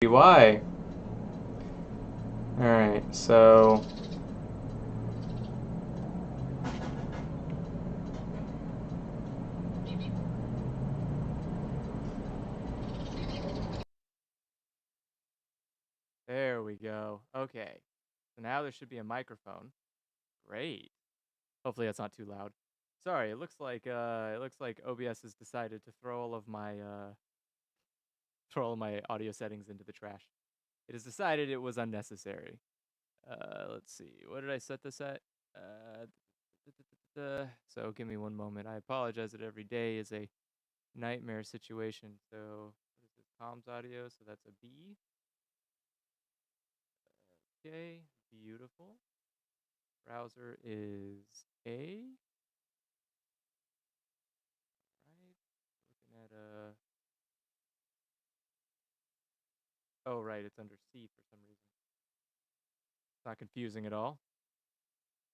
see why. Alright, so... There we go. Okay. So now there should be a microphone. Great. Hopefully that's not too loud. Sorry, it looks like OBS has decided to throw all of my audio settings into the trash. It has decided it was unnecessary. Let's see. What did I set this at? So give me one moment. I apologize that every day is a nightmare situation. So what is this? Comms audio. So that's a B. Okay, beautiful. Browser is A. Right. Looking at oh right, it's under C for some reason. It's not confusing at all.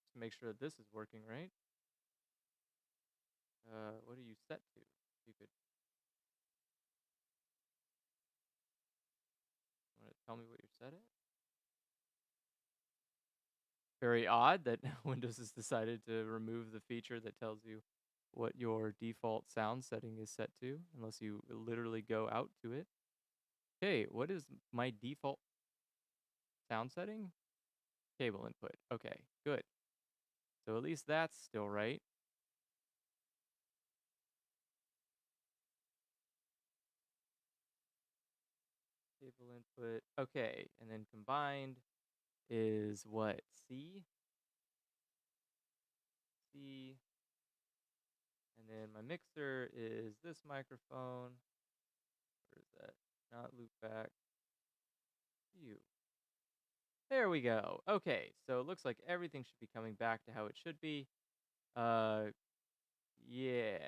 Just make sure that this is working right. What are you set to? You could want to tell me what you're set at? Very odd that Windows has decided to remove the feature that tells you what your default sound setting is set to, unless you literally go out to it. Okay, what is my default sound setting? Cable input. Okay, good. So at least that's still right. Cable input. Okay, and then combined is what? C? C. And then my mixer is this microphone. Where is that? Not loop back. Phew. There we go. Okay, so it looks like everything should be coming back to how it should be. Uh, yeah.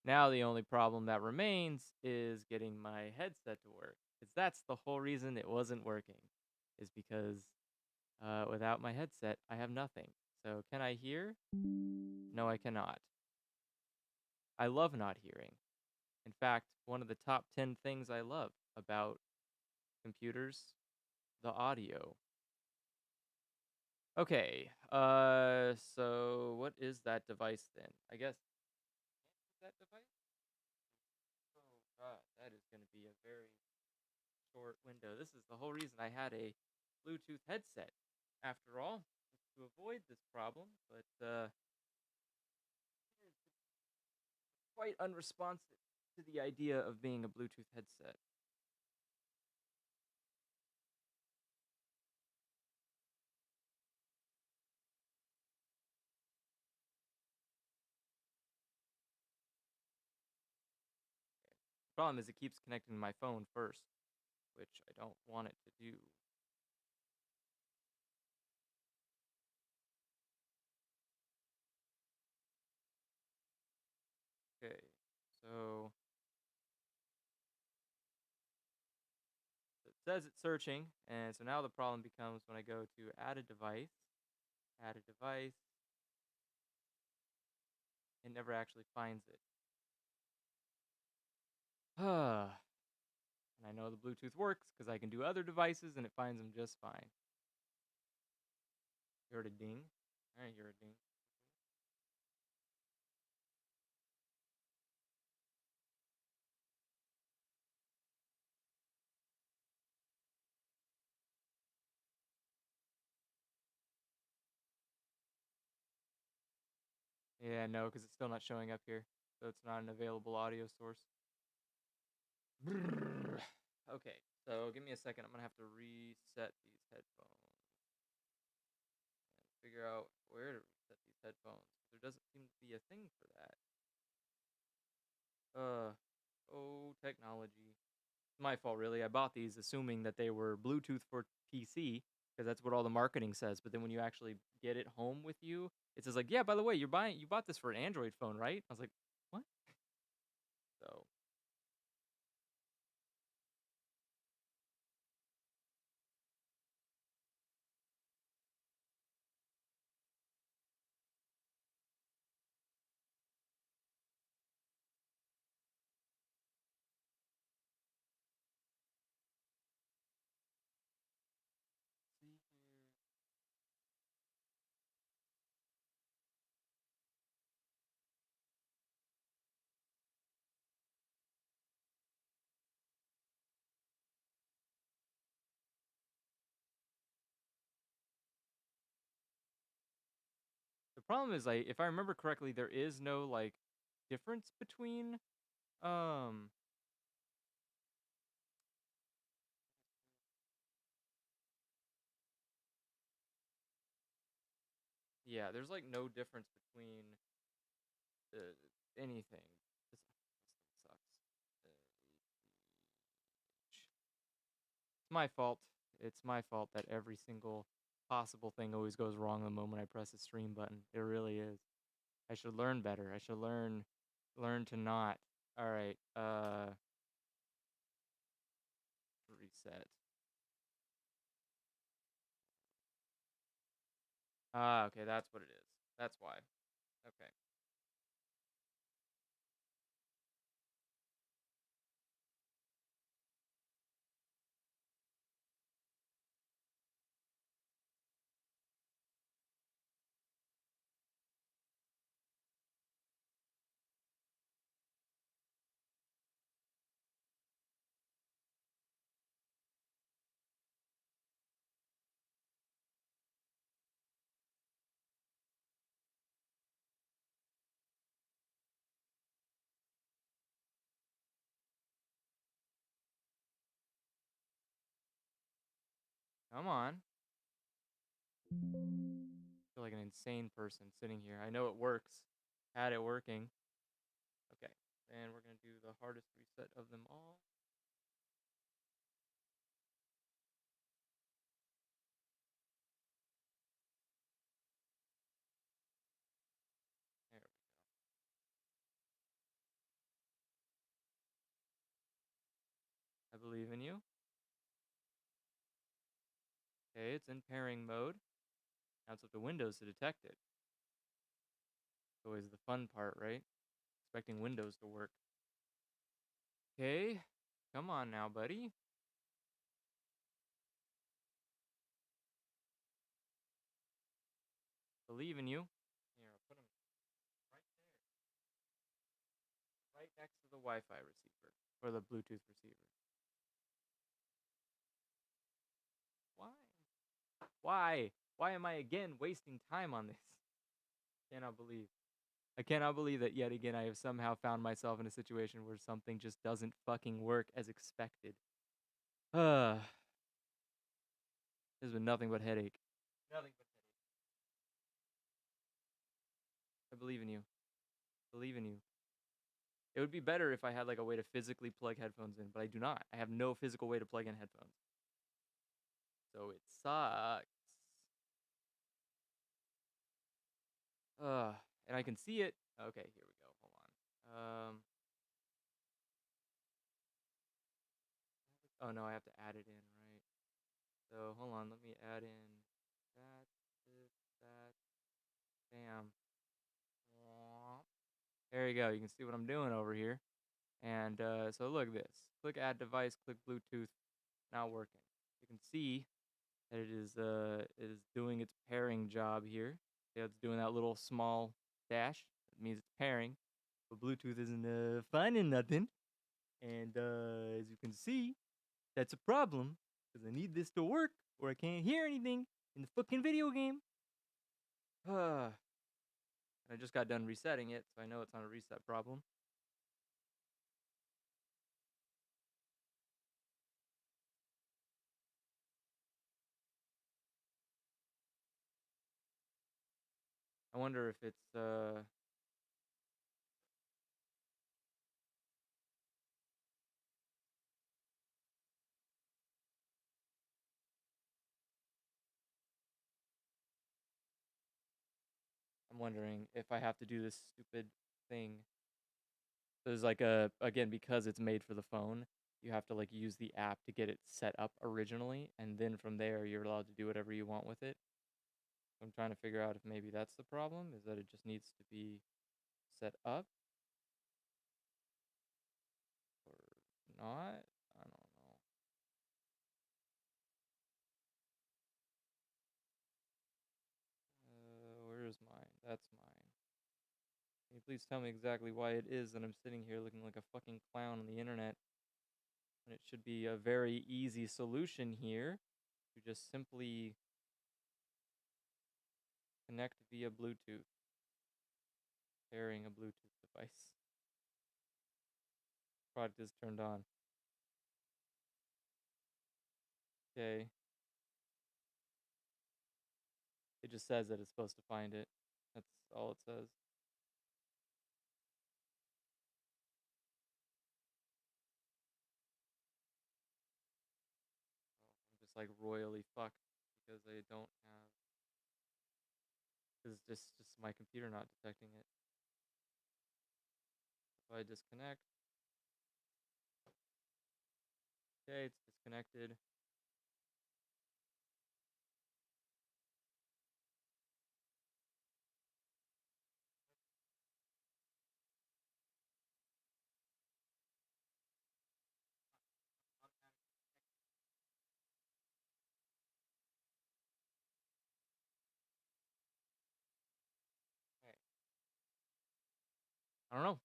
Now the only problem that remains is getting my headset to work. Because that's the whole reason it wasn't working. Is because without my headset, I have nothing. So can I hear? No, I cannot. I love not hearing. In fact, one of the top 10 things I love about computers, the audio. Okay, so what is that device then? I guess that device? Oh god, that is going to be a very short window. This is the whole reason I had a Bluetooth headset, after all, to avoid this problem, but quite unresponsive to the idea of being a Bluetooth headset. Problem is it keeps connecting to my phone first, which I don't want it to do. Okay, so it says it's searching, and so now the problem becomes when I go to add a device, it never actually finds it. And I know the Bluetooth works because I can do other devices and it finds them just fine. You heard a ding? Alright, you heard a ding. Yeah, no, because it's still not showing up here. So it's not an available audio source. Okay, so give me a second. I'm going to have to reset these headphones and figure out where to reset these headphones. There doesn't seem to be a thing for that. Oh, technology. My fault, really. I bought these assuming that they were Bluetooth for PC because that's what all the marketing says. But then when you actually get it home with you, it says like, yeah, by the way, you bought this for an Android phone, right? I was like, what? So Problem is, like, if I remember correctly, there is no, like, difference between, um yeah, there's, like, no difference between, uh, anything. This sucks. Uh, It's my fault. It's my fault that every single possible thing always goes wrong the moment I press the stream button. It really is. I should learn better. I should learn to not. All right. Reset. Ah, okay, that's what it is. That's why. Okay. Come on. I feel like an insane person sitting here. I know it works. Had it working. Okay. And we're gonna do the hardest reset of them all. There we go. I believe in you. Okay, it's in pairing mode. Now it's up to Windows to detect it. Always the fun part, right? Expecting Windows to work. Okay. Come on now, buddy. Believe in you. Here, I'll put them right there. Right next to the Wi-Fi receiver. Or the Bluetooth receiver. Why? Why? Why am I again wasting time on this? Cannot believe. I cannot believe that yet again I have somehow found myself in a situation where something just doesn't fucking work as expected. This has been nothing but headache. Nothing but headache. I believe in you. Believe in you. It would be better if I had like a way to physically plug headphones in, but I do not. I have no physical way to plug in headphones. So it sucks. And I can see it. Okay, here we go. Hold on. Oh no, I have to add it in, right? So hold on, let me add in that, this, that, bam. There you go. You can see what I'm doing over here. And so look at this. Click add device, click Bluetooth, not working. You can see that it is doing its pairing job here. Yeah, it's doing that little small dash. That means it's pairing. But Bluetooth isn't finding nothing. And as you can see, that's a problem. Because I need this to work or I can't hear anything in the fucking video game. And I just got done resetting it, so I know it's not a reset problem. I wonder if it's I'm wondering if I have to do this stupid thing. There's like again, because it's made for the phone, you have to like use the app to get it set up originally, and then from there you're allowed to do whatever you want with it. I'm trying to figure out if maybe that's the problem, is that it just needs to be set up or not. I don't know. Where is mine? That's mine. Can you please tell me exactly why it is that I'm sitting here looking like a fucking clown on the internet? And it should be a very easy solution here to just simply connect via Bluetooth. pairing a Bluetooth device. Product is turned on. Okay. It just says that it's supposed to find it. That's all it says. I'm just like royally fucked because I don't have. Because it's just my computer not detecting it. If I disconnect. Okay, it's disconnected. Okay. I don't know.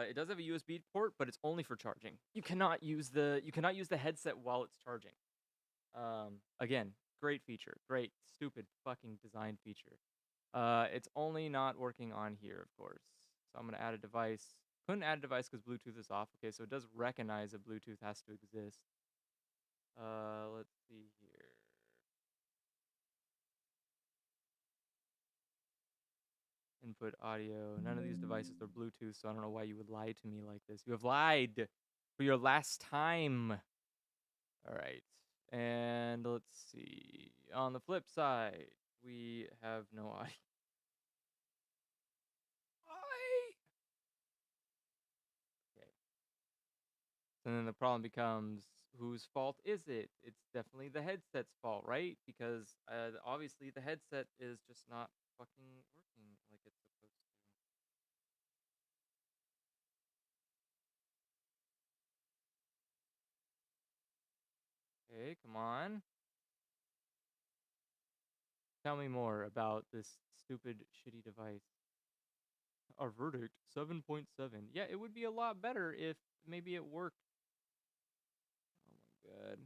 It does have a USB port, but it's only for charging. You cannot use the headset while it's charging. Again, great feature, great stupid fucking design feature. It's only not working on here, of course. So I'm gonna add a device. Couldn't add a device because Bluetooth is off. Okay, so it does recognize that Bluetooth has to exist. Let's see here. Input audio. None of these devices are Bluetooth, so I don't know why you would lie to me like this. You have lied for your last time. All right. And let's see. On the flip side, we have no audio. Why? Okay. And then the problem becomes, whose fault is it? It's definitely the headset's fault, right? Because obviously the headset is just not fucking working like it's supposed to. Okay, come on. Tell me more about this stupid, shitty device. Our verdict, 7.7. Yeah, it would be a lot better if maybe it worked. Oh my god.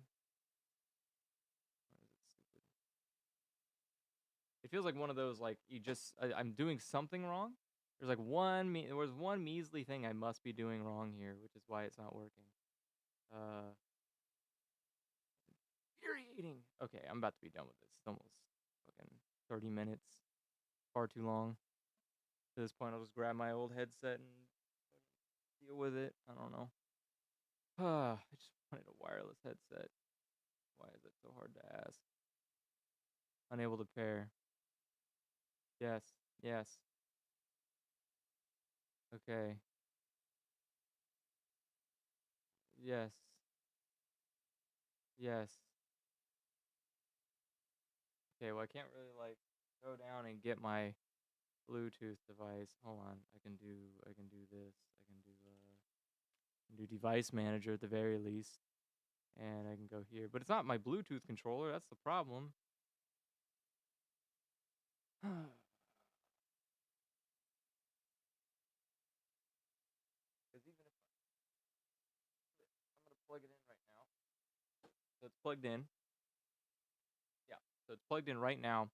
Why is it stupid? It feels like one of those, like, I'm doing something wrong. There's like there was one measly thing I must be doing wrong here, which is why it's not working. Infuriating. Okay, I'm about to be done with this. It's almost fucking 30 minutes. Far too long. At this point, I'll just grab my old headset and deal with it. I don't know. I just wanted a wireless headset. Why is it so hard to ask? Unable to pair. Yes. Yes. Okay. Yes. Yes. Okay, well, I can't really, like, go down and get my Bluetooth device. Hold on. I can do this. I can do device manager at the very least. And I can go here. But it's not my Bluetooth controller. That's the problem. Because even if I'm gonna plug it in right now. So it's plugged in. Yeah. So it's plugged in right now.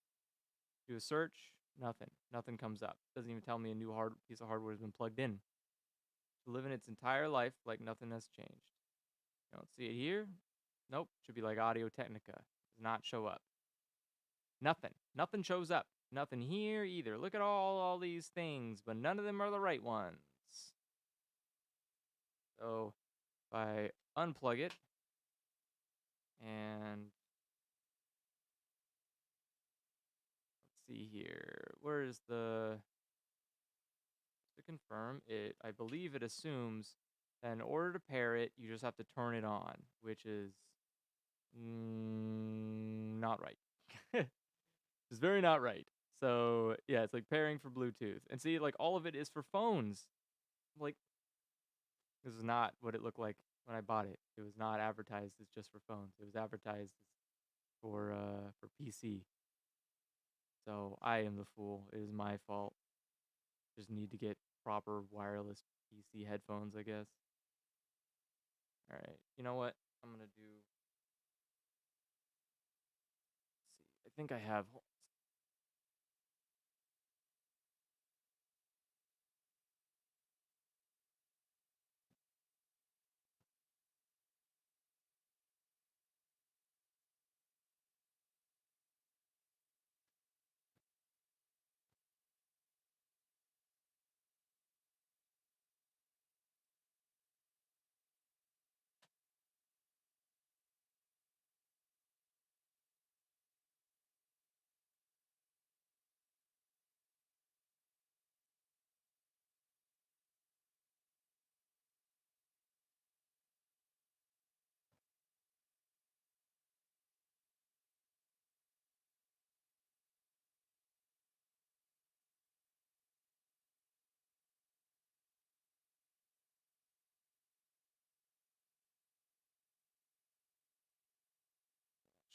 Do a search. Nothing. Nothing comes up. Doesn't even tell me a new piece of hardware has been plugged in. It's living its entire life like nothing has changed. You don't see it here. Nope. Should be like Audio Technica. Does not show up. Nothing. Nothing shows up. Nothing here either. Look at all these things, but none of them are the right ones. So if I unplug it and let's see here, where is to confirm it? I believe it assumes that in order to pair it, you just have to turn it on, which is not right. It's very not right. So yeah, it's like pairing for Bluetooth, and see, like all of it is for phones. Like this is not what it looked like when I bought it. It was not advertised as just for phones. It was advertised as for PC. So I am the fool. It is my fault. Just need to get proper wireless PC headphones, I guess. All right. You know what? I'm gonna do. Let's see. I think I have.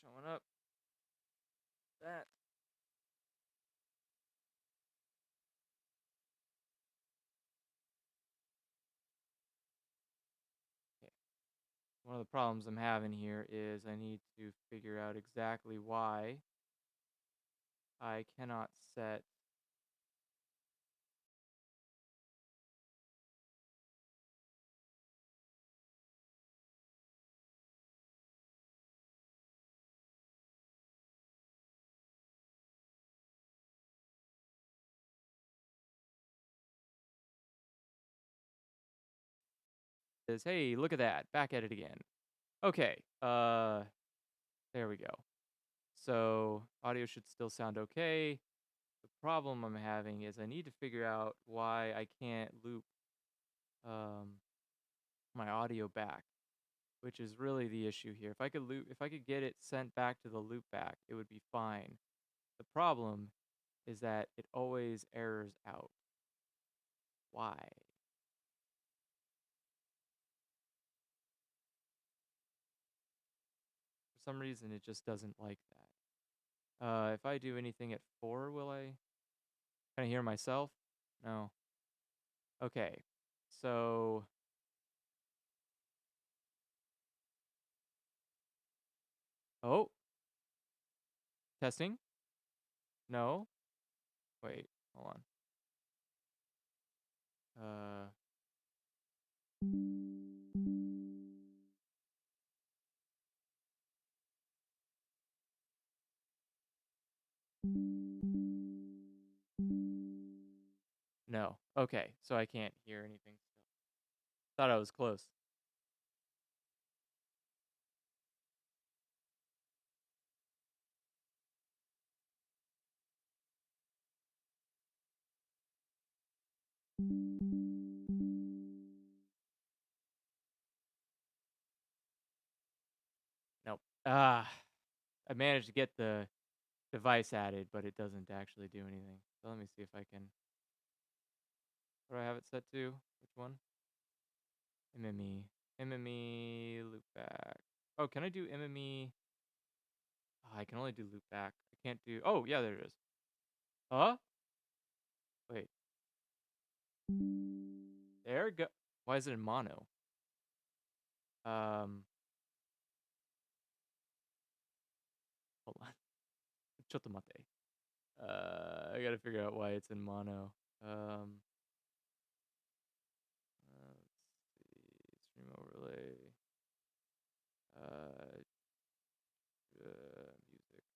Showing up. That. Okay. One of the problems I'm having here is I need to figure out exactly why I cannot set. Is hey, look at that. Back at it again. Okay. There we go. So audio should still sound okay. The problem I'm having is I need to figure out why I can't loop um, my audio back, which is really the issue here. If I could get it sent back to the loop back, it would be fine. The problem is that it always errors out. Why? For some reason, it just doesn't like that. If I do anything at 4, will I? Can I hear myself? No. Okay. So, oh, testing? No. Wait, hold on. Uh, no. Okay, so I can't hear anything still. Thought I was close. Nope. I managed to get the device added, but it doesn't actually do anything. So let me see if I can. What do I have it set to? Which one? MME. MME loopback. Oh, can I do MME? Oh, I can only do loopback. I can't do. Oh, yeah, there it is. Huh? Wait. There go. Why is it in mono? Hold on. Chotomate. I gotta figure out why it's in mono. Let's see. Stream overlay. Music.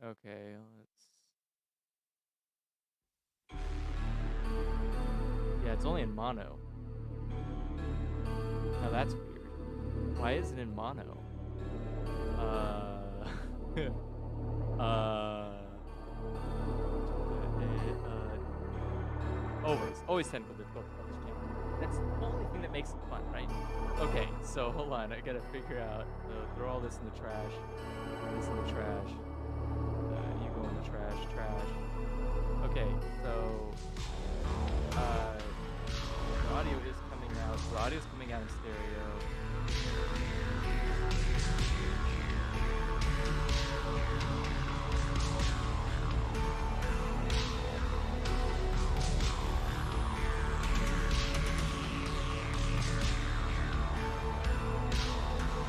Okay, yeah, it's only in mono. Now that's weird. Why is it in mono? Always send with the 12 publish channel. That's the only thing that makes it fun, right? Okay, so hold on, I gotta figure out. Throw all this in the trash. This in the trash. You go in the trash. Okay, so the audio is coming out. The audio is coming out in stereo.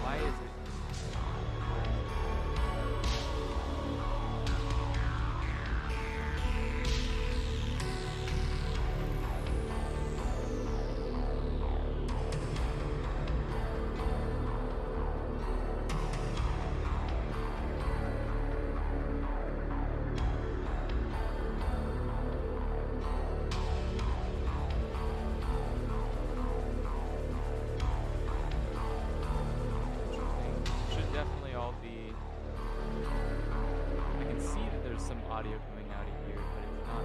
Why is it? Should definitely all be. I can see that there's some audio coming out of here, but it's not.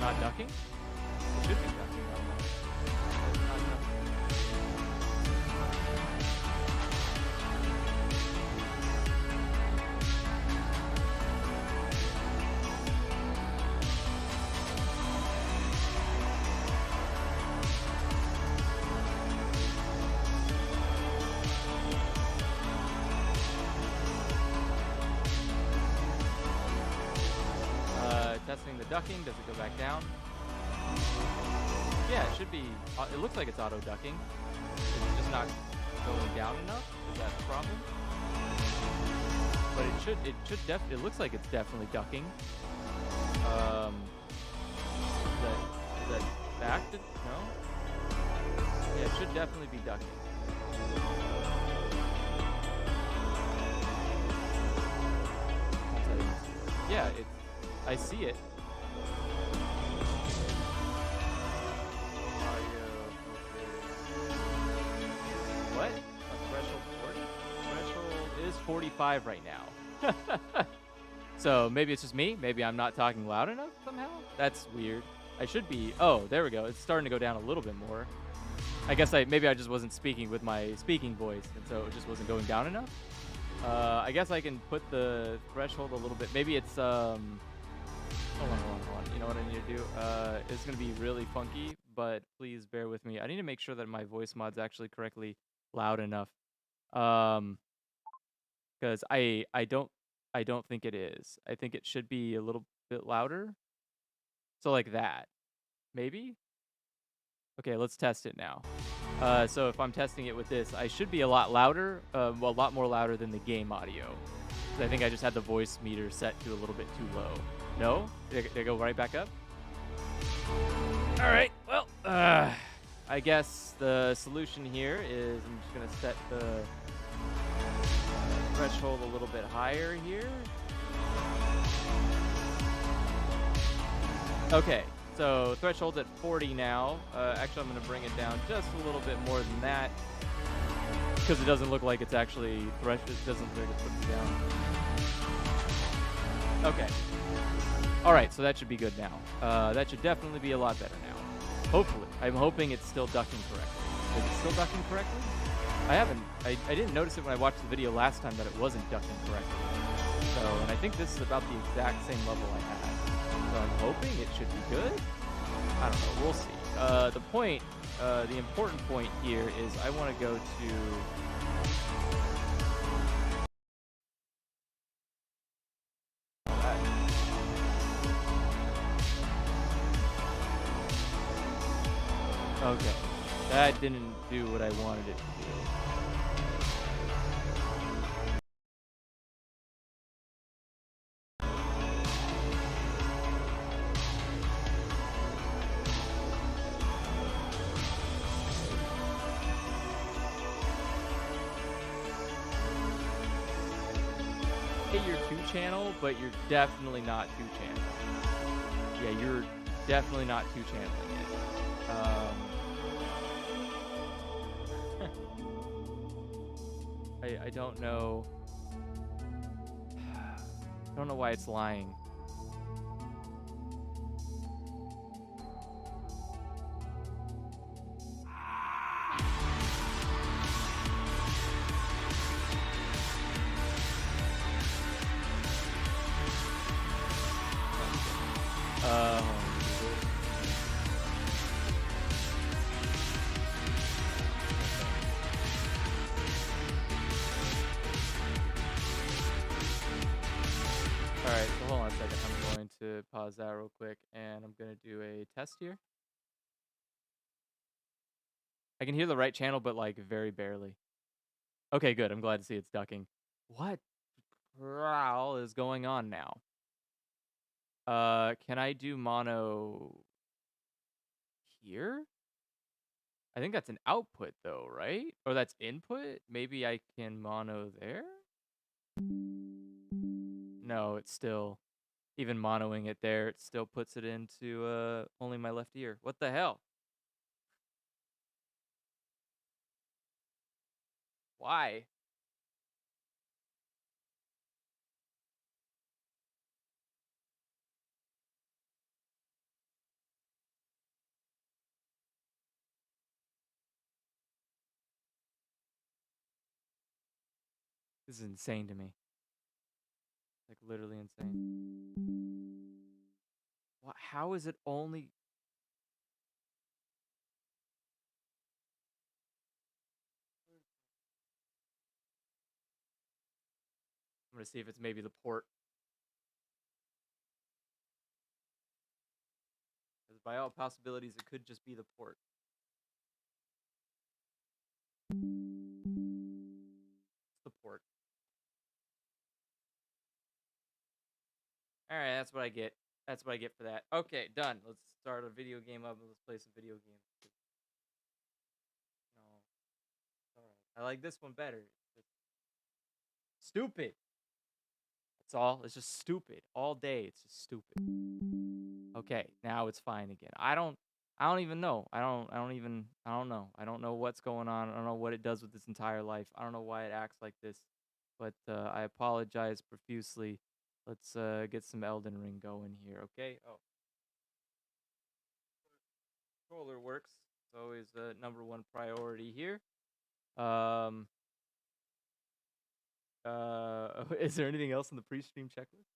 Not ducking? It should be ducking. It's not ducking. testing the ducking. Does it go back down? Yeah, it should be. It looks like it's auto ducking. It's just not going down enough. Is that the problem? But it looks like it's definitely ducking. Is that back to, no? Yeah, it should definitely be ducking. Yeah, I see it. Audio focus. What? A threshold 40? Threshold is 45 right now. So maybe it's just me. Maybe I'm not talking loud enough somehow. That's weird. I should be. Oh, there we go. It's starting to go down a little bit more. I guess maybe I just wasn't speaking with my speaking voice, and so it just wasn't going down enough. I guess I can put the threshold a little bit. Maybe it's hold on. You know what I need to do? It's gonna be really funky, but please bear with me. I need to make sure that my voice mod's actually correctly loud enough. Because I don't think it is. I think it should be a little bit louder. So like that. Maybe? Okay, let's test it now. So if I'm testing it with this, I should be a lot louder, well, a lot more louder than the game audio. 'Cause I think I just had the voice meter set to a little bit too low. No? They go right back up? All right, well, I guess the solution here is I'm just going to set the threshold a little bit higher here. Okay, so threshold's at 40 now. Actually, I'm going to bring it down just a little bit more than that because it doesn't look like it's actually it doesn't look like it's putting it down. Okay. All right, so that should be good now. That should definitely be a lot better now. Hopefully. I'm hoping it's still ducking correctly. Is it still ducking correctly? I didn't notice it when I watched the video last time that it wasn't ducking correctly. So, and I think this is about the exact same level I had. So I'm hoping it should be good. I don't know. We'll see. The important point here is I want to go to... Okay. That didn't do what I wanted it to do. You're 2-channel, but you're definitely not 2-channel. Yeah, you're definitely not 2-channeling it. I don't know. I don't know why it's lying. Alright, so hold on a second. I'm going to pause that real quick, and I'm going to do a test here. I can hear the right channel, but, like, very barely. Okay, good. I'm glad to see it's ducking. What prowl is going on now? Can I do mono here? I think that's an output, though, right? Or that's input? Maybe I can mono there? No, it's still... Even monoing it there, it still puts it into only my left ear. What the hell? Why? This is insane to me. Like, literally insane. What? How is it only... I'm gonna see if it's maybe the port. by all possibilities, it could just be the port. It's the port. All right, that's what I get. That's what I get for that. Okay, done. Let's start a video game up and let's play some video games. No, all right. I like this one better. It's stupid. That's all. It's just stupid. All day, it's just stupid. Okay, now it's fine again. I don't even know. I don't know. I don't know what's going on. I don't know what it does with its entire life. I don't know why it acts like this. But I apologize profusely. Let's get some Elden Ring going here, okay? Oh, controller works. It's always number one priority here. Is there anything else in the pre-stream checklist?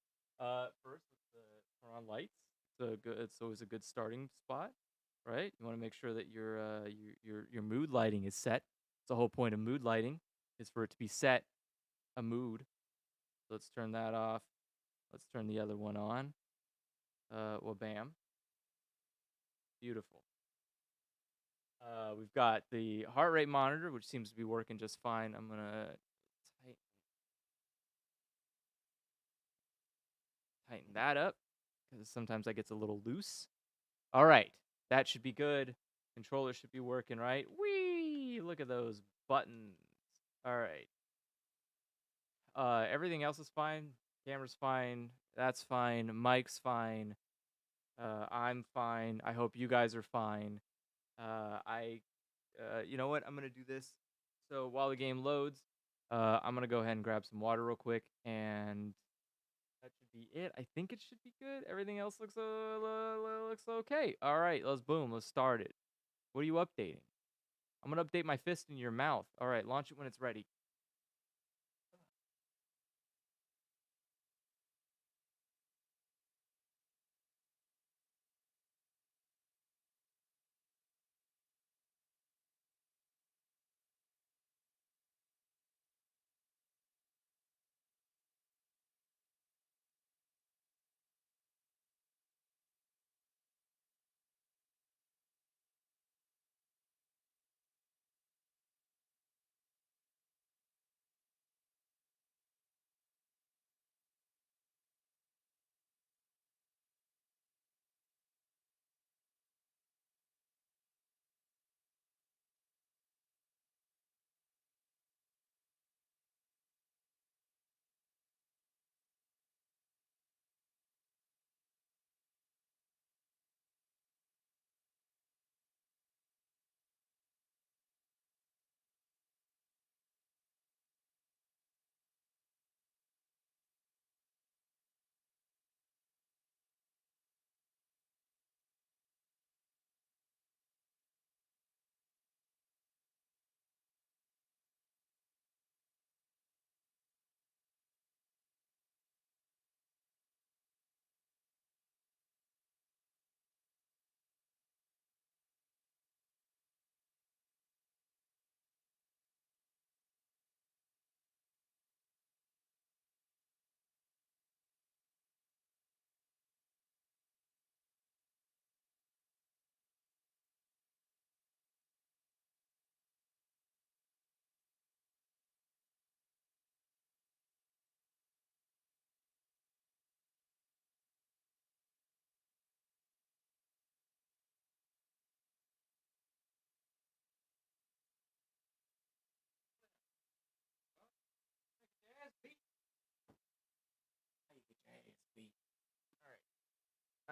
First, let's turn on lights. It's always a good starting spot, right? You want to make sure that your mood lighting is set. It's the whole point of mood lighting is for it to be set a mood. So let's turn that off. Let's turn the other one on. Well, bam. Beautiful. We've got the heart rate monitor, which seems to be working just fine. I'm gonna tighten that up because sometimes that gets a little loose. All right, that should be good. Controller should be working right. Whee! Look at those buttons. All right. Everything else is fine. Camera's fine. That's fine. Mic's fine. I'm fine. I hope you guys are fine. You know what? I'm gonna do this. So while the game loads, I'm gonna go ahead and grab some water real quick, and that should be it. I think it should be good. Everything else looks okay. All right, let's start it. What are you updating? I'm gonna update my fist in your mouth. All right, launch it when it's ready.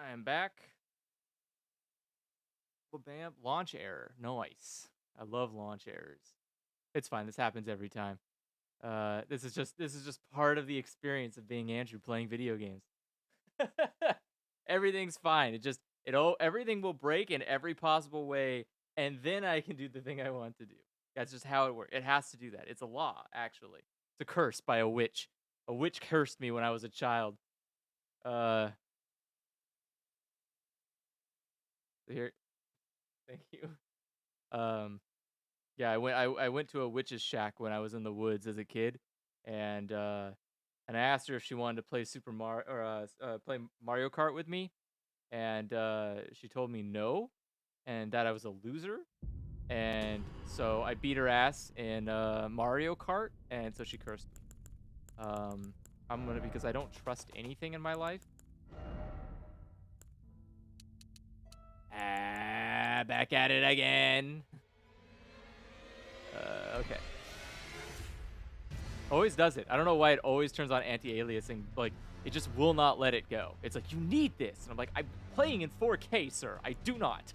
All right, I am back. Well, bam, launch error. Nice. I love launch errors. It's fine. This happens every time. This is just part of the experience of being Andrew playing video games. Everything's fine. Everything will break in every possible way, and then I can do the thing I want to do. That's just how it works. It has to do that. It's a law, actually. It's a curse by a witch. A witch cursed me when I was a child. Here, thank you. Yeah, I went to a witch's shack when I was in the woods as a kid, and I asked her if she wanted to play Super Mario or play Mario Kart with me, and she told me no, and that I was a loser. And so I beat her ass in Mario Kart, and so she cursed me. Um, I'm gonna because I don't trust anything in my life. Ah, back at it again. Okay. Always does it. I don't know why it always turns on anti-aliasing. Like, it just will not let it go. It's like, you need this. And I'm like, I'm playing in 4K, sir. I do not.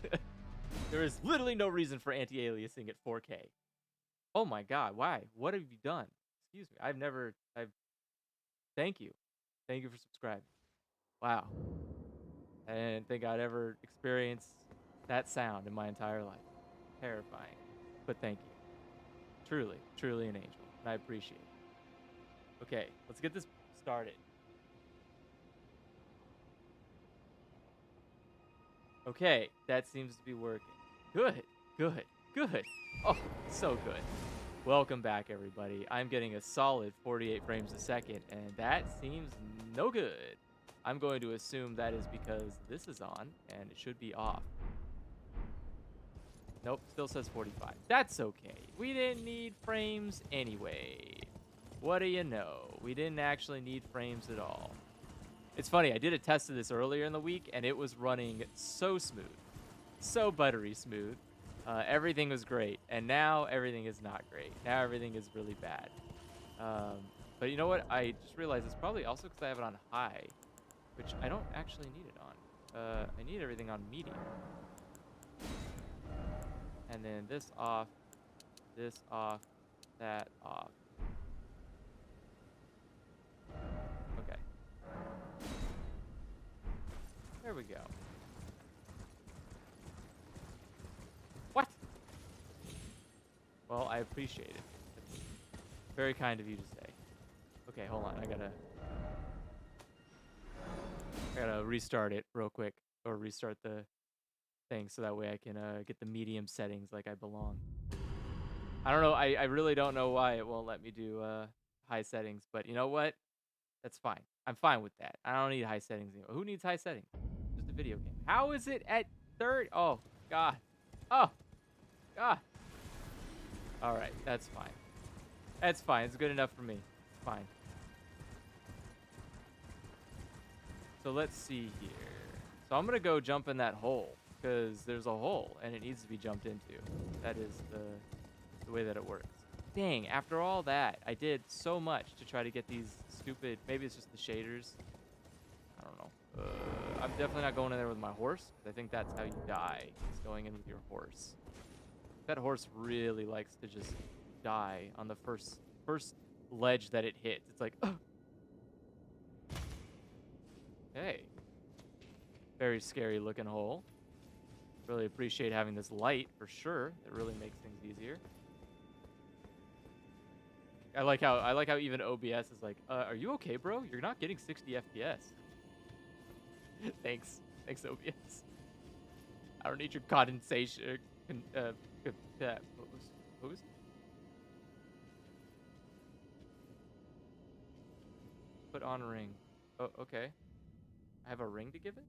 There is literally no reason for anti-aliasing at 4K. Oh my god, why? What have you done? Excuse me. Thank you. Thank you for subscribing. Wow. I didn't think I'd ever experience that sound in my entire life. Terrifying. But thank you. Truly, truly an angel. And I appreciate it. Okay, let's get this started. Okay, that seems to be working. Good, good, good. Oh, so good. Welcome back, everybody. I'm getting a solid 48 frames a second, and that seems no good. I'm going to assume that is because this is on, and it should be off. Nope, still says 45. That's okay. We didn't need frames anyway. What do you know? We didn't actually need frames at all. It's funny, I did a test of this earlier in the week, and it was running so smooth. So buttery smooth. Everything was great, and now everything is not great. Now everything is really bad. But you know what? I just realized it's probably also because I have it on high, which I don't actually need it on. I need everything on medium. And then this off, that off. Okay. There we go. What? Well, I appreciate it. That's very kind of you to say. Okay, hold on. I gotta restart it real quick, or restart the thing so that way I can get the medium settings like I belong. I don't know. I really don't know why it won't let me do high settings, but you know what? That's fine. I'm fine with that. I don't need high settings anymore. Who needs high settings? Just a video game. How is it at third? Oh God. Oh God. All right, that's fine. That's fine. It's good enough for me. It's fine. So let's see here. So I'm gonna go jump in that hole because there's a hole and it needs to be jumped into. That is the way that it works. Dang, after all that, I did so much to try to get these stupid, maybe it's just the shaders. I don't know. I'm definitely not going in there with my horse. I think that's how you die, is going in with your horse. That horse really likes to just die on the first ledge that it hits. It's like, oh. Hey. Very scary looking hole. Really appreciate having this light for sure. It really makes things easier. I like how even OBS is like, are you okay, bro? You're not getting 60 FPS. Thanks. Thanks, OBS. I don't need your condensation. What was it? Put on ring. Oh, okay. I have a ring to give it?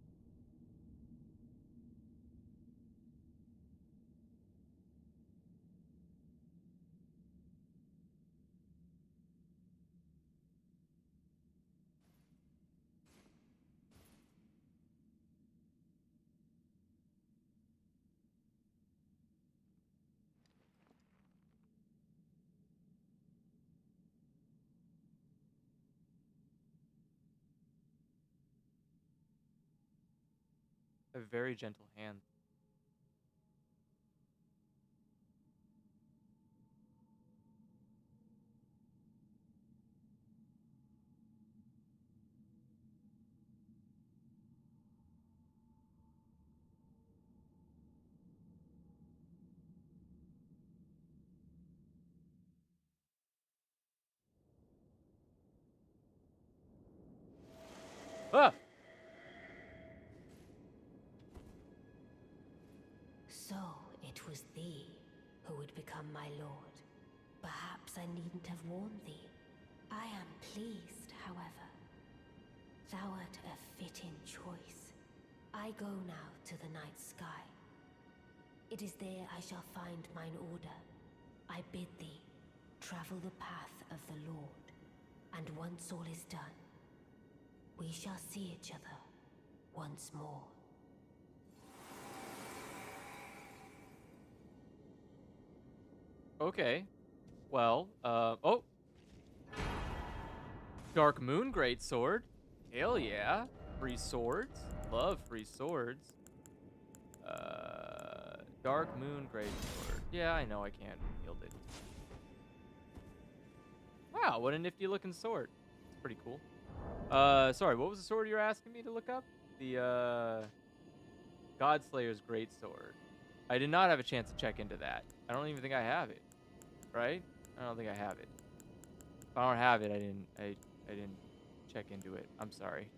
A very gentle hand. Ah! So it was thee who would become my lord. Perhaps I needn't have warned thee. I am pleased, however. Thou art a fitting choice. I go now to the night sky. It is there I shall find mine order. I bid thee travel the path of the Lord, and once all is done, we shall see each other once more. Okay. Well, oh, Dark Moon Greatsword. Hell yeah. Free swords. Love free swords. Dark Moon Greatsword. Yeah, I know I can't wield it. Wow, what a nifty looking sword. It's pretty cool. Sorry, what was the sword you were asking me to look up? The, Godslayer's Greatsword. I did not have a chance to check into that. I don't even think I have it. Right? I don't think I have it. If I don't have it, I didn't check into it. I'm sorry.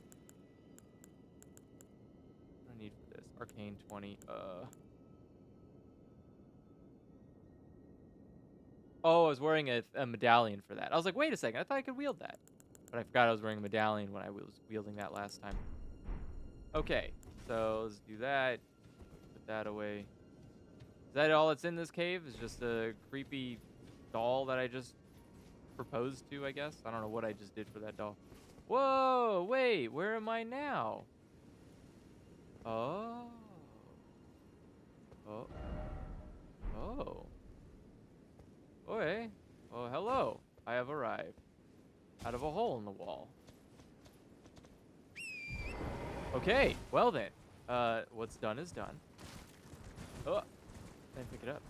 What do I need for this? Arcane 20. Oh, I was wearing a medallion for that. I was like, wait a second. I thought I could wield that. But I forgot I was wearing a medallion when I was wielding that last time. Okay. So let's do that. Put that away. Is that all that's in this cave? Is just a creepy doll that I just proposed to, I guess? I don't know what I just did for that doll. Whoa, wait, where am I now? Oh. Oh. Oh. Okay. Oh, hello. I have arrived. Out of a hole in the wall. Okay, well then. What's done is done. Oh, didn't pick it up.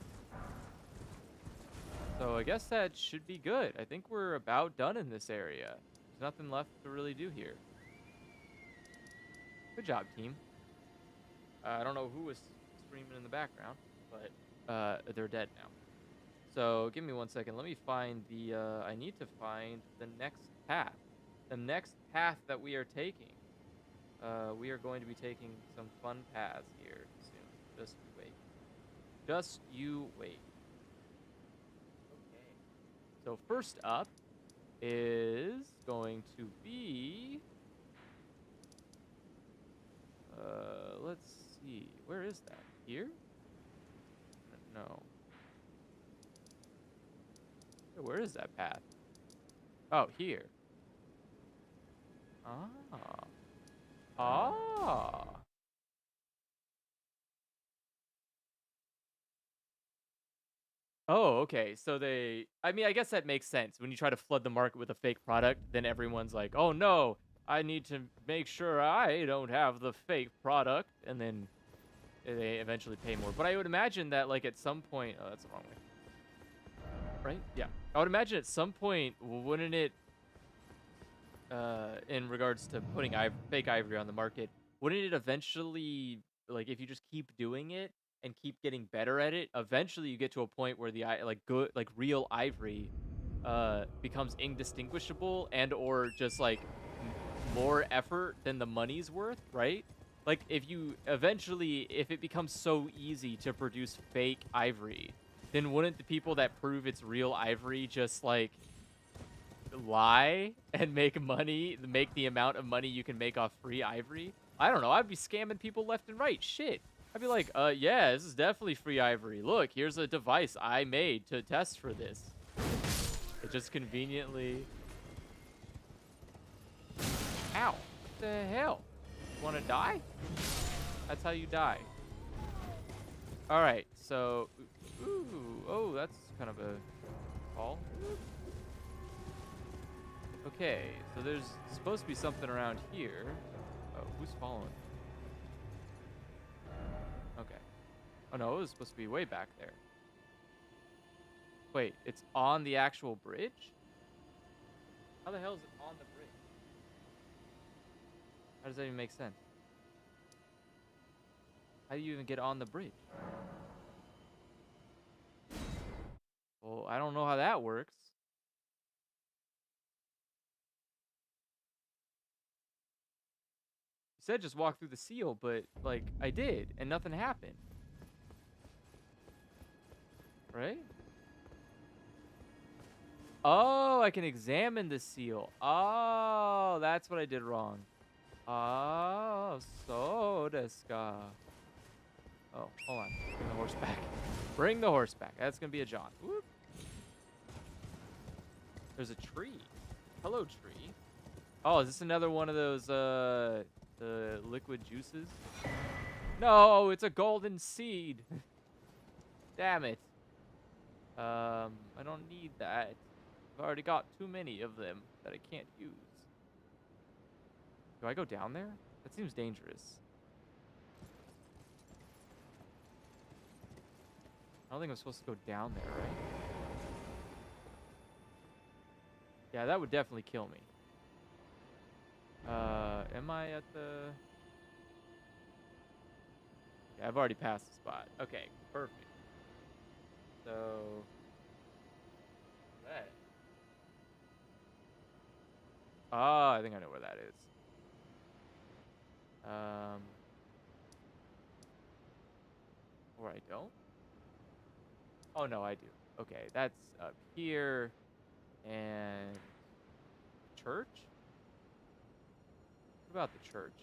So I guess that should be good. I think we're about done in this area. There's nothing left to really do here. Good job, team. I don't know who was screaming in the background, but they're dead now. So give me 1 second. Let me find the, I need to find the next path. The next path that we are taking. We are going to be taking some fun paths here soon. Just you wait. Just you wait. Okay. So first up is going to be, let's see. Where is that? Here? No. Where is that path? Oh, here. Ah. Ah. Oh, okay. So I mean, I guess that makes sense. When you try to flood the market with a fake product, then everyone's like, "Oh no, I need to make sure I don't have the fake product." And then they eventually pay more. But I would imagine that like at some point, oh, that's the wrong way. Right? Yeah. I would imagine at some point, wouldn't it, in regards to putting fake ivory on the market, wouldn't it eventually, like, if you just keep doing it and keep getting better at it, eventually you get to a point where like good, like real ivory, becomes indistinguishable and or just like more effort than the money's worth, right? Like if you eventually, if it becomes so easy to produce fake ivory, then wouldn't the people that prove it's real ivory just like lie and make the amount of money you can make off free ivory? I don't know. I'd be scamming people left and right. Shit. I'd be like, yeah, this is definitely free ivory. Look, here's a device I made to test for this. It just conveniently. Ow. What the hell? You want to die? That's how you die. All right. So, ooh, oh, that's kind of a fall. Okay, so there's supposed to be something around here. Oh, who's following? Okay. Oh no, it was supposed to be way back there. Wait, it's on the actual bridge? How the hell is it on the bridge? How does that even make sense? How do you even get on the bridge? Well, I don't know how that works. You said just walk through the seal, but, like, I did, and nothing happened. Right? Oh, I can examine the seal. Oh, that's what I did wrong. Oh, so desu ka. Oh, hold on. Bring the horse back. Bring the horse back. That's gonna be a John. Whoop. There's a tree. Hello, tree. Oh, is this another one of those the liquid juices? No, it's a golden seed. Damn it. I don't need that. I've already got too many of them that I can't use. Do I go down there? That seems dangerous. I don't think I'm supposed to go down there, right? Yeah, that would definitely kill me. Am I at the... Yeah, I've already passed the spot. Okay, perfect. So... That... Oh, I think I know where that is. Or I don't? Oh, no, I do. Okay, that's up here. And... Church? What about the church?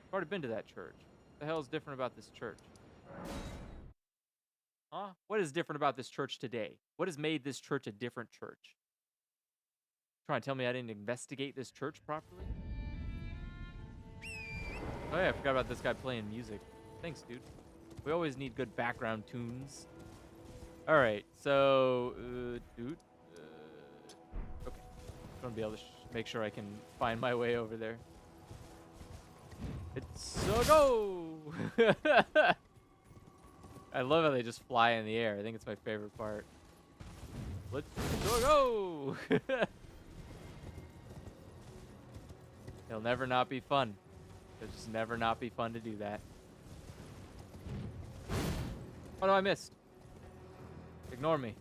I've already been to that church. What the hell is different about this church? Huh? What is different about this church today? What has made this church a different church? Trying to tell me I didn't investigate this church properly? Oh yeah, I forgot about this guy playing music. Thanks, dude. We always need good background tunes. All right, so, dude. Okay. I'm gonna be able to make sure I can find my way over there. It's a go! I love how they just fly in the air. I think it's my favorite part. Let's go! It'll never not be fun. It'll just never not be fun to do that. Oh no, I missed. Ignore me.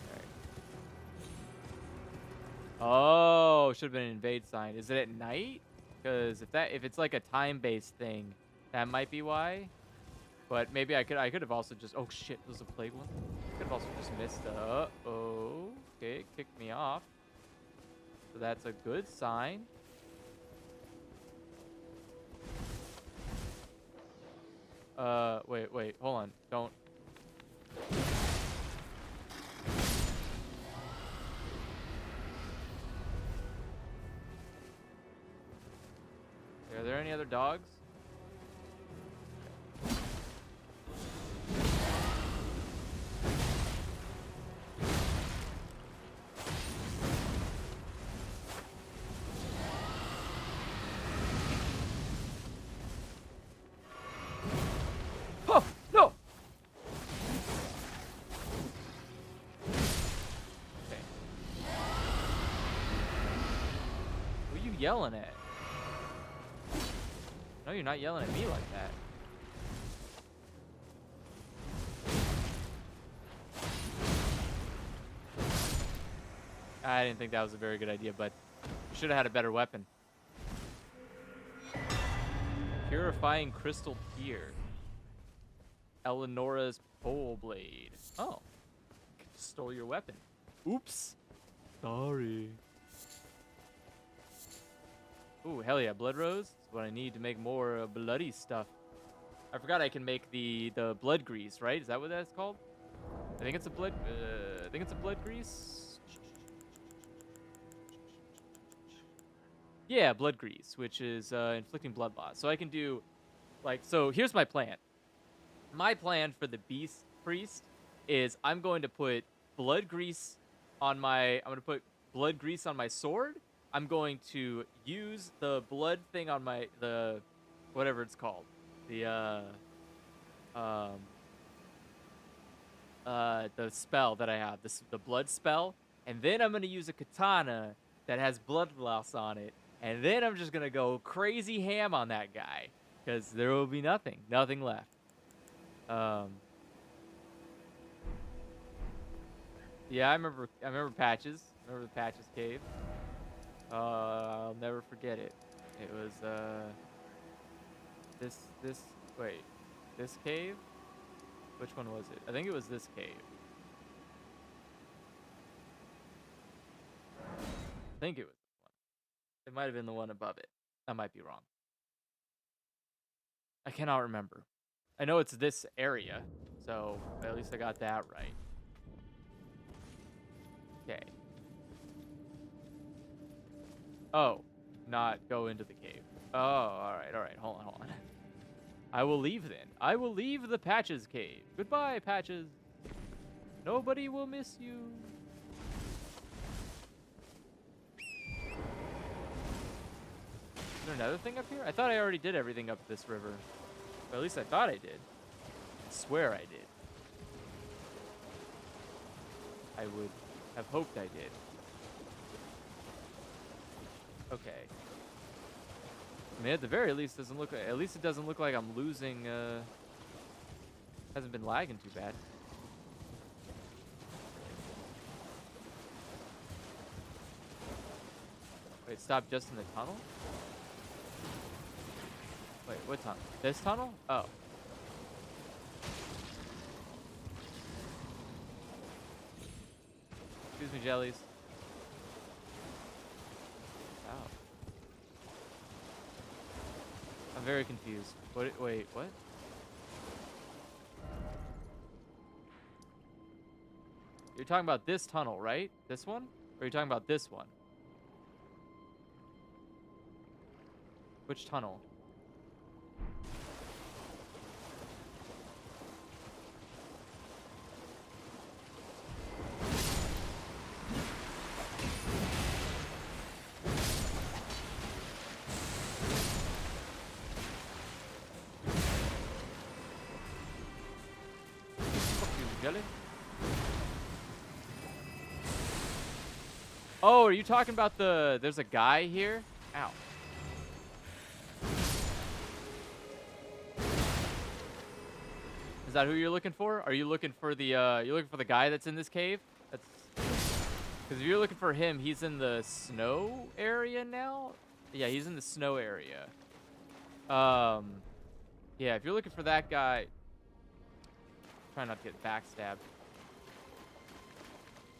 All right. Oh, should have been an invade sign. Is it at night? Because if it's like a time-based thing, that might be why. But maybe I could have also just... Oh shit, there's a plague one. I could have also just missed the... Oh, okay, it kicked me off. So that's a good sign. Wait, hold on. Don't... Are there any other dogs? Oh, no! Okay. Who are you yelling at? No, you're not yelling at me like that. I didn't think that was a very good idea, but you should have had a better weapon. Purifying crystal pier. Eleonora's pole blade. Oh. Stole your weapon. Oops. Sorry. Ooh, hell yeah. Blood rose. That's what I need to make more bloody stuff. I forgot I can make the blood grease, right? Is that what that's called? I think it's a blood grease. Yeah, blood grease, which is inflicting blood loss. So I can do so here's my plan. My plan for the beast priest is I'm going to put blood grease on my sword. I'm going to use the blood thing on the whatever it's called. The spell that I have, the blood spell, and then I'm gonna use a katana that has blood loss on it, and then I'm just gonna go crazy ham on that guy, because there will be nothing left. Yeah, I remember Patches. Remember the Patches cave? I'll never forget it. It was this cave? Which one was it? I think it was this cave. I think it was this one. It might have been the one above it. I might be wrong. I cannot remember. I know it's this area, so at least I got that right. Okay. Oh, not go into the cave. Oh, all right. Hold on. I will leave then. I will leave the Patches cave. Goodbye, Patches. Nobody will miss you. Is there another thing up here? I thought I already did everything up this river. Or at least I thought I did. I swear I did. I would have hoped I did. Okay. I mean, at the very least, doesn't look. At least it doesn't look like I'm losing. Hasn't been lagging too bad. Wait, stop just in the tunnel? Wait, what tunnel? This tunnel? Oh. Excuse me, jellies. Wow. I'm very confused. What? Wait, what? You're talking about this tunnel, right? This one? Or are you talking about this one? Which tunnel? Fuck you, jelly. Oh, are you talking about the... There's a guy here? Ow. Is that who you're looking for? Are you looking for the, you're looking for the guy that's in this cave? That's... Because if you're looking for him, he's in the snow area now? Yeah, he's in the snow area. Yeah, if you're looking for that guy... Try not to get backstabbed.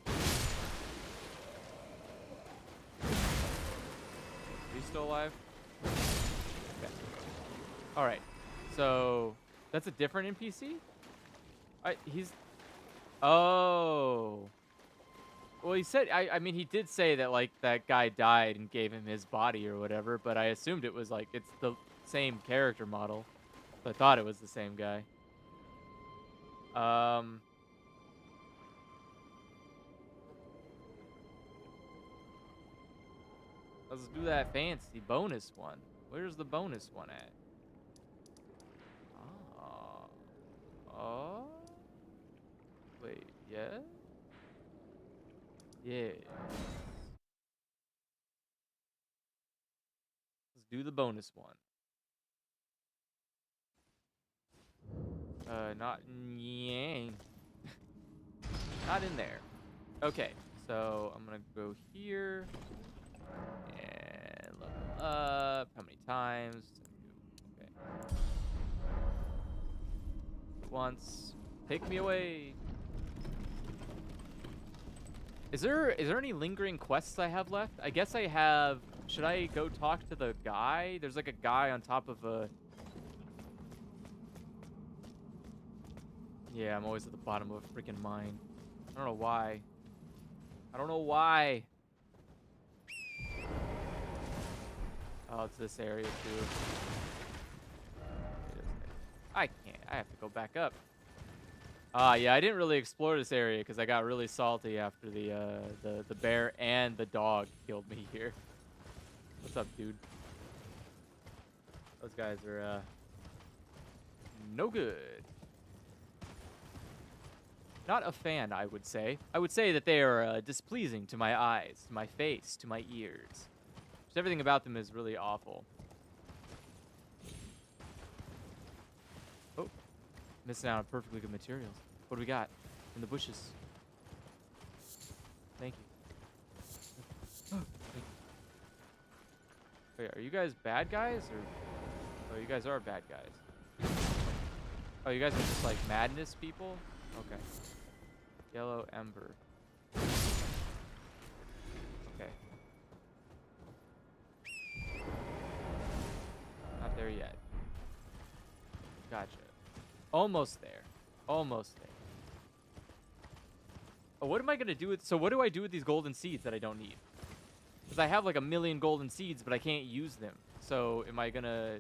Are you still alive? Okay. Alright. So, that's a different NPC? He's... Oh. Well, he said... I mean, he did say that, like, that guy died and gave him his body or whatever, but I assumed it was, like, it's the same character model. So I thought it was the same guy. Let's do that fancy bonus one. Where's the bonus one at? Oh. Wait, yeah? Yeah. Let's do the bonus one. Not yang. Not in there. Okay, so I'm gonna go here and level up. How many times? Okay. Once. Take me away. Is there any lingering quests I have left? I guess I have. Should I go talk to the guy? There's like a guy on top of a... Yeah, I'm always at the bottom of a freaking mine. I don't know why. I don't know why. Oh, it's this area too. I can't. I have to go back up. Yeah, I didn't really explore this area because I got really salty after the bear and the dog killed me here. What's up, dude? Those guys are no good. Not a fan, I would say. I would say that they are displeasing to my eyes, to my face, to my ears. Just everything about them is really awful. Oh, missing out on perfectly good materials. What do we got in the bushes? Thank you. Wait, are you guys bad guys or? Oh, you guys are bad guys. Oh, you guys are just like madness people? Okay. Yellow ember. Okay. Almost there. Almost there. Oh, what am I gonna do with... So what do I do with these golden seeds that I don't need? Because I have like 1,000,000 golden seeds, but I can't use them. So am I gonna...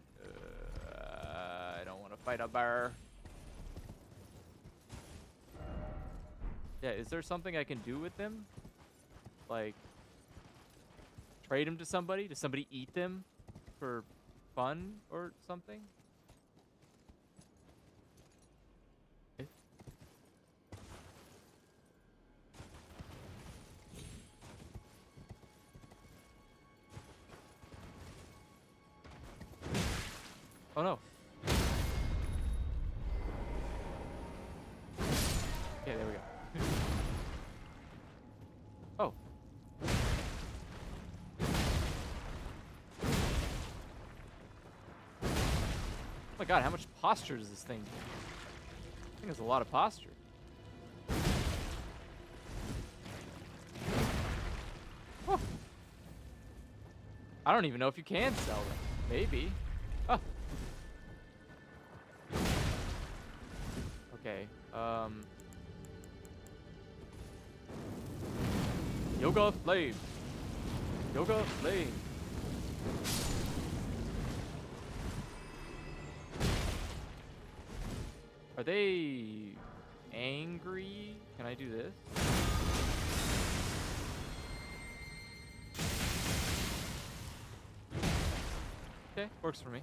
I don't want to fight a bear. Yeah, is there something I can do with them? Like... trade them to somebody? Does somebody eat them for fun or something? Oh no. Okay, there we go. Oh. Oh my god, how much posture does this thing do? I think it's a lot of posture. Oh. I don't even know if you can sell them. Maybe. Oh. Okay. Yoga Flame. Yoga Flame. Are they angry? Can I do this? Okay, works for me.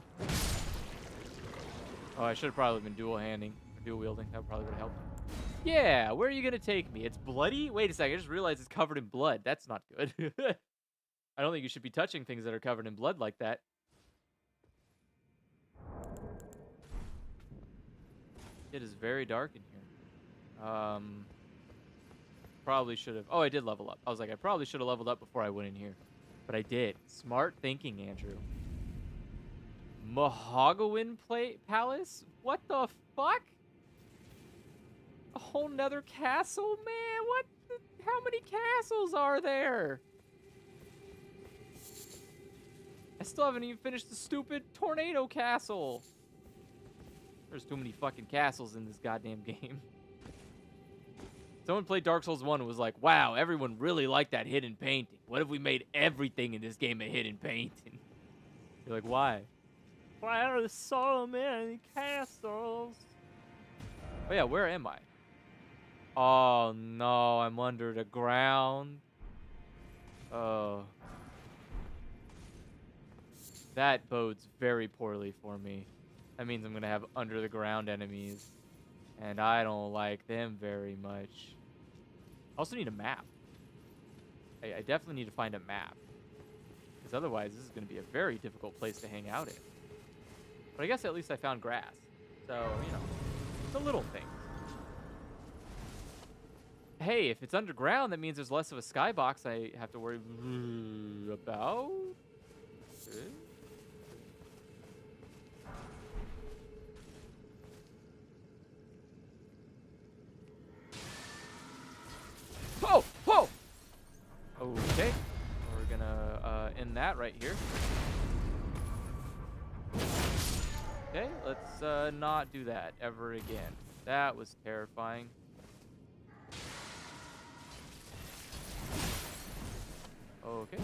Oh, I should have probably been dual handing or dual wielding. That probably would have helped. Yeah, where are you gonna take me? It's bloody? Wait a second, I just realized it's covered in blood. That's not good. I don't think you should be touching things that are covered in blood like that. It is very dark in here. Probably should have... Oh, I did level up. I was like, I probably should have leveled up before I went in here. But I did. Smart thinking, Andrew. Mahogwyn Palace? What the fuck? A whole nother castle? Man, what the... How many castles are there? I still haven't even finished the stupid tornado castle. There's too many fucking castles in this goddamn game. Someone played Dark Souls 1 and was like, wow, everyone really liked that hidden painting. What if we made everything in this game a hidden painting? You're like, why? Why are there so many castles? Oh yeah, where am I? Oh no, I'm under the ground. Oh. That bodes very poorly for me. That means I'm gonna have under the ground enemies. And I don't like them very much. I also need a map. I definitely need to find a map. Because otherwise, this is going to be a very difficult place to hang out in. But I guess at least I found grass. So, you know, the little things. Hey, if it's underground, that means there's less of a skybox I have to worry about. Okay. Whoa! Whoa! Okay. We're gonna end that right here. Okay, let's not do that ever again. That was terrifying. Okay.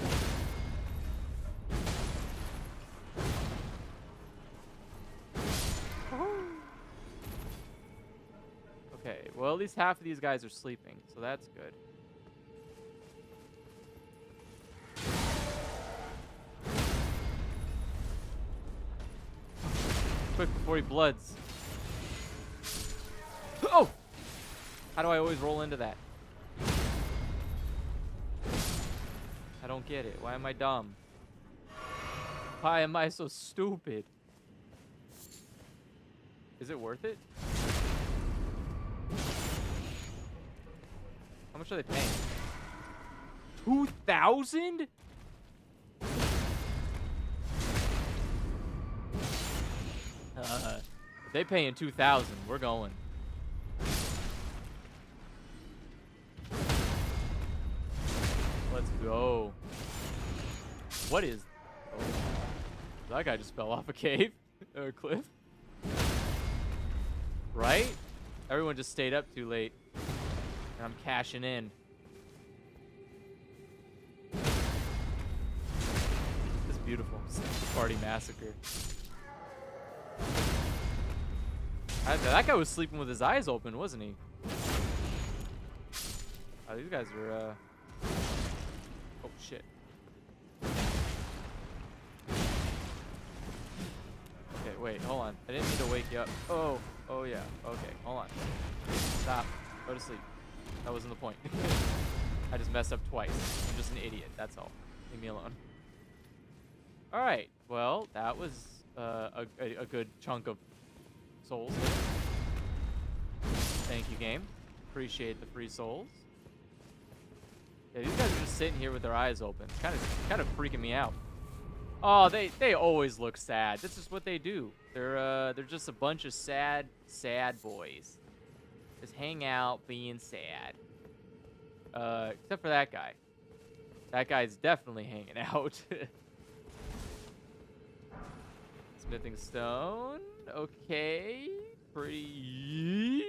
Okay, well at least half of these guys are sleeping, so that's good. Quick before he bloods. Oh! How do I always roll into that? I don't get it. Why am I dumb? Why am I so stupid? Is it worth it? How much are they paying? 2,000? If they paying 2,000, we're going. Let's go. What is... Oh, that guy just fell off a cave or a cliff. Right? Everyone just stayed up too late. And I'm cashing in. It's beautiful. Party massacre. That guy was sleeping with his eyes open, wasn't he? Oh, these guys are, oh, shit. Okay, wait, hold on. I didn't mean to wake you up. Oh, oh, yeah. Okay, hold on. Stop. Go to sleep. That wasn't the point. I just messed up twice. I'm just an idiot. That's all. Leave me alone. All right. Well, that was a good chunk of souls. Thank you, game. Appreciate the free souls. Yeah, these guys are just sitting here with their eyes open. It's kind of freaking me out. Oh, they always look sad. This is what they do. They're just a bunch of sad boys. Just hang out, being sad. Except for that guy. That guy's definitely hanging out. Smithing stone. Okay. Pretty eek.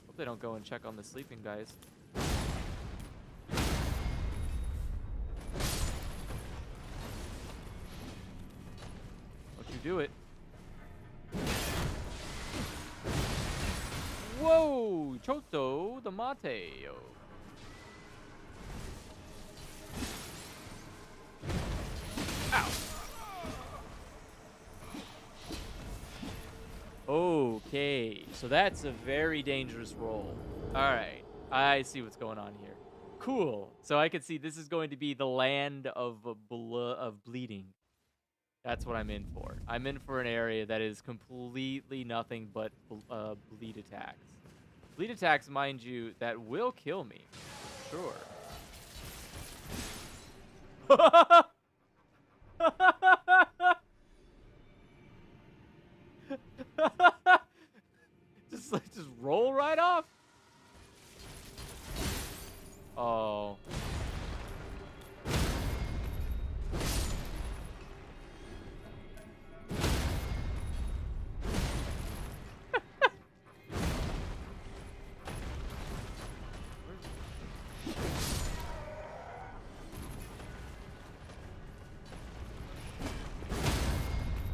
Hope they don't go and check on the sleeping guys. Don't you do it. Whoa! Choto the Mateo. Ow! Okay, so that's a very dangerous roll. Alright, I see what's going on here. Cool. So I can see this is going to be the land of bleeding. That's what I'm in for. I'm in for an area that is completely nothing but bleed attacks. Bleed attacks, mind you, that will kill me. Sure. just roll right off. Oh.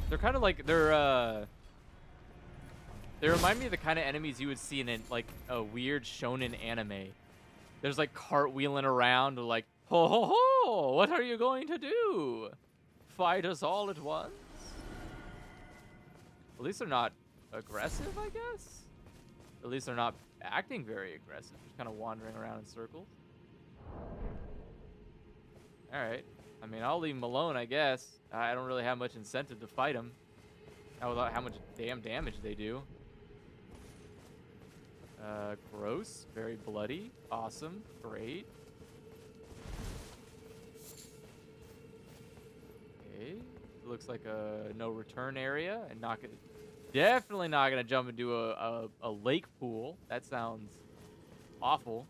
They're kind of like they remind me of the kind of enemies you would see in like a weird shonen anime. There's like cartwheeling around, like, ho ho ho! What are you going to do? Fight us all at once? At least they're not aggressive, I guess. At least they're not acting very aggressive. Just kind of wandering around in circles. All right. I mean, I'll leave them alone, I guess. I don't really have much incentive to fight them. Not without how much damn damage they do. Gross. Very bloody. Awesome. Great. Okay. Looks like a no return area, and definitely not gonna jump into a lake pool. That sounds awful.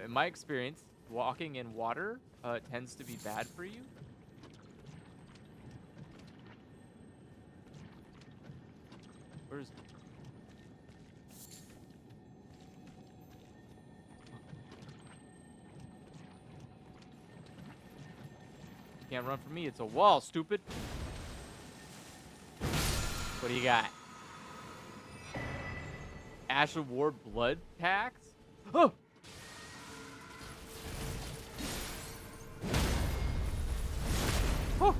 In my experience, walking in water tends to be bad for you. Where's... Can't run from me. It's a wall, stupid. What do you got? Ash of War blood packs? Oh! Oh!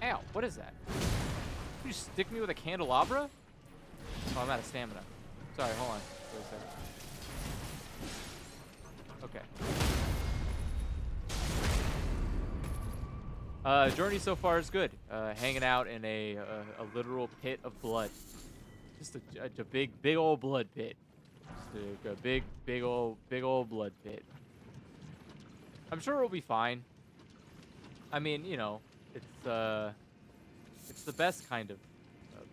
Ow, what is that? You stick me with a candelabra? Oh, I'm out of stamina. Sorry, hold on. Wait a second. Okay. Journey so far is good. Hanging out in a literal pit of blood. Just a big old blood pit. Just a big old blood pit. I'm sure we'll be fine. I mean, you know, it's the best kind of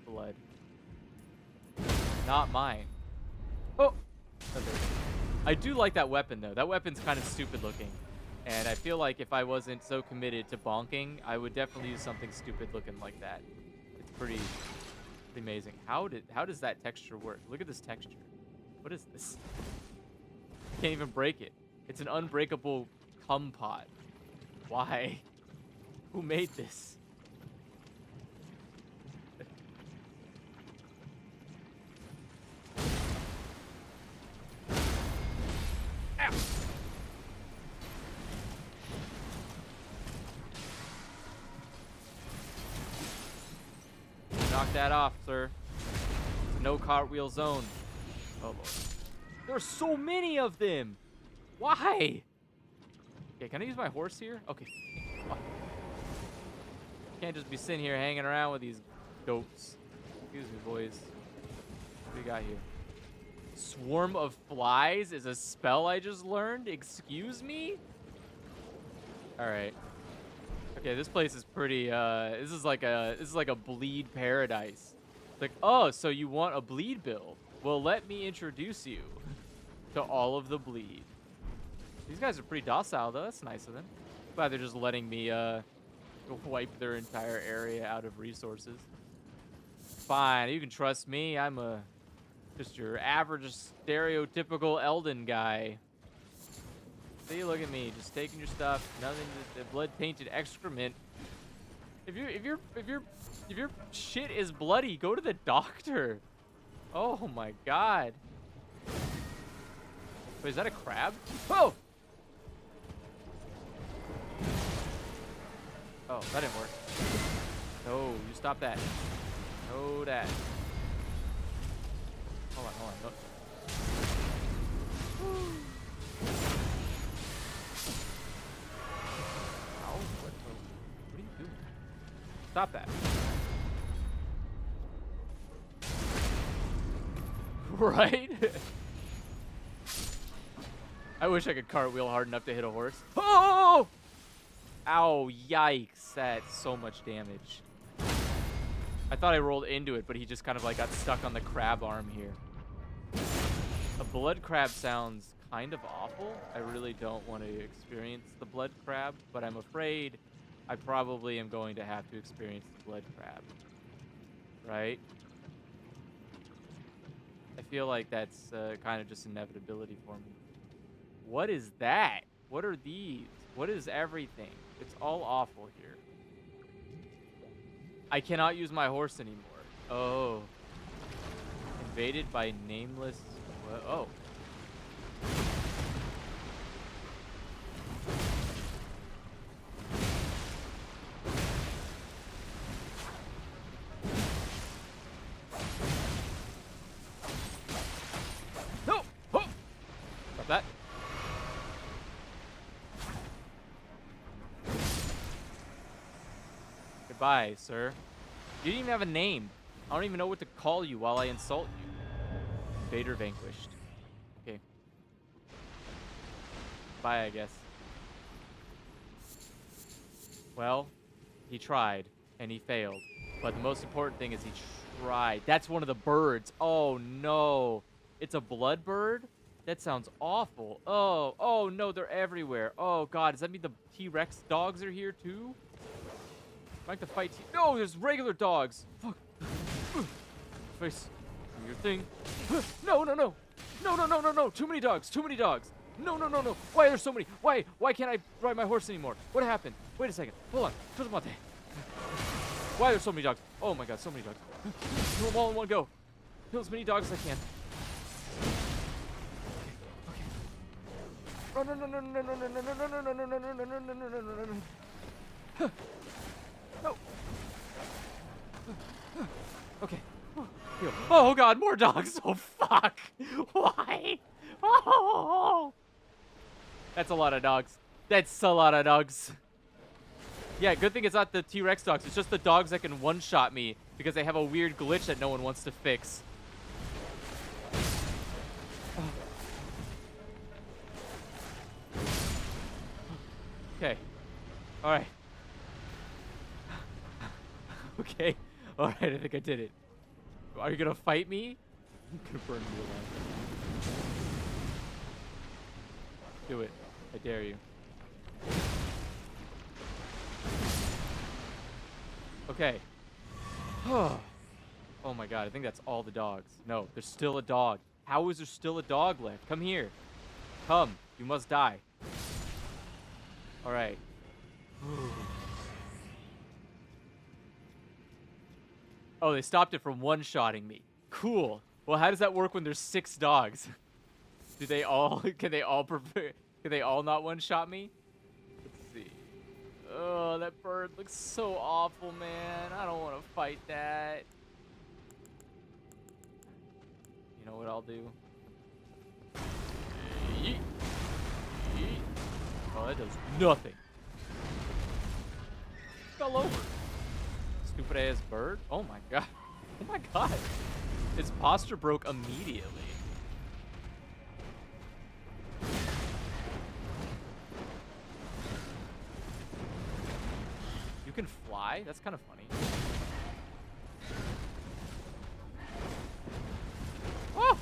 blood. Not mine. Oh! Okay. I do like that weapon, though. That weapon's kind of stupid looking. And I feel like if I wasn't so committed to bonking, I would definitely use something stupid looking like that. It's pretty amazing. How does that texture work? Look at this texture. What is this? I can't even break it. It's an unbreakable cum pot. Why? Who made this? Ow! Knock that off, sir. It's a no cartwheel zone. Oh, Lord. There are so many of them. Why? Okay, can I use my horse here? Okay. Oh. Can't just be sitting here hanging around with these goats. Excuse me, boys. What do we got here? Swarm of flies is a spell I just learned? Excuse me? Alright. Okay, this place is pretty, this is like a bleed paradise. It's like, oh, so you want a bleed bill? Well, let me introduce you to all of the bleed. These guys are pretty docile, though. That's nice of them. Glad they're just letting me, wipe their entire area out of resources. Fine, you can trust me. I'm just your average, stereotypical Elden guy. See, look at me, just taking your stuff. Nothing. The blood-tainted excrement. If your shit is bloody, go to the doctor. Oh my God. Wait, is that a crab? Oh! Oh, that didn't work. No, you stop that. No, that. Hold on. No. Ow, what are you doing? Stop that. Right? I wish I could cartwheel hard enough to hit a horse. Oh! Ow, yikes. That's so much damage. I thought I rolled into it, but he just kind of like got stuck on the crab arm here. A blood crab sounds kind of awful. I really don't want to experience the blood crab, but I'm afraid I probably am going to have to experience the blood crab. Right? I feel like that's kind of just inevitability for me. What is that? What are these? What is everything? It's all awful here. I cannot use my horse anymore. Oh. Invaded by nameless... Oh. No! Oh! Stop that. Goodbye, sir. You didn't even have a name. I don't even know what to call you while I insult you. Vader vanquished. Okay. Bye, I guess. Well, he tried, and he failed. But the most important thing is he tried. That's one of the birds. Oh, no. It's a blood bird? That sounds awful. Oh, no, they're everywhere. Oh, God, does that mean the T-Rex dogs are here, too? I like to fight. No, there's regular dogs. Fuck. Face. Do your thing. No. No. Too many dogs. No. Why are there so many? Why can't I ride my horse anymore? What happened? Wait a second. Hold on. Why are there so many dogs? Oh my God, so many dogs. Kill them all in one go. Kill as many dogs as I can. Okay. No. Okay. Oh God, more dogs. Oh fuck. Why? Oh. That's a lot of dogs. Yeah, good thing it's not the T-Rex dogs. It's just the dogs that can one-shot me because they have a weird glitch that no one wants to fix. Okay. All right. Okay. All right, I think I did it. Are you gonna fight me? I'm gonna burn you alive. Do it. I dare you. Okay. Oh my god, I think that's all the dogs. No, there's still a dog. How is there still a dog left? Come here. Come. You must die. Alright. Oh, they stopped it from one-shotting me. Cool. Well, how does that work when there's 6 dogs? Do they all... Can they all not one-shot me? Let's see. Oh, that bird looks so awful, man. I don't want to fight that. You know what I'll do? Yeet. Yeet. Oh, that does nothing. Fell over. Stupid ass bird. Oh my god. Oh my god. Its posture broke immediately. You can fly? That's kind of funny. Oh!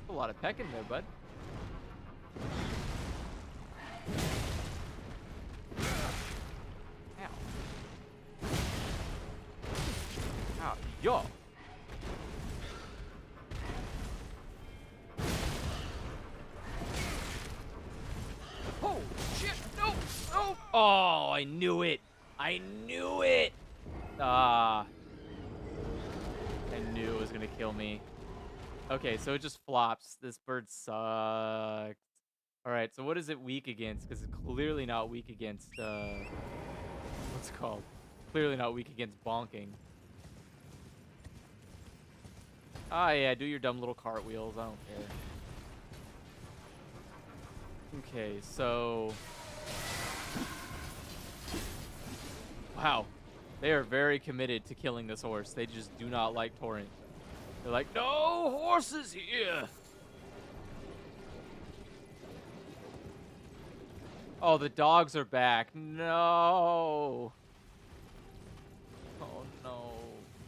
A lot of peck in there, bud. Ow, yo. Oh, shit. No. No. Oh, I knew it. I knew it. Ah. I knew it was going to kill me. Okay, so it just flops. This bird sucks. All right, so what is it weak against? Because it's clearly not weak against, what's it called? Clearly not weak against bonking. Ah, yeah, do your dumb little cartwheels. I don't care. Okay, so... Wow. They are very committed to killing this horse. They just do not like Torrent. They're like, no horses here! Oh, the dogs are back. No! Oh, no.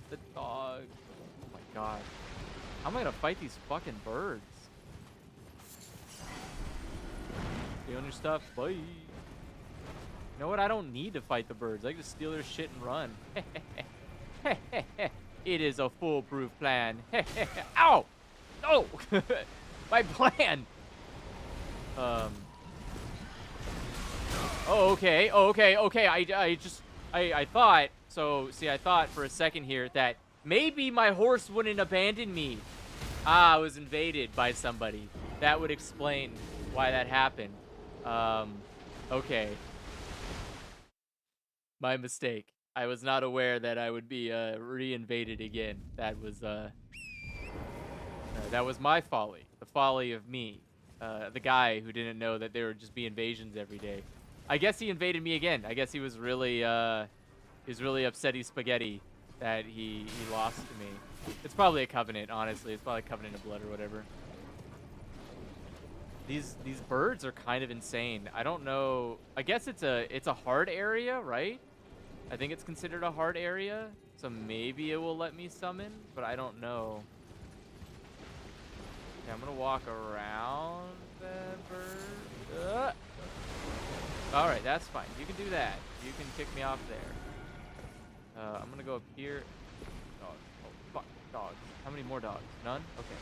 The dog. Oh, my God. How am I gonna fight these fucking birds? Stealing your stuff? Bye. You know what? I don't need to fight the birds. I can just steal their shit and run. It is a foolproof plan. Ow! No! My plan! Oh, okay. Oh, okay. Okay. I thought... So, see, I thought for a second here that maybe my horse wouldn't abandon me. Ah, I was invaded by somebody. That would explain why that happened. Okay. My mistake. I was not aware that I would be re-invaded again. That was my folly. The folly of me. The guy who didn't know that there would just be invasions every day. I guess he invaded me again. I guess he was really upsetty spaghetti that he lost to me. It's probably a covenant, honestly. It's probably a covenant of blood or whatever. These birds are kind of insane. I don't know. I guess it's a hard area, right? I think it's considered a hard area, so maybe it will let me summon, but I don't know. Okay, I'm gonna walk around that bird. All right, that's fine. You can do that. You can kick me off there. I'm gonna go up here. Dogs. Oh, fuck. Dogs. How many more dogs? None? Okay.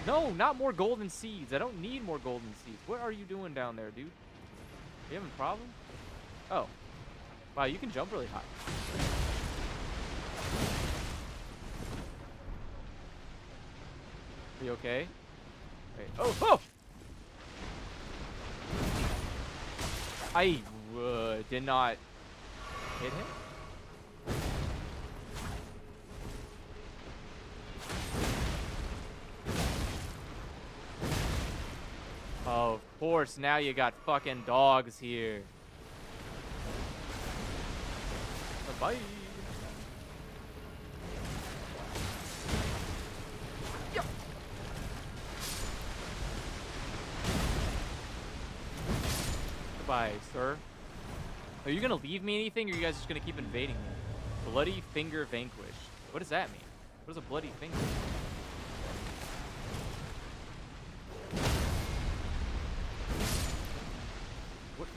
No, not more golden seeds. I don't need more golden seeds. What are you doing down there, dude? You having a problem? Oh. Wow, you can jump really high. Are you okay? Wait. Oh! Oh! I did not hit him. Oh, of course, now you got fucking dogs here. Bye. Yep. Goodbye, sir. Are you gonna leave me anything, or are you guys just gonna keep invading me? Bloody Finger vanquished. What does that mean? What is a bloody finger?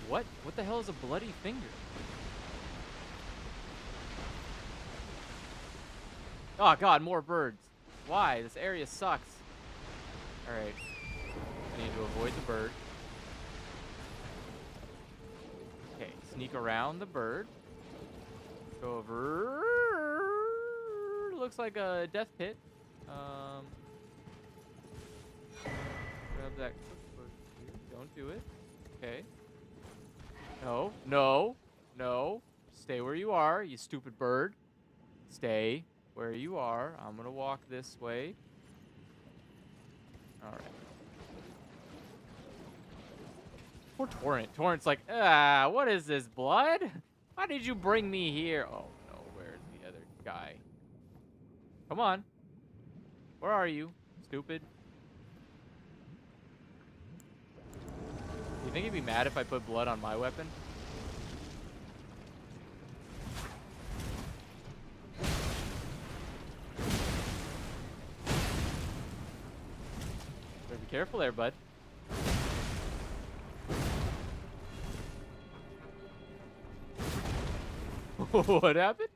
What? What the hell is a bloody finger? Oh god, more birds. Why? This area sucks. Alright. I need to avoid the bird. Okay, sneak around the bird. Go over. Looks like a death pit. Grab that cookbook here. Don't do it. Okay. No, no, no. Stay where you are, you stupid bird. Stay where you are. I'm gonna walk this way. Alright. Poor Torrent. Torrent's like, what is this, blood? Why did you bring me here? Oh, no, where's the other guy? Come on. Where are you, stupid? You think he'd be mad if I put blood on my weapon? Better be careful there, bud. What happened?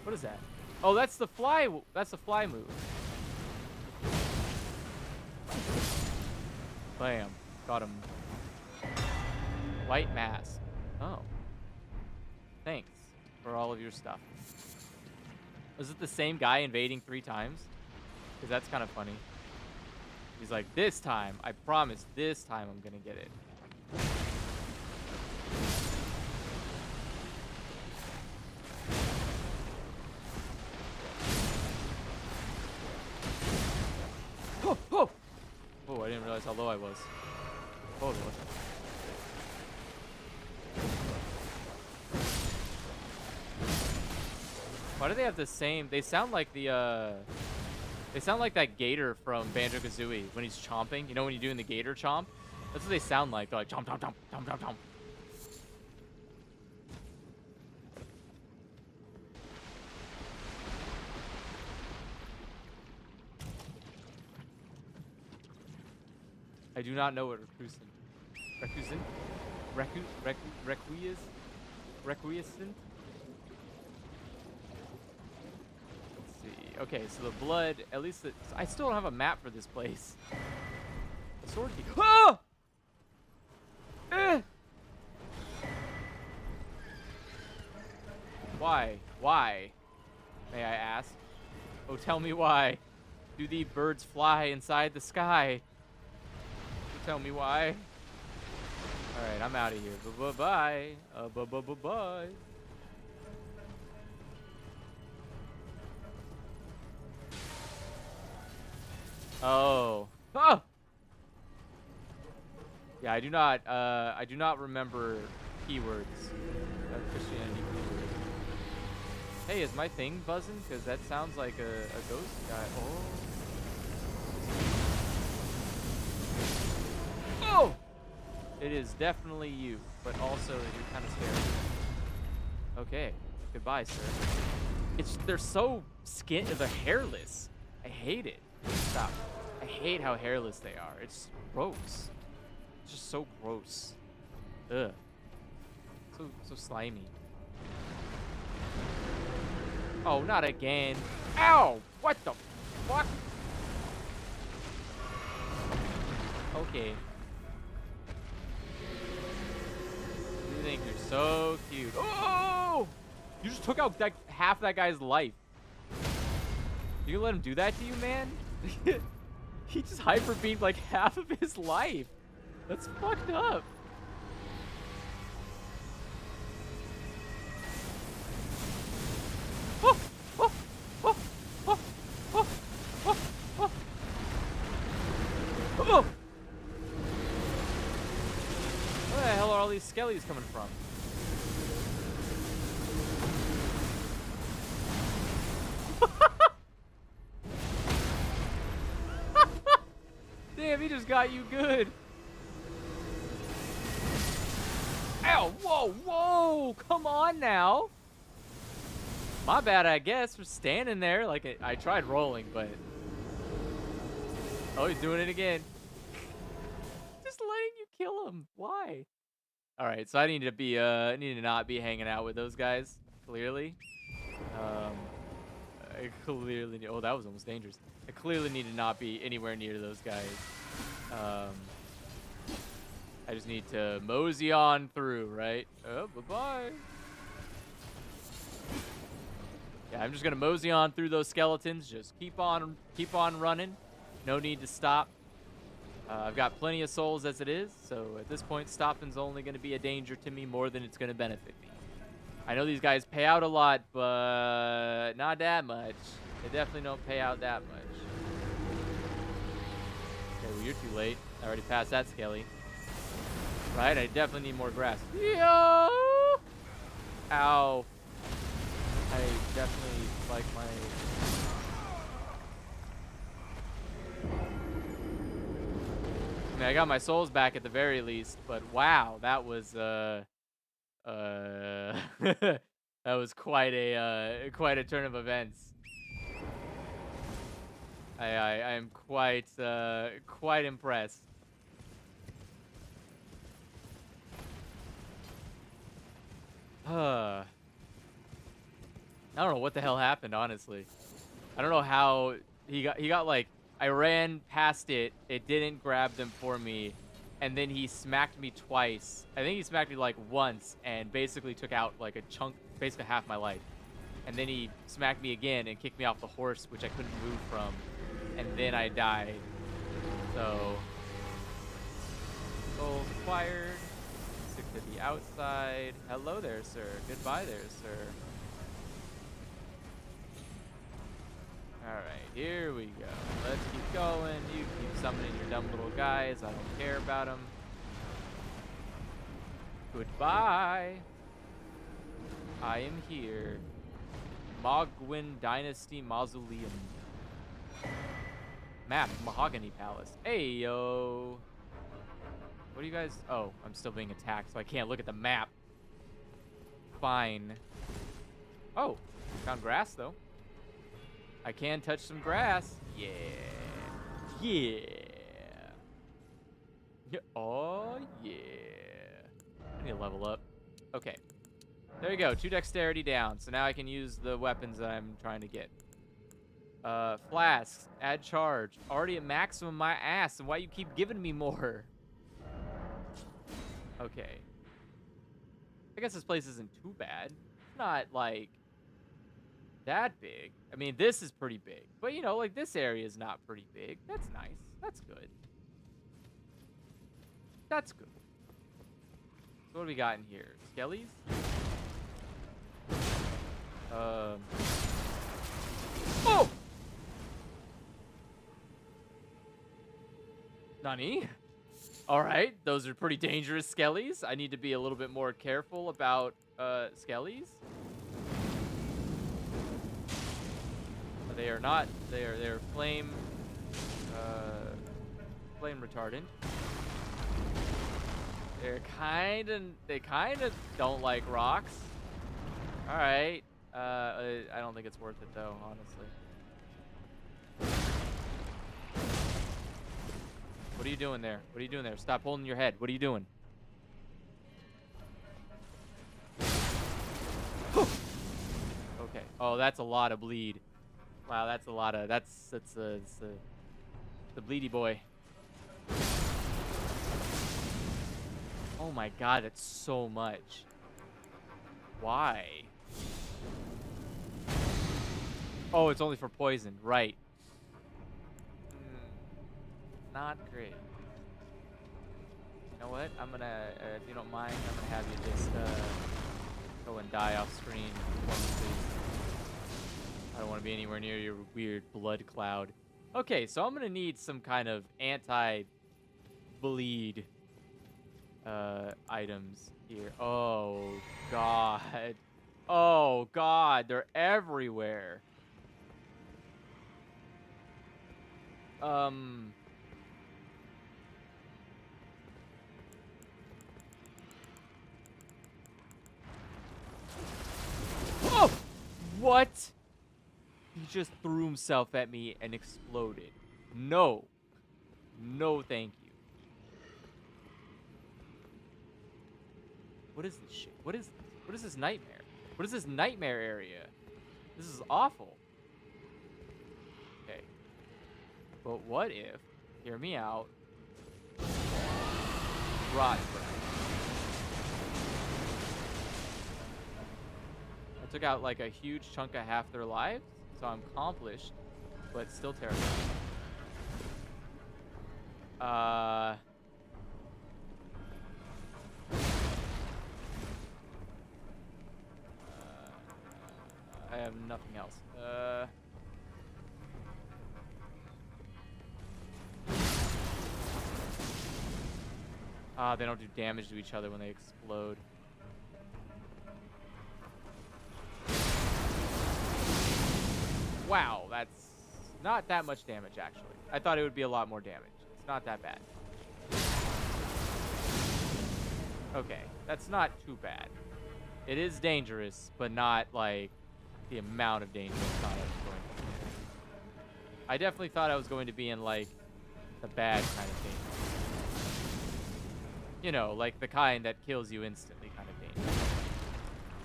What is that? Oh, that's the fly. That's the fly move. Bam. Got him. White mask. Oh. Thanks for all of your stuff. Was it the same guy invading 3 times? Because that's kind of funny. He's like, this time, I promise, this time I'm gonna get it. Oh, oh! Oh, I didn't realize how low I was. Holy, what the... Why do they have the same... They sound like the, They sound like that gator from Banjo-Kazooie when he's chomping. You know when you're doing the gator chomp? That's what they sound like. They're like chomp, chomp, chomp, chomp, chomp, chomp. I do not know what Recusin? Requiescent? Okay, so the blood, at least I still don't have a map for this place. The sword key. Oh! Why? Why? May I ask? Oh, tell me why. Do the birds fly inside the sky? Tell me why. Alright, I'm out of here. Bye-bye. Bye-bye-bye-bye. Oh. Oh! Yeah, I do not remember keywords. Christianity keywords. Hey, is my thing buzzing? Because that sounds like a ghost guy. Oh! Oh! It is definitely you, but also you're kind of scary. Okay. Goodbye, sir. They're so they're hairless. I hate it. Stop. I hate how hairless they are. It's gross. It's just so gross. Ugh. So slimy. Oh, not again. Ow! What the fuck? Okay. You think you're so cute. Oh! You just took out that half that guy's life. You let him do that to you, man? He just hyper beamed like half of his life. That's fucked up. Oh, oh, oh, oh, oh, oh, oh. Oh. Where the hell are all these skellies coming from? Damn, he just got you good. Wow, whoa, whoa! Come on now. My bad, I guess, for standing there. Like, I tried rolling, but... Oh, he's doing it again. Just letting you kill him. Why? All right, so I need to be, need to not be hanging out with those guys, clearly. I clearly need... Oh, that was almost dangerous. I clearly need to not be anywhere near those guys. I just need to mosey on through, right? Oh, bye-bye. Yeah, I'm just gonna mosey on through those skeletons. Just keep on running. No need to stop. I've got plenty of souls as it is, so at this point, stopping's only gonna be a danger to me more than it's gonna benefit me. I know these guys pay out a lot, but not that much. They definitely don't pay out that much. Okay, well, you're too late. I already passed that skelly. Right, I definitely need more grass. Yo! Ow. I definitely like my... I mean, I got my souls back at the very least, but wow, that was, that was quite a turn of events. I am quite impressed. I don't know what the hell happened, honestly. I don't know how he got like, I ran past it, it didn't grab them for me, and then he smacked me twice. I think he smacked me like once and basically took out like a chunk, basically half my life. And then he smacked me again and kicked me off the horse, which I couldn't move from. And then I died. So, souls acquired. Stick to the outside. Hello there, sir. Goodbye there, sir. Alright, here we go. Let's keep going. You keep summoning your dumb little guys. I don't care about them. Goodbye. I am here. Mogwin Dynasty Mausoleum. Map, Mahogany Palace. Hey, yo. What do you guys... Oh, I'm still being attacked, so I can't look at the map. Fine. Oh, found grass, though. I can touch some grass. Yeah. Yeah. Oh, yeah. I need to level up. Okay. There you go. 2 dexterity down. So now I can use the weapons that I'm trying to get. Flasks. Add charge. Already at maximum my ass. And why you keep giving me more? Okay. I guess this place isn't too bad. It's not, like, that big. I mean, this is pretty big. But, you know, like, this area is not pretty big. That's nice. That's good. That's good. So what do we got in here? Skellies? Oh! Nani? Alright, those are pretty dangerous skellies. I need to be a little bit more careful about, skellies. They are not, they're flame retardant. They kinda don't like rocks. Alright. I don't think it's worth it though, honestly. What are you doing there? What are you doing there? Stop holding your head. What are you doing? Okay. Oh, that's a lot of bleed. Wow, that's a lot of... That's the bleedy boy. Oh my god, that's so much. Why? Oh, it's only for poison. Right. Not great. You know what? I'm gonna, if you don't mind, I'm gonna have you just go and die off screen for me, please. I don't want to be anywhere near your weird blood cloud. Okay, so I'm gonna need some kind of anti-bleed items here. Oh god. Oh god, they're everywhere. What? He just threw himself at me and exploded. No. No, thank you. What is this shit? What is this nightmare? What is this nightmare area? This is awful. Okay. But what if, hear me out, rot breath. I took out like a huge chunk of half their lives, so I'm accomplished, but still terrible. I have nothing else. They don't do damage to each other when they explode. Wow, that's not that much damage, actually. I thought it would be a lot more damage. It's not that bad. Okay, that's not too bad. It is dangerous, but not, like, the amount of danger I thought I was going to be in. I definitely thought I was going to be in, like, the bad kind of danger. You know, like the kind that kills you instantly kind of danger.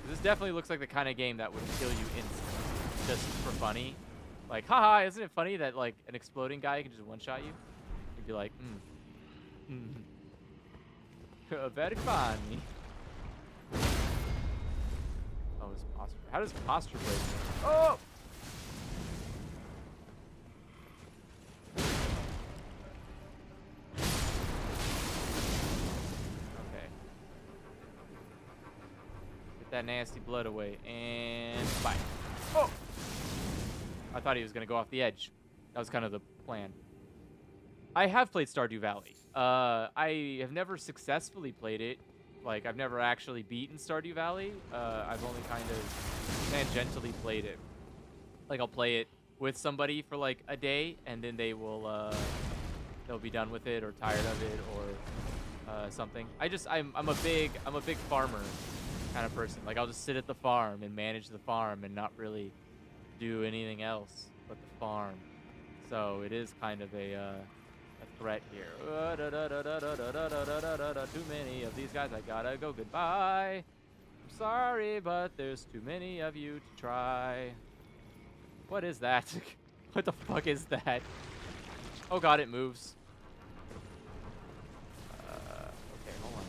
This definitely looks like the kind of game that would kill you instantly, just for funny. Like, haha, isn't it funny that, like, an exploding guy can just one-shot you? You'd be like, very funny. Oh, his posture. How does posture break? Oh! Okay. Get that nasty blood away. And bye. Oh! I thought he was going to go off the edge. That was kind of the plan. I have played Stardew Valley. I have never successfully played it. Like, I've never actually beaten Stardew Valley. I've only kind of tangentially played it. Like, I'll play it with somebody for, like, a day, and then they will, they'll be done with it or tired of it or something. I'm a big farmer kind of person. Like, I'll just sit at the farm and manage the farm and not really do anything else but the farm. So it is kind of a threat here. Too many of these guys, I gotta go. Goodbye. I'm sorry, but there's too many of you to try. What is that? What the fuck is that? Oh god, it moves. Okay, hold on.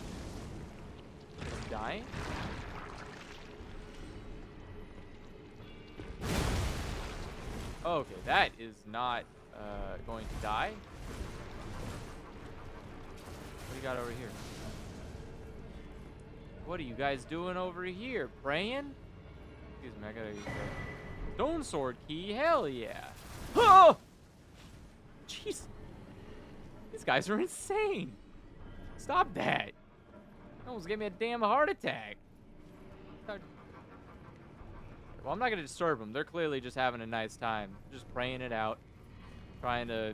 Is he dying? Okay, that is not going to die. What do you got over here? What are you guys doing over here? Praying? Excuse me, I gotta use the stone sword key. Hell yeah. Oh! Jeez. These guys are insane. Stop that. You almost gave me a damn heart attack. Well, I'm not going to disturb them. They're clearly just having a nice time. Just praying it out. Trying to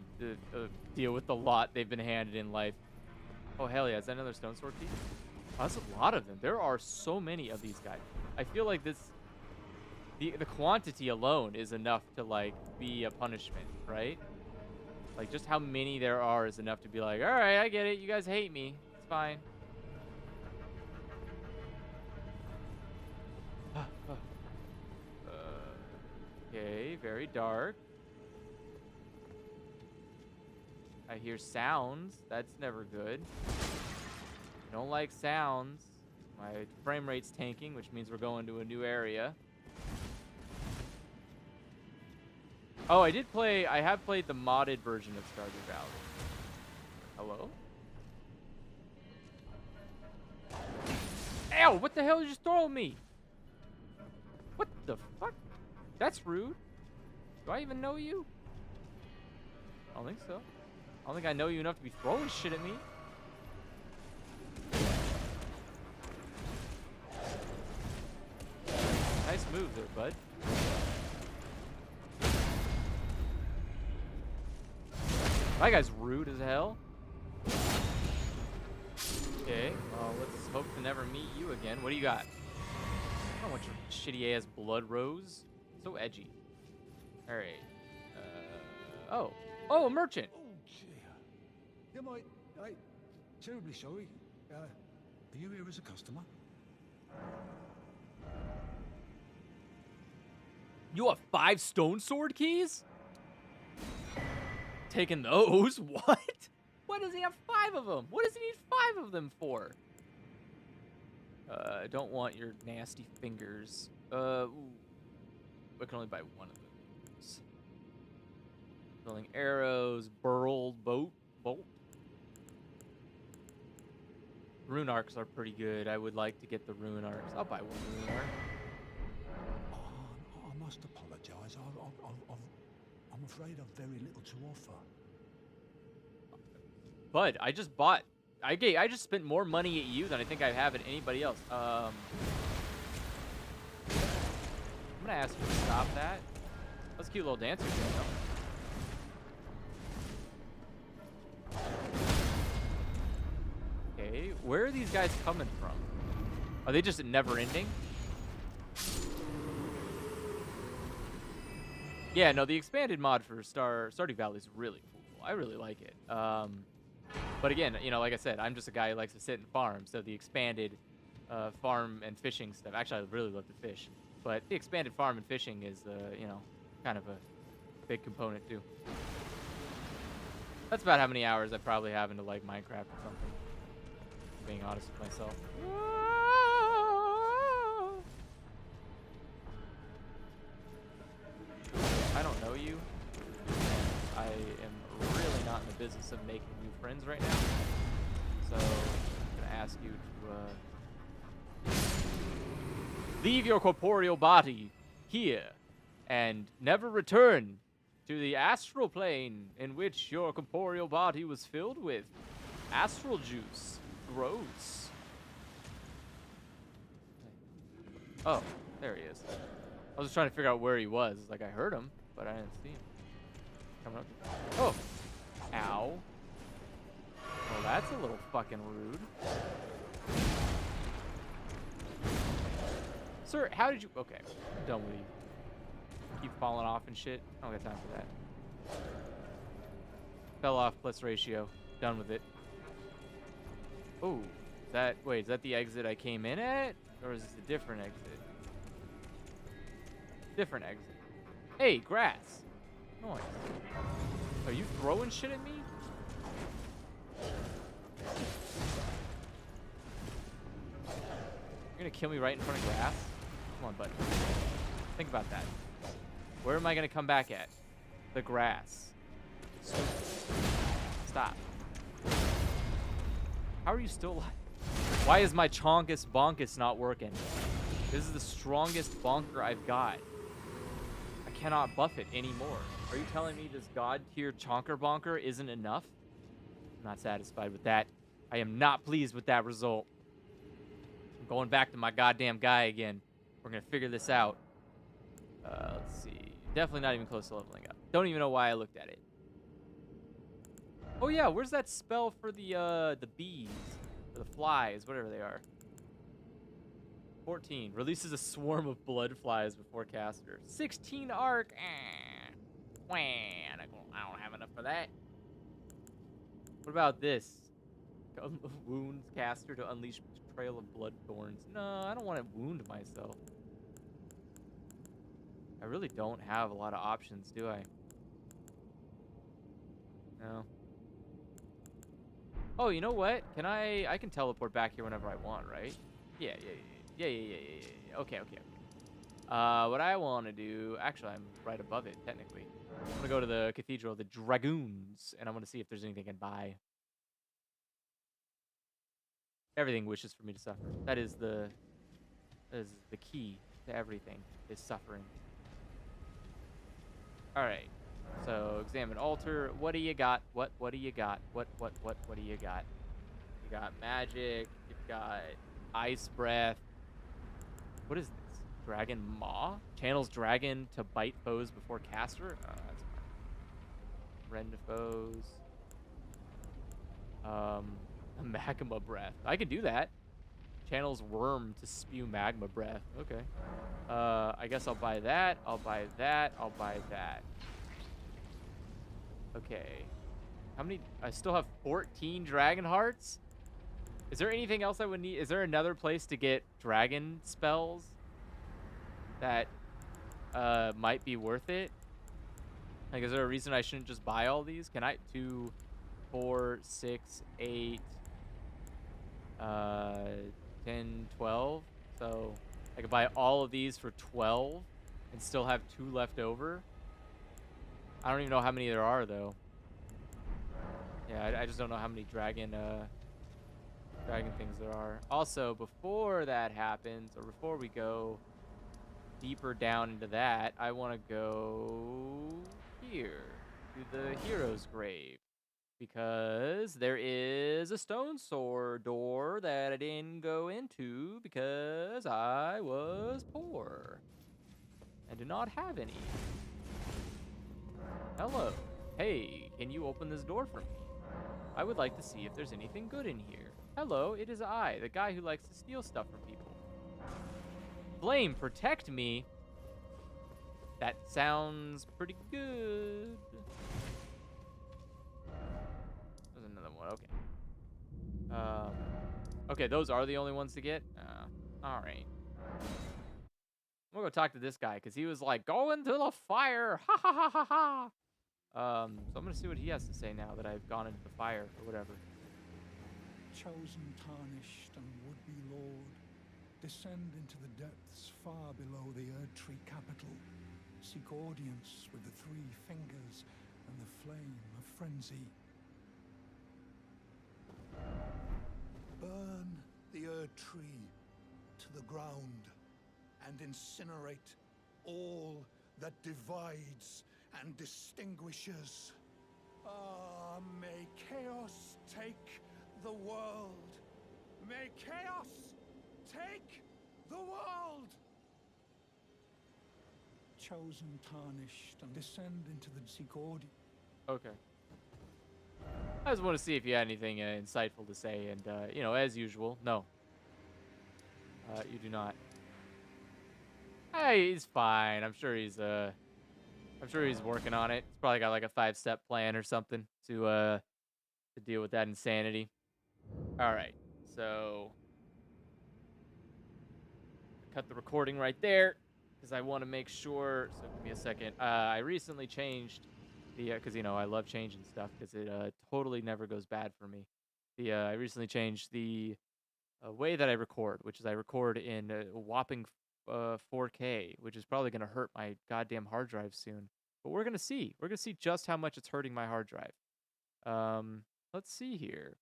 deal with the lot they've been handed in life. Oh, hell yeah. Is that another stone sword key? Oh, that's a lot of them. There are so many of these guys. I feel like this... The quantity alone is enough to, like, be a punishment, right? Like, just how many there are is enough to be like, alright, I get it. You guys hate me. It's fine. Okay, very dark. I hear sounds. That's never good. Don't like sounds. My frame rate's tanking, which means we're going to a new area. Oh, I have played the modded version of Stardew Valley. Hello? Ow, what the hell did you just throw at me? What the fuck? That's rude. Do I even know you? I don't think so. I don't think I know you enough to be throwing shit at me. Nice move there, bud. That guy's rude as hell. Okay, well, let's hope to never meet you again. What do you got? I don't want your shitty ass blood rose. So edgy. All right. Oh, a merchant. Oh dear. Yeah, mate. Hey, terribly sorry. Are you here as a customer? You have 5 stone sword keys? Taking those? What? Why does he have 5 of them? What does he need 5 of them for? I don't want your nasty fingers. Ooh. I can only buy one of those. Throwing arrows, burled bolt. Rune arcs are pretty good. I would like to get the rune arcs. I'll buy one rune arc. I must apologise. I'm afraid I've very little to offer. Bud, I just bought. I just spent more money at you than I think I have at anybody else. I'm gonna ask you to stop that. That's a cute little dancer thing, though. Okay, where are these guys coming from? Are they just never ending? Yeah, no, the expanded mod for Stardew Valley is really cool. I really like it. But again, you know, like I said, I'm just a guy who likes to sit and farm. So the expanded farm and fishing stuff. Actually, I really love to fish. But the expanded farm and fishing is, you know, kind of a big component too. That's about how many hours I probably have into like Minecraft or something. Being honest with myself. I don't know you. I am really not in the business of making new friends right now. So I'm gonna ask you to leave your corporeal body here and never return to the astral plane in which your corporeal body was filled with astral juice. Gross. Oh, there he is. I was just trying to figure out where he was. Like, I heard him, but I didn't see him. Coming up. Oh! Ow. Well, that's a little fucking rude. Sir, how did you... Okay, I'm done with you. Keep falling off and shit. I don't got time for that. Fell off plus ratio. Done with it. Oh, wait, is that the exit I came in at? Or is this a different exit? Different exit. Hey, grass. Noise. Are you throwing shit at me? You're gonna kill me right in front of grass? Come on, buddy. Think about that. Where am I gonna come back at? The grass. Stop. How are you still alive? Why is my Chonkus Bonkus not working? This is the strongest bonker I've got. I cannot buff it anymore. Are you telling me this god tier Chonker Bonker isn't enough? I'm not satisfied with that. I am not pleased with that result. I'm going back to my goddamn guy again. We're gonna figure this out. Let's see. Definitely not even close to leveling up. Don't even know why I looked at it. Oh yeah, where's that spell for the bees? Or the flies, whatever they are. 14. Releases a swarm of blood flies before caster. 16 arc. I don't have enough for that. What about this? Wounds caster to unleash trail of blood thorns. No, I don't want to wound myself. I really don't have a lot of options, do I? No. Oh, you know what? I can teleport back here whenever I want, right? Yeah. Okay. What I want to do, actually, I'm right above it, technically. I'm going to go to the Cathedral of the Dragoons, and I'm going to see if there's anything I can buy. Everything wishes for me to suffer. That is the key to everything, is suffering. All right. So, examine altar. What do you got? What do you got? What do you got? You got magic. You've got ice breath. What is this? Dragon Maw? Channels dragon to bite foes before caster? Oh, that's fine. Rend foes. Magma breath. I can do that. channels worm to spew magma breath. Okay. I guess I'll buy that. I'll buy that. I'll buy that. Okay. How many? I still have 14 dragon hearts? Is there anything else I would need? Is there another place to get dragon spells that might be worth it? Like, is there a reason I shouldn't just buy all these? Can I? 2, 4, 6, 8, 10, 12. So I could buy all of these for 12 and still have 2 left over. I don't even know how many there are, though. Yeah, I just don't know how many dragon things there are. Also, before that happens, or before we go deeper down into that, I want to go here to the hero's grave, because there is a stone sword door that I didn't go into because I was poor and did not have any. Hello. Hey, can you open this door for me? I would like to see if there's anything good in here. Hello, it is I, the guy who likes to steal stuff from people. Flame, protect me. That sounds pretty good. There's another one. Okay. Okay, those are the only ones to get? All right. I'm gonna go talk to this guy, because he was like, go into the fire. Ha ha ha ha ha. So I'm gonna see what he has to say now that I've gone into the fire or whatever. Chosen, tarnished, and would-be lord, descend into the depths far below the Erdtree capital. Seek audience with the 3 fingers and the flame of frenzy. Burn the Erdtree to the ground and incinerate all that divides and distinguishes. Ah, may chaos take the world. May chaos take the world. Chosen, tarnished, and descend into the Seagordi. Okay. I just want to see if you had anything insightful to say, and you know, as usual, no. You do not. Hey, he's fine. I'm sure he's working on it. He's probably got like a 5-step plan or something to deal with that insanity. All right, so cut the recording right there, because I want to make sure. So give me a second. I recently changed the because you know I love changing stuff, because it totally never goes bad for me. I recently changed the way that I record, which is I record in a whopping 4K, which is probably gonna hurt my goddamn hard drive soon. But we're gonna see. We're gonna see just how much it's hurting my hard drive. Let's see here.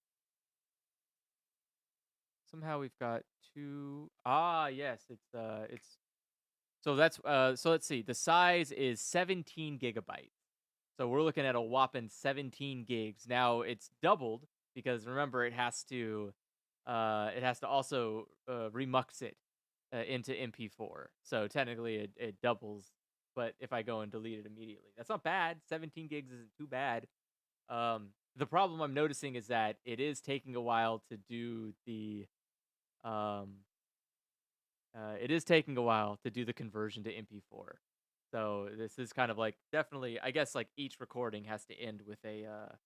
Somehow we've got 2. Ah, yes, it's so that's so let's see. The size is 17 gigabytes. So we're looking at a whopping 17 gigs. Now it's doubled, because remember it has to also remux it into MP4. So technically it doubles, but if I go and delete it immediately, that's not bad. 17 gigs isn't too bad. The problem I'm noticing is that it is taking a while to do the conversion to MP4. So this is kind of like, definitely, I guess, like each recording has to end with a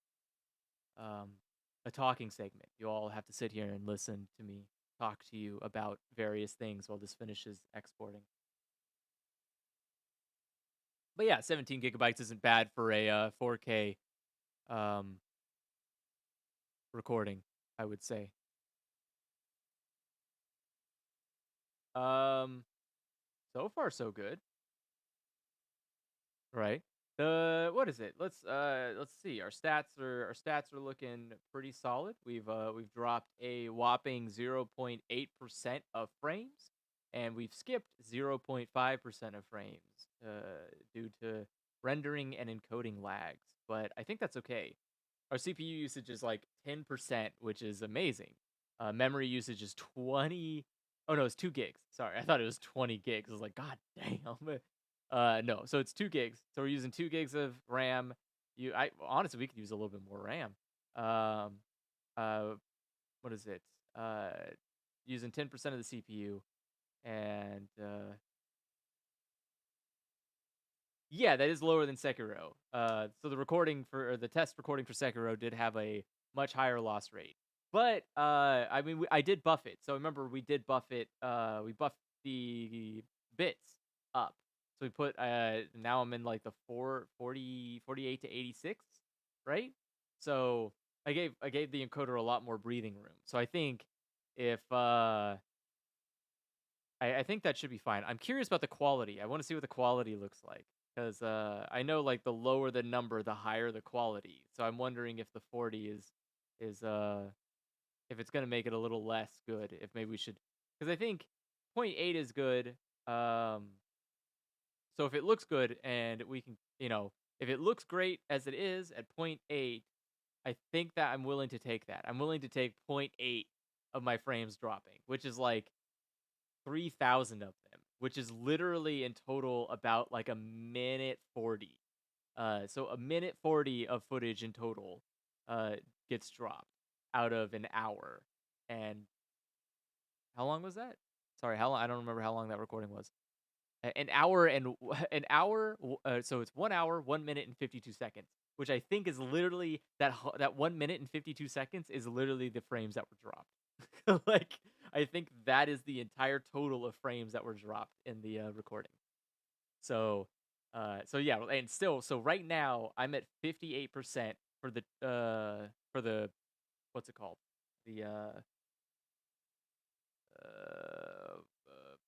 talking segment. You all have to sit here and listen to me talk to you about various things while this finishes exporting. But yeah, 17 gigabytes isn't bad for a 4K recording, I would say. So far so good. Right. What is it? Let's see. Our stats are looking pretty solid. We've dropped a whopping 0.8% of frames, and we've skipped 0.5% of frames due to rendering and encoding lags. But I think that's okay. Our CPU usage is like 10%, which is amazing. Memory usage is 20. Oh no, it's 2 gigs. Sorry, I thought it was 20 gigs. I was like, God damn. No, so it's 2 gigs. So we're using 2 gigs of RAM. Honestly, we could use a little bit more RAM. What is it? using 10% of the CPU, and yeah, that is lower than Sekiro. So the recording for or the test recording for Sekiro did have a much higher loss rate. But I mean, I did buff it. So remember, we did buff it. We buffed the bits up. So we put now I'm in like the 48 to 86, right? So I gave the encoder a lot more breathing room. So I think if I think that should be fine. I'm curious about the quality. I want to see what the quality looks like because I know like the lower the number, the higher the quality. So I'm wondering if the 40 is if it's gonna make it a little less good. If maybe we should, because I think point 0.8 is good. Um, so if it looks good and we can, if it looks great as it is at point 0.8, I think that I'm willing to take that. I'm willing to take point 0.8 of my frames dropping, which is like 3,000 of them, which is literally in total about like a minute 40. So a minute 40 of footage in total uh, gets dropped out of an hour. And how long was that? Sorry, how long? I don't remember how long that recording was. An hour and an hour. So it's 1 hour, 1 minute, and 52 seconds, which I think is literally that 1 minute and 52 seconds is literally the frames that were dropped. Like I think that is the entire total of frames that were dropped in the recording. So, so yeah, and still, so right now I'm at 58% for the what's it called? The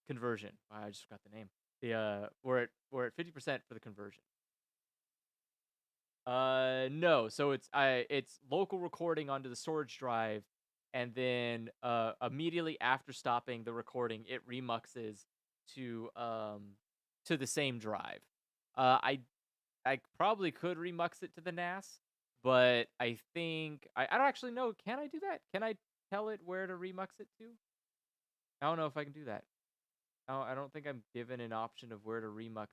conversion. I just forgot the name. The we're at 50% for the conversion. No, so it's local recording onto the storage drive, and then immediately after stopping the recording, it remuxes to the same drive. I probably could remux it to the NAS, but I think I don't actually know. Can I do that? Can I tell it where to remux it to? I don't know if I can do that. I don't think I'm given an option of where to remux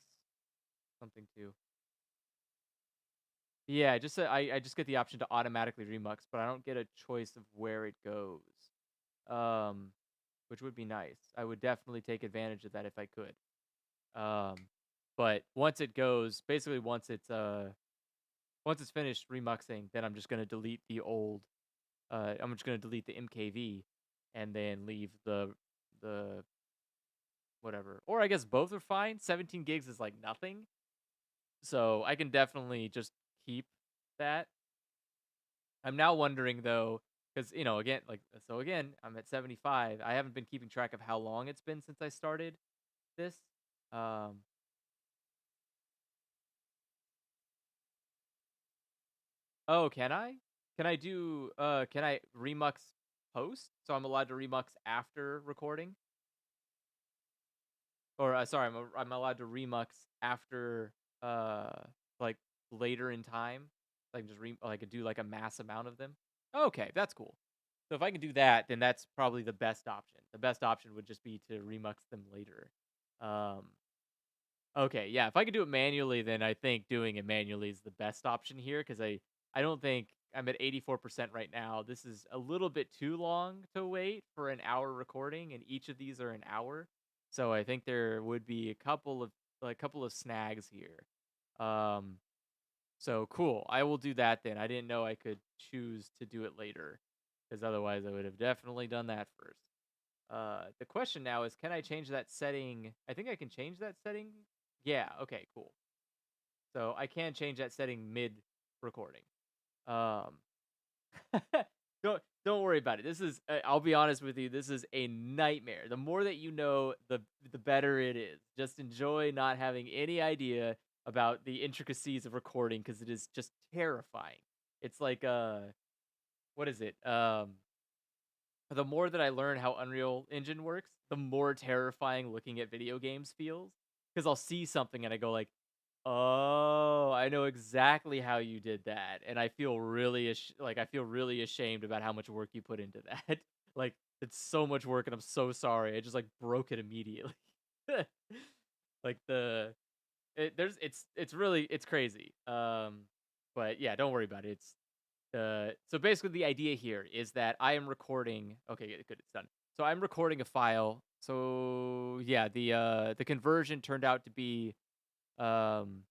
something to. Yeah, just I just get the option to automatically remux, but I don't get a choice of where it goes. Um, which would be nice. I would definitely take advantage of that if I could. Um, but once it goes, basically once it's finished remuxing, then I'm just gonna delete the old. I'm just gonna delete the MKV, and then leave the whatever. Or I guess both are fine. 17 gigs is like nothing, so I can definitely just keep that. I'm now wondering though, because again, I'm at 75. I haven't been keeping track of how long it's been since I started this. Um, oh, can I? Can I do? Can I remux post? So I'm allowed to remux after recording, or sorry, I'm allowed to remux after uh like later in time. Like just like I could do like a mass amount of them. Okay, that's cool. So if I can do that, then that's probably the best option. The best option would just be to remux them later. Um, okay, yeah. If I could do it manually, then I think doing it manually is the best option here because I don't think I'm at 84% right now. This is a little bit too long to wait for an hour recording, and each of these are an hour. So I think there would be a couple of snags here. Um, so cool. I will do that then. I didn't know I could choose to do it later, because otherwise I would have definitely done that first. The question now is, can I change that setting? I think I can change that setting. Yeah. Okay. Cool. So I can change that setting mid recording. Um, don't worry about it. This is I'll be honest with you. This is a nightmare. The more that you know, the better it is. Just enjoy not having any idea about the intricacies of recording because it is just terrifying. It's like what is it? The more that I learn how Unreal Engine works, the more terrifying looking at video games feels. Because I'll see something and I go like, "Oh, I know exactly how you did that," and I feel really I feel really ashamed about how much work you put into that. Like it's so much work, and I'm so sorry. I just like broke it immediately. Like it's really it's crazy. But yeah, don't worry about it. So basically the idea here is that I am recording. Okay, good, it's done. So I'm recording a file. So yeah, the conversion turned out to be um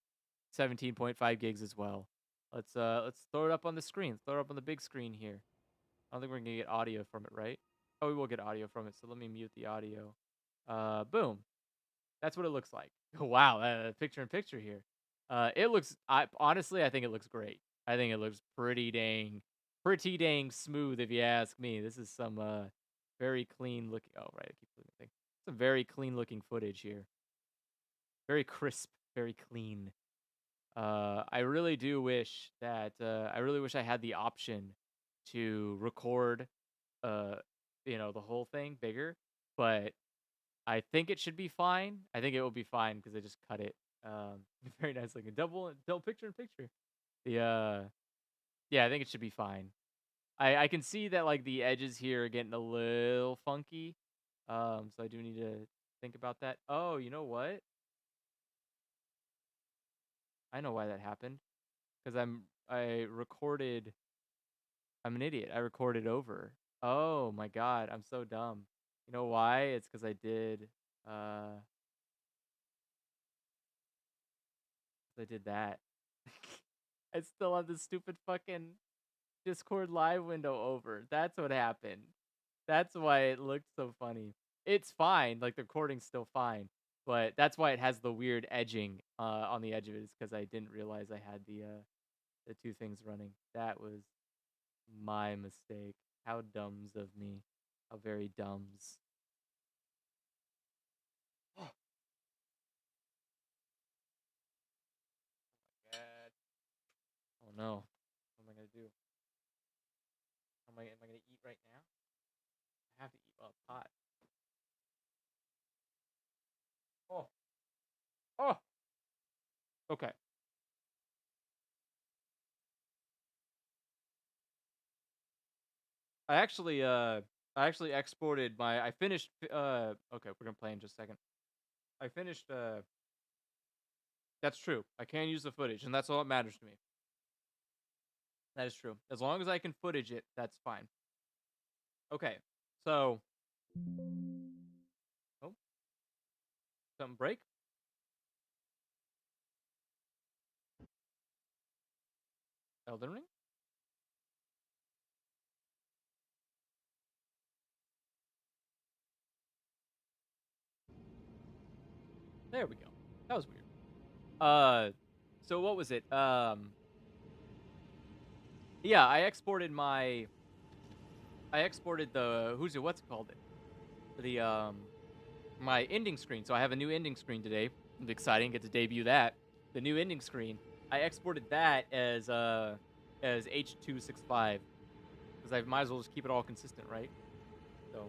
17.5 gigs as well. Let's throw it up on the screen. Let's throw it up on the big screen here. I don't think we're gonna get audio from it, right? Oh, we will get audio from it. So let me mute the audio. Boom. That's what it looks like. Wow, picture in picture here. It looks. I honestly, I think it looks great. I think it looks pretty dang smooth, if you ask me. This is some very clean looking. Oh, right, I keep looking at things. Some very clean looking footage here. Very crisp, very clean. I really do wish that. I really wish I had the option to record, uh, the whole thing bigger, but I think it should be fine. I think it will be fine because I just cut it. Very nice looking double picture in picture. The yeah, I think it should be fine. I can see that like the edges here are getting a little funky. So I do need to think about that. Oh, you know what? I know why that happened. Because I recorded. I'm an idiot. I recorded over. Oh my god, I'm so dumb. You know why? It's because uh I did that. I still have the stupid fucking Discord live window over. That's what happened. That's why it looked so funny. It's fine, like the recording's still fine, but that's why it has the weird edging on the edge of it. Is because I didn't realize I had the two things running. That was my mistake. How dumbs of me. How very dumbs. Oh my god. Oh no. What am I gonna do? Am I gonna eat right now? I have to eat while it's hot. Oh. Oh. Okay. I actually exported my I finished okay, we're gonna play in just a second. I finished that's true. I can use the footage, and that's all that matters to me. That is true. As long as I can footage it, that's fine. Okay. So oh, something break? Elden Ring? There we go. That was weird. So what was it? Yeah, I exported the what's it called? The my ending screen. So I have a new ending screen today. It's exciting, get to debut that. The new ending screen. I exported that as H.265 because I might as well just keep it all consistent, right? So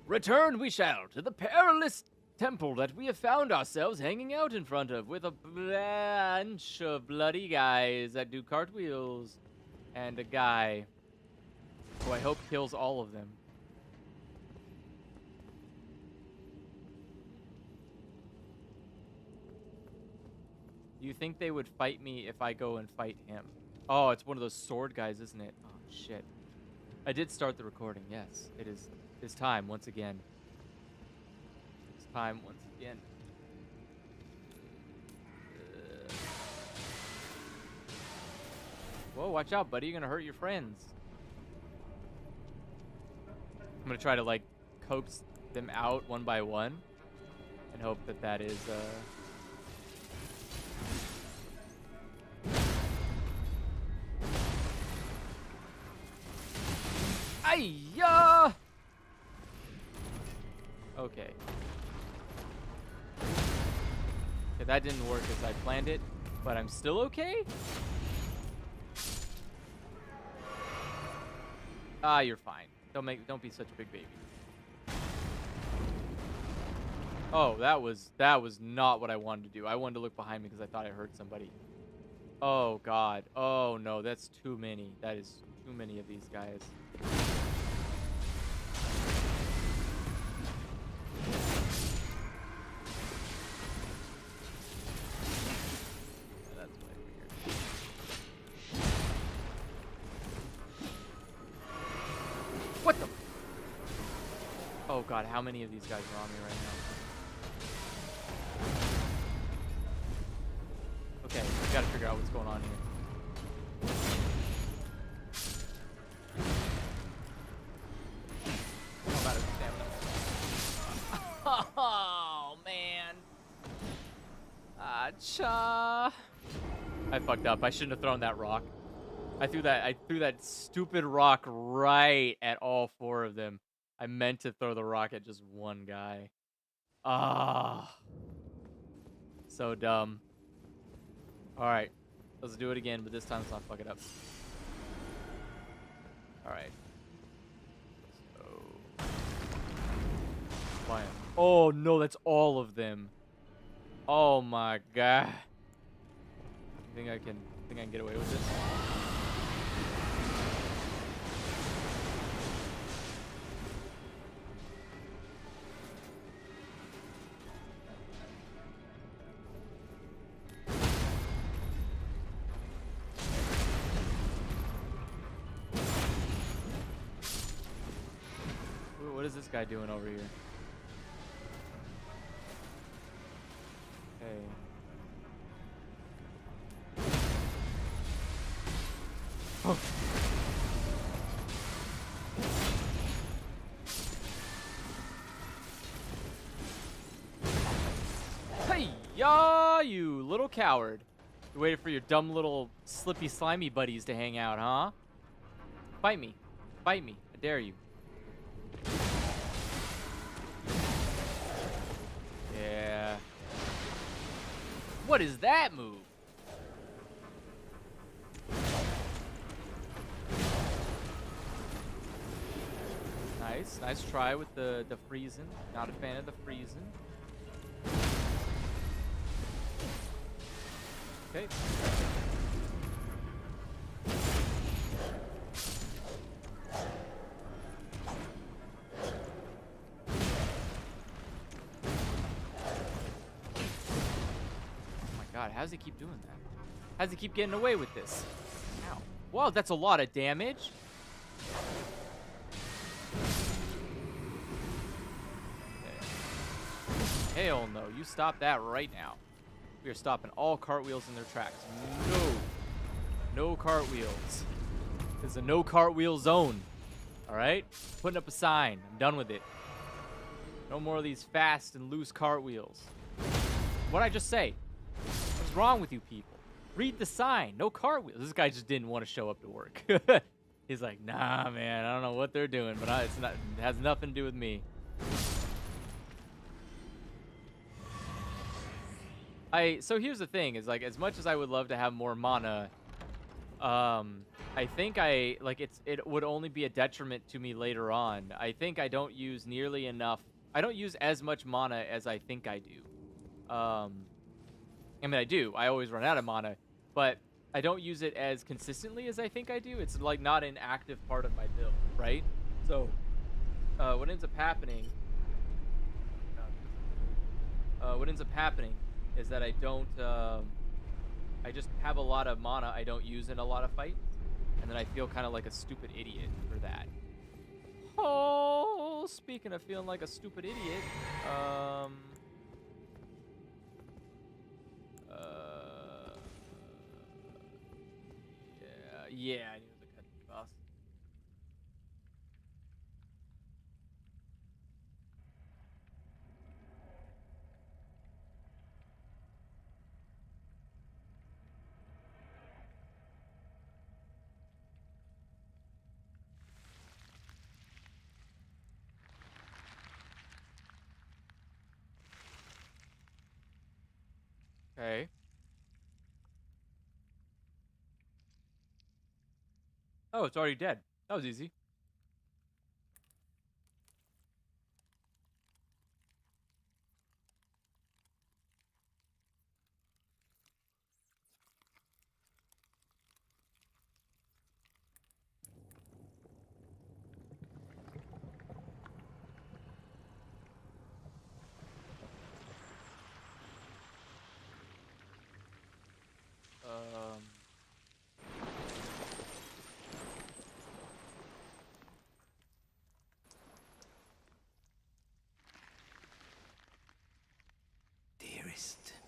return we shall to the perilous temple that we have found ourselves hanging out in front of with a bunch of bloody guys that do cartwheels and a guy who I hope kills all of them. Do you think they would fight me if I go and fight him? Oh, it's one of those sword guys, isn't it? Oh, shit. I did start the recording, yes. It is time once again. It's time once again. Whoa, watch out, buddy. You're gonna hurt your friends. I'm gonna try to, like, coax them out one by one and hope that that is, Ay-ya! Okay. Okay, that didn't work as I planned it, but I'm still okay? Ah, you're fine. Don't be such a big baby. Oh, that was not what I wanted to do. I wanted to look behind me because I thought I heard somebody. Oh god. Oh no, that's too many. That is too many of these guys. god, how many of these guys are on me right now? Okay, we gotta figure out what's going on here. I'm out of stamina. Oh man. Cha. I fucked up. I shouldn't have thrown that rock. I threw that stupid rock right at all 4 of them. I meant to throw the rock at just one guy. Ah. So dumb. Alright. Let's do it again, but this time let's not fuck it up. Alright. So. Fine. Oh no, that's all of them. Oh my god. Think I can get away with this? Ooh, what is this guy doing over here? Okay. Oh. Hey, ya, you little coward. You waited for your dumb little slippy slimy buddies to hang out, huh? Fight me. Fight me. I dare you. Yeah. What is that move? Nice. Nice try with the freezing. Not a fan of the freezing. Okay. God, how does he keep doing that? How does he keep getting away with this? Ow. Whoa, that's a lot of damage. Okay. Hell no, you stop that right now. We are stopping all cartwheels in their tracks. No. No cartwheels. This is a no cartwheel zone. Alright? Putting up a sign. I'm done with it. No more of these fast and loose cartwheels. What'd I just say? What's wrong with you people? Read the sign. No cartwheels. This guy just didn't want to show up to work. He's like, nah, man. I don't know what they're doing, but it has nothing to do with me. So here's the thing: is like, as much as I would love to have more mana, I think it would only be a detriment to me later on. I think I don't use nearly enough. I don't use as much mana as I think I do. I mean, I do. I always run out of mana, but I don't use it as consistently as I think I do. It's like not an active part of my build, right? So, what ends up happening is that I don't, I just have a lot of mana I don't use in a lot of fights, and then I feel kind of like a stupid idiot for that. Oh, speaking of feeling like a stupid idiot, yeah, I knew the cut boss. Okay. Oh, it's already dead. That was easy.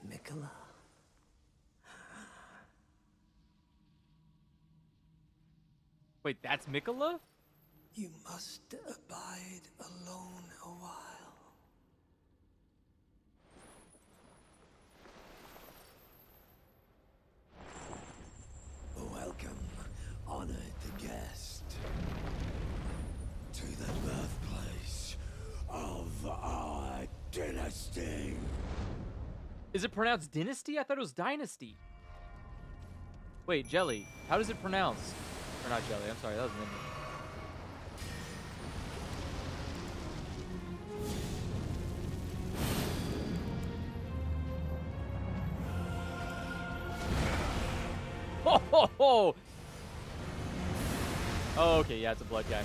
Mikola. Wait, that's Mikola? You must abide alone a while. Welcome, honored guest, to the birthplace of our dynasty. Is it pronounced dynasty? I thought it was dynasty. Wait, Jelly. How does it pronounce? Or not Jelly, I'm sorry, that was Mindy. Ho ho ho! Oh, okay, yeah, it's a blood guy.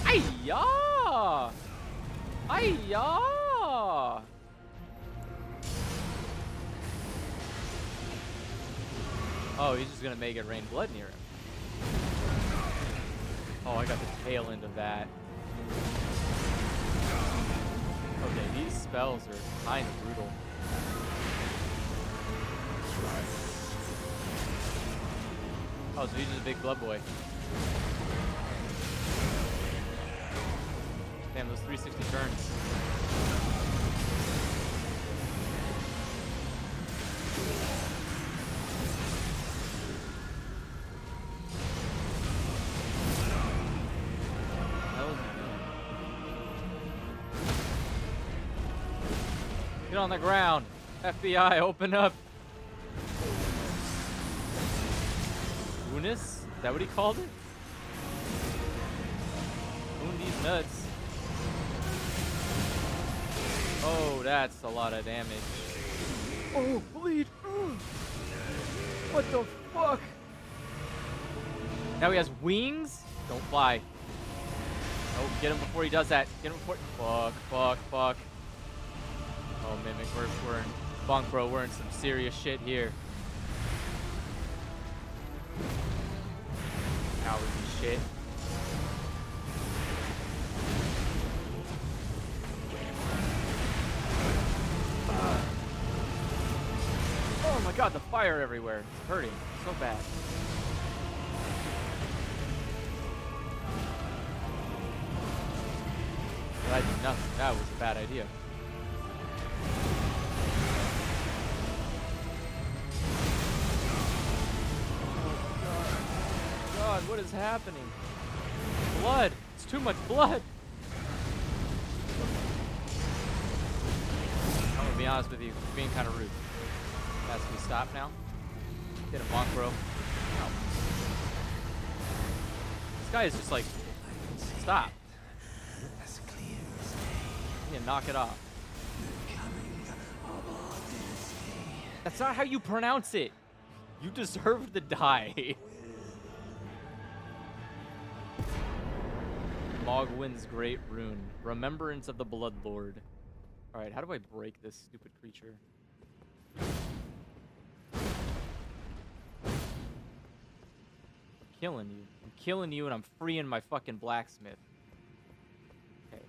Ay-ya! Ay-ya! Oh, he's just gonna make it rain blood near him. Oh, I got the tail end of that. Okay, these spells are kind of brutal. Oh, so he's just a big blood boy. Damn, those 360 turns. Get on the ground. FBI, open up. Unis? Is that what he called it? Oon these nuts. Oh, that's a lot of damage. Oh, bleed. What the fuck? Now he has wings? Don't fly. Oh, get him before he does that. Get him before. Fuck, fuck, fuck. Oh, Mimic, we're in bunk, bro. We're in some serious shit here. Cowardly shit. Oh my god, the fire everywhere. It's hurting so bad. But I did nothing. That was a bad idea. God, what is happening? Blood! It's too much blood! I'm gonna be honest with you, you're being kind of rude. Has to be stopped now. Get him, Monk, bro. No. This guy is just like, stop. You need to knock it off. That's not how you pronounce it. You deserve to die. Mogwyn's Great Rune. Remembrance of the Blood Lord. Alright, how do I break this stupid creature? I'm killing you. I'm killing you and I'm freeing my fucking blacksmith. Okay.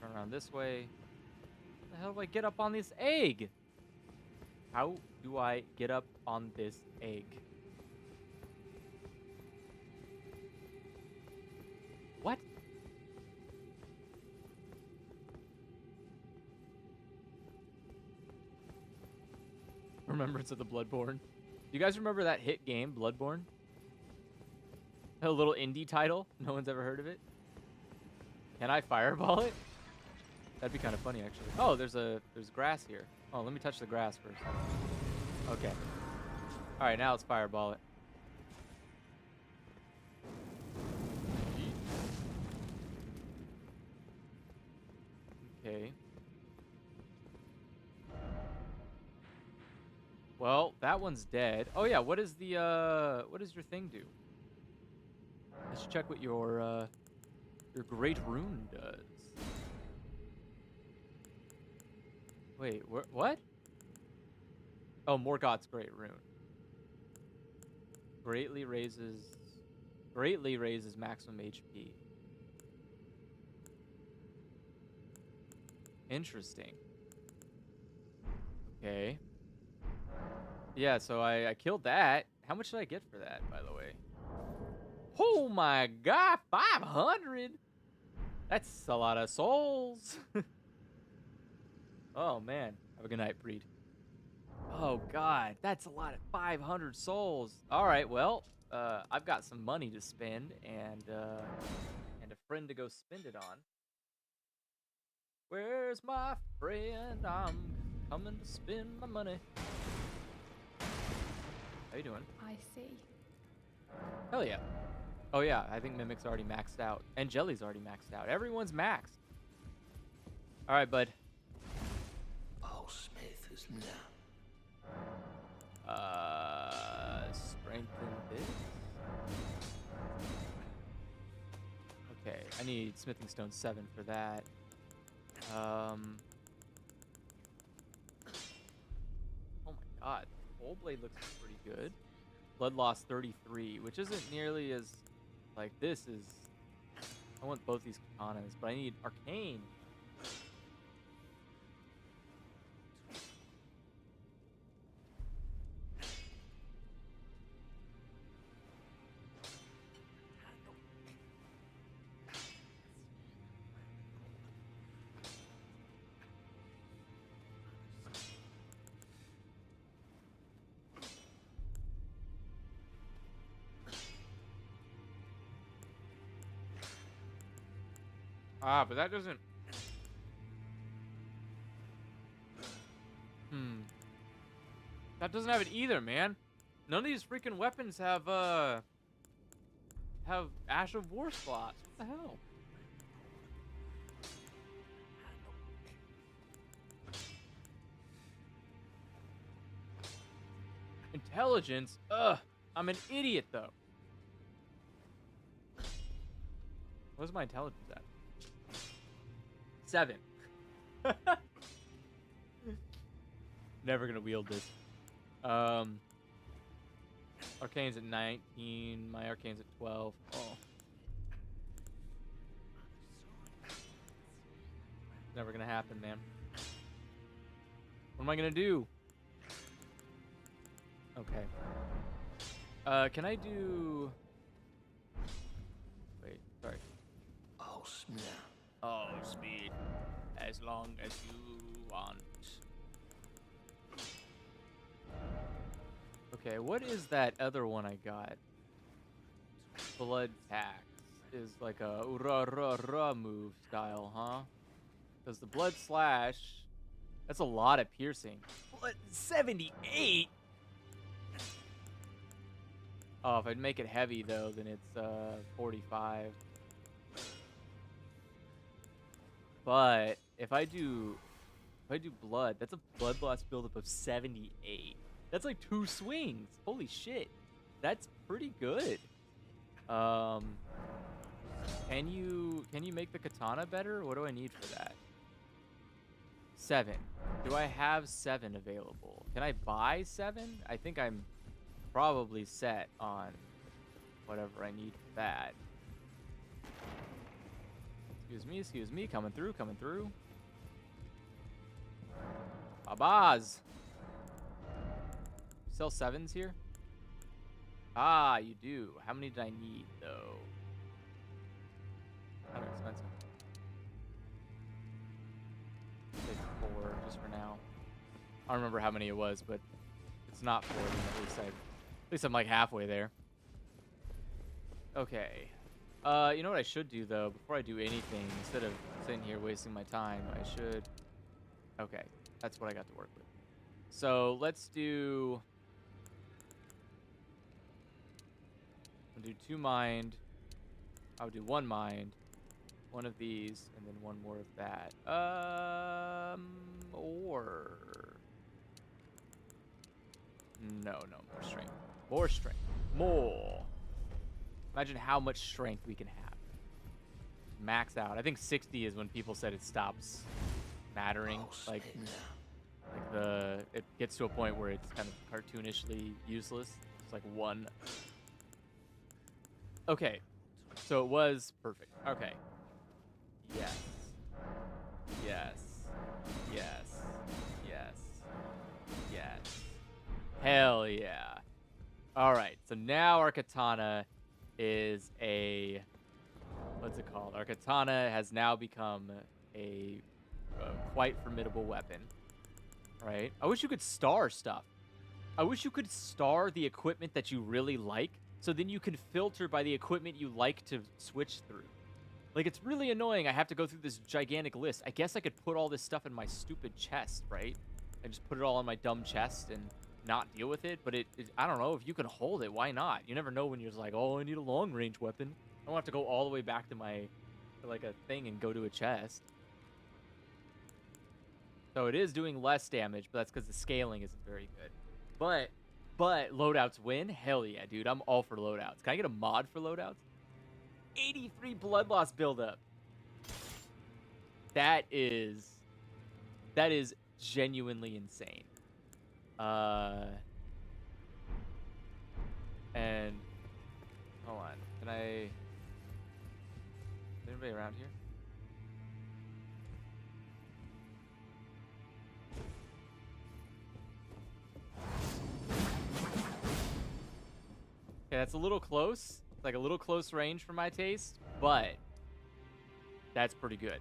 Turn around this way. How the hell do I get up on this egg? How do I get up on this egg? What? Remembrance of the Bloodborne. You guys remember that hit game, Bloodborne? A little indie title. No one's ever heard of it. Can I fireball it? That'd be kind of funny, actually. Oh, there's grass here. Oh, let me touch the grass first. Okay. All right, now let's fireball it. Okay. Well, that one's dead. Oh yeah, what does your thing do? I should check what your Great Rune does. Wait, what? Oh, Morgoth's Great Rune. Greatly raises maximum HP. Interesting. Okay. Yeah, so I killed that. How much did I get for that, by the way? Oh my god, 500? That's a lot of souls. Oh man. Have a good night, Breed. Oh god, that's a lot of 500 souls. All right, well, I've got some money to spend and a friend to go spend it on. Where's my friend? I'm coming to spend my money. How you doing? I see. Hell yeah. Oh yeah, I think Mimic's already maxed out. And Jelly's already maxed out. Everyone's maxed. Alright, bud. Paul Smith is now. Strengthen this. Okay, I need Smithing Stone 7 for that. Oh my god. Full Blade looks pretty good. Blood loss 33, which isn't nearly as like this is. I want both these katanas, but I need Arcane. Ah, but that doesn't. That doesn't have it either, man. None of these freaking weapons have Ash of War slots. What the hell? Intelligence? Ugh. I'm an idiot, though. Where's my intelligence at? 7. Never gonna wield this. Arcane's at 19. My Arcane's at 12. Oh. Never gonna happen, man. What am I gonna do? Okay. Can I do... Wait, sorry. Oh, Smith. Oh, speed. As long as you want. Okay, what is that other one I got? Blood Tax is like a ra move style, huh? Because the Blood Slash, that's a lot of piercing. What? 78? Oh, if I'd make it heavy though, then it's 45. But if I do blood, that's a blood loss buildup of 78. That's like 2 swings. Holy shit. That's pretty good. Can you make the katana better? What do I need for that? 7. Do I have 7 available? Can I buy 7? I think I'm probably set on whatever I need for that. Excuse me, coming through. Babaz! Sell 7s here? Ah, you do. How many did I need, though? Kind of expensive. Take 4 just for now. I don't remember how many it was, but it's not 4. Then at least I'm like halfway there. Okay. You know what I should do, though, before I do anything, instead of sitting here wasting my time, I should... Okay, that's what I got to work with. So, let's do... I'll do 2 mind. I'll do 1 mind. 1 of these, and then 1 more of that. Or... No, more strength. More strength. More! Imagine how much strength we can have. Max out. I think 60 is when people said it stops mattering. Like it gets to a point where it's kind of cartoonishly useless. It's like 1. Okay. So it was perfect. Okay. Yes. Yes. Yes. Yes. Hell yeah. All right, so now our katana is a... What's it called? Our katana has now become a quite formidable weapon, right? I wish you could star stuff. I wish you could star the equipment that you really like, so then you can filter by the equipment you like to switch through. Like, it's really annoying. I have to go through this gigantic list. I guess I could put all this stuff in my stupid chest, right? And just put it all in my dumb chest and not deal with it. But I don't know. If you can hold it, why not? You never know when you're just like, oh, I need a long-range weapon. I don't have to go all the way back to like a thing and go to a chest. So it is doing less damage, but that's because the scaling isn't very good. But loadouts win? Hell yeah, dude. I'm all for loadouts. Can I get a mod for loadouts? 83 blood loss buildup. That is genuinely insane. And hold on. Is anybody around here? Okay, that's a little close. It's like a little close range for my taste, but that's pretty good.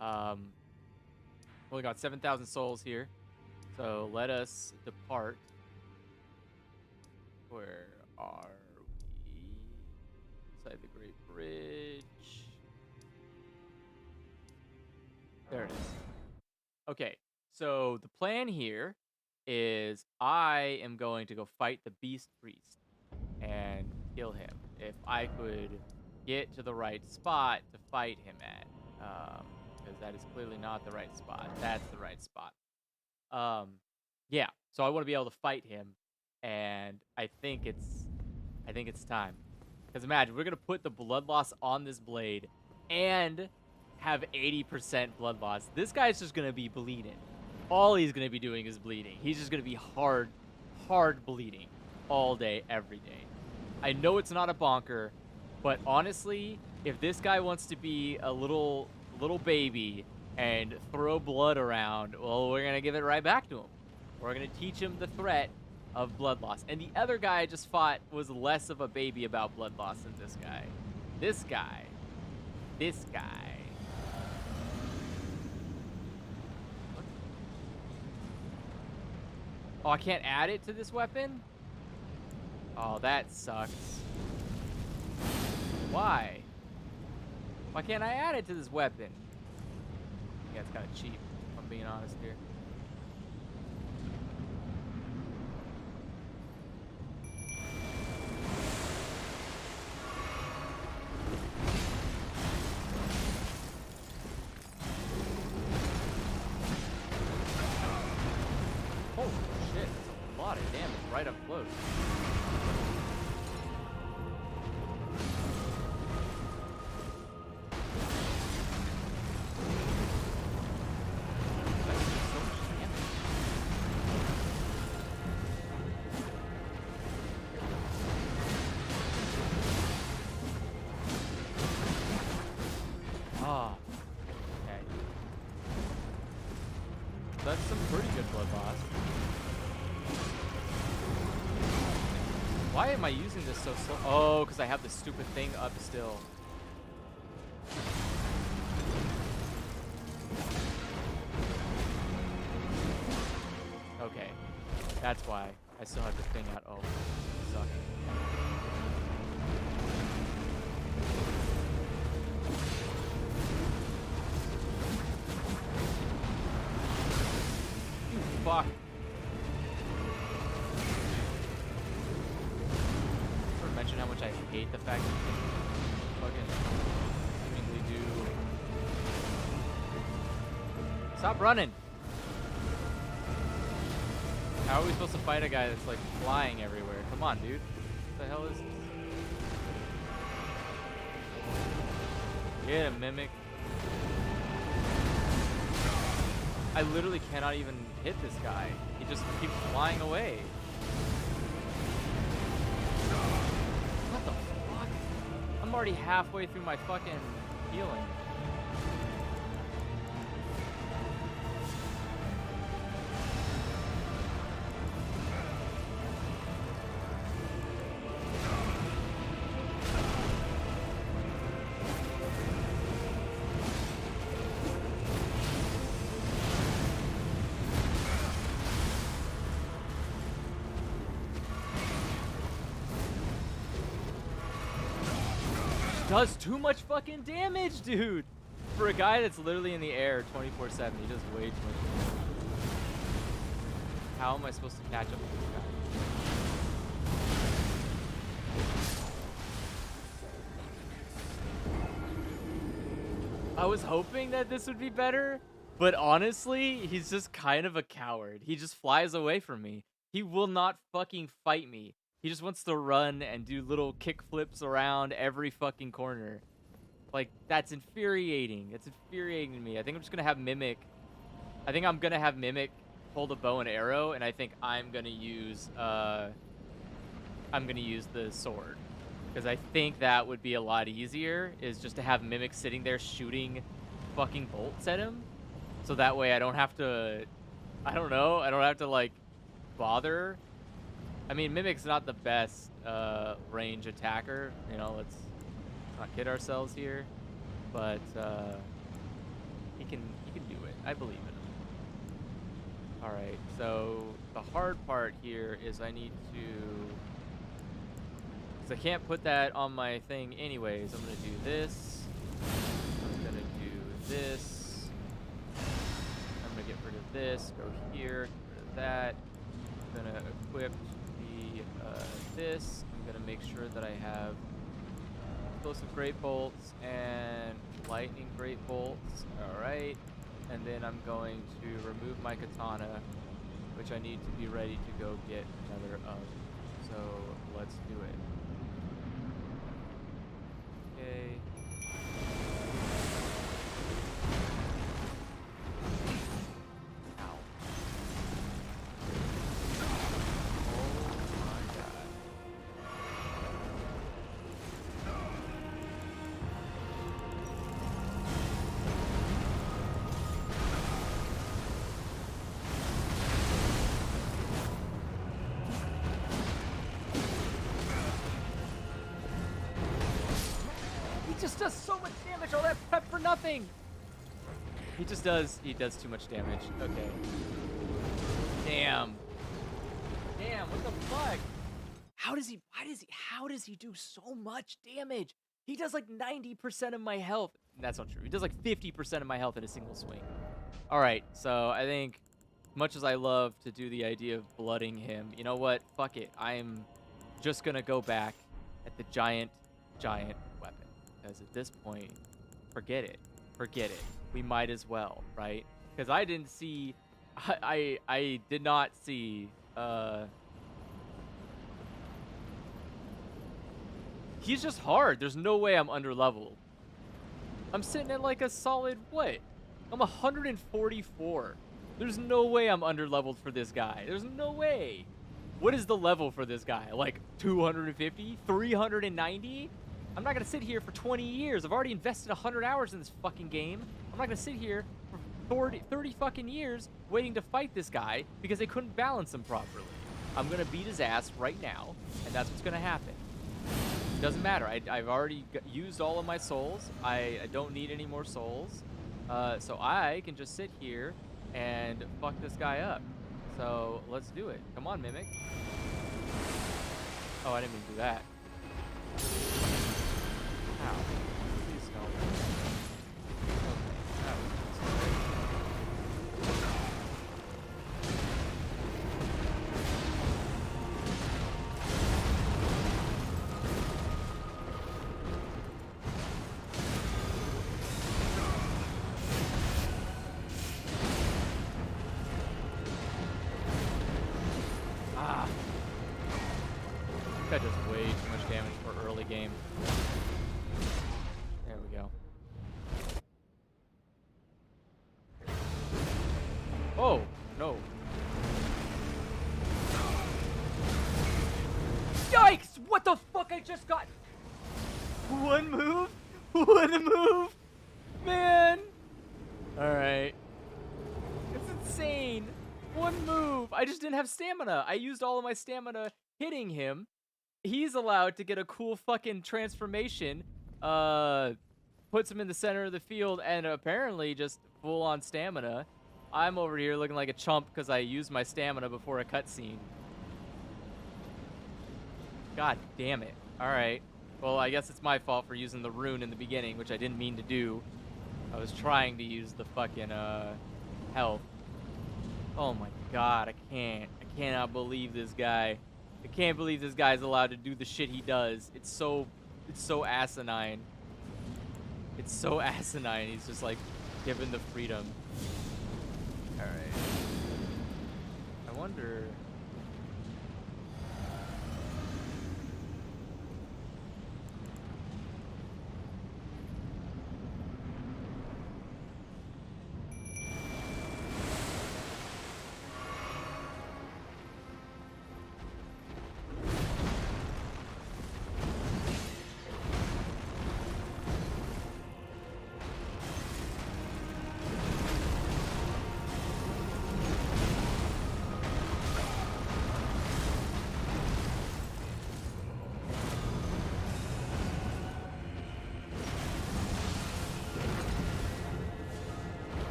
Only got 7,000 souls here, so let us depart. Where are we? Inside the Great Bridge. There it is. Okay, so the plan here is I am going to go fight the Beast Priest and kill him. If I could get to the right spot to fight him at, because that is clearly not the right spot. That's the right spot. Yeah. So I want to be able to fight him, and I think it's time. Because imagine we're gonna put the blood loss on this blade, and have 80% blood loss. This guy's just gonna be bleeding. All he's gonna be doing is bleeding. He's just gonna be hard bleeding all day, every day. I know it's not a bonker, but honestly, if this guy wants to be a little baby and throw blood around, well, we're gonna give it right back to him. We're gonna teach him the threat of blood loss. And the other guy I just fought was less of a baby about blood loss than this guy. This guy. Oh, I can't add it to this weapon? Oh, that sucks. Why? Why can't I add it to this weapon? Yeah, it's kind of cheap, if I'm being honest here. Holy shit, that's a lot of damage right up close. Ah, okay. That's some pretty good blood loss. Why am I using this so slow? Oh, because I have this stupid thing up still. Okay, that's why I still have the thing out. Oh, suck. Fuck. Or mention how much I hate the fact that you can fucking seemingly do. Stop running! How are we supposed to fight a guy that's like flying everywhere? Come on, dude. What the hell is this? Get him, Mimic. I literally cannot even hit this guy. He just keeps flying away. What the fuck? I'm already halfway through my fucking healing. does too much fucking damage, dude. For a guy that's literally in the air 24/7, he does way too much damage. How am I supposed to catch up with this guy? I was hoping that this would be better, but honestly, he's just kind of a coward. He just flies away from me. He will not fucking fight me. He just wants to run and do little kick flips around every fucking corner. Like, that's infuriating. It's infuriating to me. I think I'm just gonna have Mimic. I think I'm gonna have Mimic hold a bow and arrow, and I think I'm gonna use the sword. Because I think that would be a lot easier, is just to have Mimic sitting there shooting fucking bolts at him. So that way I don't have to, I don't know, I don't have to, like, bother. I mean, Mimic's not the best range attacker. You know, let's not kid ourselves here. But he can do it. I believe in him. Alright, so the hard part here is I need to... Because I can't put that on my thing anyways. I'm going to do this. I'm going to do this. I'm going to get rid of this. Go here. Get rid of that. I'm going to equip this. I'm going to make sure that I have explosive great bolts and lightning great bolts. Alright. And then I'm going to remove my katana, which I need to be ready to go get another of. So let's do it. Okay. Ow. Oh my god. He just does so much damage, all that prep for nothing. He does too much damage. Okay. Damn, what the fuck? How does he do so much damage? He does like 90% of my health. That's not true. He does like 50% of my health in a single swing. All right, so I think much as I love to do the idea of blooding him, you know what? Fuck it. I'm just gonna go back at the giant weapon. Because at this point, forget it. We might as well, right? Because I didn't see, I did not see, he's just hard. There's no way I'm under leveled. I'm sitting at like a solid, what? I'm 144. There's no way I'm under leveled for this guy. There's no way. What is the level for this guy? Like 250? 390? I'm not going to sit here for 20 years. I've already invested 100 hours in this fucking game. I'm not going to sit here for 30 fucking years waiting to fight this guy because they couldn't balance him properly. I'm going to beat his ass right now, and that's what's going to happen. It doesn't matter. I've already used all of my souls. I don't need any more souls. So I can just sit here and fuck this guy up. So let's do it. Come on, Mimic. Oh, I didn't mean to do that. Ow. Please no. Okay, that was that does way too much damage for early game. There we go. Oh, no. Yikes! What the fuck? I just got one move? One move? Man! Alright. It's insane. One move. I just didn't have stamina. I used all of my stamina hitting him. He's allowed to get a cool fucking transformation. Puts him in the center of the field and apparently just full on stamina. I'm over here looking like a chump because I used my stamina before a cutscene. God damn it. Alright. Well, I guess it's my fault for using the rune in the beginning, which I didn't mean to do. I was trying to use the fucking, health. Oh my god, I can't. I cannot believe this guy. I can't believe this guy's allowed to do the shit he does. It's so asinine. It's so asinine. He's just like given the freedom. All right. I wonder.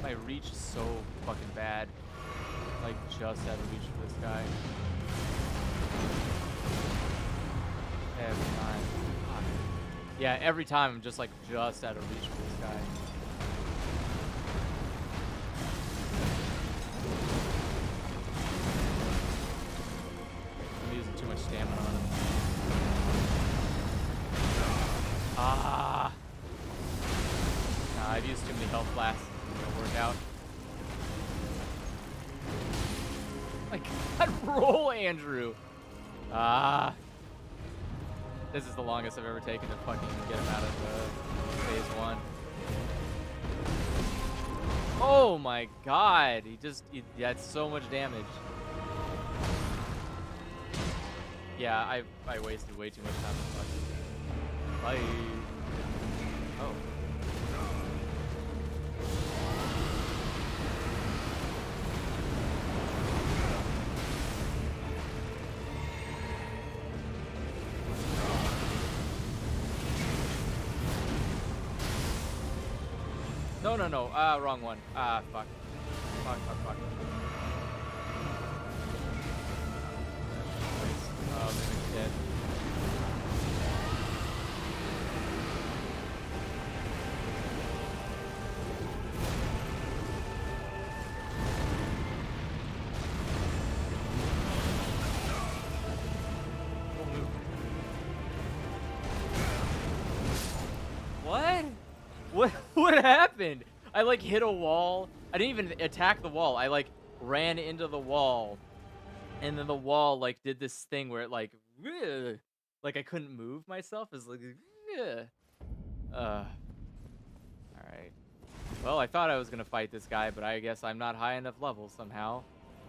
My reach is so fucking bad. Like, just out of reach for this guy. Every time. Fuck. Yeah, every time I'm just like just out of reach for this guy. I'm using too much stamina on him. Ah! Nah, I've used too many health blasts. It'll work out. My god, roll, Andrew! Ah. This is the longest I've ever taken to fucking get him out of phase 1. Oh my god, he had so much damage. Yeah, I wasted way too much time on fucking. Bye. Oh. No. Wrong one. Fuck. Fuck. Oh, Mimic's dead. What happened? I like hit a wall. I didn't even attack the wall. I like ran into the wall, and then the wall like did this thing where it like I couldn't move myself. It's like all right. Well, I thought I was gonna fight this guy, but I guess I'm not high enough level somehow.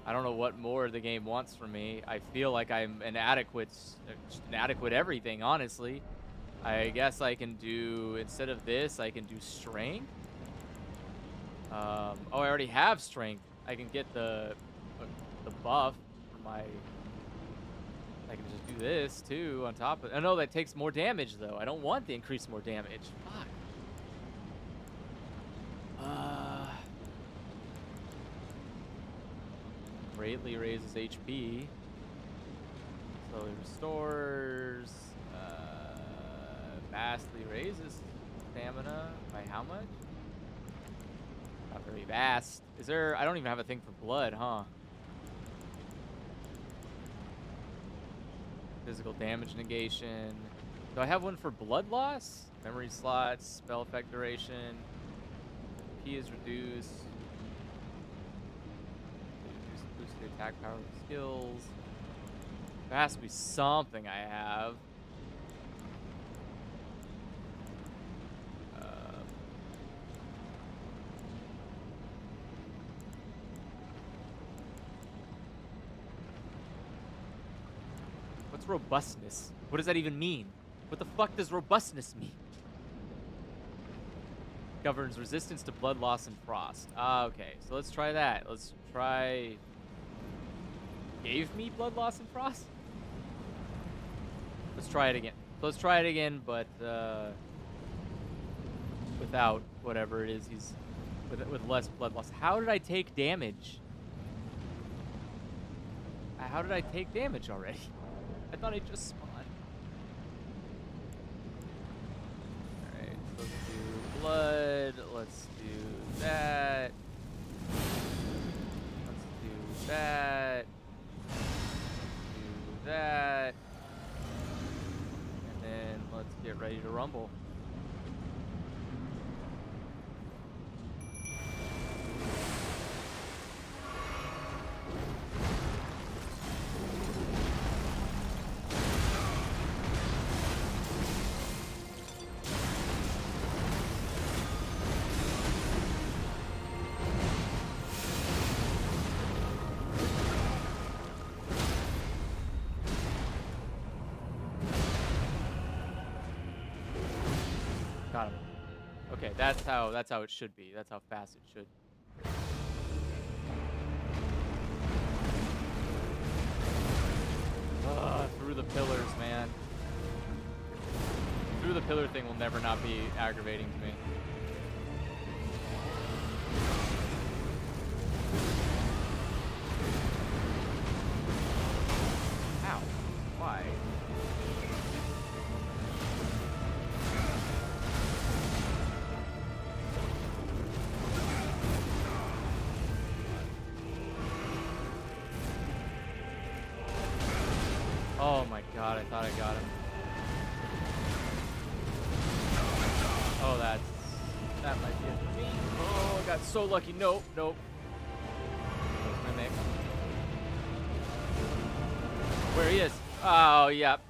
I don't know what more the game wants from me. I feel like I'm an adequate everything, honestly. I guess I can do, instead of this, I can do strength. Oh, I already have strength. I can get the buff for my. I can just do this too on top of. Oh no, that takes more damage though. I don't want the increase more damage. Fuck. Greatly raises HP. Slowly restores. Vastly raises stamina by how much? Not very vast. Is there? I don't even have a thing for blood, huh? Physical damage negation. Do I have one for blood loss? Memory slots, spell effect duration. P is reduced. Boost the attack power with skills. There has to be something I have. What's robustness? What does that even mean? What the fuck does robustness mean? Governs resistance to blood loss and frost. Okay, so let's try that. Let's try. Gave me blood loss and frost? Let's try it again. So let's try it again, but without whatever it is he's with less blood loss. How did I take damage? How did I take damage already? I thought I just spawned. Alright, let's do blood. Let's do that. Let's do that. Do that. And then let's get ready to rumble. Got him. Okay, that's how it should be. That's how fast it should. Through the pillars, man. Through the pillar thing will never not be aggravating to me. Ow. Why? Oh my god, I thought I got him. Oh, that might be it for me. Oh, I got so lucky. Nope, nope. Where's my mech? Where he is? Oh, yep.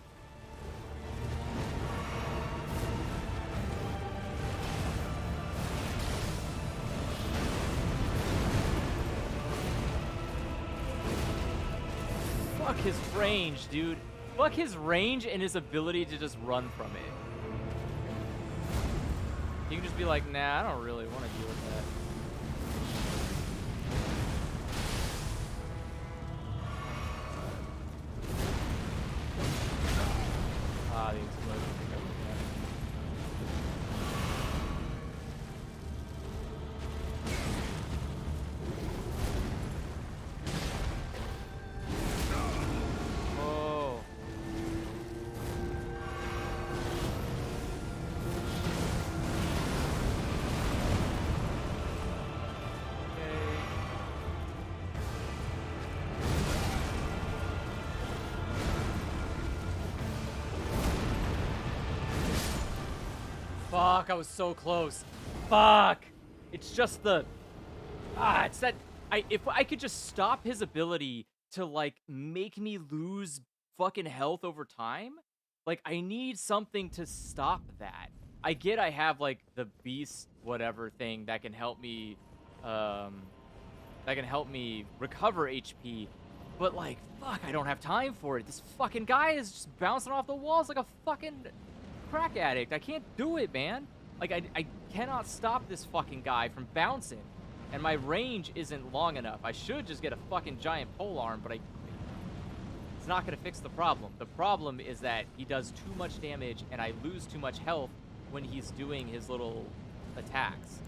Fuck his range, dude. Fuck his range and his ability to just run from it. You can just be like, nah, I don't really want to deal with that. Ah, the explosion. Oh. Fuck, I was so close. Fuck. It's just the... it's that... If I could just stop his ability to, like, make me lose fucking health over time, like, I need something to stop that. I get I have, like, the beast whatever thing that can help me, recover HP, but, like, fuck, I don't have time for it. This fucking guy is just bouncing off the walls like a fucking crack addict. I can't do it, man. Like, I cannot stop this fucking guy from bouncing. And my range isn't long enough. I should just get a fucking giant polearm, but it's not gonna fix the problem. The problem is that he does too much damage and I lose too much health when he's doing his little attacks.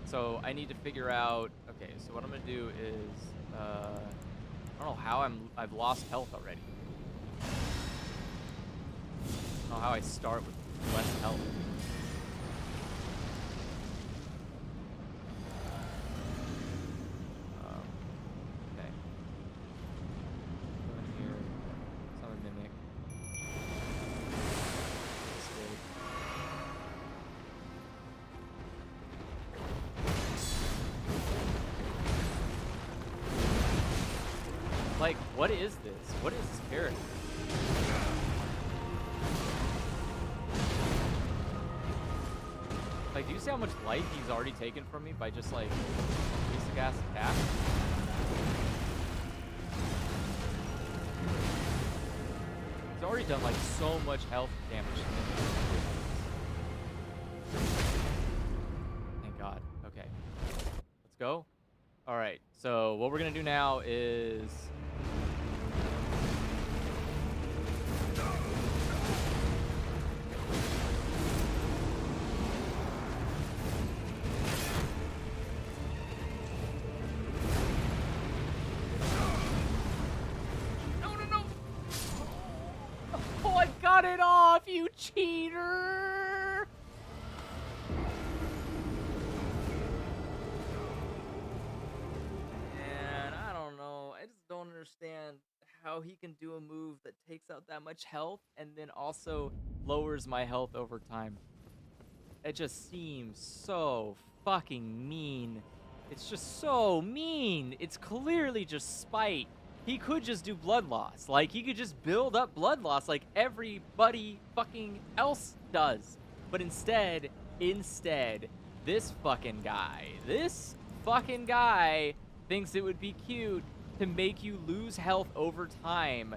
So I need to figure out, okay, so what I'm gonna do is, I don't know how I've lost health already. I don't know how I start with less health. Okay. Go in here. Summon Mimic. Escape. Like, what is this? What is this character? Like, do you see how much life he's already taken from me by just, like, basic ass attack? He's already done, like, so much health damage to me. Thank God. Okay. Let's go. Alright, so what we're gonna do now is... you cheater! And I don't know. I just don't understand how he can do a move that takes out that much health and then also lowers my health over time. It just seems so fucking mean. It's just so mean. It's clearly just spite. He could just do blood loss. Like, he could just build up blood loss like everybody fucking else does. But instead, this fucking guy thinks it would be cute to make you lose health over time.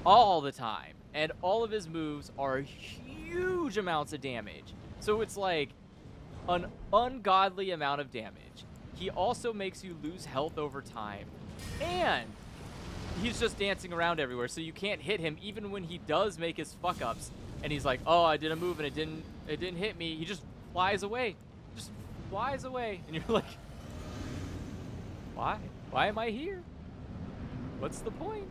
All the time. And all of his moves are huge amounts of damage. So it's like an ungodly amount of damage. He also makes you lose health over time. And he's just dancing around everywhere, so you can't hit him even when he does make his fuck-ups. And he's like, oh, I did a move and it didn't hit me. He just flies away. Just flies away. And you're like, why? Why am I here? What's the point?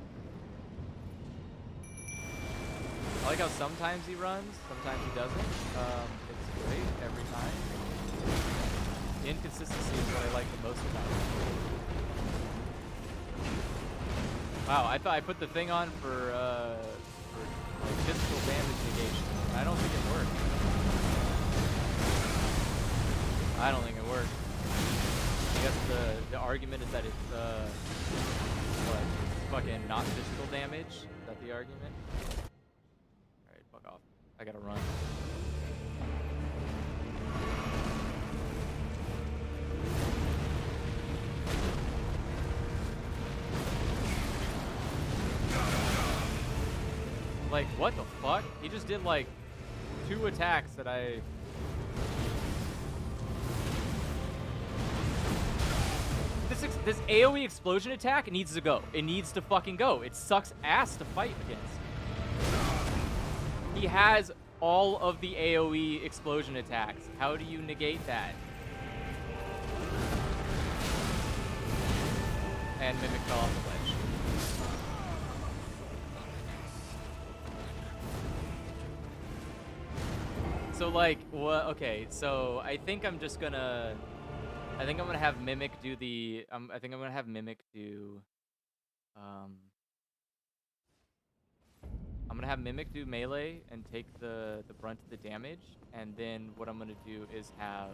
I like how sometimes he runs, sometimes he doesn't. It's great every time. The inconsistency is what I like the most about it. Wow, I thought I put the thing on for like physical damage negation. I don't think it worked. I don't think it worked. I guess the argument is that it's what? Fucking not physical damage? Is that the argument? Alright, fuck off. I gotta run. Like, what the fuck? He just did, like, 2 attacks that I... This AoE explosion attack needs to go. It needs to fucking go. It sucks ass to fight against. He has all of the AoE explosion attacks. How do you negate that? And Mimic fell off the ledge. So, like, what? Okay, so I think I'm just gonna... I think I'm gonna have Mimic do the... I think I'm gonna have Mimic do... I'm gonna have Mimic do melee and take the brunt of the damage. And then what I'm gonna do is have...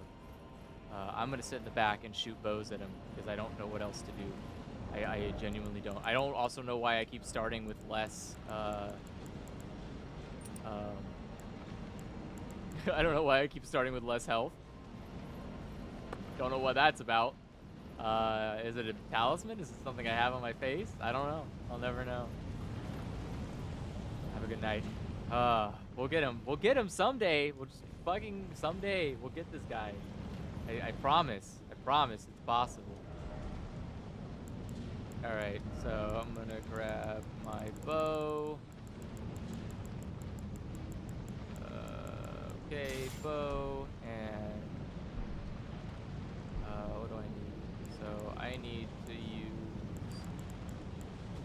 I'm gonna sit in the back and shoot bows at him, because I don't know what else to do. I genuinely don't. I don't also know why I keep starting with less... I don't know why I keep starting with less health. Don't know what that's about. Is it a talisman? Is it something I have on my face? I don't know. I'll never know. Have a good night. We'll get him. We'll get him someday. We'll just fucking someday. We'll get this guy. I promise. I promise it's possible. Alright, so I'm gonna grab my bow. Okay, bow, and what do I need? So I need to use...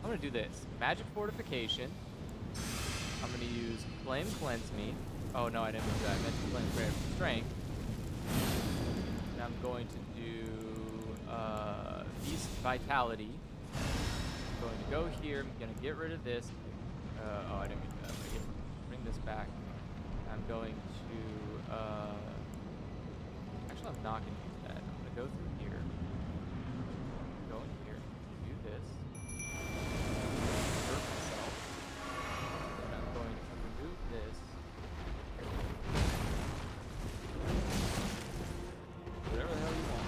I'm gonna do this. Magic Fortification. I'm gonna use Flame Cleanse Me. Oh no, I didn't do that. I meant to Flame Prayer for Strength. And I'm going to do Feast Vitality. I'm going to go here. I'm gonna get rid of this. Oh, I didn't mean to do that. Bring this back. I'm going to, actually I'm not going to use that. I'm going to go through here, go in here, do this, hurt myself, and I'm going to remove this, whatever the hell you want.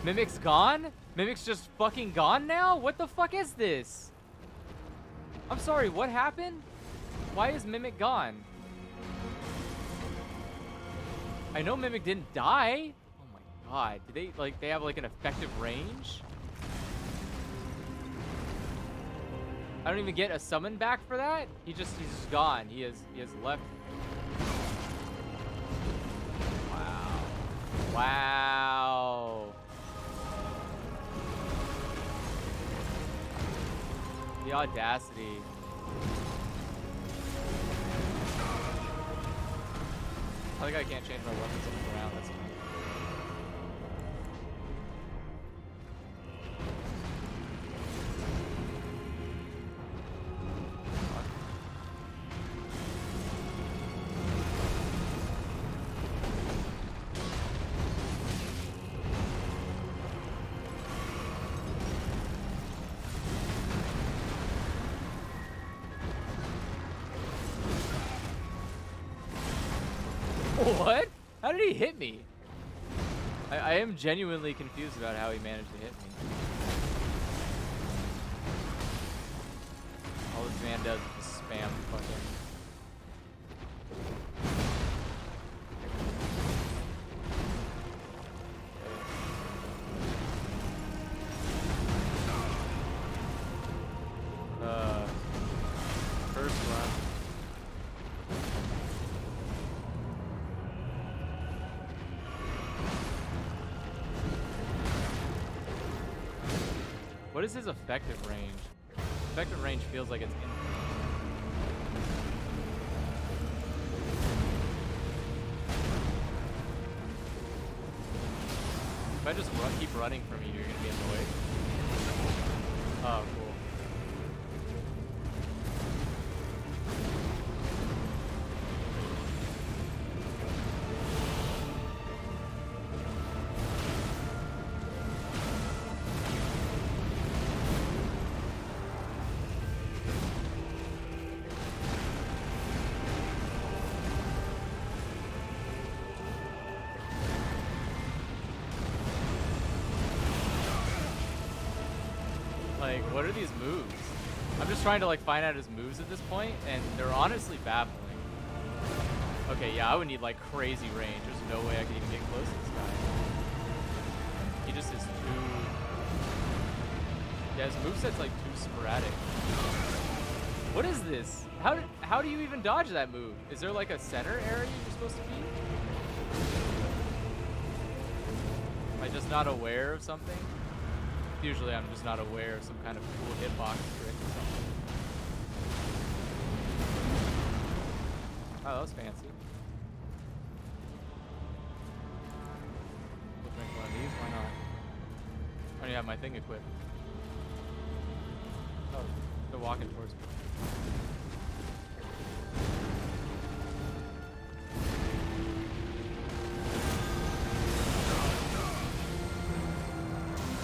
Mimic's gone? Mimic's just fucking gone now? What the fuck is this? I'm sorry, what happened? Why is Mimic gone? I know Mimic didn't die. Oh my god. Do they, like, they have, like, an effective range? I don't even get a summon back for that? He's just gone. He has left. Wow. Wow. The audacity. I think I can't change my weapons on the ground. That's fine. What? How did he hit me? I am genuinely confused about how he managed to hit me. All this man does is just spam fucking. First run. What is his effective range? Effective range feels like it's infinite. If I just keep running from you, you're gonna be annoyed. Oh, cool. Like, what are these moves? I'm just trying to, like, find out his moves at this point, and they're honestly baffling. Okay, yeah, I would need, like, crazy range. There's no way I could even get close to this guy. He just is too... Yeah, his moveset's, like, too sporadic. What is this? How do you even dodge that move? Is there, like, a center area you're supposed to be? Am I just not aware of something? Usually I'm just not aware of some kind of cool hitbox trick or something. Oh, that was fancy. We'll drink one of these, why not? I don't even have my thing equipped. Oh, they're walking towards me.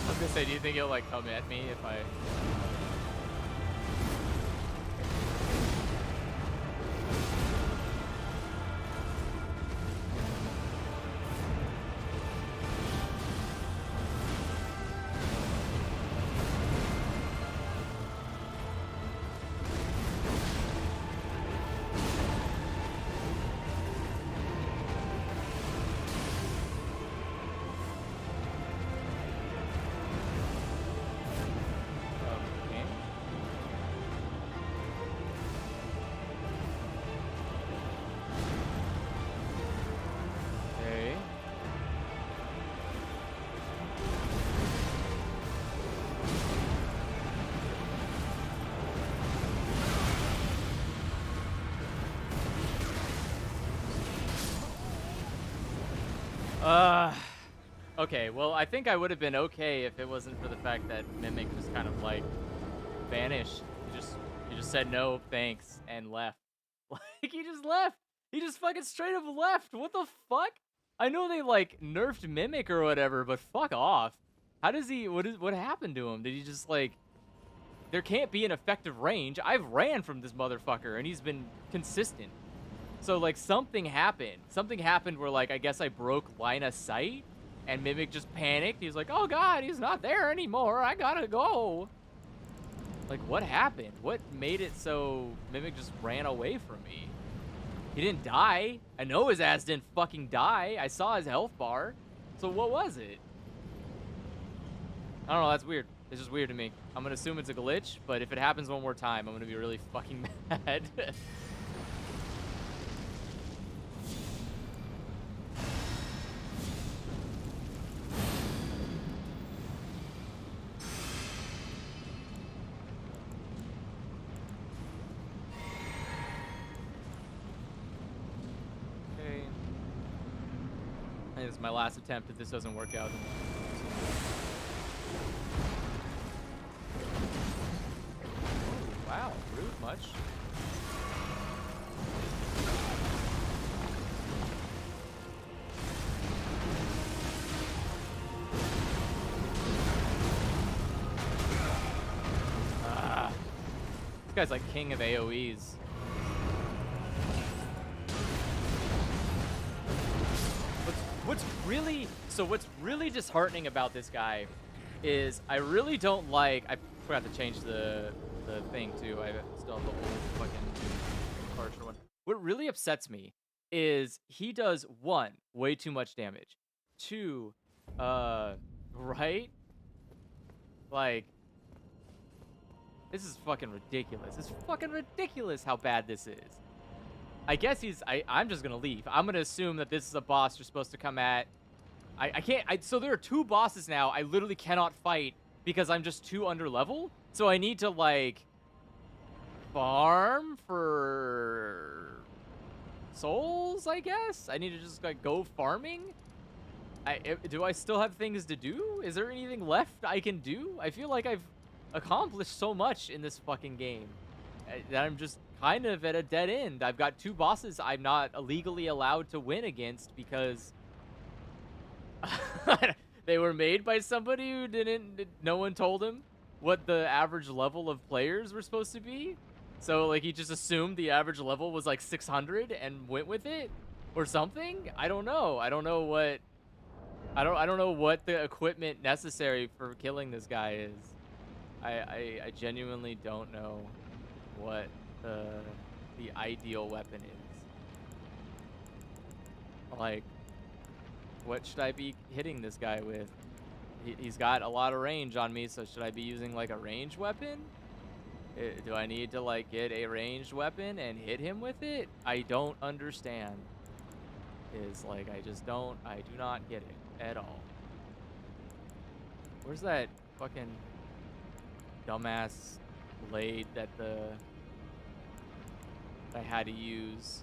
I was gonna say, do you think he'll like come at me if I... Okay, well, I think I would have been okay if it wasn't for the fact that Mimic just kind of, like, vanished. He just said no, thanks, and left. Like, he just left. He just fucking straight up left. What the fuck? I know they, like, nerfed Mimic or whatever, but fuck off. How does he... What happened to him? Did he just, like... There can't be an effective range. I've ran from this motherfucker, and he's been consistent. So, like, something happened. Something happened where, like, I guess I broke line of sight, and Mimic just panicked. He was like, oh, God, he's not there anymore. I gotta go. Like, what happened? What made it so Mimic just ran away from me? He didn't die. I know his ass didn't fucking die. I saw his health bar. So what was it? I don't know. That's weird. It's just weird to me. I'm gonna assume it's a glitch, but if it happens one more time, I'm gonna be really fucking mad. Okay. I think this is my last attempt if this doesn't work out. Oh, wow, rude much. Ah, this guy's like king of AoEs. What's really disheartening about this guy is I really don't like. I forgot to change the thing too. I still have the old fucking Archer one. What really upsets me is he does, one, way too much damage. Two, right? Like, this is fucking ridiculous. It's fucking ridiculous how bad this is. I guess I'm just gonna leave. I'm gonna assume that this is a boss you're supposed to come at. I can't. So there are two bosses now I literally cannot fight because I'm just too under level. So I need to, like, farm for souls, I guess? I need to just, like, go farming? Do I still have things to do? Is there anything left I can do? I feel like I've accomplished so much in this fucking game that I'm just kind of at a dead end. I've got two bosses I'm not legally allowed to win against because they were made by somebody who no one told him what the average level of players were supposed to be. So, like, he just assumed the average level was like 600 and went with it or something. I don't know. I don't know what the equipment necessary for killing this guy is. I genuinely don't know what the ideal weapon is. Like, what should I be hitting this guy with? He's got a lot of range on me, so should I be using, like, a ranged weapon? Do I need to, like, get a ranged weapon and hit him with it? I don't understand. I do not get it at all. Where's that fucking dumbass blade that I had to use?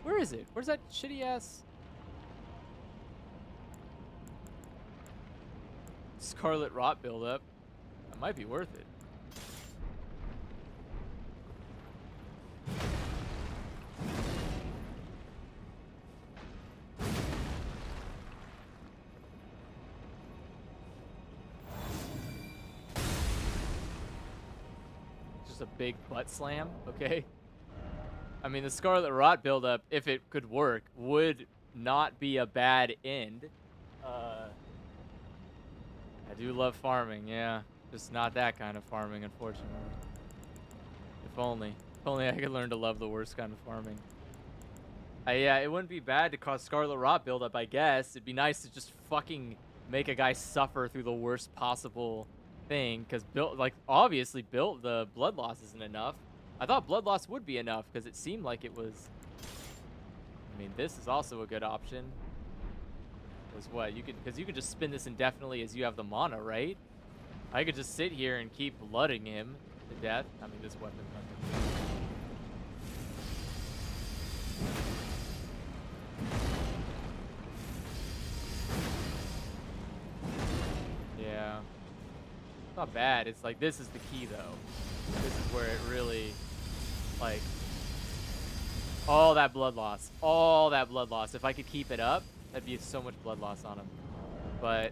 Where is it? Where's that shitty ass Scarlet Rot buildup? That might be worth it. Just a big butt slam, okay? I mean, the Scarlet Rot buildup, if it could work, would not be a bad end. I do love farming, yeah. Just not that kind of farming, unfortunately. If only I could learn to love the worst kind of farming. Yeah, it wouldn't be bad to cause Scarlet Rot buildup, I guess. It'd be nice to just fucking make a guy suffer through the worst possible thing. Because, obviously, the blood loss isn't enough. I thought blood loss would be enough because it seemed like it was. I mean, this is also a good option. Was what because you can just spin this indefinitely as you have the mana, right? I could just sit here and keep blooding him to death. I mean, this weapon. Yeah, not bad. It's like this is the key though. This is where it really. Like, all that blood loss. If I could keep it up, that'd be so much blood loss on him. But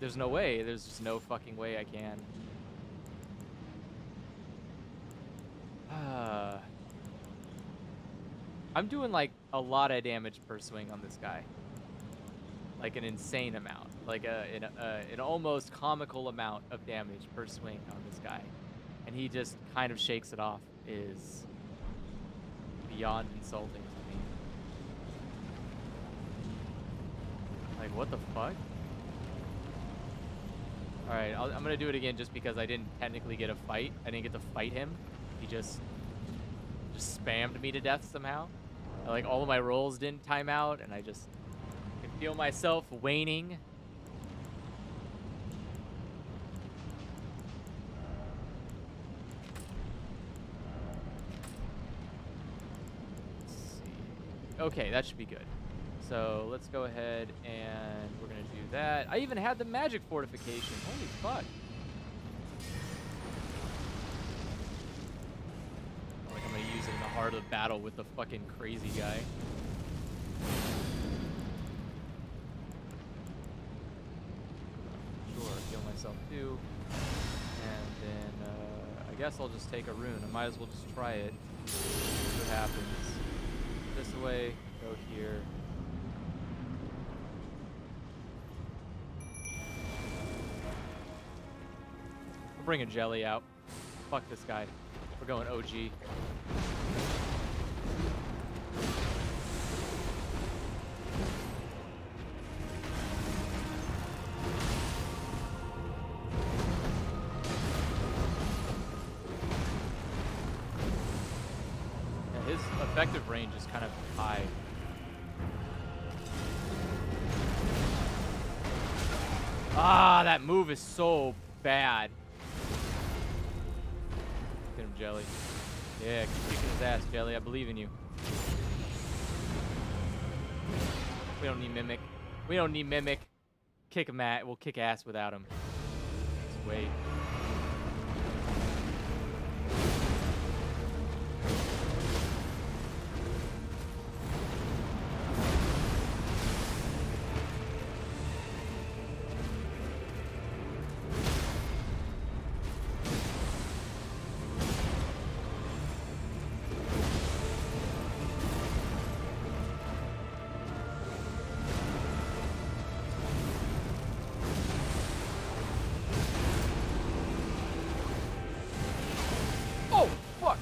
there's no way. There's just no fucking way I can. I'm doing, like, a lot of damage per swing on this guy. Like, an insane amount. like an almost comical amount of damage per swing on this guy, and he just kind of shakes it off is beyond insulting to me. Like, what the fuck? All right, I'm gonna do it again just because I didn't technically get a fight. I didn't get to fight him. He just spammed me to death somehow. Like, all of my rolls didn't time out, and I just can feel myself waning. Let's see. Okay, that should be good. So let's go ahead and we're gonna do that. I even had the magic fortification. Holy fuck. Like, I'm gonna use it in the heart of the battle with the fucking crazy guy. Sure, heal myself too. And then I guess I'll just take a rune. I might as well just try it. See what happens. This way, go here. We're bringing Jelly out. Fuck this guy. We're going OG. Yeah, his effective range is kind of high. Ah, that move is so bad. Get him, Jelly. Yeah, keep kicking his ass, Jelly. I believe in you. We don't need Mimic. We don't need Mimic. Kick him at. We'll kick ass without him. Just wait. Oh, fuck!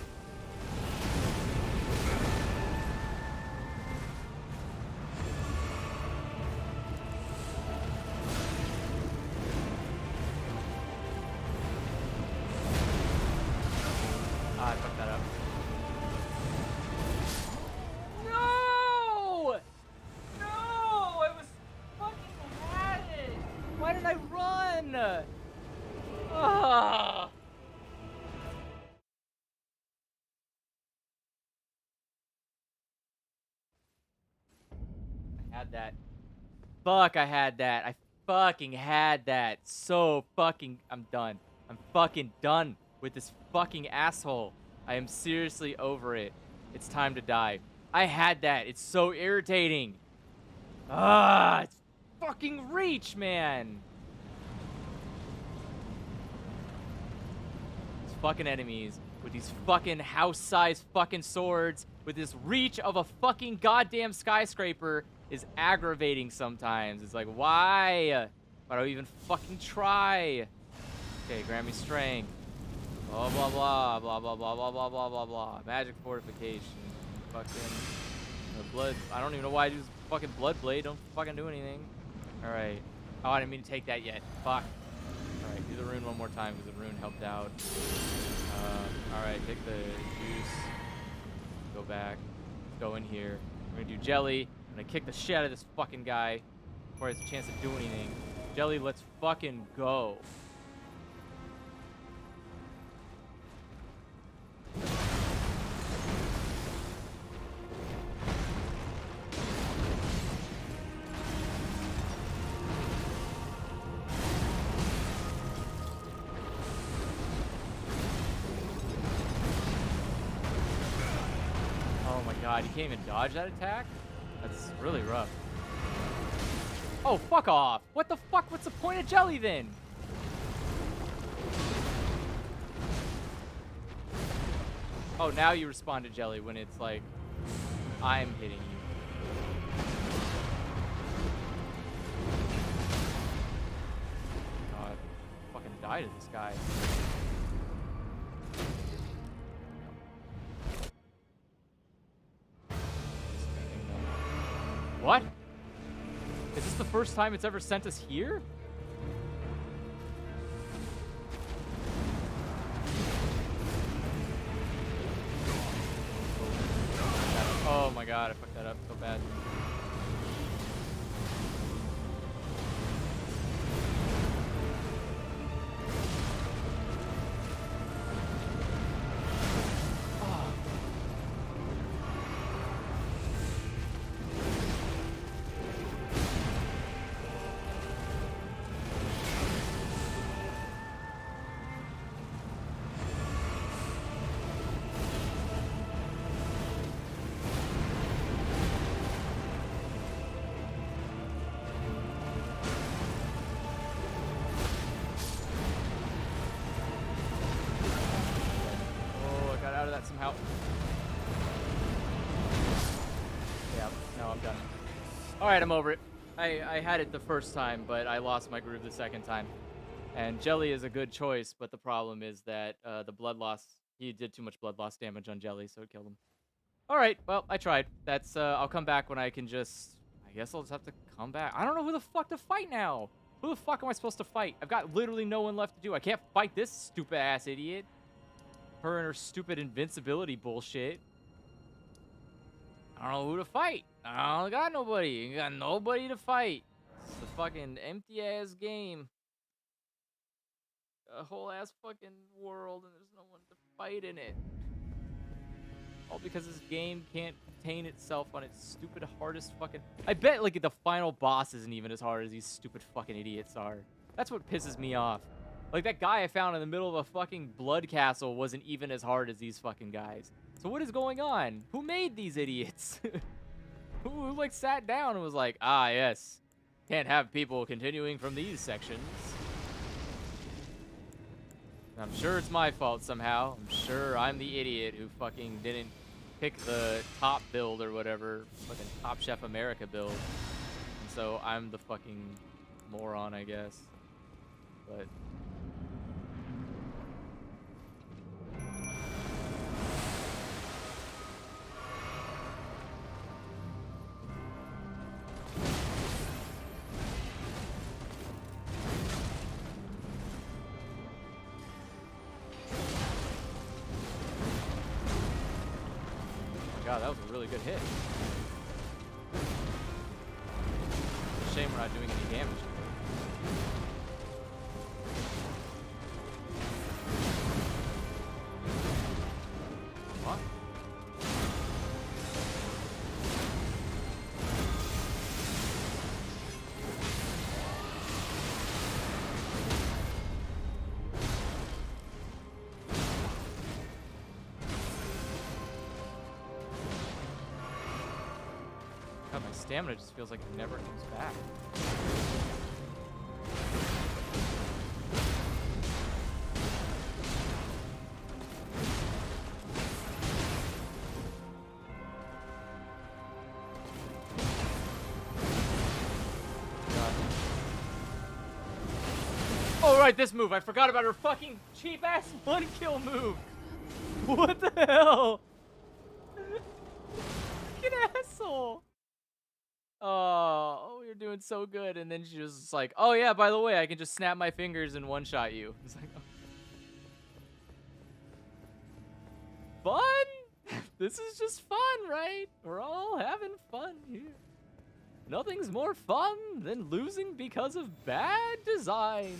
Ah, I fucked that up. No! No! I was fucking at it! Why did I run? Ah! I had that. Fuck, I had that. I fucking had that. So fucking... I'm done. I'm fucking done with this fucking asshole. I am seriously over it. It's time to die. I had that. It's so irritating. Ah, it's fucking reach, man. These fucking enemies with these fucking house-sized fucking swords with this reach of a fucking goddamn skyscraper is aggravating sometimes. It's like, why? Why do I even fucking try? Okay, grant me strength. Blah, blah, blah, blah, blah, blah, blah, blah, blah, blah, blah. Magic fortification. Fucking blood. I don't even know why I use fucking blood blade. Don't fucking do anything. Alright. Oh, I didn't mean to take that yet. Fuck. Alright, do the rune one more time because the rune helped out. Alright, take the juice. Go back. Go in here. We're gonna do Jelly. I'm gonna kick the shit out of this fucking guy before he has a chance to do anything. Jelly, let's fucking go. Oh my god, you can't even dodge that attack? That's really rough. Oh, fuck off! What the fuck? What's the point of Jelly then? Oh, now you respond to Jelly when it's like, I'm hitting you. die to this guy. What? Is this the first time it's ever sent us here? Oh my god, I fucked that up so bad. Somehow. Yeah, no, I'm done. Alright, I'm over it. I had it the first time, but I lost my groove the second time. And Jelly is a good choice, but the problem is that the blood loss, he did too much blood loss damage on Jelly, so it killed him. Alright, well, I tried. That's, I'll come back when I can just, I guess I'll just have to come back. I don't know who the fuck to fight now. Who the fuck am I supposed to fight? I've got literally no one left to do. I can't fight this stupid ass idiot. Her and her stupid invincibility bullshit. I don't know who to fight. I don't got nobody. You got nobody to fight. It's a fucking empty ass game. A whole ass fucking world and there's no one to fight in it. All because this game can't contain itself on its stupid hardest fucking... I bet like the final boss isn't even as hard as these stupid fucking idiots are. That's what pisses me off. Like, that guy I found in the middle of a fucking blood castle wasn't even as hard as these fucking guys. So what is going on? Who made these idiots? who, like, sat down and was like, ah, yes. Can't have people continuing from these sections. I'm sure it's my fault somehow. I'm sure I'm the idiot who fucking didn't pick the top build or whatever. Fucking Top Chef America build. And so I'm the fucking moron, I guess. But... God, that was a really good hit. Shame we're not doing any damage. What? God, my stamina just feels like it never comes back. God. Oh, right, this move. I forgot about her fucking cheap-ass one-kill move. What the hell? Fucking asshole. Oh, you're doing so good. And then she was just like, oh, yeah, by the way, I can just snap my fingers and one-shot you. It's like, oh. Fun? This is just fun, right? We're all having fun here. Nothing's more fun than losing because of bad design.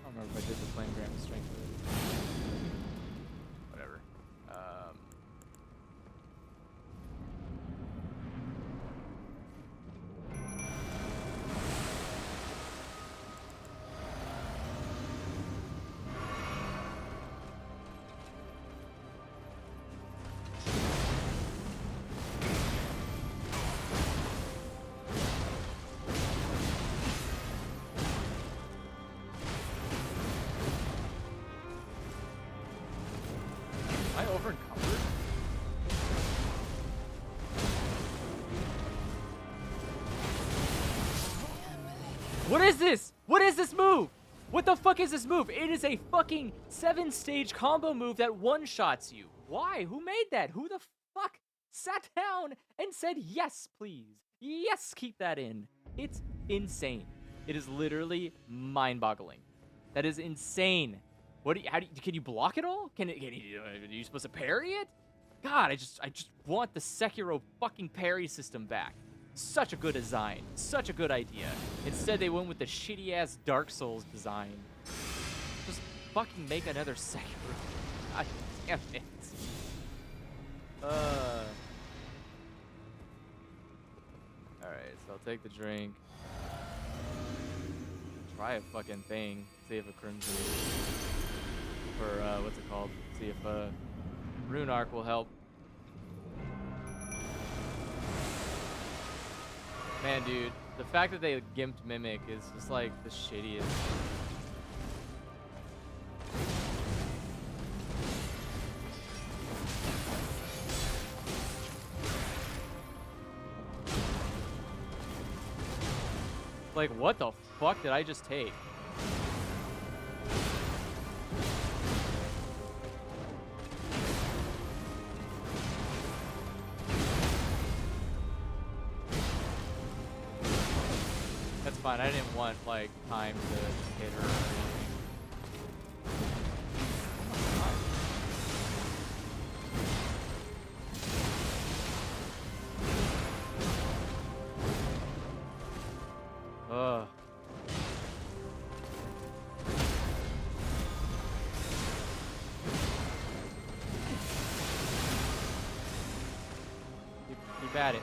I don't remember if I did the planogram strength of it. Whatever. What is this? What is this move? What the fuck is this move? It is a fucking 7-stage combo move that one-shots you. Why? Who made that? Who the fuck sat down and said, yes, please. Yes, keep that in. It's insane. It is literally mind-boggling. That is insane. What? Can you block it all? Are you supposed to parry it? God, I just want the Sekiro fucking parry system back. Such a good design. Such a good idea. Instead, they went with the shitty-ass Dark Souls design. Just fucking make another Sekiro. God damn it. Alright, so I'll take the drink. Try a fucking thing. See if a Crimson... For, what's it called? See if, Rune Arc will help. Man, dude, the fact that they gimped Mimic is just like the shittiest. Like, what the fuck did I just take? That's fine. I didn't want, like, time to hit her or anything. Ugh. Keep at it.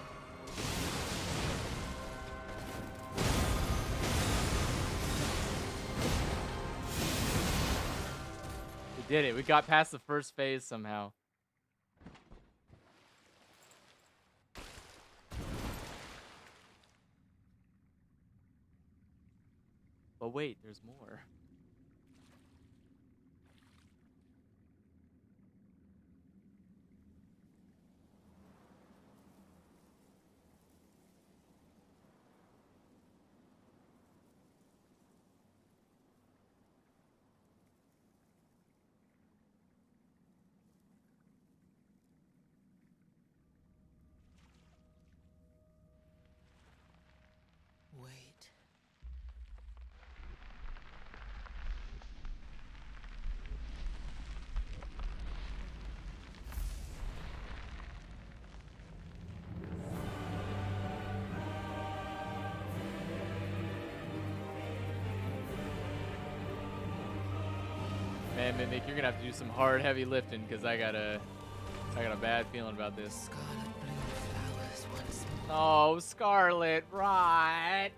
We did it. We got past the first phase somehow. But wait, there's more. Wait. Man, Mimic, you're gonna have to do some hard, heavy lifting because I got a bad feeling about this. Scarlet blue flowers once more. Oh, Scarlet, right?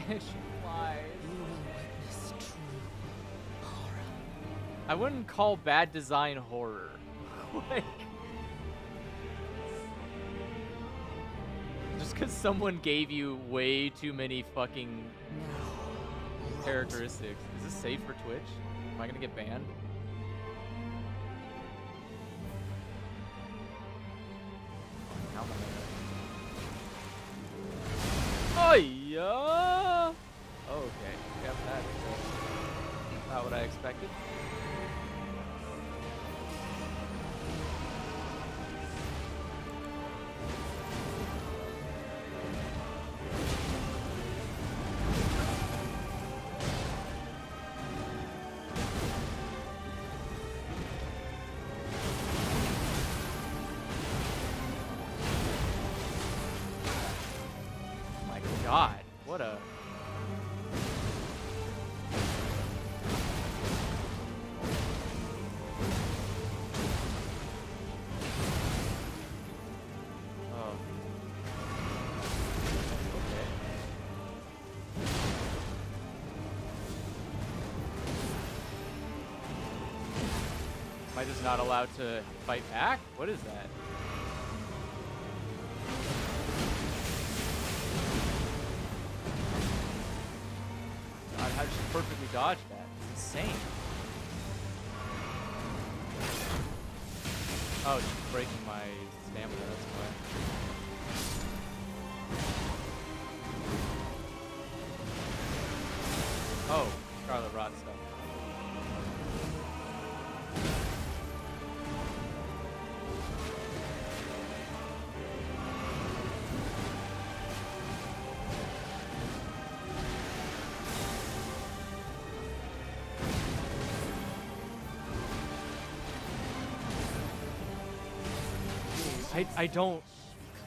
She flies. You will witness true horror. I wouldn't call bad design horror. Like, just because someone gave you way too many fucking Now, characteristics. Is this safe for Twitch? Am I gonna get banned? How am I gonna... Oh yeah. Okay. Yep, that's not what I expected. My God, what a... Oh. Okay. Am I just not allowed to fight back? What is that? God, how did she perfectly dodge that? It's insane. Oh, it's breaking my stamina, that's why. Oh, Scarlet Rot stuff. I don't.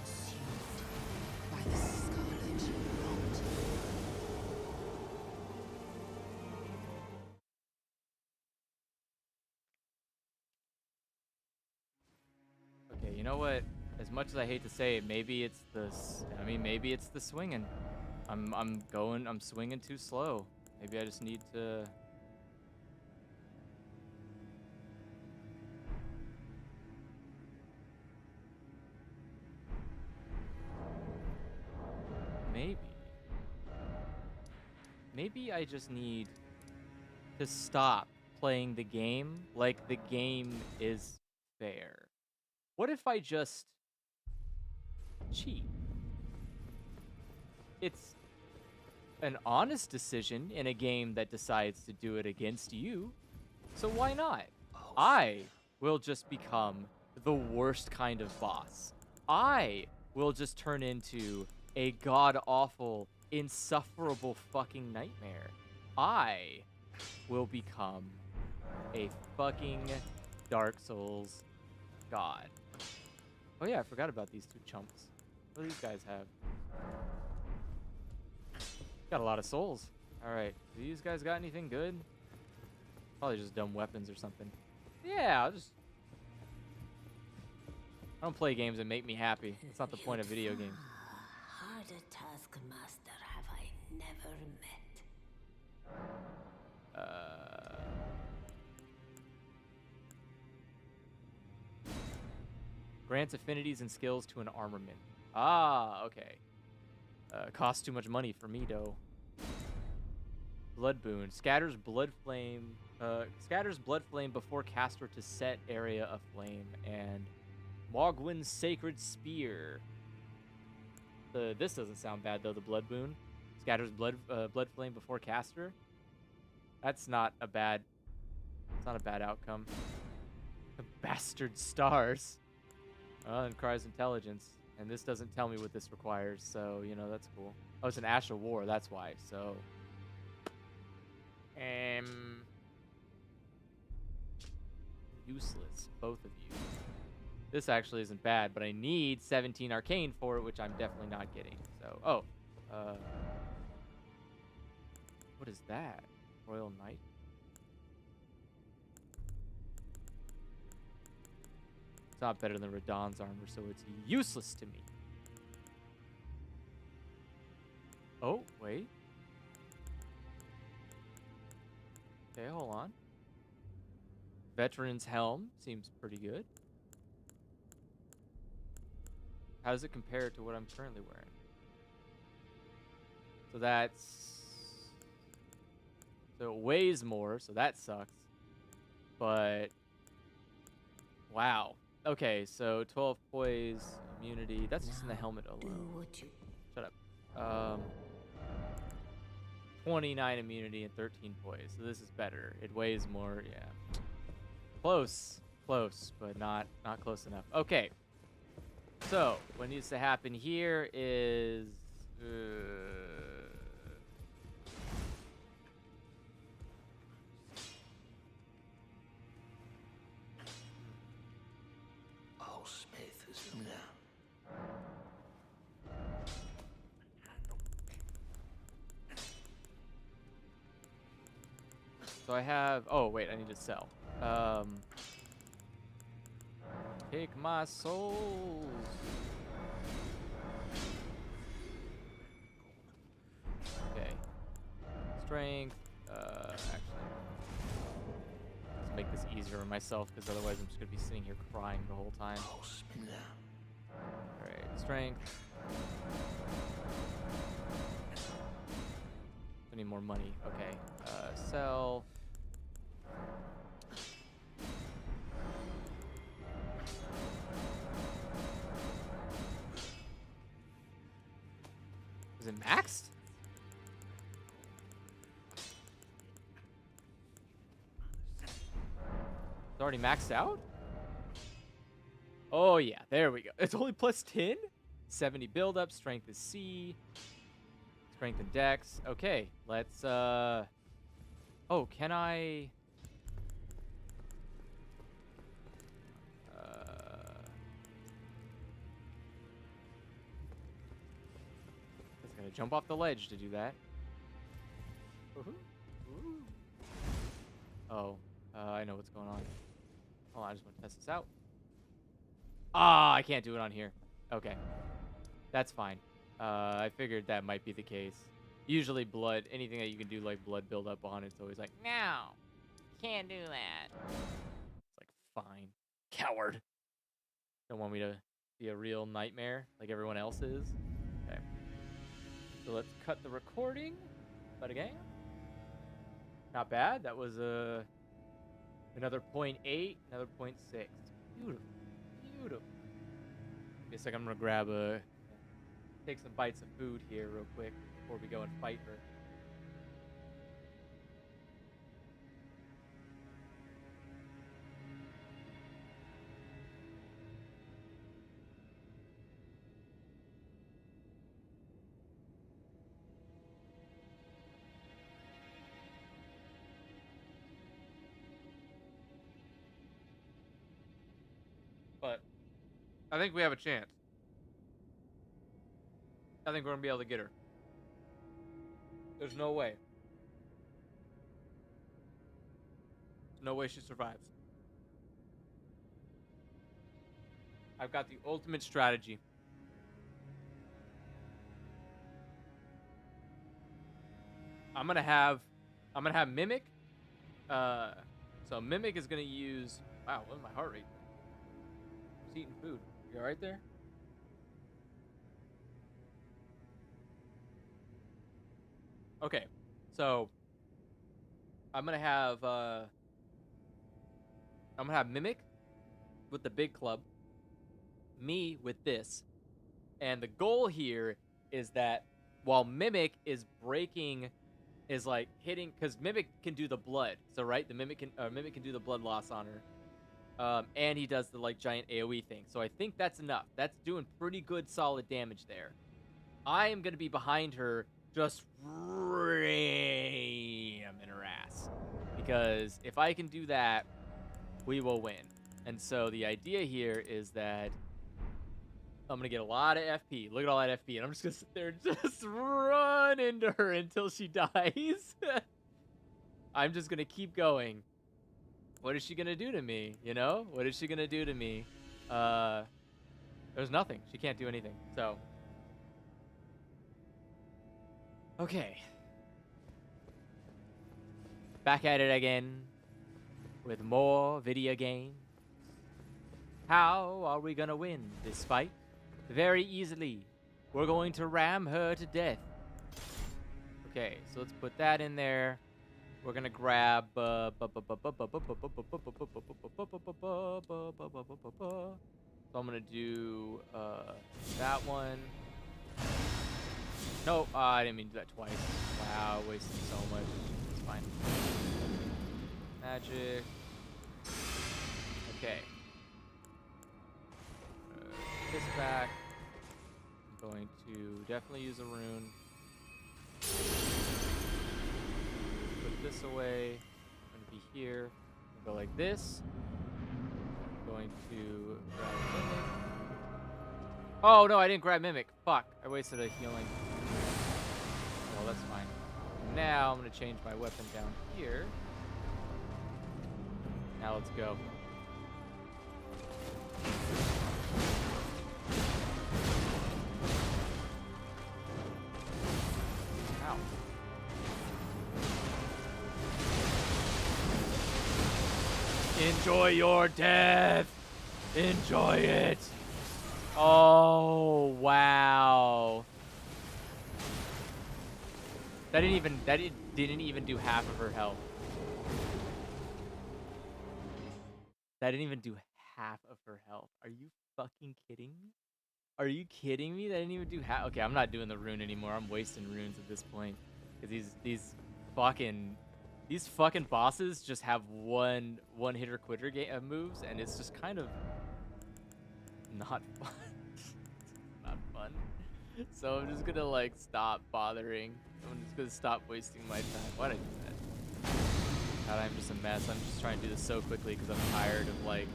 Consumed by the scarlet rot. Okay, you know what? As much as I hate to say it, maybe it's maybe it's the swinging. I'm swinging too slow. Maybe I just need to. Maybe I just need to stop playing the game like the game is fair. What if I just cheat? It's an honest decision in a game that decides to do it against you. So why not? I will just become the worst kind of boss. I will just turn into a god-awful, insufferable fucking nightmare. I will become a fucking Dark Souls god. Oh yeah, I forgot about these two chumps. What do these guys have? Got a lot of souls. Alright, do these guys got anything good? Probably just dumb weapons or something. Yeah, I don't play games that make me happy. That's not the point of video games. Harder taskmaster have I never met. Grants affinities and skills to an armament. Ah, okay. Costs too much money for me, though. Blood boon. Scatters blood flame before caster to set area aflame. And Mogwin's Sacred Spear. This doesn't sound bad, though, the blood boon. Scatters blood flame before caster. That's not a bad... It's not a bad outcome. Bastard stars. And Cry's intelligence. And this doesn't tell me what this requires, so, you know, that's cool. Oh, it's an Ash of War, that's why, so... Useless, both of you. This actually isn't bad, but I need 17 Arcane for it, which I'm definitely not getting, so... Oh, what is that? Royal Knight? It's not better than Radahn's armor, so it's useless to me. Oh, wait. Okay, hold on. Veteran's Helm seems pretty good. How does it compare to what I'm currently wearing? So that's... So it weighs more, so that sucks. But... Wow. Okay, so 12 poise, immunity. That's just in the helmet Do alone. what you Shut up. 29 immunity and 13 poise. So this is better. It weighs more, yeah. Close. Close, but not close enough. Okay. So, what needs to happen here is... Oh, Smith is now. So I have... Oh, wait, I need to sell. Take my souls. Okay. Strength. Actually. Let's make this easier on myself, because otherwise I'm just going to be sitting here crying the whole time. Oh, Smith now. Alright, strength. I need more money. Okay. Sell. Is it maxed? It's already maxed out? Oh, yeah. There we go. It's only plus 10? 70 buildup. Strength is C. Strength and dex. Okay. Let's, Oh, can I... It's gonna jump off the ledge to do that. Oh. I know what's going on. Hold on, I just want to test this out. Ah, I can't do it on here. Okay. That's fine. I figured that might be the case. Usually blood, anything that you can do like blood build up on, it's always like, no, can't do that. It's like, fine. Coward. Don't want me to be a real nightmare like everyone else is. Okay. So let's cut the recording. But again, not bad. That was another 0.8, another 0.6. Beautiful. Beautiful. Guess like I'm gonna grab take some bites of food here real quick before we go and fight her. But I think we have a chance. I think we're gonna be able to get her. There's no way. There's no way she survives. I've got the ultimate strategy. I'm gonna have Mimic. So Mimic is gonna use. Wow, what's my heart rate? Just eating food. You alright there? Okay, so I'm gonna have Mimic with the big club, me with this, and the goal here is that while Mimic is breaking, is like hitting, because Mimic can do the blood. So right, the Mimic can do the blood loss on her, and he does the like giant AOE thing. So I think that's enough. That's doing pretty good, solid damage there. I am gonna be behind her, just ramming her ass. Because if I can do that, we will win. And so the idea here is that I'm going to get a lot of FP. Look at all that FP. And I'm just going to sit there and just run into her until she dies. I'm just going to keep going. What is she going to do to me? You know? What is she going to do to me? There's nothing. She can't do anything. So... Okay. Back at it again with more video games. How are we gonna win this fight? Very easily. We're going to ram her to death. Okay, so let's put that in there. We're gonna grab so I'm gonna do that one. Nope, I didn't mean to do that twice. Wow, wasted so much. It's fine. Magic. Okay. This back. I'm going to definitely use a rune. Put this away. I'm going to be here. Go like this. I'm going to grab Mimic. Oh, no, I didn't grab Mimic. Fuck. I wasted a healing. Well, that's fine. Now I'm going to change my weapon down here. Now let's go. Ow. Enjoy your death! Enjoy it! Oh, wow. That didn't even do half of her health. That didn't even do half of her health. Are you fucking kidding me? Are you kidding me? That didn't even do half. Okay, I'm not doing the rune anymore. I'm wasting runes at this point. Because these fucking bosses just have one hitter quitter moves, and it's just kind of not fun. Not fun. So I'm just gonna like stop bothering. I'm just gonna stop wasting my time. Why'd I do that? God, I'm just a mess. I'm just trying to do this so quickly because I'm tired of like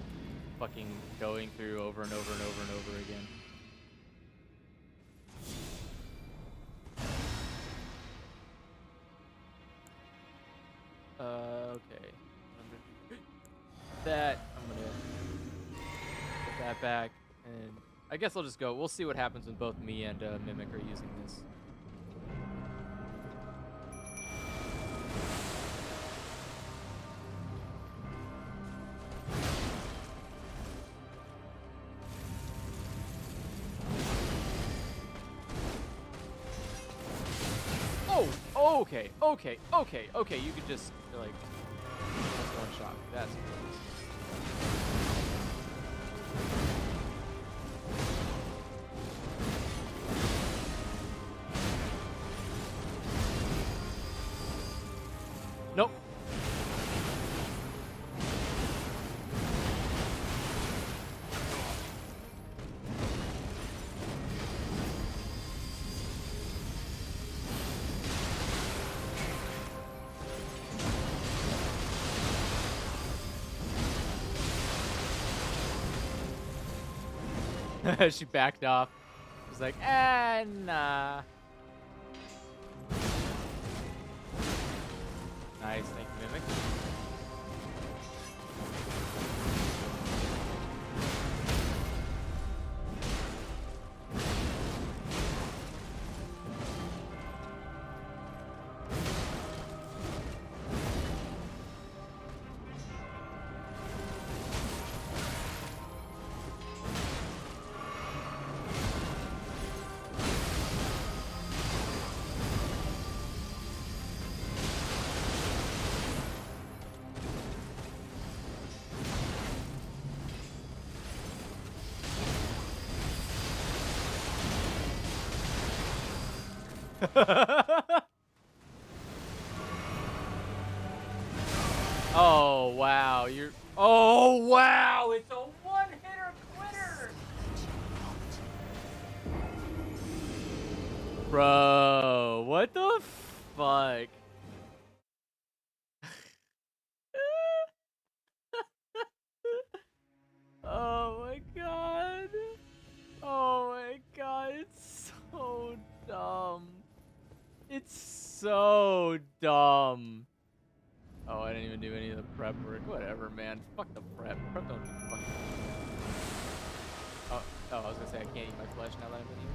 fucking going through over and over and over and over again. Okay. I'm gonna do that. I'm gonna put that back, and I guess I'll just go. We'll see what happens when both me and Mimic are using this. Oh, okay, okay, okay, okay. You could just like that's one shot. That's cool. Nope. She backed off. She's like, nah. Nice, thank you, Mimic. Oh wow, oh wow, it's a one-hitter quitter. Bro, what the fuck? Oh my god. Oh my god, it's so dumb. It's so dumb. Oh, I didn't even do any of the prep work. Whatever, man. Fuck the prep. Prep don't do fucking. Oh, I was gonna say I can't eat my flesh now that I'm in here.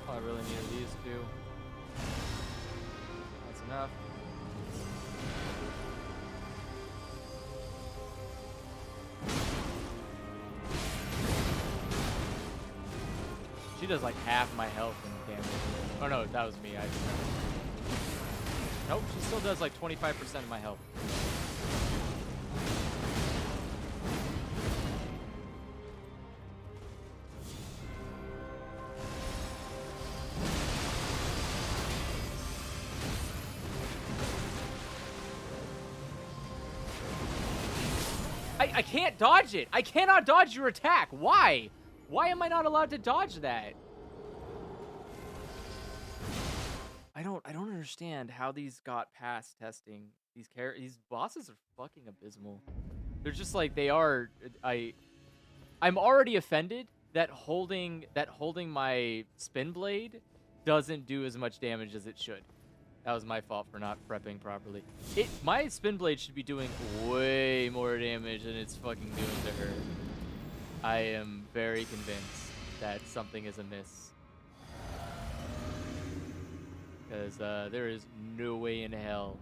All I really need are these two. That's enough. She does like half my health in damage. Oh no, that was me. I just remember. Nope, she still does like 25% of my health. I can't dodge it. I cannot dodge your attack. Why? Why am I not allowed to dodge that? I don't understand how these got past testing. These bosses are fucking abysmal. They're just like they are. I'm already offended that holding my spin blade doesn't do as much damage as it should. That was my fault for not prepping properly. My spin blade should be doing way more damage than it's fucking doing to her. I am very convinced that something is amiss. Because there is no way in hell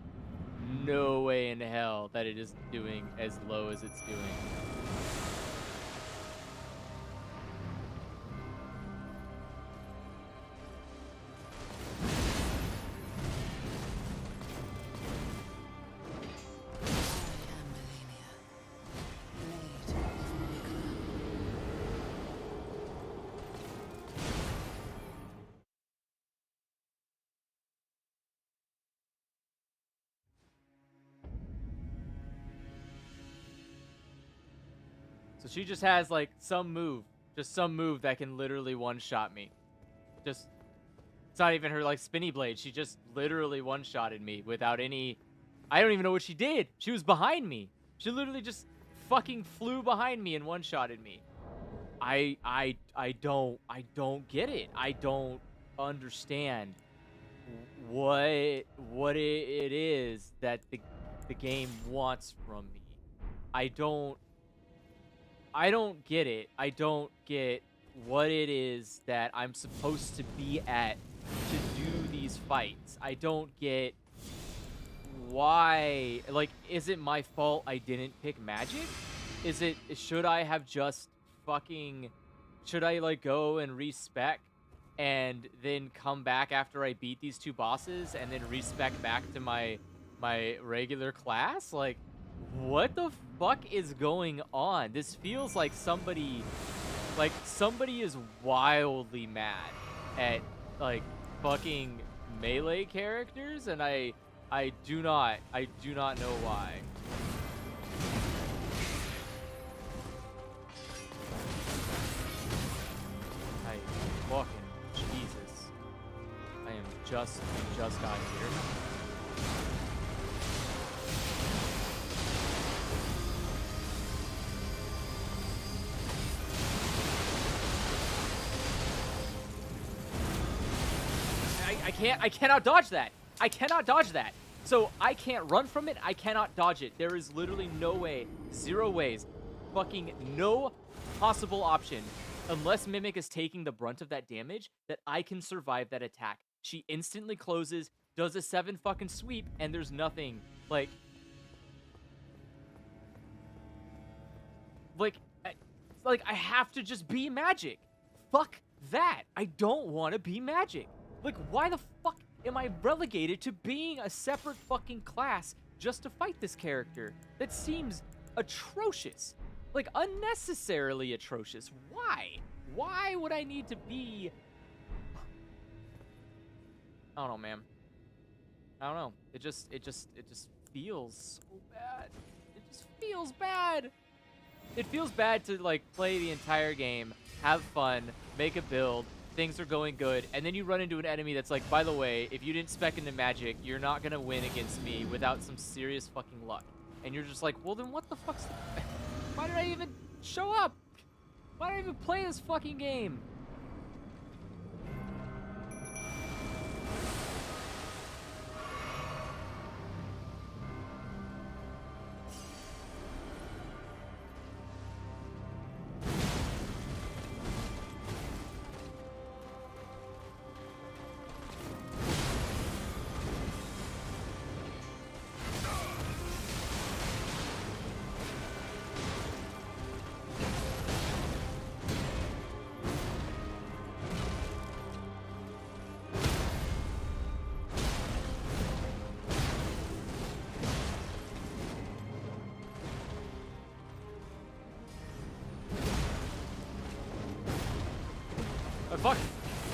that it is doing as low as it's doing. She just has like some move that can literally one-shot me. Just, it's not even her like spinny blade. She just literally one-shotted me without any. I don't even know what she did. She was behind me. She literally just fucking flew behind me and one-shotted me. I don't get it. I don't understand what it is that the game wants from me. I don't get it. I don't get what it is that I'm supposed to be at to do these fights. I don't get why. Like, is it my fault I didn't pick magic? Should I have just fucking, should I like go and respec and then come back after I beat these 2 bosses and then respec back to my regular class? Like, what the fuck is going on? This feels like somebody is wildly mad at like fucking melee characters, and I do not know why. I fucking Jesus. I am just got here. I cannot dodge that. I cannot dodge that. So I can't run from it. I cannot dodge it. There is literally no way, 0 ways, fucking no possible option, unless Mimic is taking the brunt of that damage, that I can survive that attack. She instantly closes, does a 7 fucking sweep, and there's nothing. Like I have to just be magic. Fuck that. I don't want to be magic. Like, why the fuck am I relegated to being a separate fucking class just to fight this character? That seems atrocious. Like, unnecessarily atrocious. Why? Why would I need to be... I don't know, man. I don't know. It just feels so bad. It just feels bad. It feels bad to, like, play the entire game, have fun, make a build, things are going good, and then you run into an enemy that's like, by the way, if you didn't spec into magic, you're not gonna win against me without some serious fucking luck. And you're just like, well then what the fuck's why did I even show up? Why did I even play this fucking game?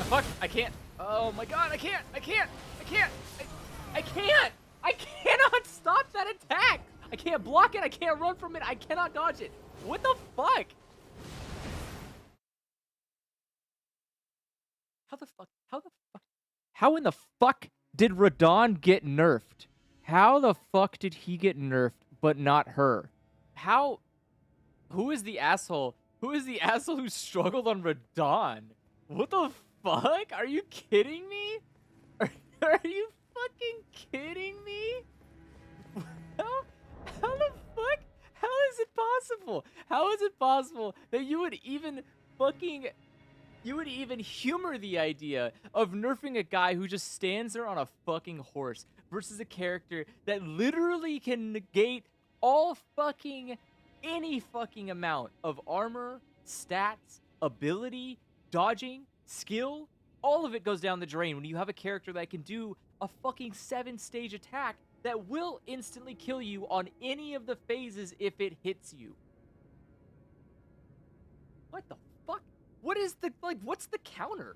Fuck, I can't. Oh my god, I can't. I cannot stop that attack. I can't block it. I can't run from it. I cannot dodge it. What the fuck? How in the fuck did Radahn get nerfed? How the fuck did he get nerfed, but not her? Who is the asshole? Who is the asshole who struggled on Radahn? What the fuck? Are you kidding me? Are you fucking kidding me? How the fuck? How is it possible? How is it possible that you would even humor the idea of nerfing a guy who just stands there on a fucking horse versus a character that literally can negate all fucking any fucking amount of armor, stats, ability, dodging, skill? All of it goes down the drain when you have a character that can do a fucking 7-stage attack that will instantly kill you on any of the phases if it hits you. What the fuck? What is the, like, what's the counter?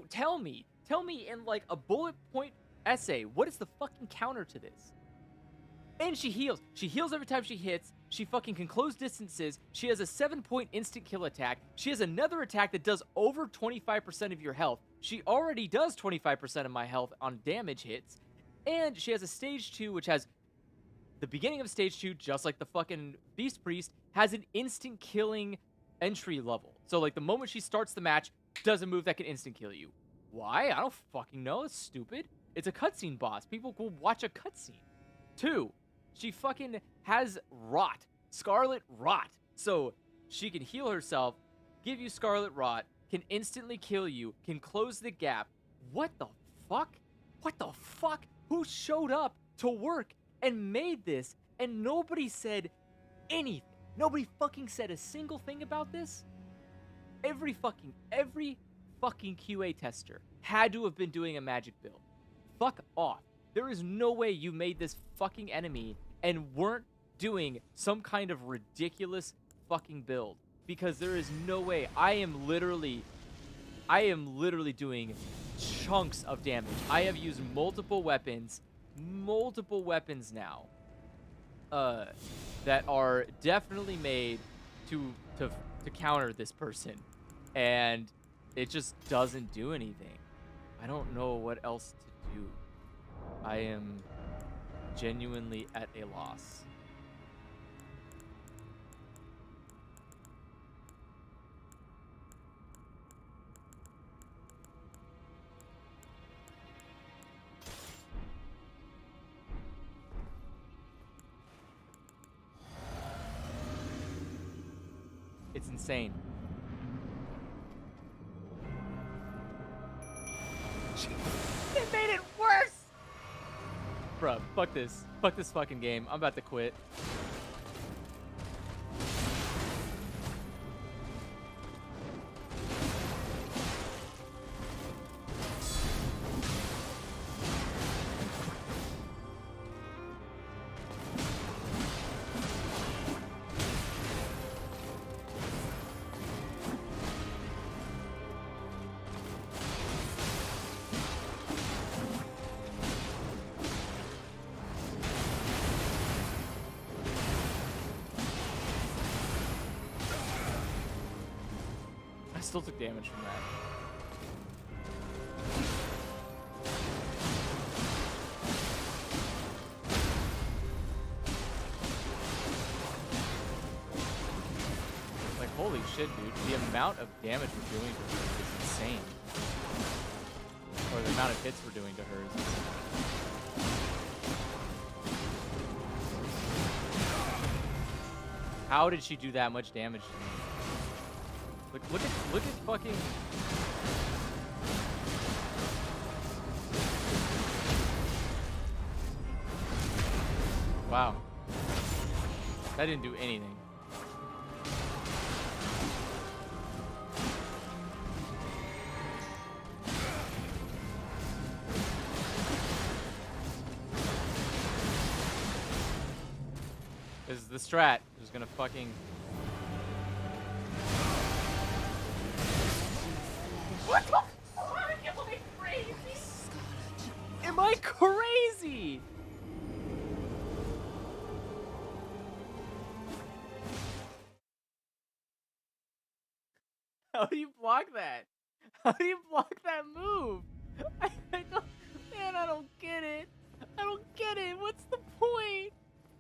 Tell me in like a bullet point essay, what is the fucking counter to this? And she heals every time she hits, She fucking can close distances. She has a 7-point instant kill attack. She has another attack that does over 25% of your health. She already does 25% of my health on damage hits. And she has a stage 2, which has the beginning of stage 2, just like the fucking Beast Priest, has an instant killing entry level. So, like, the moment she starts the match, does a move that can instant kill you. Why? I don't fucking know. It's stupid. It's a cutscene boss. People will watch a cutscene. 2, she fucking has Rot. Scarlet Rot. So, she can heal herself, give you Scarlet Rot, can instantly kill you, can close the gap. What the fuck? What the fuck? Who showed up to work and made this, and nobody said anything? Nobody fucking said a single thing about this? Every fucking QA tester had to have been doing a magic build. Fuck off. There is no way you made this fucking enemy and weren't doing some kind of ridiculous fucking build. Because there is no way. I am literally doing chunks of damage. I have used multiple weapons now, that are definitely made to counter this person, and it just doesn't do anything. I don't know what else to do. I am genuinely at a loss. It's insane. It made it worse! Bruh, fuck this. Fuck this fucking game. I'm about to quit. I still took damage from that. Like, holy shit, dude. The amount of damage we're doing to her is insane. Or the amount of hits we're doing to her is insane. How did she do that much damage to me? Look at fucking... Wow. That didn't do anything. This is the strat. Just gonna fucking... What the fuck? Am I crazy? Am I crazy? How do you block that? How do you block that move? I don't, man, I don't get it. I don't get it. What's the point?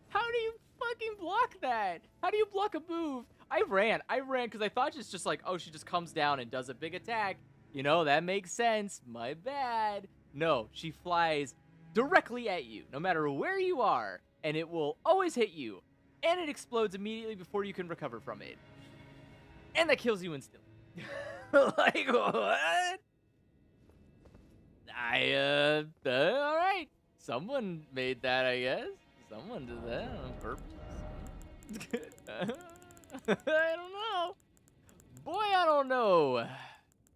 How do you fucking block that? How do you block a move? I ran because I thought it's just like, oh, she just comes down and does a big attack. You know, that makes sense. My bad. No, she flies directly at you, no matter where you are, and it will always hit you. And it explodes immediately before you can recover from it. And that kills you instantly. Like, what? Alright. Someone made that, I guess. Someone did that on purpose. I don't know. Boy, I don't know.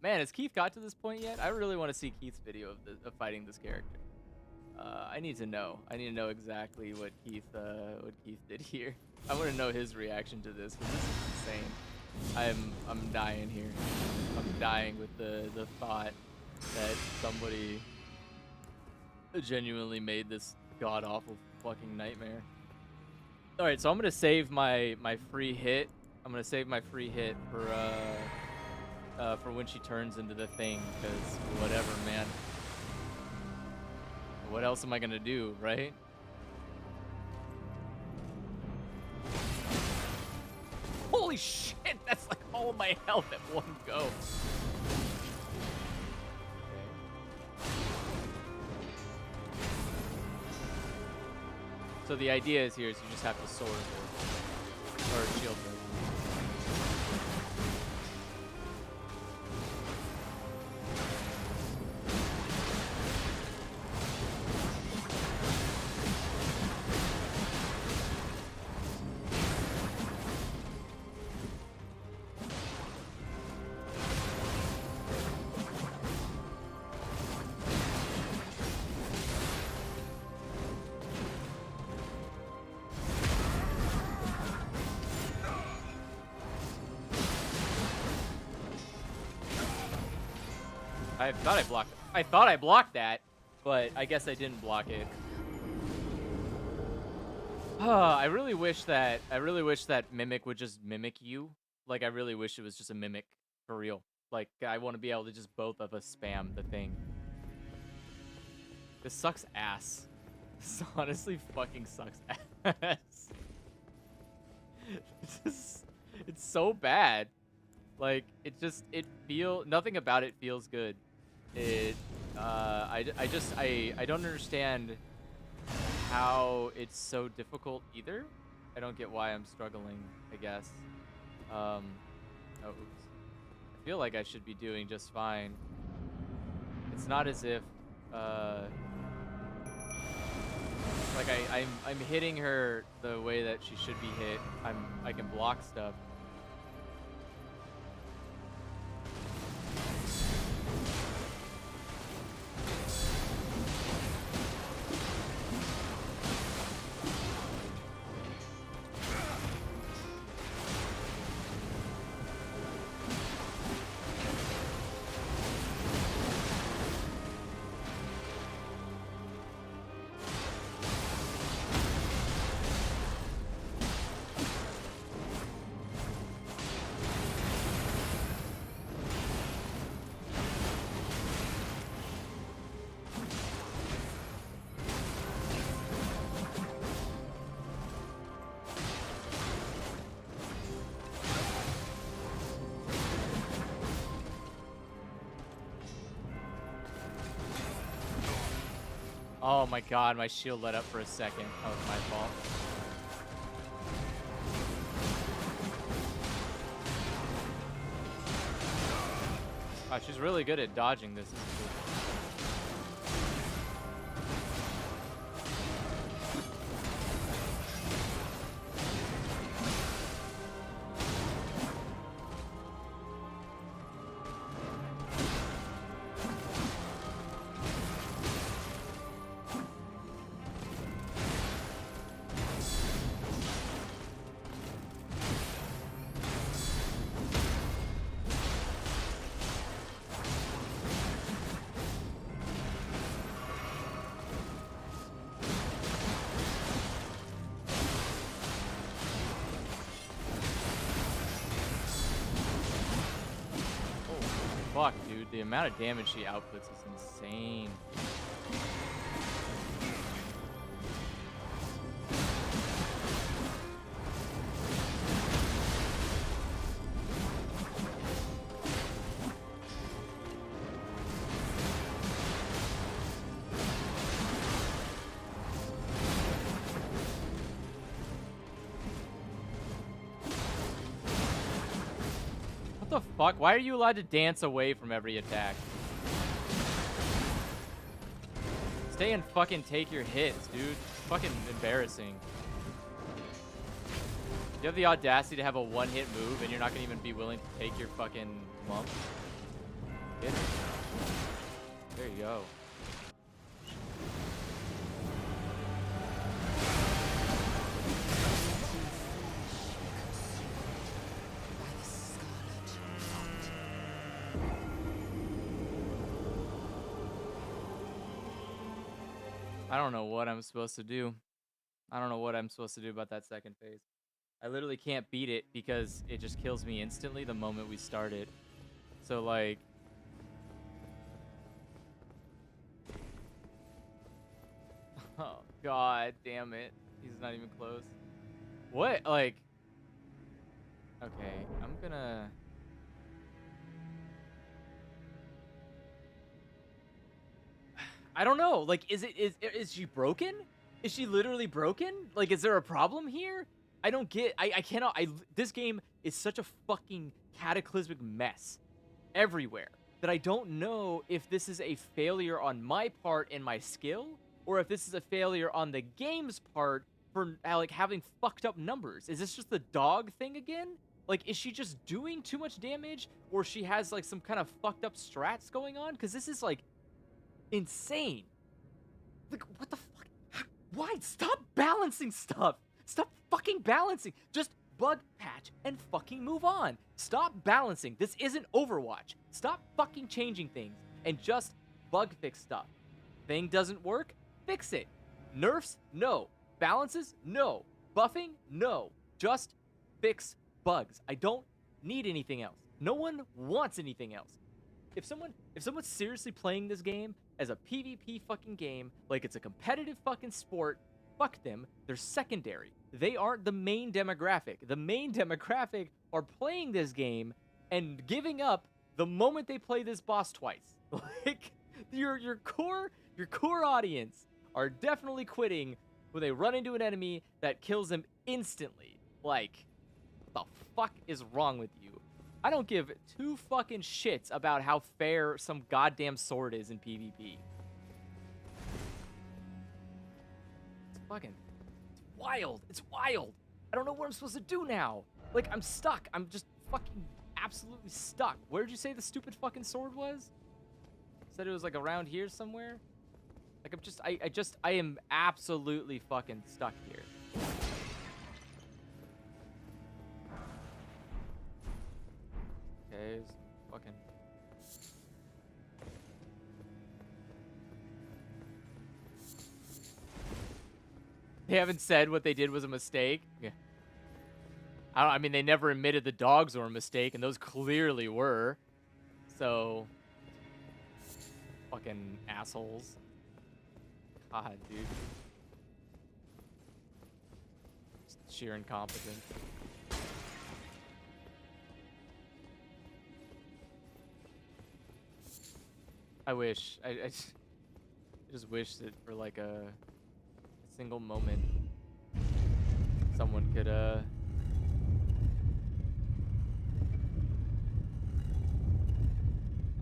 Man, has Keith got to this point yet? I really want to see Keith's video of fighting this character. I need to know. I need to know exactly what Keith did here. I want to know his reaction to this, because this is insane. I'm dying here. I'm dying with the thought that somebody genuinely made this god-awful fucking nightmare. All right, so I'm gonna save my free hit. I'm gonna save my free hit for when she turns into the thing, because whatever, man. What else am I gonna do, right? Holy shit, that's like all of my health at one go. Okay. So the idea is here is you just have to sword her, or shield her. I thought I blocked that, but I guess I didn't block it. I really wish that Mimic would just mimic you. Like, I really wish it was just a Mimic for real. Like, I want to be able to just both of us spam the thing. This sucks ass. This honestly fucking sucks ass. It's so bad. Like, nothing about it feels good. I don't understand how it's so difficult either. I don't get why I'm struggling, I guess. Oh, oops. I feel like I should be doing just fine. It's not as if, like I'm hitting her the way that she should be hit. I can block stuff. Oh my god, my shield let up for a second. That was my fault. Wow, she's really good at dodging this. Fuck, dude. The amount of damage she outputs is insane. What the fuck? Why are you allowed to dance away from every attack? Stay and fucking take your hits, dude. It's fucking embarrassing. You have the audacity to have a one-hit move and you're not gonna even be willing to take your fucking lump. Get it. There you go. I don't know what I'm supposed to do. I don't know what I'm supposed to do about that second phase. I literally can't beat it because it just kills me instantly the moment we start it. So, like... Oh, god damn it. He's not even close. What? Like... Okay, I'm gonna... I don't know. Like, is she broken? Is she literally broken? Like, is there a problem here? I don't get... I cannot... This game is such a fucking cataclysmic mess everywhere that I don't know if this is a failure on my part and my skill, or if this is a failure on the game's part for, like, having fucked up numbers. Is this just the dog thing again? Like, is she just doing too much damage, or she has, like, some kind of fucked up strats going on? Because this is, like, insane. Like, what the fuck? Why? Stop balancing stuff. Stop fucking balancing. Just bug patch and fucking move on. Stop balancing. This isn't Overwatch. Stop fucking changing things and just bug fix stuff. Thing doesn't work? Fix it. Nerfs? No. Balances? No. Buffing? No. Just fix bugs. I don't need anything else. No one wants anything else. If someone's seriously playing this game as a PvP fucking game, like it's a competitive fucking sport, fuck them. They're secondary. They aren't the main demographic. The main demographic are playing this game and giving up the moment they play this boss twice. Like, your core audience are definitely quitting when they run into an enemy that kills them instantly. Like, what the fuck is wrong with you? I don't give two fucking shits about how fair some goddamn sword is in PvP. It's fucking... It's wild. It's wild. I don't know what I'm supposed to do now. Like, I'm stuck. I'm just fucking absolutely stuck. Where did you say the stupid fucking sword was? Said it was, like, around here somewhere? Like, I am absolutely fucking stuck here. Okay, it's fucking... They haven't said what they did was a mistake? Yeah. I mean, they never admitted the dogs were a mistake, and those clearly were. So... Fucking assholes. God, dude. Just sheer incompetence. I wish. I just wish that for like a single moment someone could I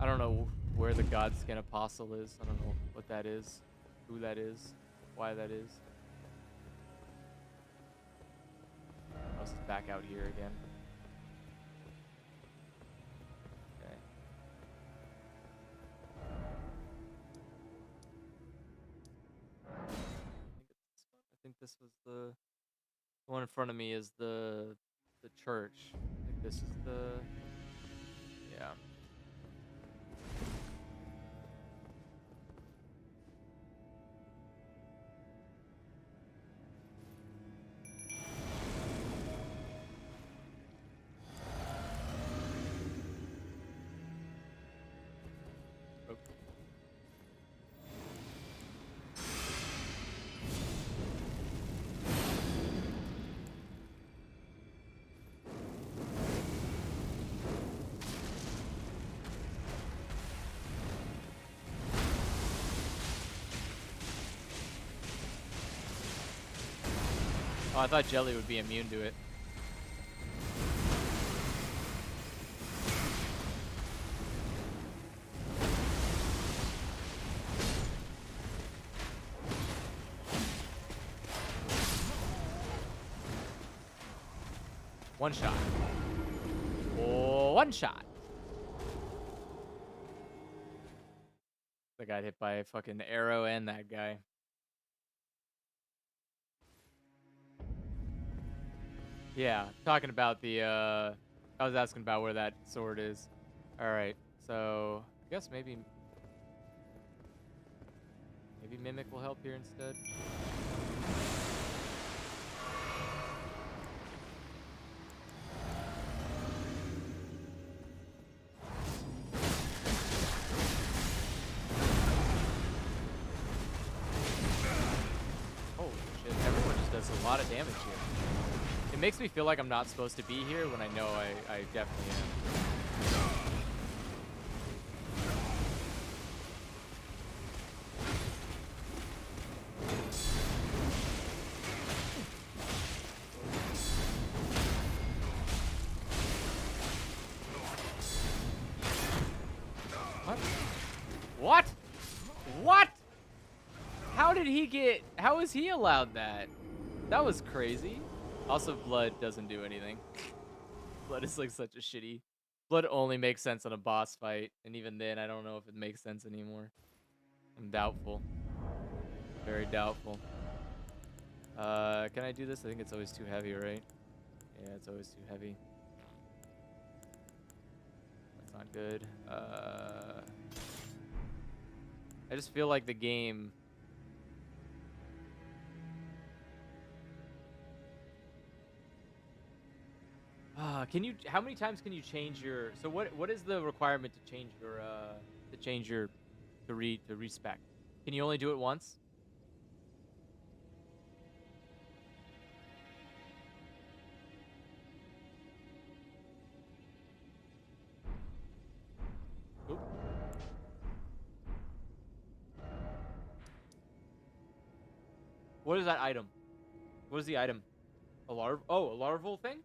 don't know where the Godskin Apostle is. I don't know what that is, who that is, why that is. Oh, it's back out here again. Okay. I think this was the one in front of me is the church. I think this is the... Yeah. Oh, I thought Jelly would be immune to it. One shot. Oh, one shot. I got hit by a fucking arrow and that guy. Yeah, talking about the, I was asking about where that sword is. Alright, so, I guess maybe Mimic will help here instead. lot of damage here. It makes me feel like I'm not supposed to be here when I know I definitely am. What? What? How did he get... How is he allowed that? That was crazy. Also, blood doesn't do anything. Blood is like such a shitty... Blood only makes sense on a boss fight. And even then, I don't know if it makes sense anymore. I'm doubtful. Very doubtful. Can I do this? I think it's always too heavy, right? Yeah, it's always too heavy. That's not good. I just feel like the game... can you... How many times can you change your... So what is the requirement to change your... To respec? Can you only do it once? Oop. What is that item? What is the item? A larv... Oh, a larval thing?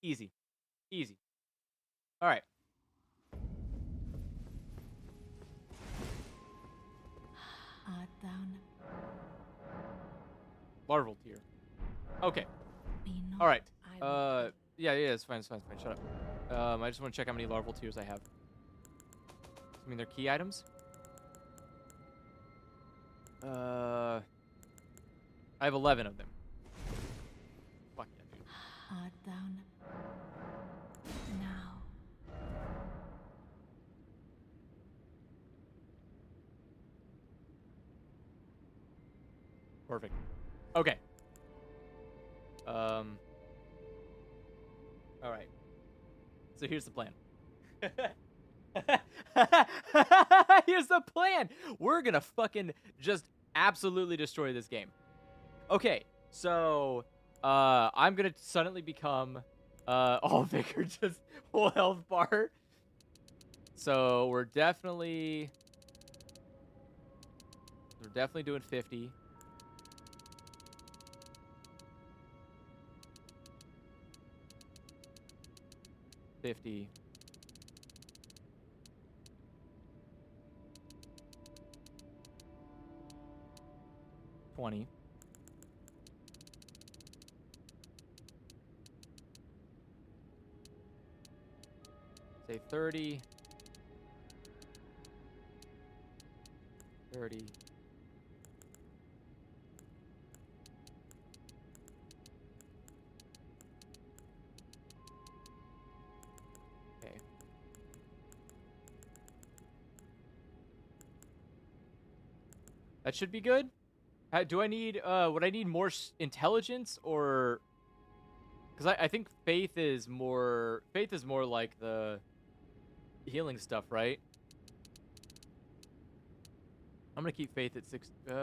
Easy. Easy. All right. Art thou Larval tier. Okay. be not? All right. I will Yeah, it's fine, it's fine, it's fine. Shut up. I just want to check how many larval tiers I have. I mean, they're key items. I have 11 of them. Fuck yeah, dude. Art thou now? Perfect. Okay. All right. So here's the plan. Here's the plan. We're gonna fucking just absolutely destroy this game. Okay. So, I'm gonna suddenly become, all vigor, just full health bar. So we're definitely doing 50. 50. $20. Say 30. 30. Okay. That should be good. Do I need, would I need more intelligence, or... Because I think faith is more like the healing stuff, right? I'm gonna keep faith at 6, I'm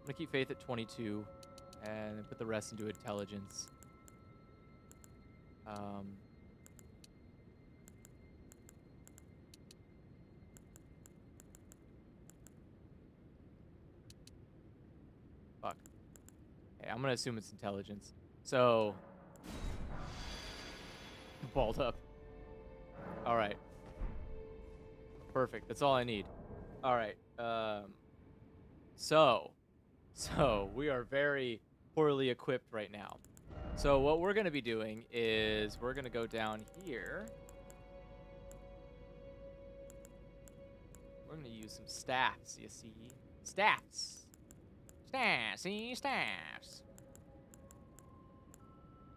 gonna keep faith at 22, and put the rest into intelligence. Fuck. Okay, I'm gonna assume it's intelligence. So, balled up. All right. Perfect. That's all I need. All right. So we are very poorly equipped right now. So what we're gonna be doing is we're gonna go down here. We're gonna use some staffs. You see, staffs. Staffs.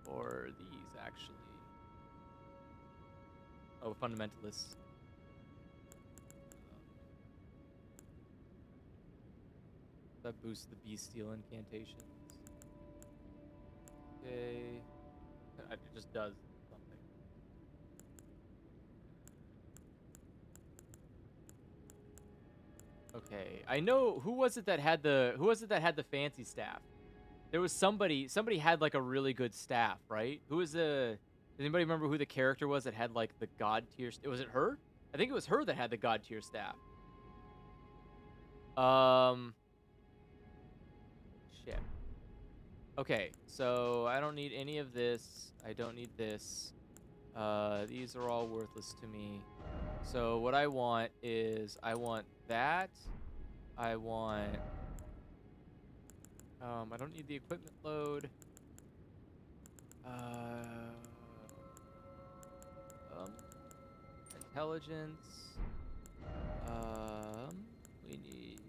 Or these, actually. Oh, fundamentalists. That boosts the bestial incantations. Okay. It just does something. Okay, I know who was it that had the fancy staff? There was somebody had like a really good staff, right? Who was the Does anybody remember who the character was that had like the god tier? Was it her? I think it was her that had the god tier staff. Um, shit. Okay, so I don't need any of this. I don't need this. These are all worthless to me. So what I want is I want that. I want I don't need the equipment load. Um, Intelligence. We need.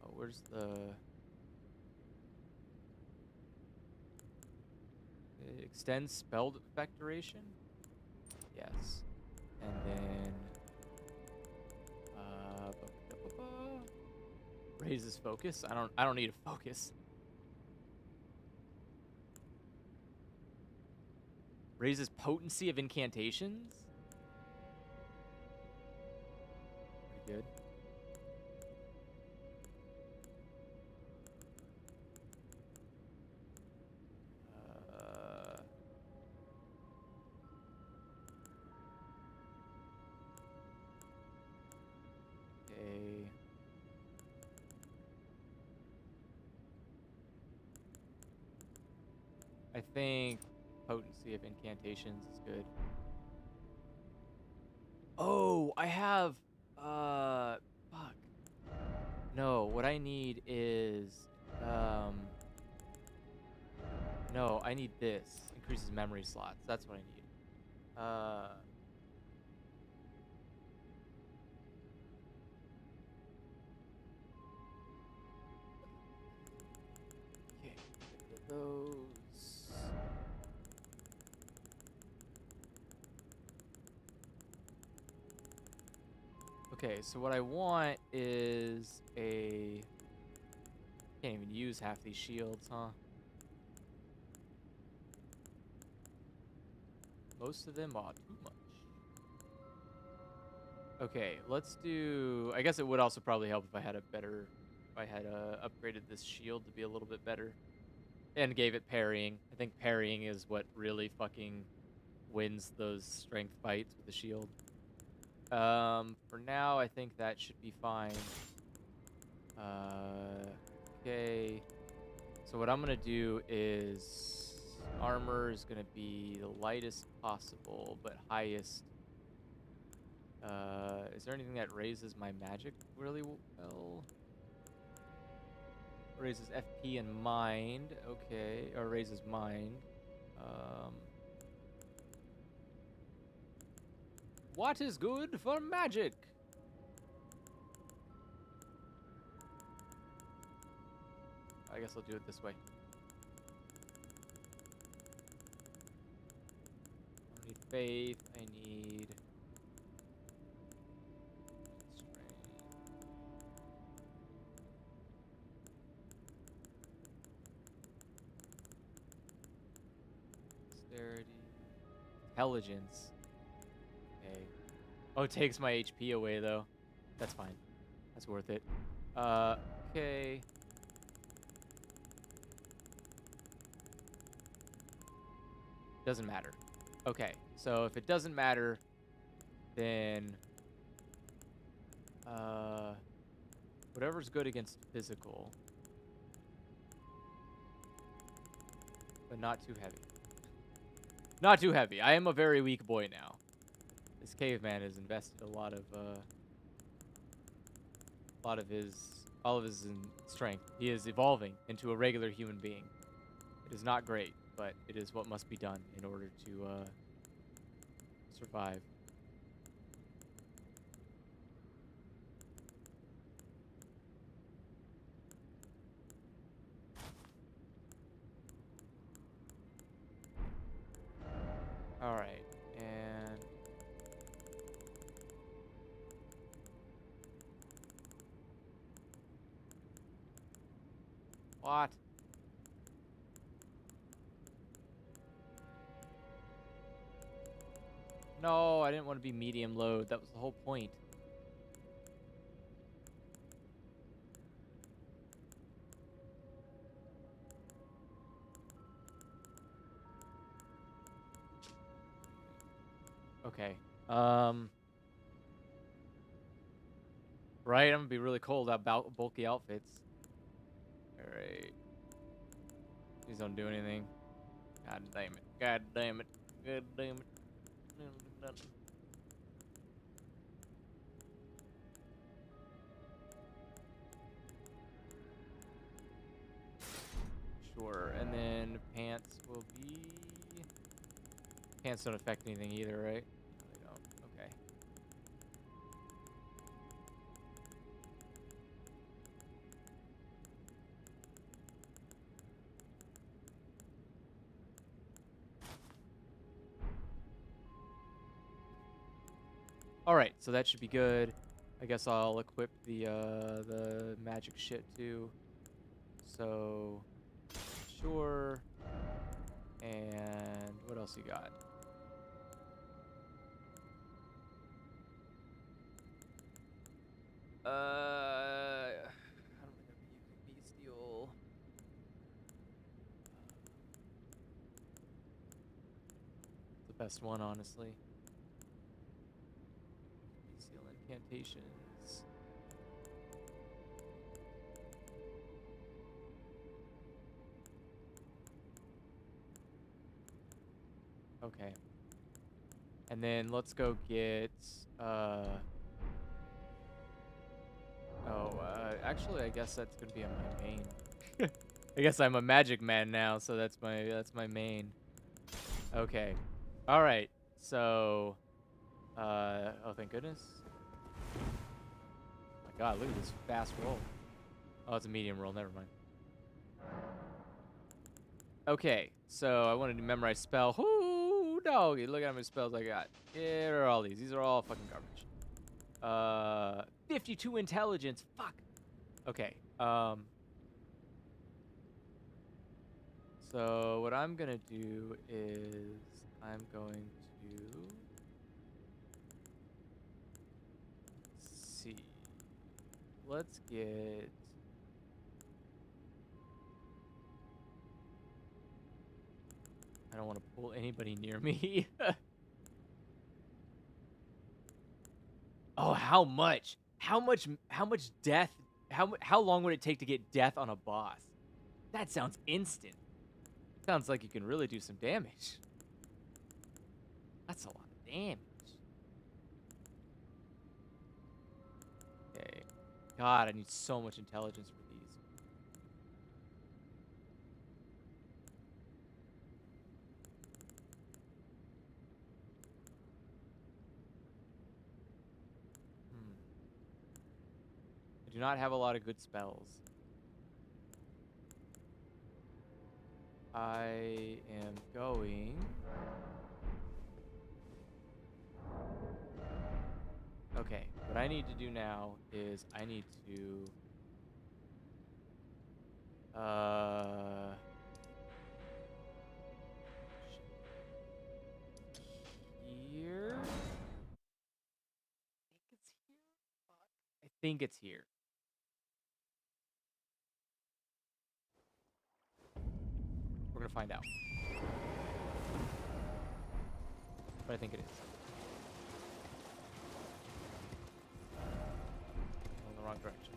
Oh, where's the? Extend spell effect duration? Yes. And then raises focus. I don't need a focus. Raises potency of incantations? Pretty good. Okay. I think potency of incantations is good. Oh, I have fuck. No, what I need is no, I need this. Increases memory slots. That's what I need. Okay, get rid of those. Okay, so what I want is a... Can't even use half these shields, huh? Most of them are too much. Okay, let's do... I guess it would also probably help if I had a better... If I had upgraded this shield to be a little bit better. And gave it parrying. I think parrying is what really fucking wins those strength fights with the shield. For now, I think that should be fine. Okay. So what I'm gonna do is armor is gonna be the lightest possible, but highest. Is there anything that raises my magic really well? Raises FP and mind. Okay, or raises mind. What is good for magic? I guess I'll do it this way. I need faith. I need strength. Dexterity. Intelligence. Okay. Oh, it takes my HP away, though. That's fine. That's worth it. Okay. Doesn't matter. Okay, so if it doesn't matter, then... whatever's good against physical. But not too heavy. Not too heavy. I am a very weak boy now. This caveman has invested all of his strength. He is evolving into a regular human being. It is not great, but it is what must be done in order to survive. All right, and what? No, I didn't want to be medium load. That was the whole point. Okay. Right, I'm gonna be really cold about bulky outfits. Alright. These don't do anything. God damn it. God damn it. God damn it. Nothing. Sure, and then pants will be... Pants don't affect anything either, right? No, they don't. Okay. Alright, so that should be good. I guess I'll equip the magic shit too. So, sure. And what else you got? I don't think I'll be using bestial. It's the best one, honestly. Bestial incantations. Okay. And then let's go get actually I guess that's gonna be on my main. I guess I'm a magic man now, so that's my main. Okay. Alright. So oh thank goodness. Oh my god, look at this fast roll. Oh, it's a medium roll, never mind. Okay, so I wanted to memorize spell. Ooh, doggy, look at how many spells I got. Yeah, there are all these. These are all fucking garbage. 52 intelligence. Fuck. Okay. So what I'm gonna do is I'm going to see. Let's get. I don't want to pull anybody near me. Oh, how much? How much death? How long would it take to get death on a boss? That sounds instant. Sounds like you can really do some damage. That's a lot of damage. Okay. God, I need so much intelligence for these. I do not have a lot of good spells. I am going... Okay, what I need to do now is I need to... Here? I think it's here. We're gonna find out. But I think it is. In the wrong direction.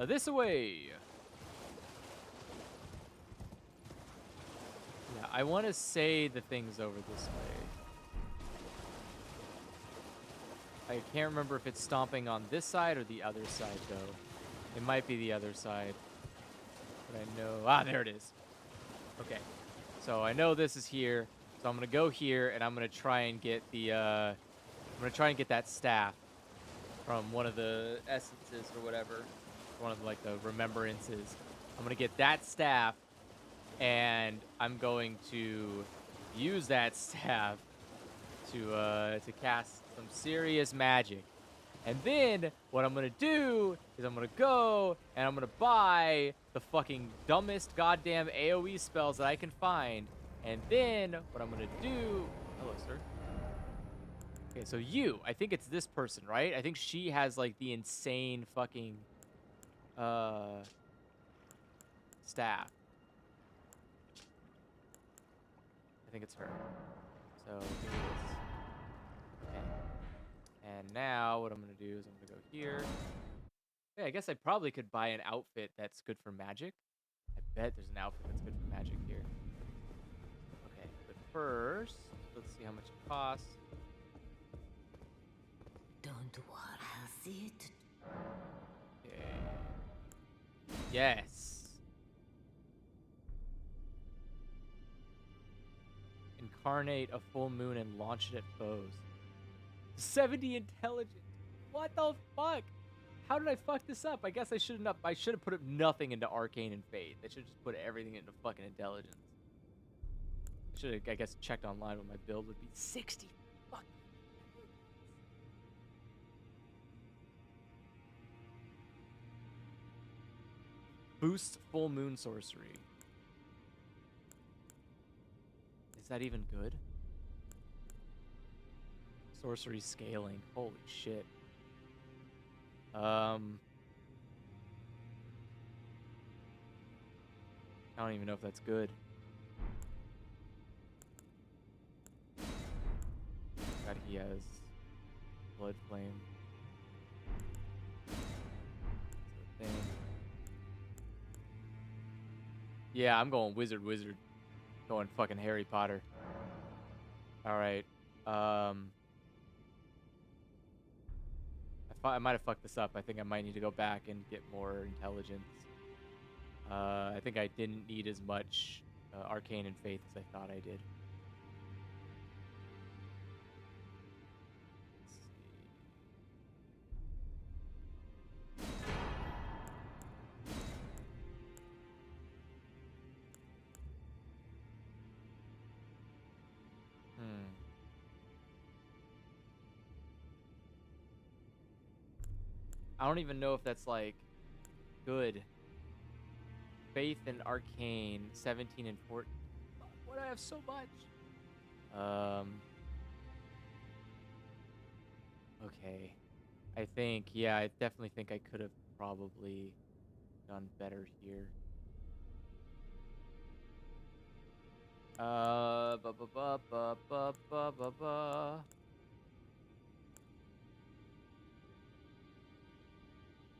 This way! Yeah, I want to say the things over this way. I can't remember if it's stomping on this side or the other side, though. It might be the other side. But I know... Ah, there it is. Okay. So I know this is here. So I'm going to go here, and I'm going to try and get the... I'm going to try and get that staff from one of the essences or whatever. One of, like, the remembrances. I'm going to get that staff, and I'm going to use that staff to cast some serious magic. And then what I'm gonna do is I'm gonna go and I'm gonna buy the fucking dumbest goddamn AoE spells that I can find. And then what I'm gonna do... Hello, sir. Okay, so you, I think it's this person, right? I think she has like the insane fucking staff. I think it's her. So give me this. Okay. And now what I'm gonna do is I'm gonna go here. Yeah, I guess I probably could buy an outfit that's good for magic. I bet there's an outfit that's good for magic here. Okay, but first, let's see how much it costs. Don't worry, I'll see it. Okay. Yes. Incarnate a full moon and launch it at foes. 70 intelligence. What the fuck? How did I fuck this up? I guess I should have put nothing into arcane and faith. I should just put everything into fucking intelligence. I should have, I guess, checked online what my build would be. 60 fuck. Boost full moon sorcery. Is that even good? Sorcery scaling. Holy shit. I don't even know if that's good. God, he has blood flame. That's the thing. Yeah, I'm going wizard. Going fucking Harry Potter. Alright. I might have fucked this up. I think I might need to go back and get more intelligence. I think I didn't need as much arcane and faith as I thought I did. I don't even know if that's like good. Faith and arcane, 17 and 14. Why do I have so much? Okay. I think, yeah, I definitely think I could have probably done better here. Ba ba ba ba ba ba ba ba.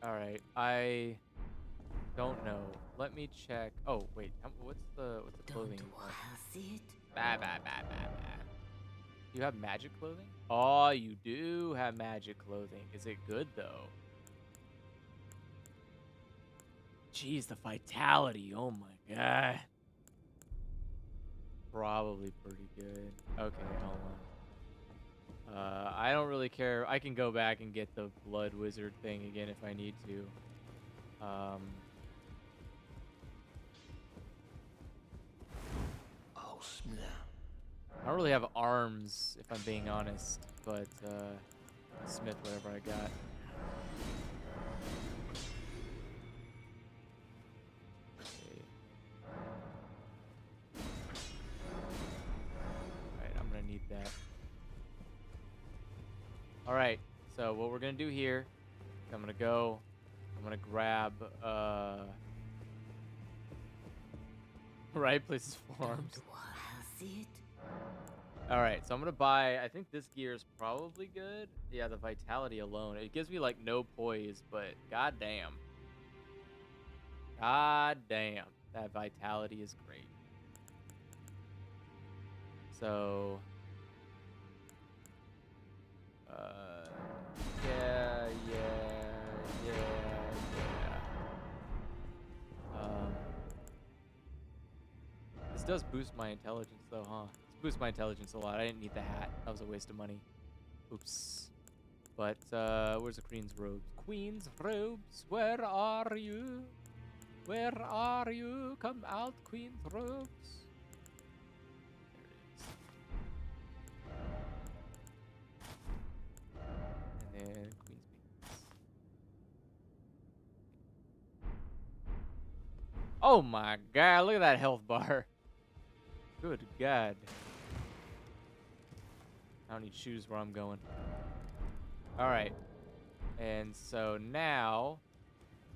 All right, I don't know. Let me check. Oh wait, what's the clothing? Don't worry, I'll see it. Bah. You have magic clothing? Oh, you do have magic clothing. Is it good though? Jeez, the vitality. Oh my god. Probably pretty good. Okay, hold on. I don't really care. I can go back and get the blood wizard thing again if I need to. Oh, Smith. I don't really have arms, if I'm being honest, but smith whatever I got. Okay. Alright, I'm gonna need that. Alright, so what we're gonna do here, I'm gonna grab right places for arms. Don't worry, I'll see it. Alright, so I'm gonna buy, I think this gear is probably good. Yeah, the vitality alone. It gives me like no poise, but goddamn. Goddamn. That vitality is great. So yeah. This does boost my intelligence though, huh? This boosts my intelligence a lot. I didn't need the hat. That was a waste of money. Oops. But where's the queen's robes? Queen's robes, where are you? Where are you? Come out, queen's robes. There it is. And then queen's beans. Oh my god, look at that health bar. Good god. I don't need shoes where I'm going. All right. And so now,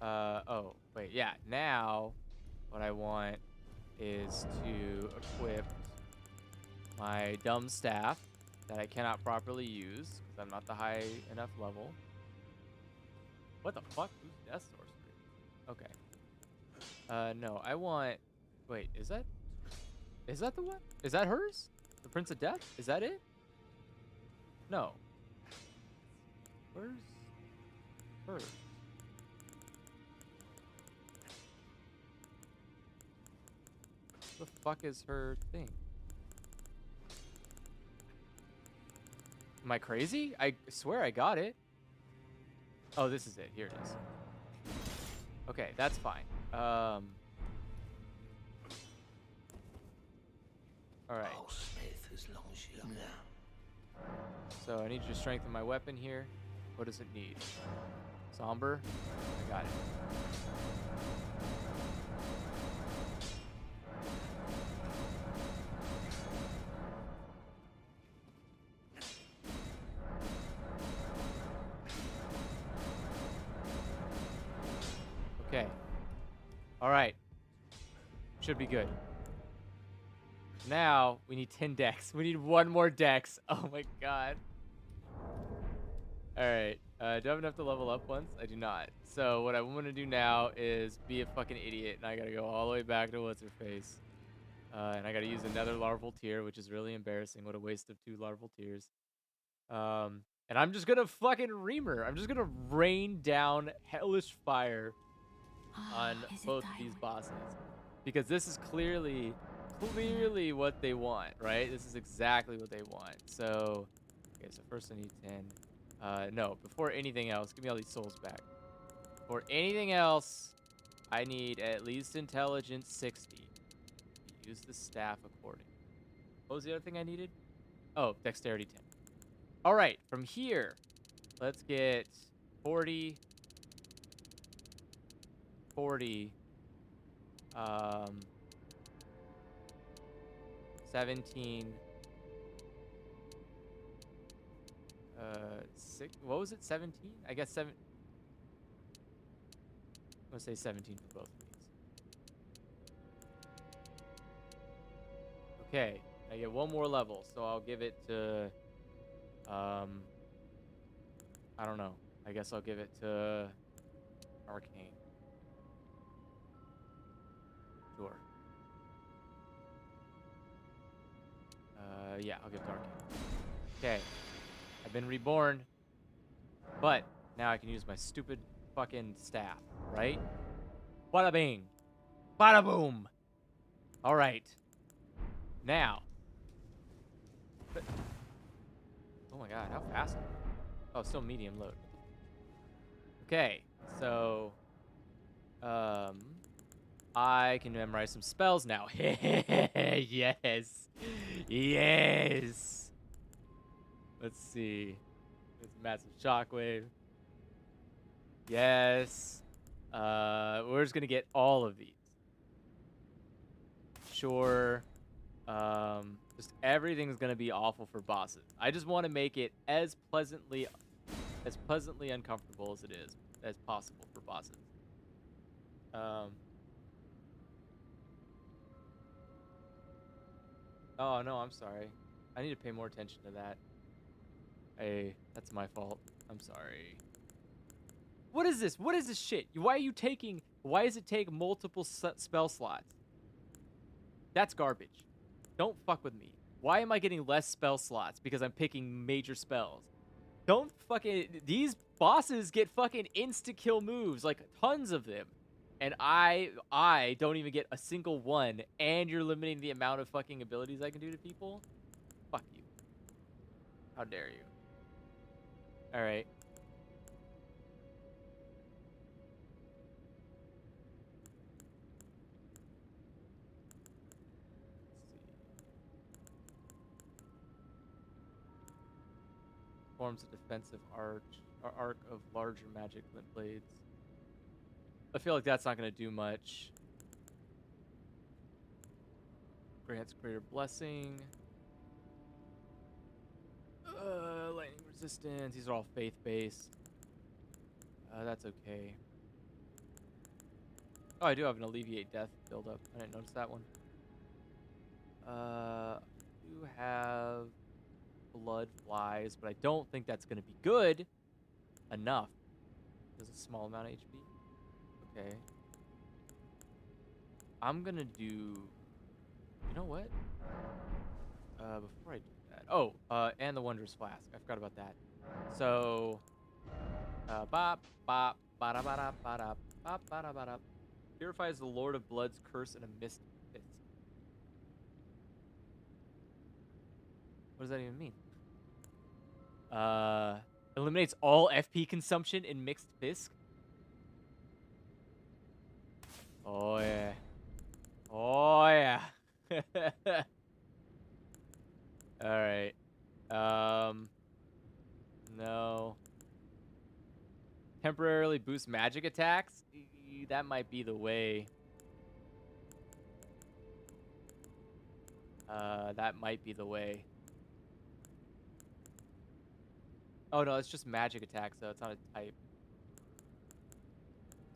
oh, wait, yeah. Now, what I want is to equip my dumb staff that I cannot properly use because I'm not the high enough level. What the fuck? Who's Death Sorcery? Okay. No, I want... Wait, is that the one? Is that hers? The Prince of Death? Is that it? No. Where's hers? What the fuck is her thing? Am I crazy? I swear I got it. Oh, this is it. Here it is. Okay, that's fine. All right. Oh, Smith, as long as you come down. So I need to strengthen my weapon here. What does it need? Somber. I got it. Okay. All right. Should be good. Now we need 10 decks. We need one more dex. Oh my god. All right. Do I have enough to level up once? I do not. So what I want to do now is be a fucking idiot, and I gotta go all the way back to what's her face, and I gotta use another larval tear, which is really embarrassing. What a waste of 2 larval tears. And I'm just gonna fucking reamer. I'm just gonna rain down hellish fire on both of these bosses, because this is clearly what they want, right? This is exactly what they want. So, okay, so first I need 10. No, before anything else, give me all these souls back. For anything else, I need at least intelligence 60. Use the staff accordingly. What was the other thing I needed? Oh, dexterity 10. All right, from here, let's get 40, 17, 6, what was it, 17? I guess 7. I'm gonna say 17 for both of these. Okay, I get one more level, so I'll give it to, I don't know. I guess I'll give it to Arcane. Sure. Yeah, I'll give it to Arcane. Okay. I've been reborn, but now I can use my stupid fucking staff, right? Bada bing. Bada boom. All right. Now. Oh my god, how fast? Oh, still medium load. Okay, so I can memorize some spells now. Yes. Yes. Let's see. It's massive shockwave. Yes. We're just gonna get all of these. Sure. Just everything's gonna be awful for bosses. I just want to make it as pleasantly uncomfortable as it is as possible for bosses. Oh no, I'm sorry. I need to pay more attention to that. Hey, that's my fault. I'm sorry. What is this? What is this shit? Why does it take multiple spell slots? That's garbage. Don't fuck with me. Why am I getting less spell slots? Because I'm picking major spells. Don't fucking... These bosses get fucking insta-kill moves. Like, tons of them. And I don't even get a single one. And you're limiting the amount of fucking abilities I can do to people? Fuck you. How dare you. Alright. Forms a defensive arc of larger magic glint blades. I feel like that's not going to do much. Grants greater blessing. Lightning resistance. These are all faith-based. That's okay. Oh, I do have an alleviate death build-up. I didn't notice that one. Do have blood flies, but I don't think that's gonna be good enough. There's a small amount of HP. Okay. I'm gonna do. You know what? Before I do that. Oh, and the Wondrous Flask. I forgot about that. So, bop, bop, bada, bada, bada, bop, bada, bada. Purifies the Lord of Blood's curse in a mist pit. What does that even mean? Eliminates all FP consumption in Mixed Fisk. Oh, yeah. Oh, yeah. Alright. No. Temporarily boost magic attacks? That might be the way. That might be the way. Oh, no, it's just magic attacks, though. It's not a type.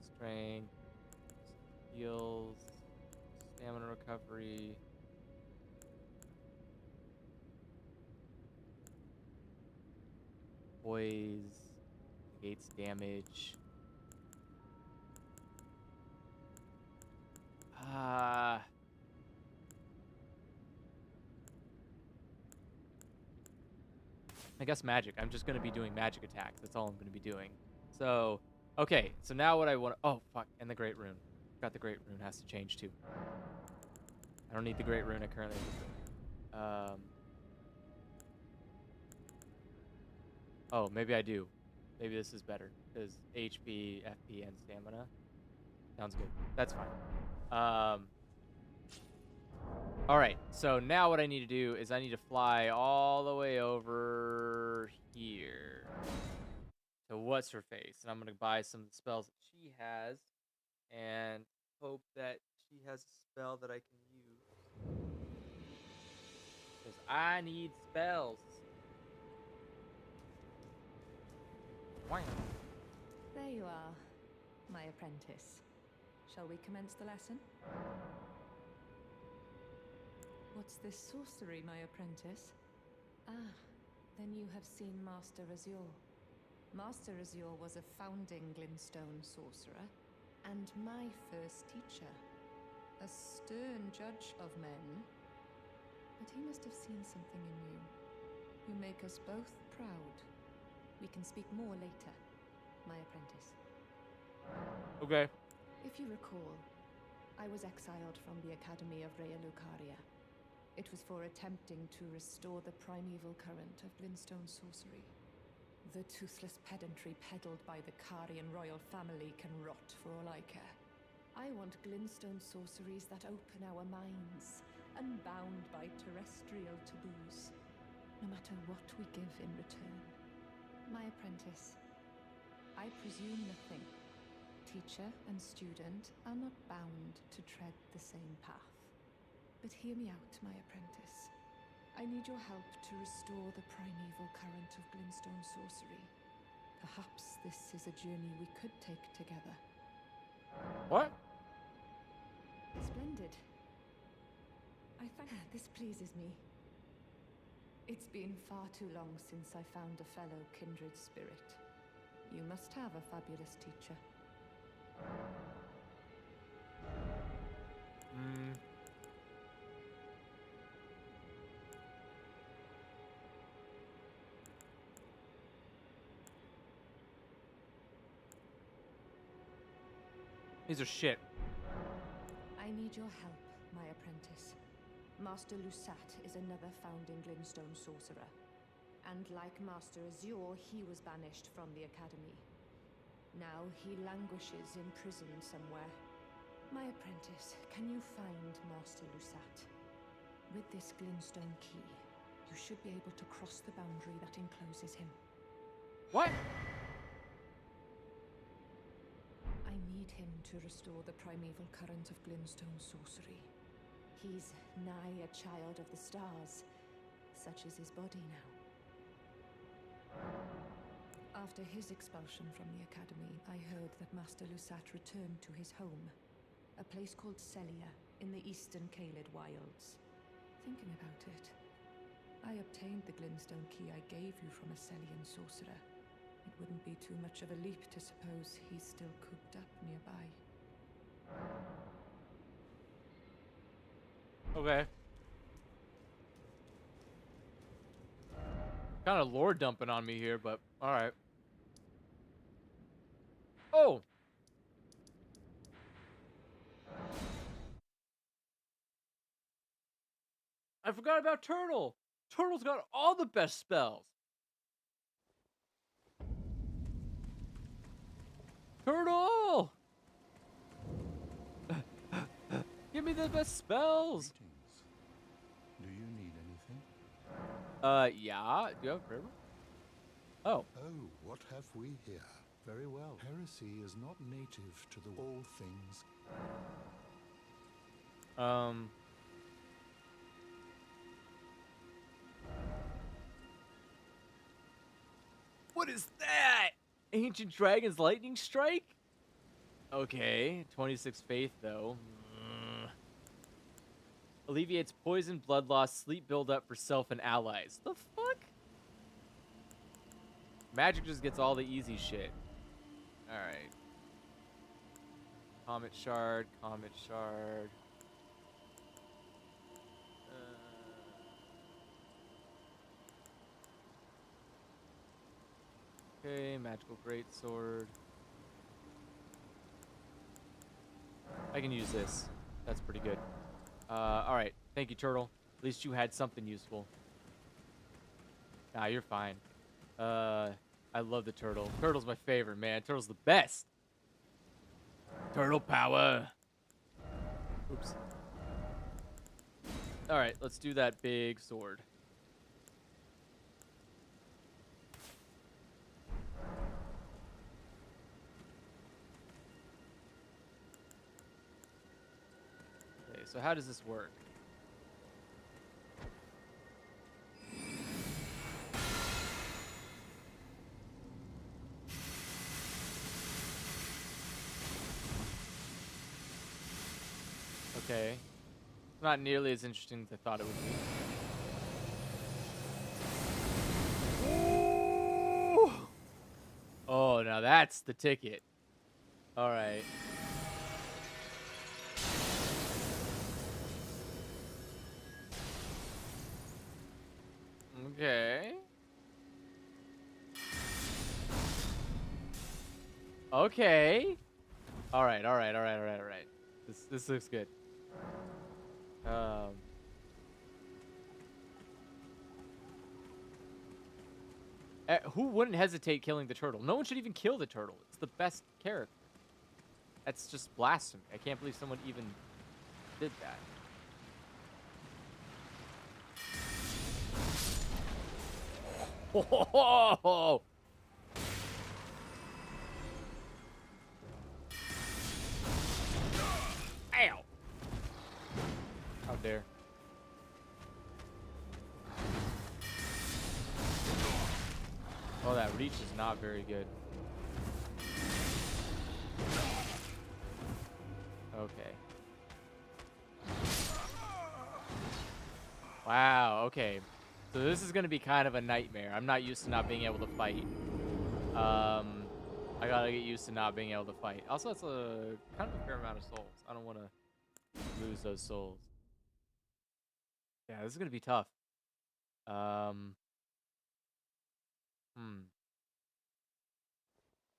Strength. Heals. Stamina recovery. Poise. Negates damage. I guess magic. I'm just going to be doing magic attacks. That's all I'm going to be doing. So, okay. So now what I want... Oh, fuck. And the Great Rune. Got the Great Rune. Has to change, too. I don't need the Great Rune. I currently have it. Oh, maybe I do. Maybe this is better. Because HP, FP, and stamina. Sounds good. That's fine. Alright, so now what I need to do is I need to fly all the way over here to What's-Her-Face. And I'm going to buy some of the spells that she has and hope that she has a spell that I can use. Because I need spells. Wow. There you are, my apprentice. Shall we commence the lesson? What's this sorcery, my apprentice? Ah, then you have seen Master Azure. Master Azure was a founding Glintstone sorcerer, and my first teacher. A stern judge of men. But he must have seen something in you. You make us both proud. We can speak more later, my apprentice. Okay. If you recall, I was exiled from the Academy of Raya Lucaria. It was for attempting to restore the primeval current of Glintstone sorcery. The toothless pedantry peddled by the Carian royal family can rot for all I care. I want Glintstone sorceries that open our minds, unbound by terrestrial taboos, no matter what we give in return. My apprentice, I presume nothing. Teacher and student are not bound to tread the same path. But hear me out, my apprentice. I need your help to restore the primeval current of Glintstone sorcery. Perhaps this is a journey we could take together. What? Splendid. I think this pleases me. It's been far too long since I found a fellow kindred spirit. You must have a fabulous teacher. These are shit. I need your help, my apprentice. Master Lusat is another founding Glintstone sorcerer. And like Master Azure, he was banished from the Academy. Now he languishes in prison somewhere. My apprentice, can you find Master Lusat? With this Glintstone key, you should be able to cross the boundary that encloses him. What? I need him to restore the primeval current of Glintstone sorcery. He's nigh a child of the stars. Such is his body now. After his expulsion from the Academy, I heard that Master Lusat returned to his home, a place called Celia in the eastern Caelid wilds. Thinking about it, I obtained the glintstone key I gave you from a Celian sorcerer. It wouldn't be too much of a leap to suppose he's still cooped up nearby. Okay. Kind of lore dumping on me here, but all right. Oh! I forgot about Turtle! Turtle's got all the best spells! Turtle! Give me the best spells! Greetings. Do you need anything? Yeah. Do you have a prayer book? Oh. Oh, what have we here? Very well. Heresy is not native to the all things. What is that? Ancient Dragon's Lightning Strike? Okay. 26 Faith, though. Alleviates poison, blood loss, sleep buildup for self and allies. The fuck? Magic just gets all the easy shit. Alright. Comet Shard, Comet Shard. Okay, Magical Greatsword. I can use this. That's pretty good. Alright. Thank you, Turtle. At least you had something useful. Nah, you're fine. I love the Turtle. Turtle's my favorite, man. Turtle's the best. Turtle power. Oops. Alright, let's do that big sword. Okay, so how does this work? Okay. It's not nearly as interesting as I thought it would be. Ooh! Oh, now that's the ticket. All right. Okay. Okay. All right. This looks good. Who wouldn't hesitate killing the turtle? No one should even kill the turtle. It's the best character. That's just blasphemy. I can't believe someone even did that. Oh! Ow! How dare. Oh, that reach is not very good. Okay. Wow, okay. So this is gonna be kind of a nightmare. I'm not used to not being able to fight. I gotta get used to not being able to fight. Also, it's a kind of a fair amount of souls. I don't want to lose those souls. Yeah, this is gonna be tough.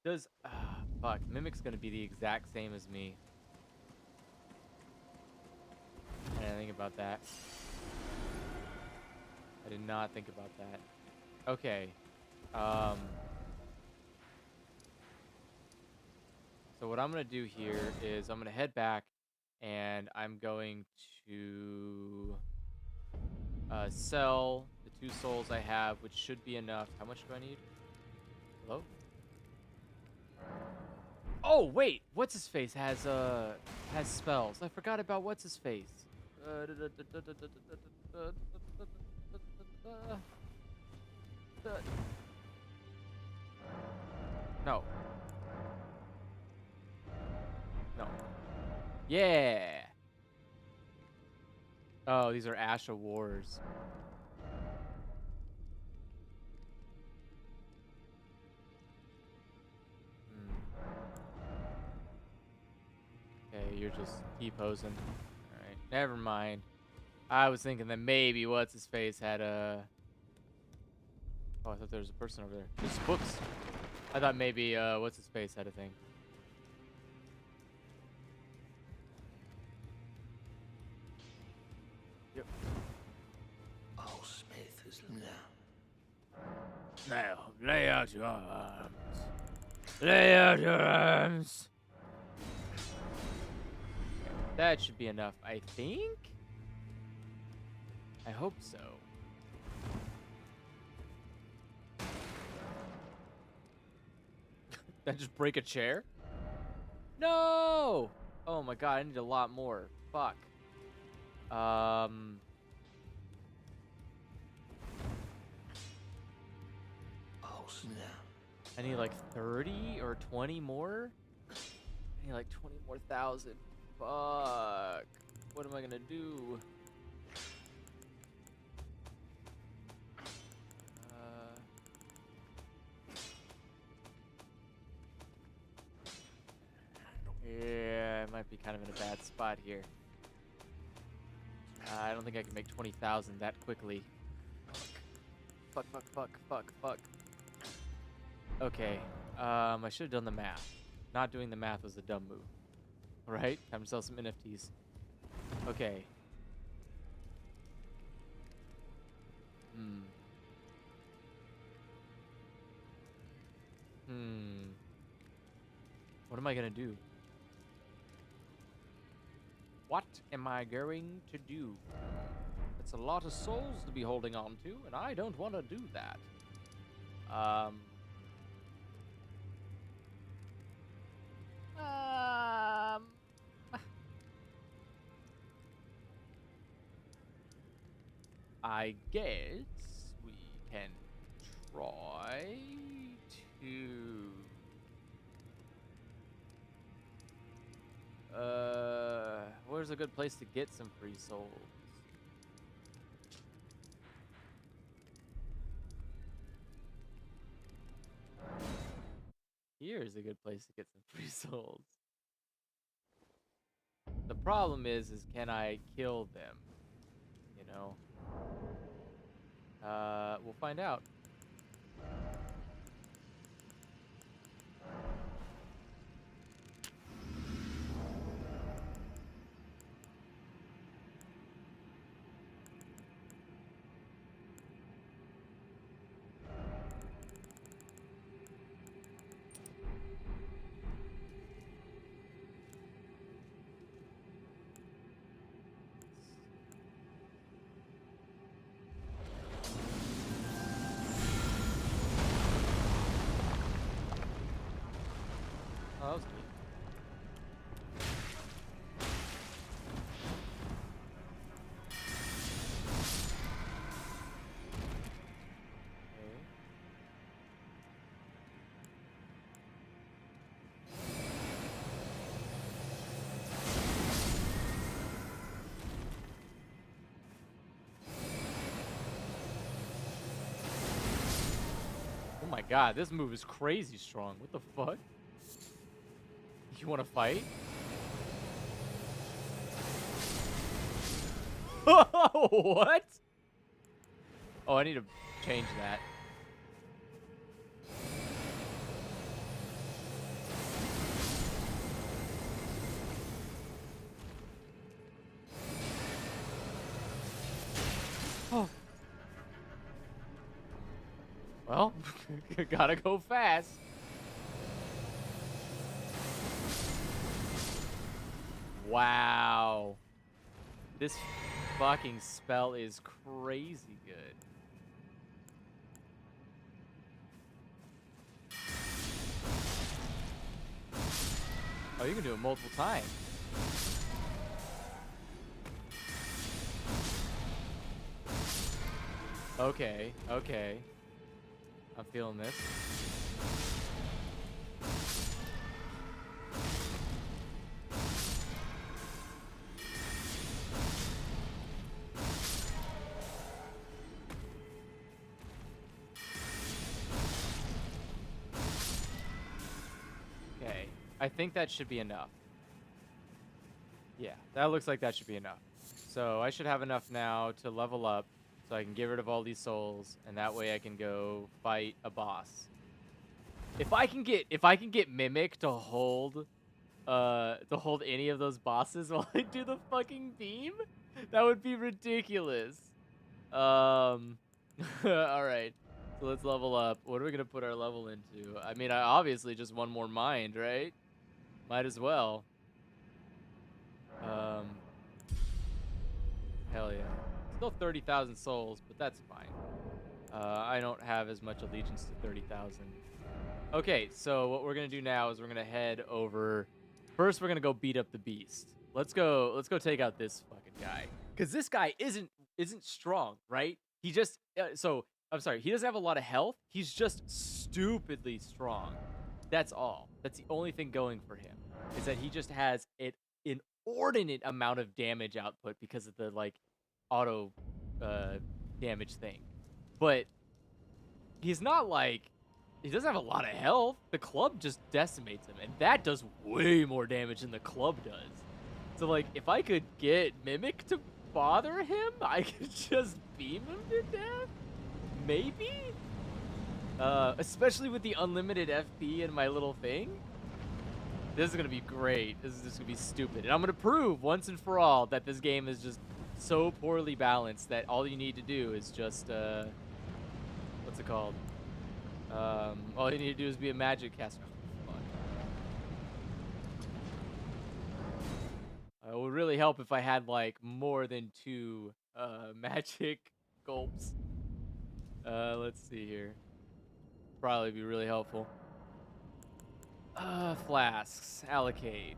Does fuck, Mimic's gonna be the exact same as me. I didn't think about that. I did not think about that. Okay. So what I'm gonna do here is I'm gonna head back and I'm going to sell the 2 souls I have, which should be enough. How much do I need? Hello? Oh wait, what's his face has spells. I forgot about what's his face. No. No. Yeah. Oh, these are Asha Wars. Okay, you're just T-posing. Alright, never mind. I was thinking that maybe what's-his-face had a... Oh, I thought there was a person over there. There's books. I thought maybe what's-his-face had a thing. Yep. Our smith is now. Now, lay out your arms. Lay out your arms. That should be enough, I think? I hope so. That just break a chair? No! Oh my god, I need a lot more. Fuck. Oh snap. I need like 30 or 20 more? I need like 20 more thousand. Fuck. What am I gonna do? Yeah, I might be kind of in a bad spot here. I don't think I can make 20,000 that quickly. Fuck. Okay, I should have done the math. Not doing the math was a dumb move. Right? Time to sell some NFTs. Okay. What am I gonna do? What am I going to do? It's a lot of souls to be holding on to, and I don't want to do that. I guess we can try to... where's a good place to get some free souls? Here's a good place to get some free souls. The problem is can I kill them? You know? We'll find out. Oh, that was neat. Okay. Oh my god, this move is crazy strong. What the fuck? You want to fight? What? Oh, I need to change that. Oh. Well, gotta go fast. Wow. This fucking spell is crazy good. Oh, you can do it multiple times. Okay, okay. I'm feeling this. I think that should be enough. Yeah, that looks like that should be enough. So I should have enough now to level up so I can get rid of all these souls, and that way I can go fight a boss. If I can get Mimic to hold any of those bosses while I do the fucking beam, that would be ridiculous. All right. So let's level up. What are we going to put our level into? I mean, obviously just one more mind, right? Might as well. Hell yeah. Still 30,000 souls, but that's fine. I don't have as much allegiance to 30,000. Okay, so what we're going to do now is we're going to head over. First, we're going to go beat up the beast. Let's go take out this fucking guy. Cuz this guy isn't strong, right? He just I'm sorry, he doesn't have a lot of health. He's just stupidly strong. That's all. That's the only thing going for him. Is that he just has an inordinate amount of damage output because of the like auto damage thing. But he's not like, he doesn't have a lot of health. The club just decimates him, and that does way more damage than the club does. So like, if I could get Mimic to bother him, I could just beam him to death. Maybe? Especially with the unlimited FP in my little thing. This is going to be great. This is just going to be stupid. And I'm going to prove once and for all that this game is just so poorly balanced that all you need to do is just, what's it called? All you need to do is be a magic caster. It would really help if I had, like, more than 2, magic gulps. Let's see here. Probably be really helpful. Flasks. Allocate.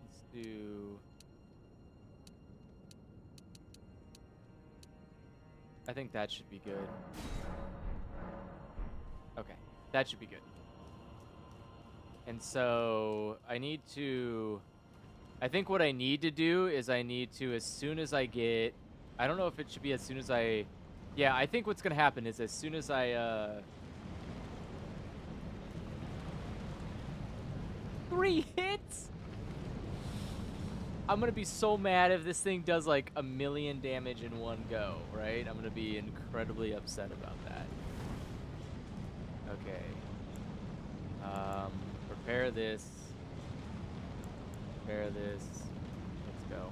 Let's do... I think that should be good. Okay. That should be good. And so, I need to... I think what I need to do is I need to, as soon as I get... I don't know if it should be as soon as I... Yeah, I think what's going to happen is as soon as I, 3 hits? I'm going to be so mad if this thing does like 1,000,000 damage in one go, right? I'm going to be incredibly upset about that. Okay. Prepare this. Prepare this. Let's go.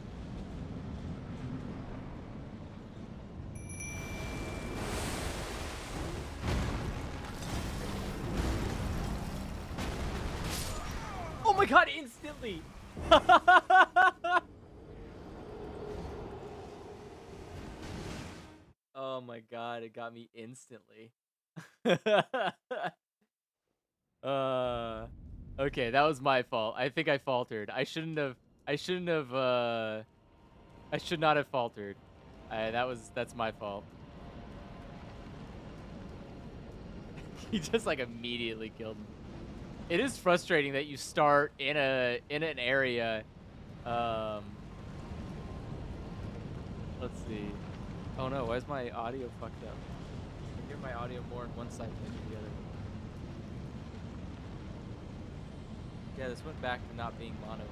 Oh my god, instantly! Oh my god, it got me instantly. Okay, that was my fault. I think I faltered. I should not have faltered. That's my fault. He just like immediately killed me. It is frustrating that you start in an area. Let's see. Oh no, why is my audio fucked up? I hear my audio more on one side than the other. Yeah, this went back to not being mono.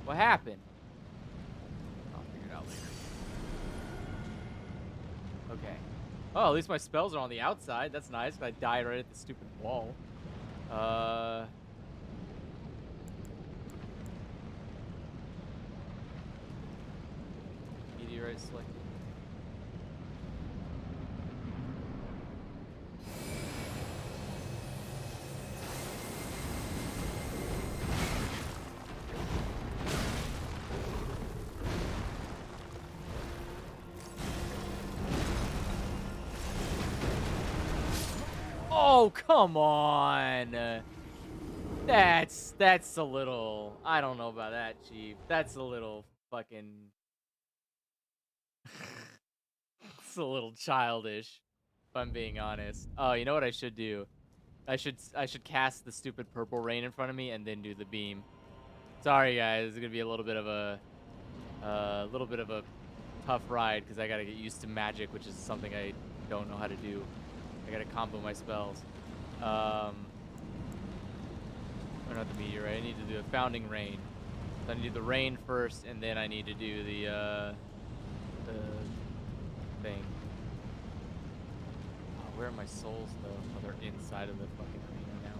What happened? I'll figure it out later. Okay. Oh, at least my spells are on the outside. That's nice. I died right at the stupid wall. Meteorite selected. Oh, come on. That's a little... I don't know about that, Chief. That's a little fucking... It's a little childish, if I'm being honest. Oh, you know what I should do? I should cast the stupid purple rain in front of me and then do the beam. Sorry, guys. It's gonna be a little bit of a tough ride because I gotta get used to magic, which is something I don't know how to do. I gotta combo my spells. Or not the meteorite. I need to do a founding rain. So I need to do the rain first, and then I need to do the thing. Oh, where are my souls though? Oh, they're inside of the fucking arena now.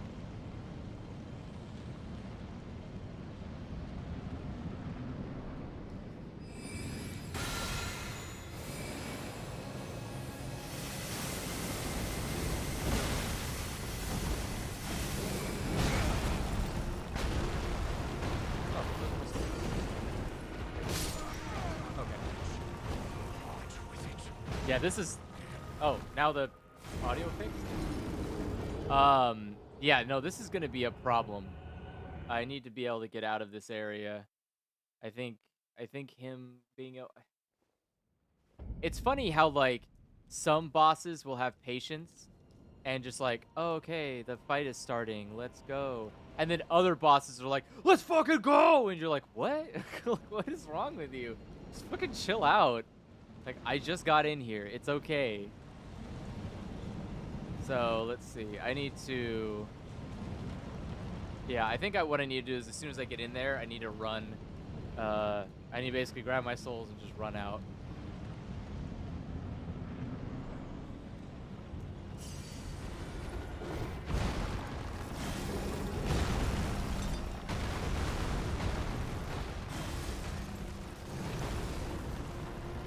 Yeah, this is... Oh, now the audio fixed? Yeah, no, this is gonna be a problem. I need to be able to get out of this area. I think him being able... It's funny how, like, some bosses will have patience and just like, oh, okay, the fight is starting, let's go. And then other bosses are like, let's fucking go! And you're like, what? What is wrong with you? Just fucking chill out. Like, I just got in here. It's okay. So, let's see. I need to... Yeah, I think what I need to do is as soon as I get in there, I need to run. I need to basically grab my souls and just run out.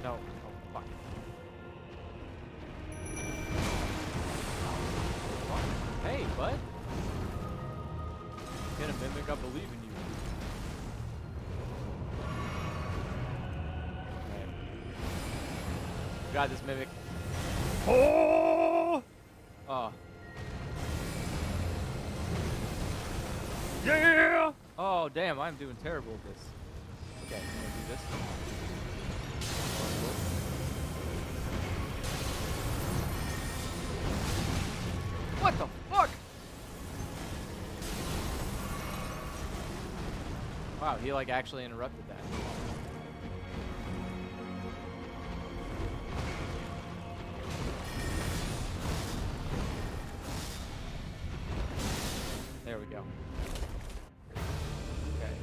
No. Oh, fuck. Hey, bud. Get a Mimic, I believe in you. Okay. You got this, Mimic. Oh! Oh. Yeah! Oh, damn, I'm doing terrible at this. Okay, I'm gonna do this. What the fuck? Wow, he like actually interrupted that. There we go. Okay.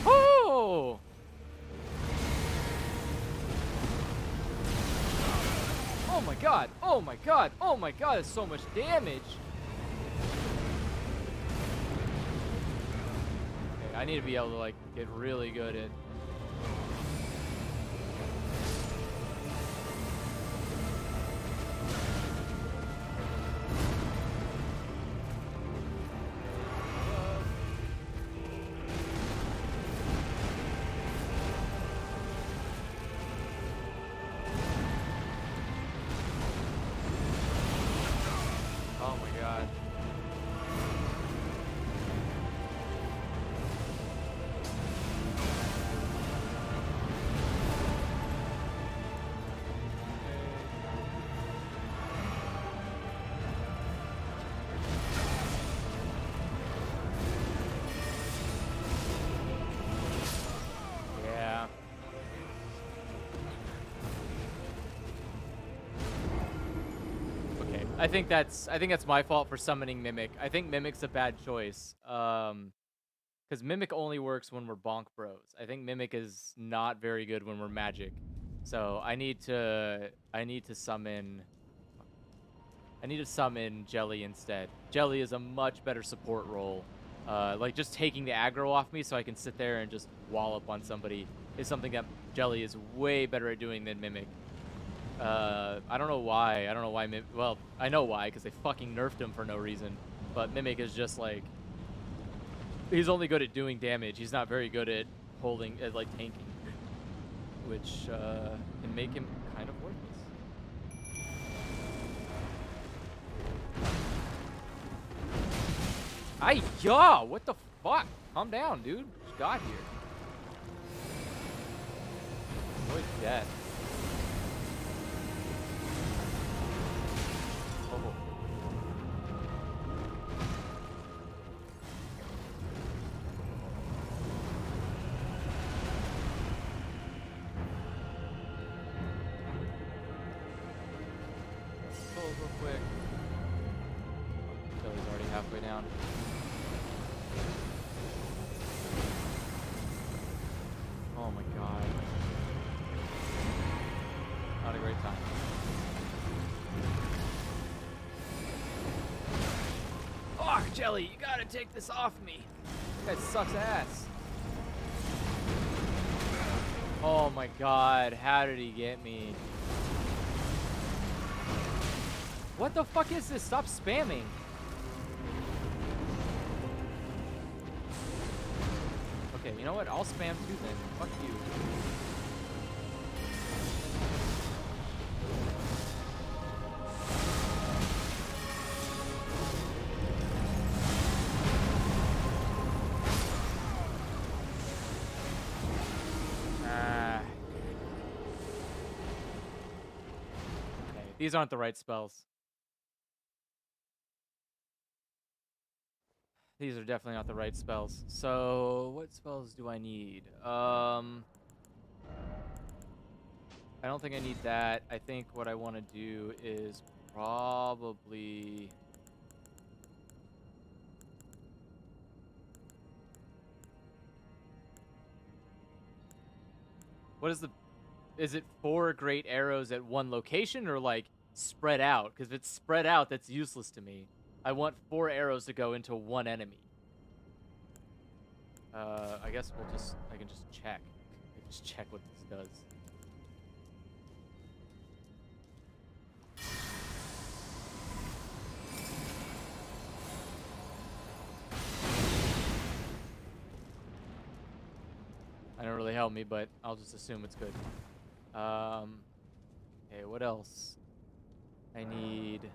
Oh! Oh my god! Oh my god! Oh my god! It's so much damage! Okay, I need to be able to like get really good at... Oh my god. Yeah. Okay, I think that's my fault for summoning Mimic. I think Mimic's a bad choice. Because Mimic only works when we're Bonk Bros. I think Mimic is not very good when we're Magic. So I need to summon Jelly instead. Jelly is a much better support role. Like just taking the aggro off me so I can sit there and just wallop on somebody is something that Jelly is way better at doing than Mimic. I don't know why. Well, I know why, because they fucking nerfed him for no reason. But Mimic is just like... He's only good at doing damage. He's not very good at holding, like tanking. Which can make him kind of worthless. Ay-ya! What the fuck? Calm down, dude. Just got here. Avoid death. Oh. heals real quick. Jelly's already halfway down. Oh my god. Not a great time. Fuck, Jelly, you gotta take this off me. This guy sucks ass. Oh my god, how did he get me? What the fuck is this? Stop spamming. Okay, you know what? I'll spam too then. Fuck you. Okay, these aren't the right spells. These are definitely not the right spells. So, what spells do I need? I don't think I need that. I think what I want to do is probably... What is the... Is it 4 great arrows at one location or like spread out? Because if it's spread out, that's useless to me. I want 4 arrows to go into one enemy. I guess I can just check. I can just check what this does. I don't really help me, but I'll just assume it's good. Okay, what else? I need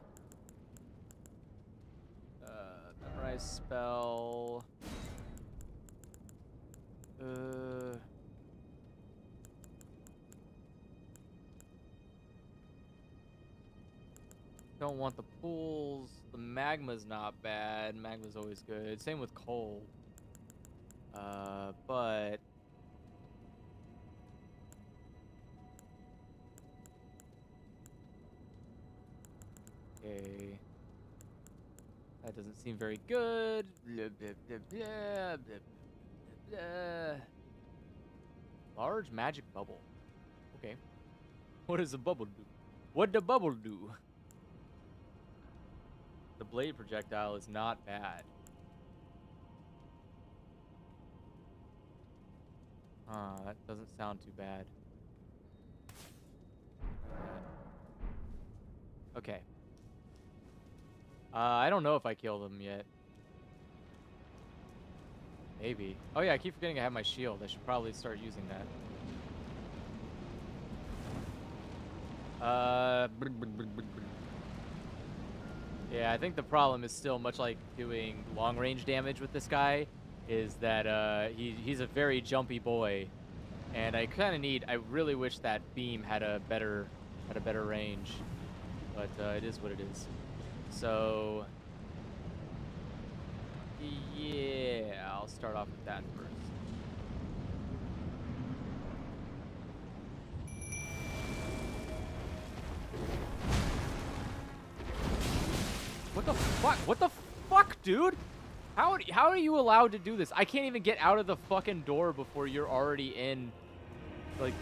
memorize spell. Don't want the pools. The magma's not bad. Magma's always good. Same with cold. But okay. That doesn't seem very good. Blah, blah, blah, blah, blah, blah, blah. Large magic bubble. Okay. What does the bubble do? What the bubble do? The blade projectile is not bad. That doesn't sound too bad. Okay. I don't know if I killed him yet. Maybe. Oh yeah, I keep forgetting I have my shield. I should probably start using that. Yeah, I think the problem is still much like doing long range damage with this guy, is that he's a very jumpy boy, and I kind of need. I really wish that beam had a better range, but it is what it is. So yeah, I'll start off with that first. What the fuck? What the fuck, dude? How are you allowed to do this? I can't even get out of the fucking door before you're already in, like,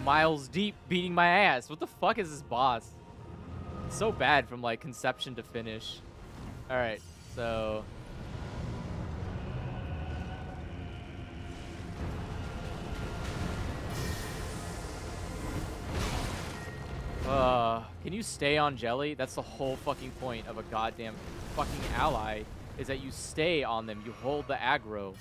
miles deep beating my ass. What the fuck is this boss? It's so bad from, like, conception to finish. Alright, so... Can you stay on Jelly? That's the whole fucking point of a goddamn fucking ally, is that you stay on them. You hold the aggro.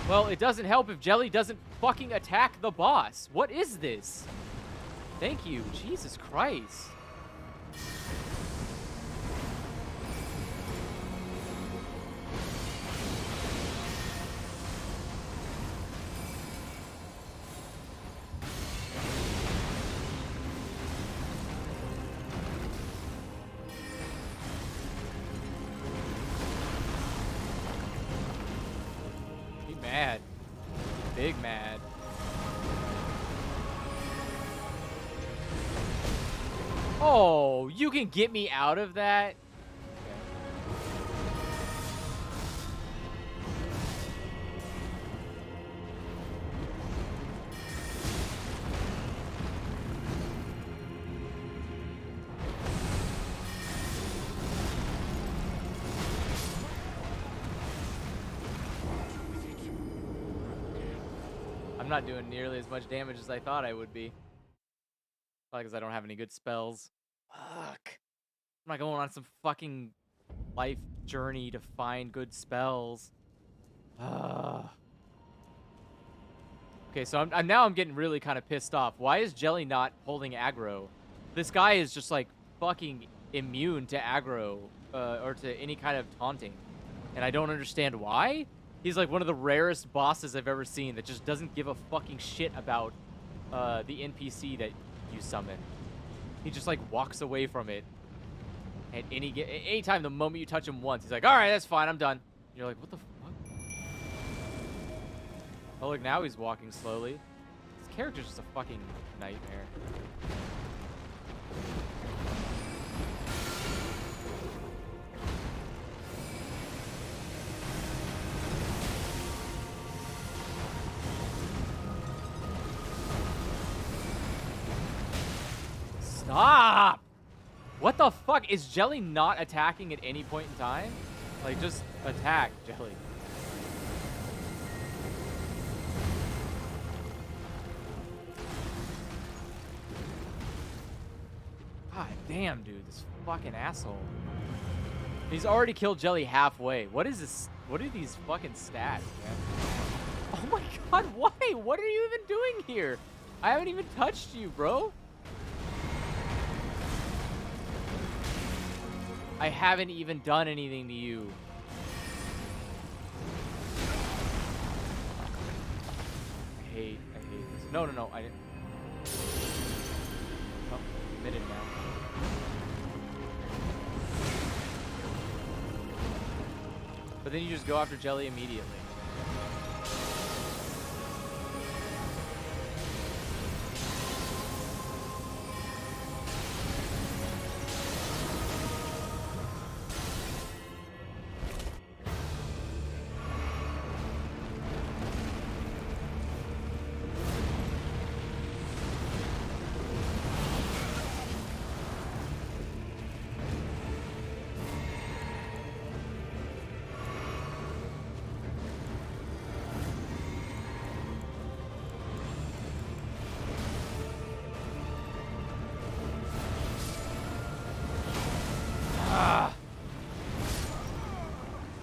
Well, it doesn't help if Jelly doesn't fucking attack the boss. What is this? Thank you. Jesus Christ. Big mad. Oh, you can get me out of that? I'm not doing nearly as much damage as I thought I would be. Probably because I don't have any good spells. Fuck. I'm not going on some fucking life journey to find good spells. Okay, so I'm getting really kind of pissed off. Why is Jelly not holding aggro? This guy is just like fucking immune to aggro or to any kind of taunting. And I don't understand why. He's like one of the rarest bosses I've ever seen that just doesn't give a fucking shit about the NPC that you summon. He just like walks away from it. And anytime, the moment you touch him once, he's like, all right, that's fine, I'm done. And you're like, what the fuck? Oh, look, now he's walking slowly. This character's just a fucking nightmare. Stop! What the fuck? Is Jelly not attacking at any point in time? Like, just attack, Jelly. God damn, dude. This fucking asshole. He's already killed Jelly halfway. What is this? What are these fucking stats, man? Oh my god, why? What are you even doing here? I haven't even touched you, bro. I haven't even done anything to you. I hate this. No, I didn't. Oh, admitted now. But then you just go after Jelly immediately.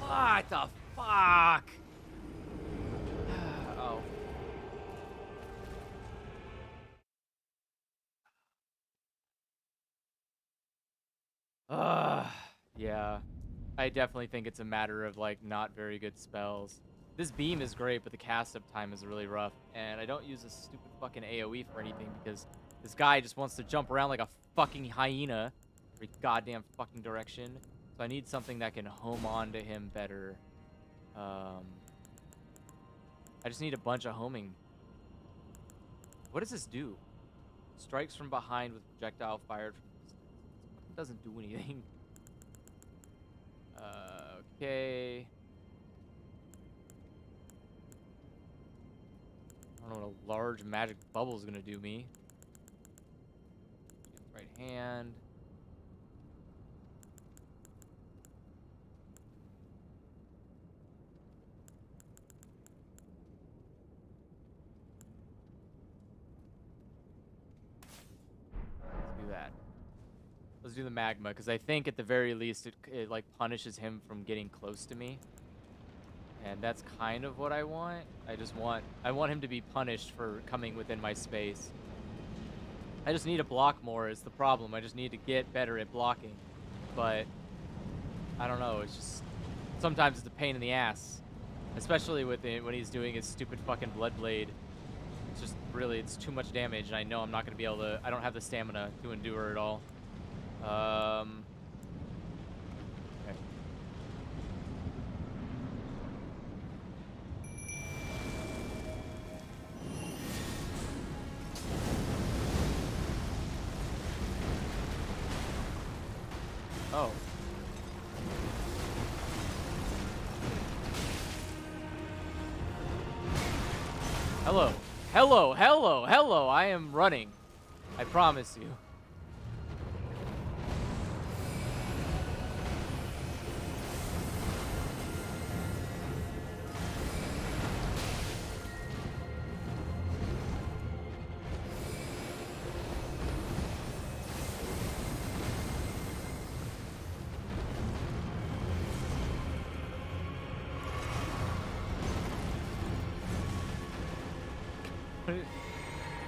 What the fuck? Oh. Yeah. I definitely think it's a matter of, like, not very good spells. This beam is great, but the cast-up time is really rough. And I don't use this stupid fucking AoE for anything because this guy just wants to jump around like a fucking hyena every goddamn fucking direction. So I need something that can home on to him better. I just need a bunch of homing. What does this do? Strikes from behind with projectile fired from distance. It doesn't do anything. Okay. I don't know what a large magic bubble is gonna do me. Right hand. Let's do that. Let's do the magma, because I think at the very least it like punishes him from getting close to me. And that's kind of what I want. I want him to be punished for coming within my space. I just need to block more is the problem. I just need to get better at blocking. But I don't know, it's just sometimes it's a pain in the ass. Especially with when he's doing his stupid fucking blood blade. It's just really, it's too much damage, and I know I'm not going to be able to, I don't have the stamina to endure it all. Okay. Oh. Hello. Hello, hello, hello. I am running. I promise you.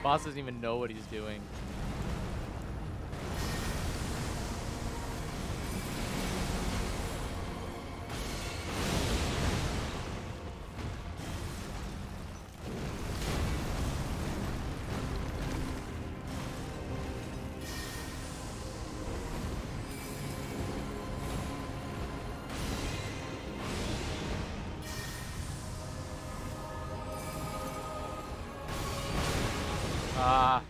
Boss doesn't even know what he's doing. Ah.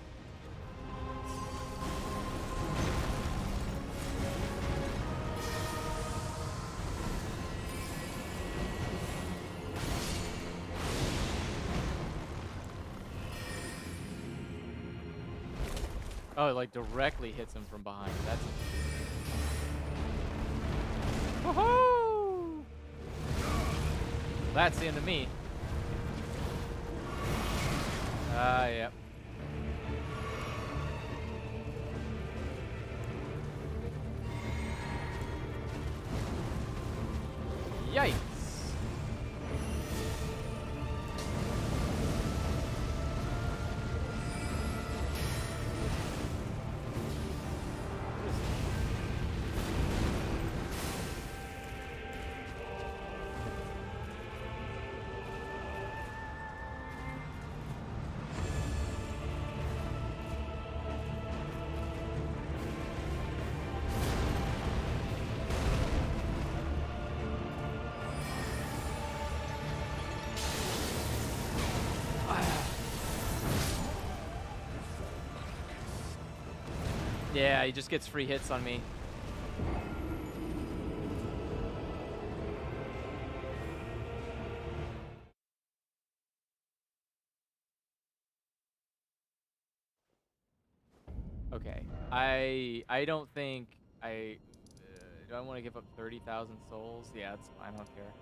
Oh, it like directly hits him from behind. That's. Woohoo! That's the end of me. Yep. Yikes. Yeah, he just gets free hits on me. Okay, I don't think do I want to give up 30,000 souls? Yeah, that's fine. I don't care.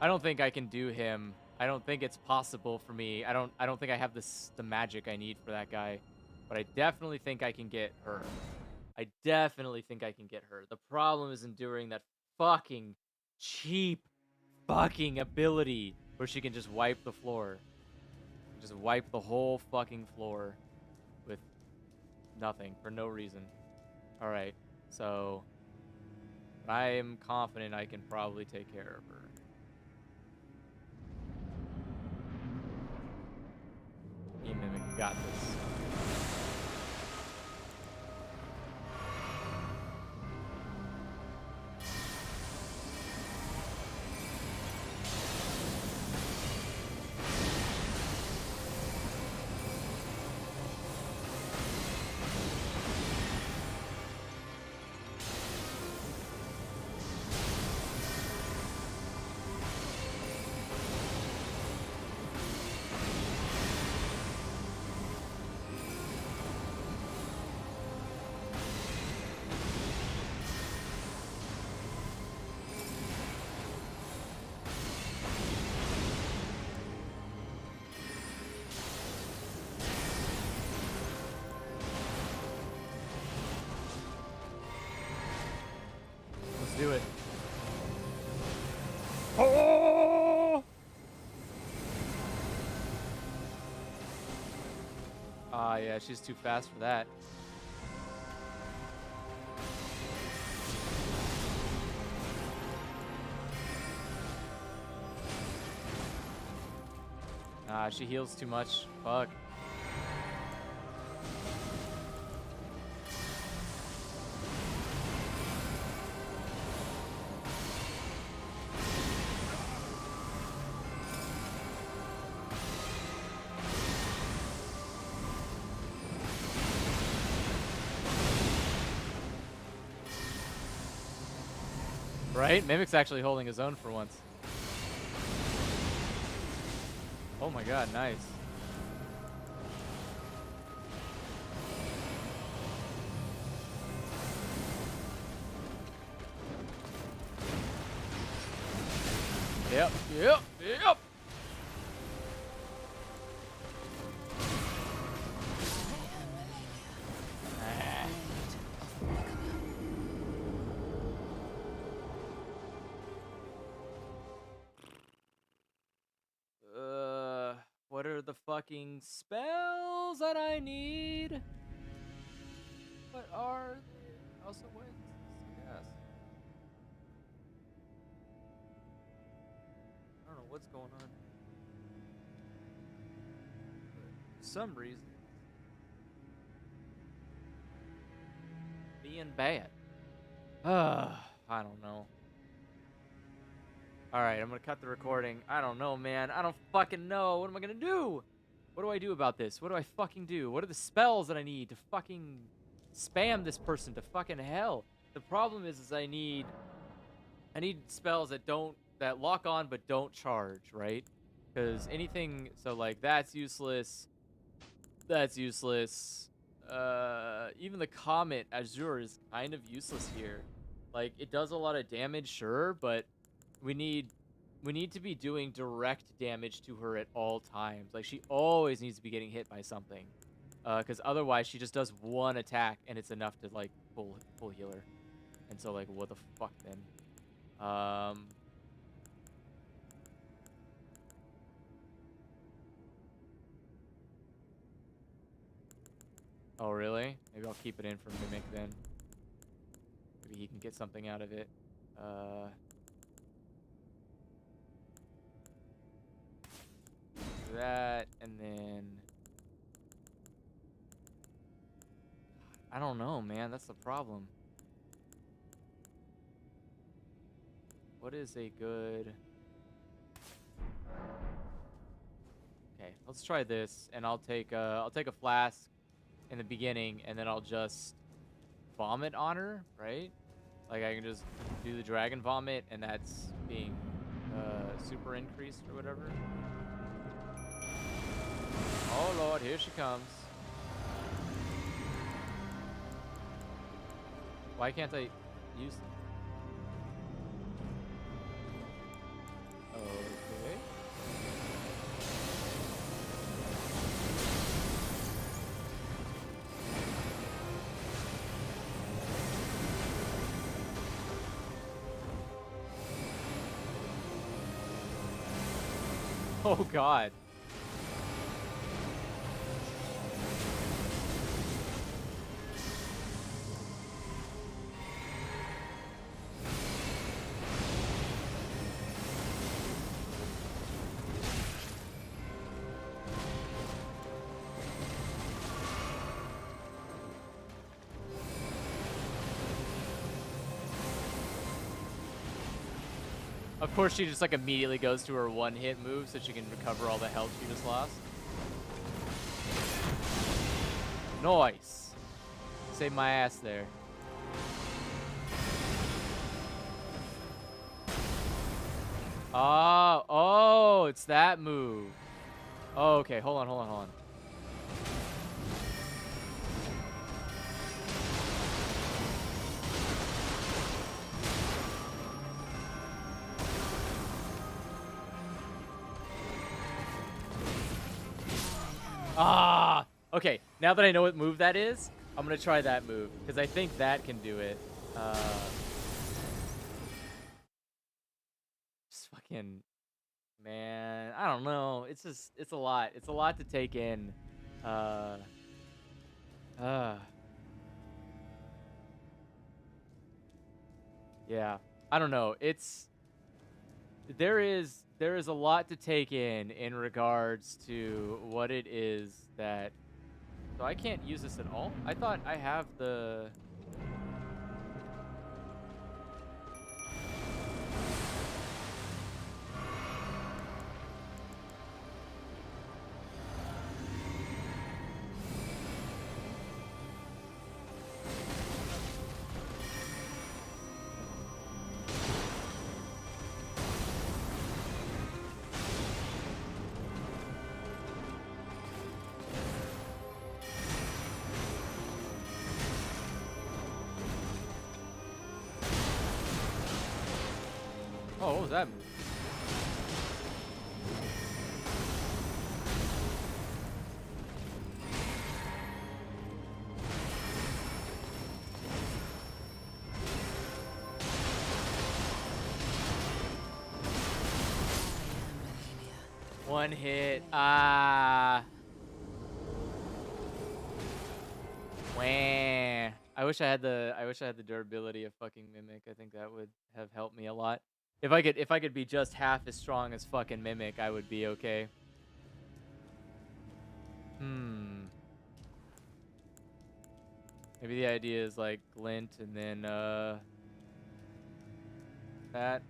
I don't think I can do him. I don't think it's possible for me. I don't think I have the magic I need for that guy. But I definitely think I can get her. I definitely think I can get her. The problem is enduring that fucking cheap fucking ability where she can just wipe the floor. Just wipe the whole fucking floor with nothing for no reason. All right. So I am confident I can probably take care of her. E-Mimic got this. Do it. Oh! Yeah, she's too fast for that. She heals too much. Fuck. Right? Mimic's actually holding his own for once. Oh my god, nice. Yep, yep, yep. What are the fucking spells that I need? What are they? Also, what? Yes. I don't know what's going on. For some reason, being bad. I don't know. Alright, I'm gonna cut the recording. I don't know, man. I don't fucking know. What am I gonna do? What do I do about this? What do I fucking do? What are the spells that I need to fucking spam this person to fucking hell? The problem is I need spells that lock on but don't charge, right? Because anything, so like that's useless. That's useless. Even the Comet Azure is kind of useless here. Like, it does a lot of damage, sure, but we need to be doing direct damage to her at all times. Like, she always needs to be getting hit by something. Because otherwise she just does one attack and it's enough to, like, full healer. And so, like, what the fuck then? Oh, really? Maybe I'll keep it in for Mimic then. Maybe he can get something out of it. Do that, and then... I don't know, man. That's the problem. What is a good... Okay, let's try this, and I'll take a flask in the beginning, and then I'll just vomit on her, right? Like, I can just do the dragon vomit, and that's being super increased or whatever. Oh lord, here she comes. Why can't I use them? Okay. Oh god. Of course, she just like immediately goes to her one-hit move so she can recover all the health she just lost. Nice. Save my ass there. Oh, it's that move. Oh, okay, hold on. Okay, now that I know what move that is, I'm gonna try that move, because I think that can do it. Just fucking... Man, I don't know. It's just, it's a lot. It's a lot to take in. Yeah, I don't know. There is a lot to take in regards to what it is that... So I can't use this at all? I thought I have the... Oh, what was that move? One hit. Ah. Wah. I wish I had the durability of fucking Mimic. I think that would have helped me a lot. If I could be just half as strong as fucking Mimic, I would be okay. Maybe the idea is like Glint and then that.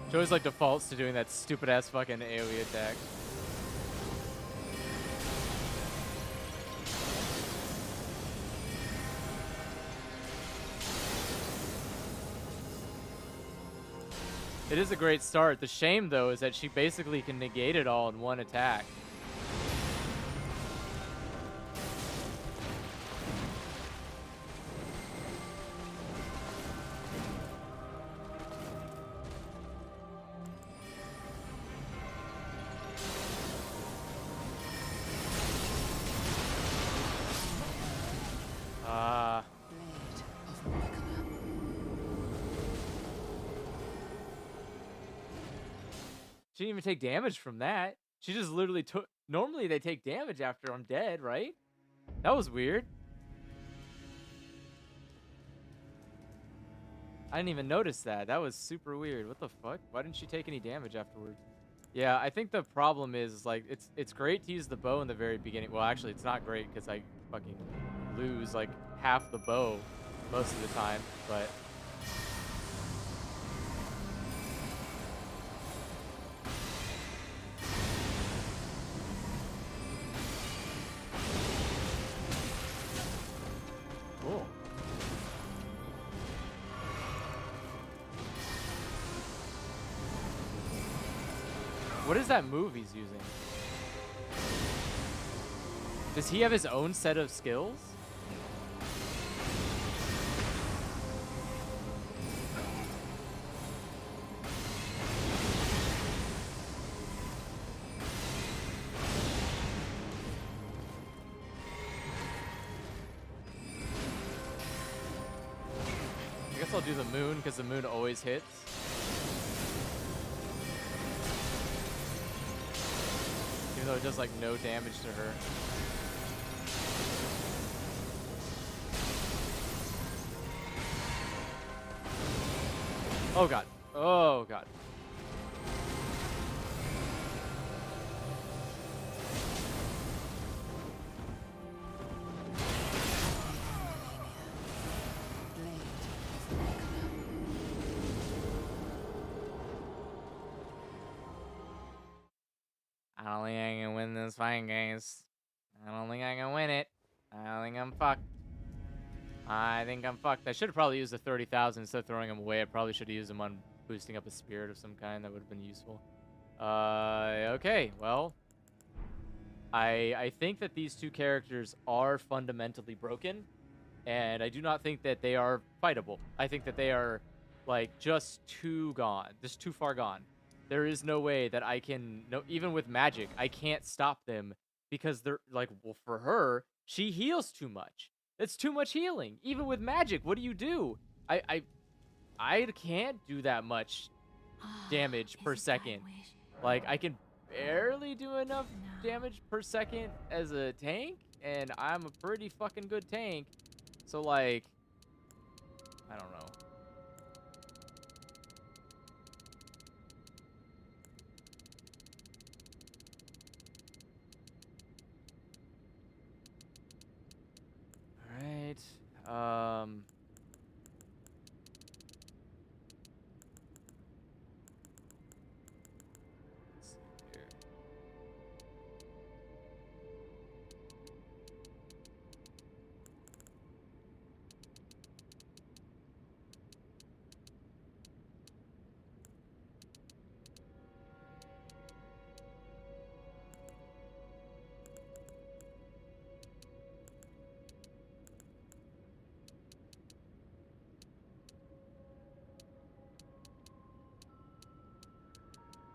She always like defaults to doing that stupid ass fucking AoE attack. It is a great start. The shame though is that she basically can negate it all in one attack. She didn't even take damage from that. She just literally took... Normally they take damage after I'm dead, right? That was weird. I didn't even notice that. That was super weird. What the fuck? Why didn't she take any damage afterwards? Yeah, I think the problem is, like, it's great to use the bow in the very beginning. Well, actually, it's not great because I fucking lose, like, half the bow most of the time, but... Cool. What is that move he's using? Does he have his own set of skills? I guess I'll do the moon because the moon always hits. Even though it does like no damage to her. Oh god. Oh god. I don't think I can win this fight, guys. I don't think I can win it. I don't think I'm fucked. I think I'm fucked. I should have probably used the 30,000 instead of throwing them away. I probably should have used them on boosting up a spirit of some kind. That would have been useful. Okay, well. I think that these two characters are fundamentally broken. And I do not think that they are fightable. I think that they are, like, just too gone. Just too far gone. There is no way that I can, no, even with magic, I can't stop them because they're like, well, for her, she heals too much. It's too much healing. Even with magic, what do? I can't do that much damage per second. Like, I can barely do enough damage per second as a tank. and I'm a pretty fucking good tank. So, like, I don't know. All right. Let's see here.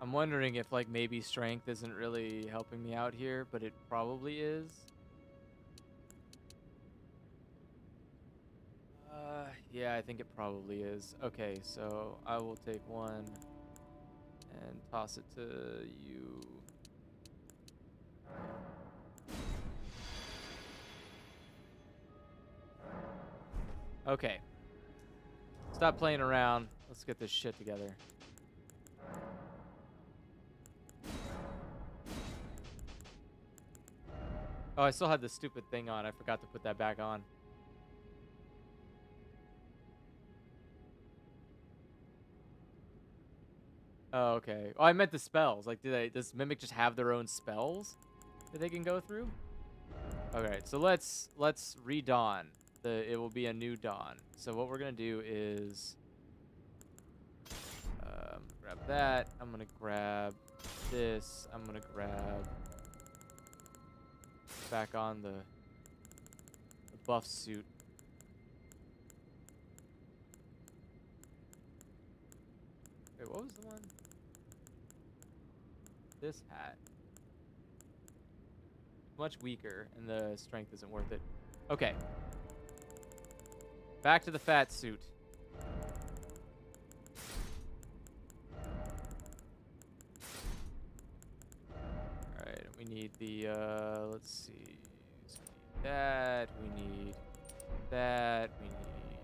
I'm wondering if, like, maybe strength isn't really helping me out here, but it probably is. Yeah, I think it probably is. Okay, so I will take one and toss it to you. Okay. Stop playing around. Let's get this shit together. Oh, I still had the stupid thing on. I forgot to put that back on. Oh, okay. Oh, I meant the spells. Like, does Mimic just have their own spells that they can go through? Okay, so let's redawn. It will be a new dawn. So what we're gonna do is grab that. I'm gonna grab this. I'm gonna grab back on the buff suit. Wait, what was the one? This hat. Much weaker, and the strength isn't worth it. Okay. Back to the fat suit. Alright, we need the, let's see. So we need that, we need that, we need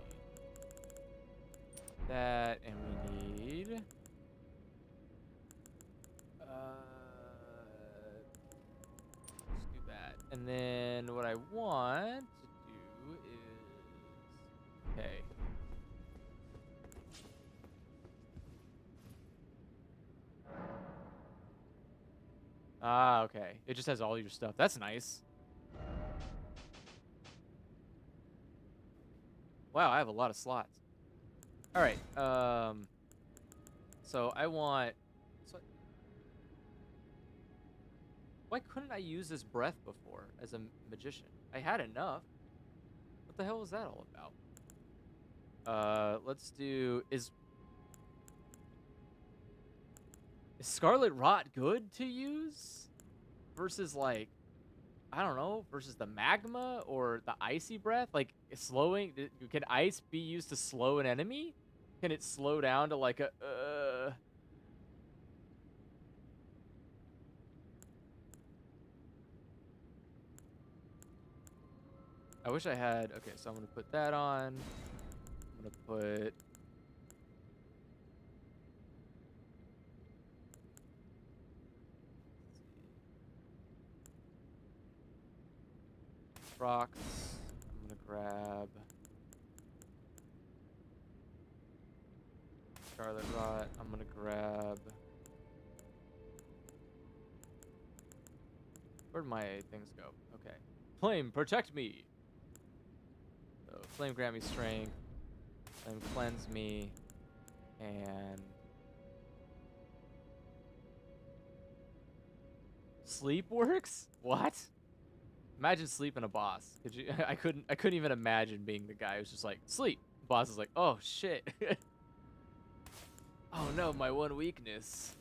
that, and we need... let's do that. And then what I want to do is... Okay. Ah, okay. It just has all your stuff. That's nice. Wow, I have a lot of slots. All right. So I want... Why couldn't I use this breath before as a magician? I had enough. What the hell was that all about? Let's do... Is Scarlet Rot good to use? Versus, like, I don't know, versus the magma or the icy breath? Like, slowing... Can ice be used to slow an enemy? Can it slow down to, like, a... I wish I had... Okay, so I'm going to put that on. I'm going to put... Rocks. I'm going to grab... Scarlet Rot. I'm going to grab... Where'd my things go? Okay. Flame, protect me! So, Flame grant me strength. Flame cleanse me. And... Sleep works? What? Imagine sleeping a boss. Could you? I couldn't even imagine being the guy who's just like, sleep. Boss is like, oh shit. Oh no, my one weakness.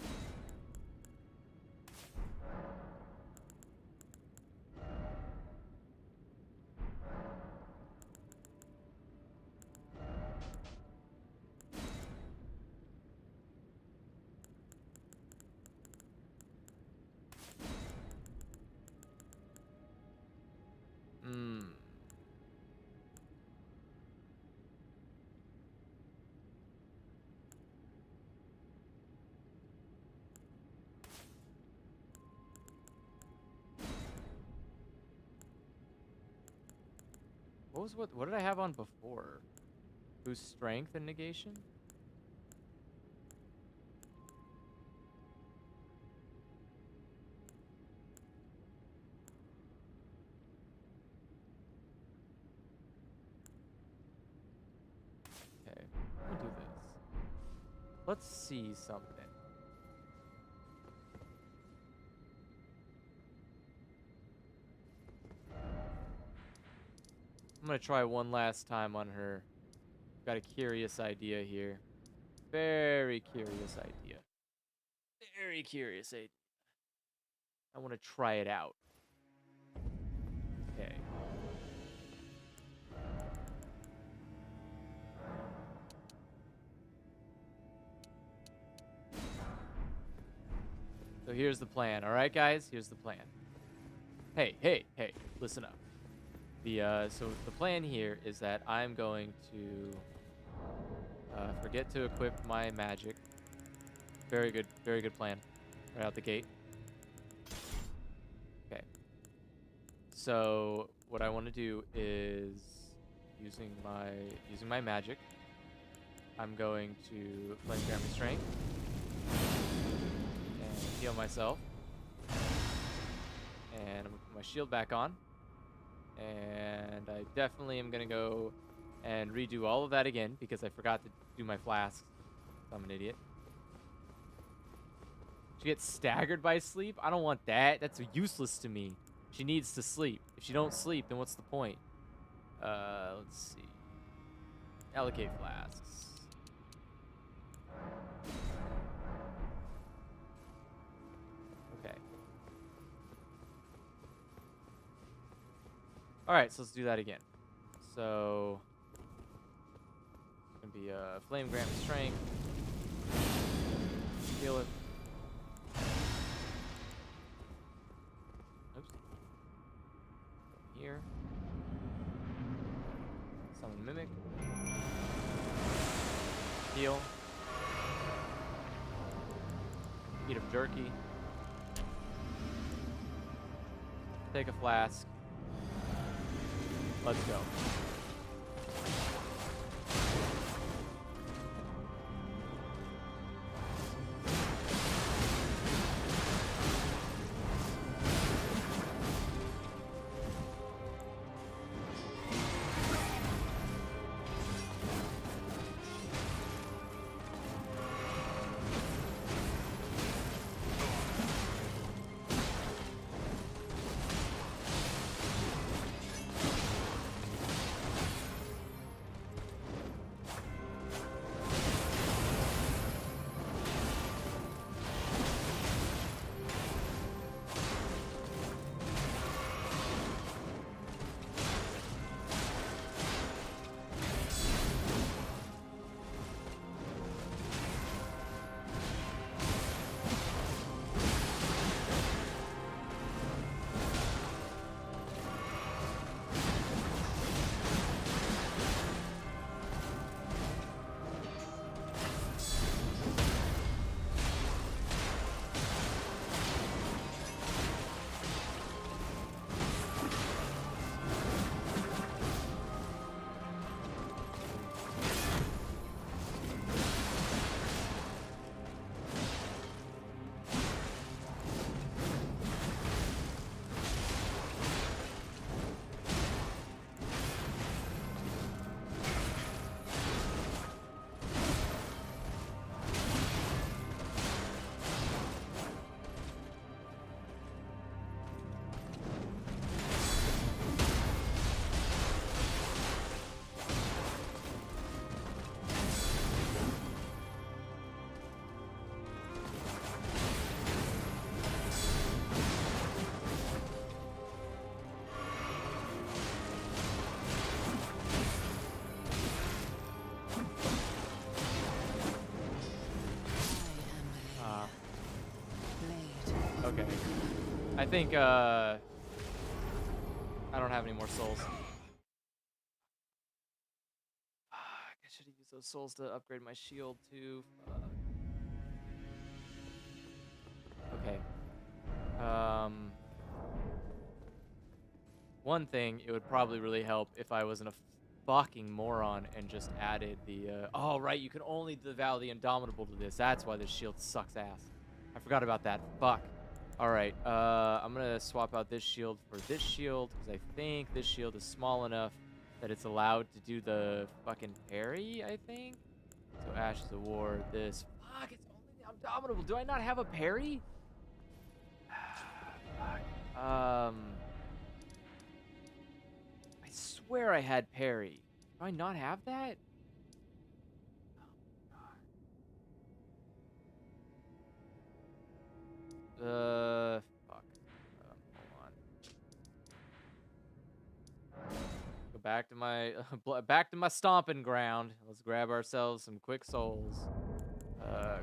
What did I have on before? Boost strength and negation? Okay, I'm gonna do this. Let's see something. I'm gonna try one last time on her. Got a curious idea here. Very curious idea. Very curious idea. I want to try it out. Okay. So here's the plan. All right, guys. Here's the plan. Hey, hey, hey! Listen up. So the plan here is that I'm going to forget to equip my magic. Very good plan. Right out the gate. Okay. So what I want to do is using my magic. I'm going to flame Grammy Strength and heal myself. And I'm gonna put my shield back on. And I definitely am gonna go and redo all of that again because I forgot to do my flasks. I'm an idiot. She gets staggered by sleep? I don't want that. That's useless to me. She needs to sleep. If she don't sleep, then what's the point? Let's see. Allocate flasks. Okay. Alright, so let's do that again. So it's gonna be Flame Grant Strength. Heal it. Oops. Here. Summon Mimic. Heal. Eat of Jerky. Take a flask. Let's go. Okay. I think, I don't have any more souls. I should have used those souls to upgrade my shield too. Okay. one thing, it would probably really help if I wasn't a fucking moron and just added the, oh, right, you can only devour the Indomitable to this. That's why this shield sucks ass. I forgot about that. Fuck. All right, I'm gonna swap out this shield for this shield, because I think this shield is small enough that it's allowed to do the fucking parry, I think? So Ashes of War, this. Fuck, it's only the Indomitable. Do I not have a parry? Fuck. I swear I had parry. Do I not have that? Fuck. Hold on. Go back to my back to my stomping ground. Let's grab ourselves some quick souls.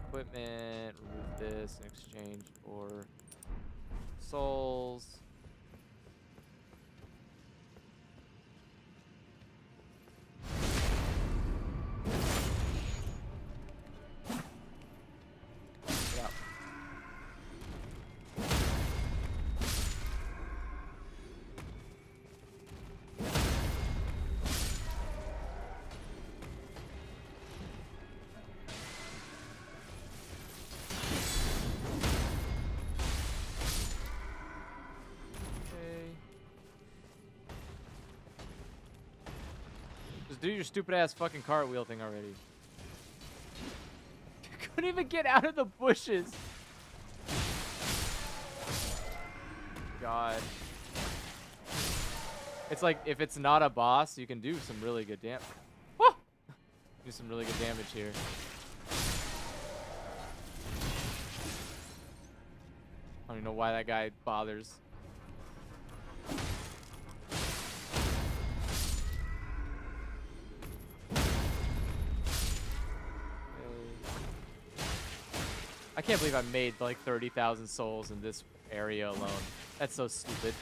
Equipment. Remove this in exchange for souls. Yeah. Just do your stupid ass fucking cartwheel thing already. Couldn't even get out of the bushes. God. It's like if it's not a boss, you can do some really good damage. Do some really good damage here. I don't even know why that guy bothers. I can't believe I made like 30,000 souls in this area alone. That's so stupid.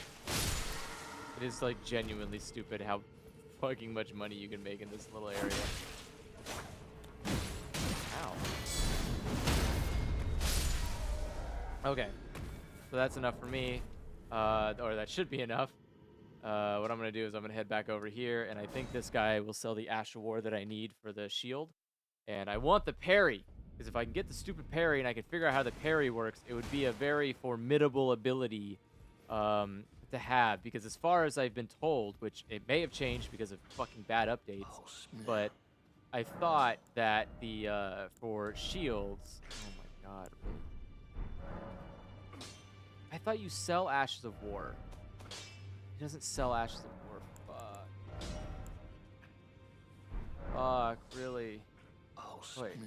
It is like genuinely stupid how fucking much money you can make in this little area. Ow. Okay. So that's enough for me. Or that should be enough. What I'm going to do is I'm going to head back over here, and I think this guy will sell the Ash of War that I need for the shield. And I want the parry. Because if I can get the stupid parry and I can figure out how the parry works, it would be a very formidable ability to have. Because as far as I've been told, which it may have changed because of fucking bad updates, but I thought that the for shields, oh my god, really? I thought you sell Ashes of War. He doesn't sell Ashes of War. Fuck, really? Wait.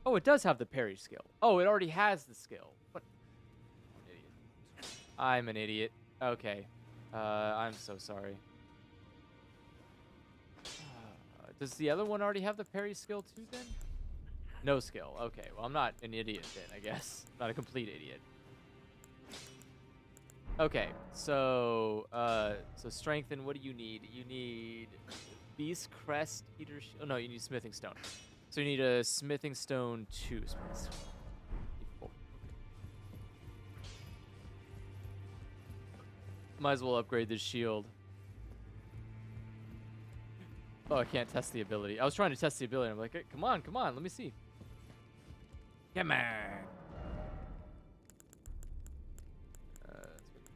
Oh, it does have the parry skill. Oh, it already has the skill. What? I'm an idiot. I'm an idiot. Okay. I'm so sorry. Does the other one already have the parry skill too then? No skill. Okay, well, I'm not an idiot then, I guess. Not a complete idiot. Okay, so strengthen, what do you need? You need Beast Crest, Eater Shield. Oh, no, you need Smithing Stone. So you need a Smithing Stone 2. Might as well upgrade this shield. Oh, I can't test the ability. I was trying to test the ability. I'm like, hey, come on, let me see. Come on.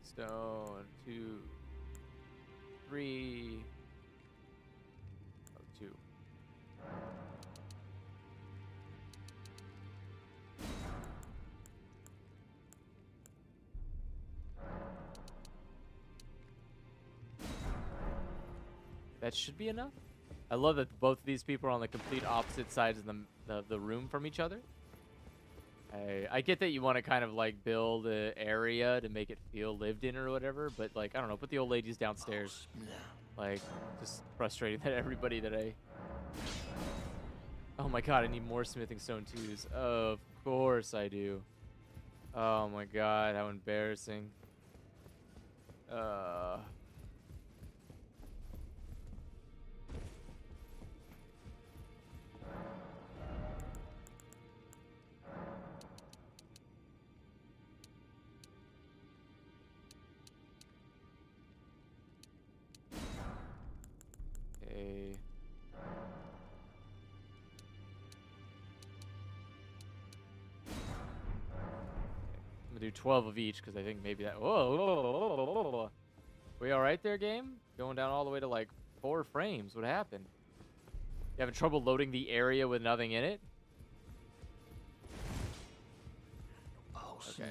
Stone 2, 3. Oh, 2. That should be enough. I love that both of these people are on the complete opposite sides of the room from each other. I get that you want to kind of like build an area to make it feel lived in or whatever, but like, I don't know, put the old ladies downstairs. Like, just frustrating that everybody that I... Oh my god, I need more Smithing Stone 2s. Of course I do. Oh my god, how embarrassing. do 12 of each because I think maybe that. Whoa. We all right there, game? Going down all the way to like 4 frames. What happened? You having trouble loading the area with nothing in it? Oh, Okay. snap.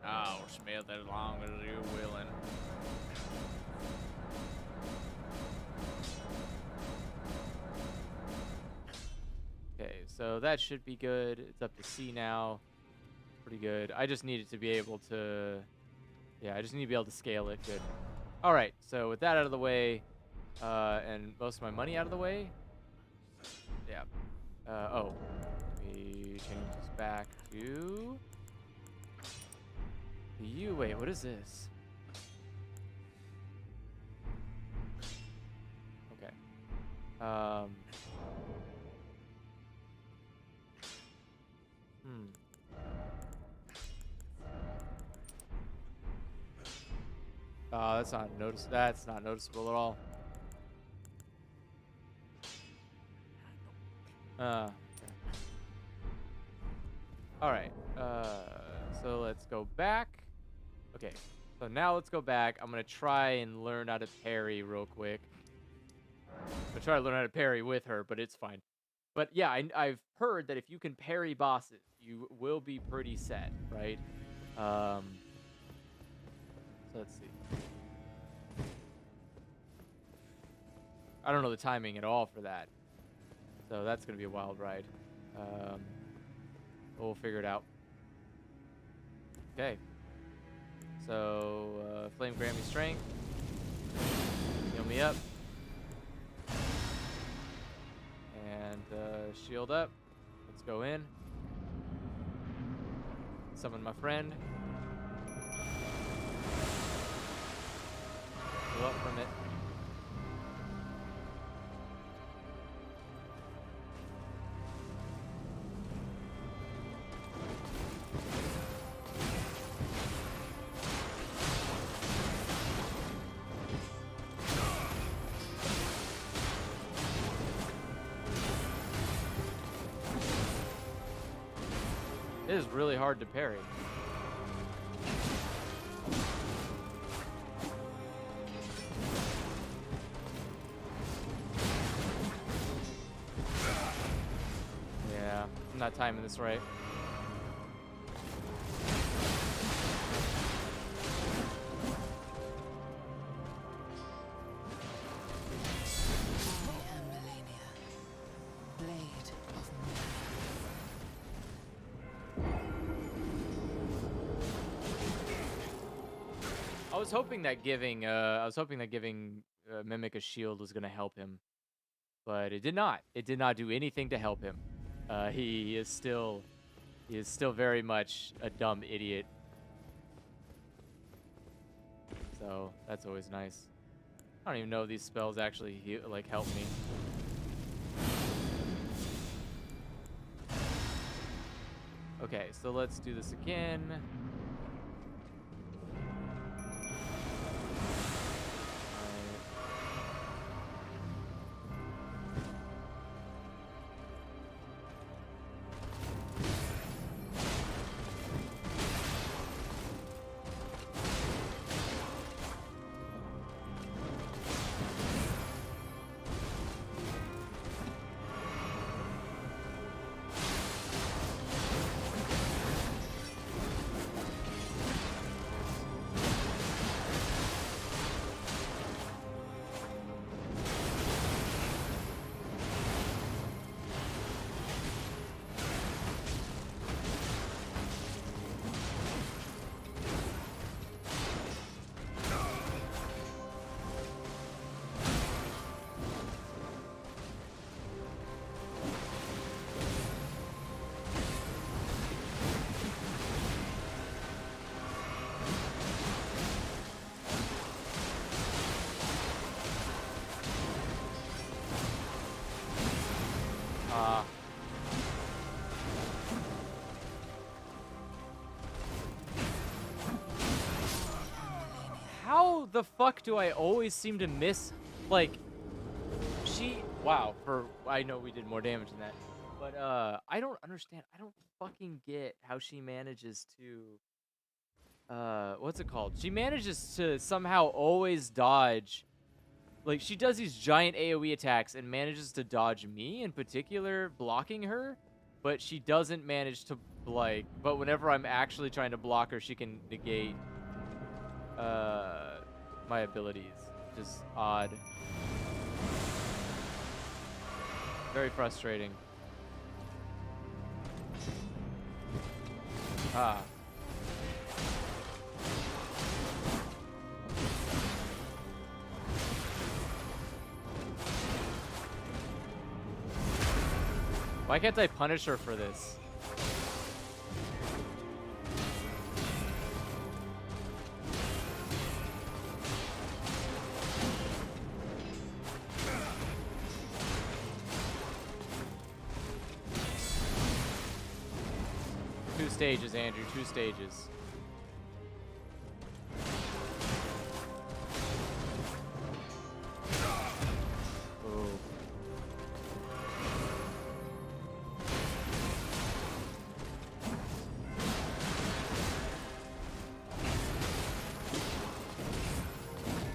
Oh, Smith, as long as you're willing. Okay, so that should be good. It's up to C now. Pretty good. I just need it to be able to... Yeah, I just need to be able to scale it. Good. All right, so with that out of the way, and most of my money out of the way... Yeah. Oh. Let me change this back to... You, wait, what is this? Okay. That's not noticeable at all. Okay. All right. So let's go back. Okay. So now let's go back. I'm gonna try and learn how to parry real quick. I'm gonna try to learn how to parry with her, but it's fine. But yeah, I've heard that if you can parry bosses, you will be pretty set, right? So let's see. I don't know the timing at all for that. So that's going to be a wild ride. We'll figure it out. Okay. So, Flame grant me strength. Heal me up. And shield up. Let's go in. Summon my friend. Go up from it. It is really hard to parry. Yeah, I'm not timing this right. I was hoping that giving Mimic a shield was gonna help him, but it did not. It did not do anything to help him. He is still very much a dumb idiot. So that's always nice. I don't even know if these spells actually help me. Okay, so let's do this again. How the fuck do I always seem to miss? Like, wow, I know we did more damage than that. But, I don't understand. I don't fucking get how she manages to what's it called? She manages to somehow always dodge. Like, she does these giant AoE attacks and manages to dodge me in particular, blocking her, but she doesn't manage to, like, but whenever I'm actually trying to block her, she can negate, my abilities. Just odd. Very frustrating. Ah. Why can't I punish her for this? Two stages, Andrew. Two stages. Oh.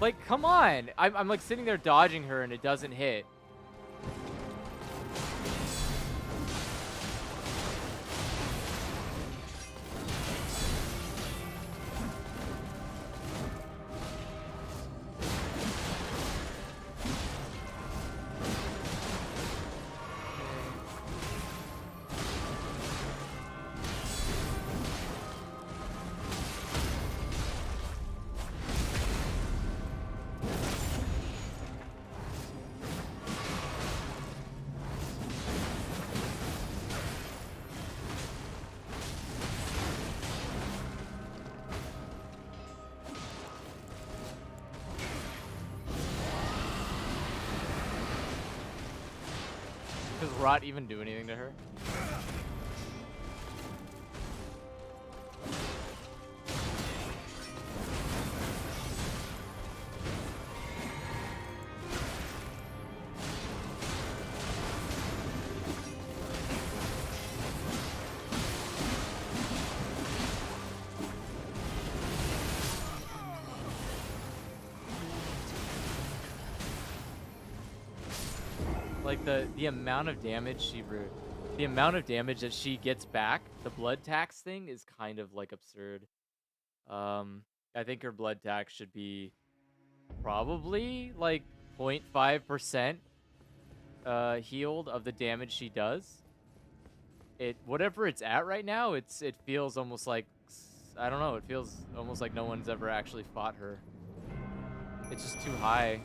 Like, come on! I'm like sitting there dodging her and it doesn't hit. Does Rot even do anything to her? Like the amount of damage the amount of damage that she gets back, the blood tax thing is kind of like absurd. I think her blood tax should be probably like 0.5% healed of the damage she does. Whatever it's at right now, it feels almost like, I don't know, it feels almost like no one's ever actually fought her. It's just too high.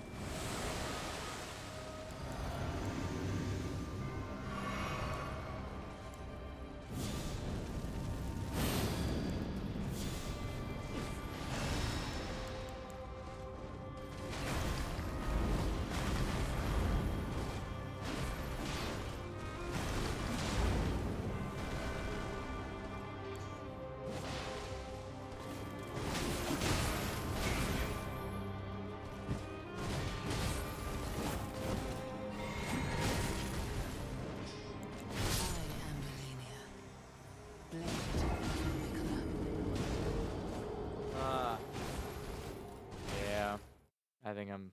Yeah. I think I'm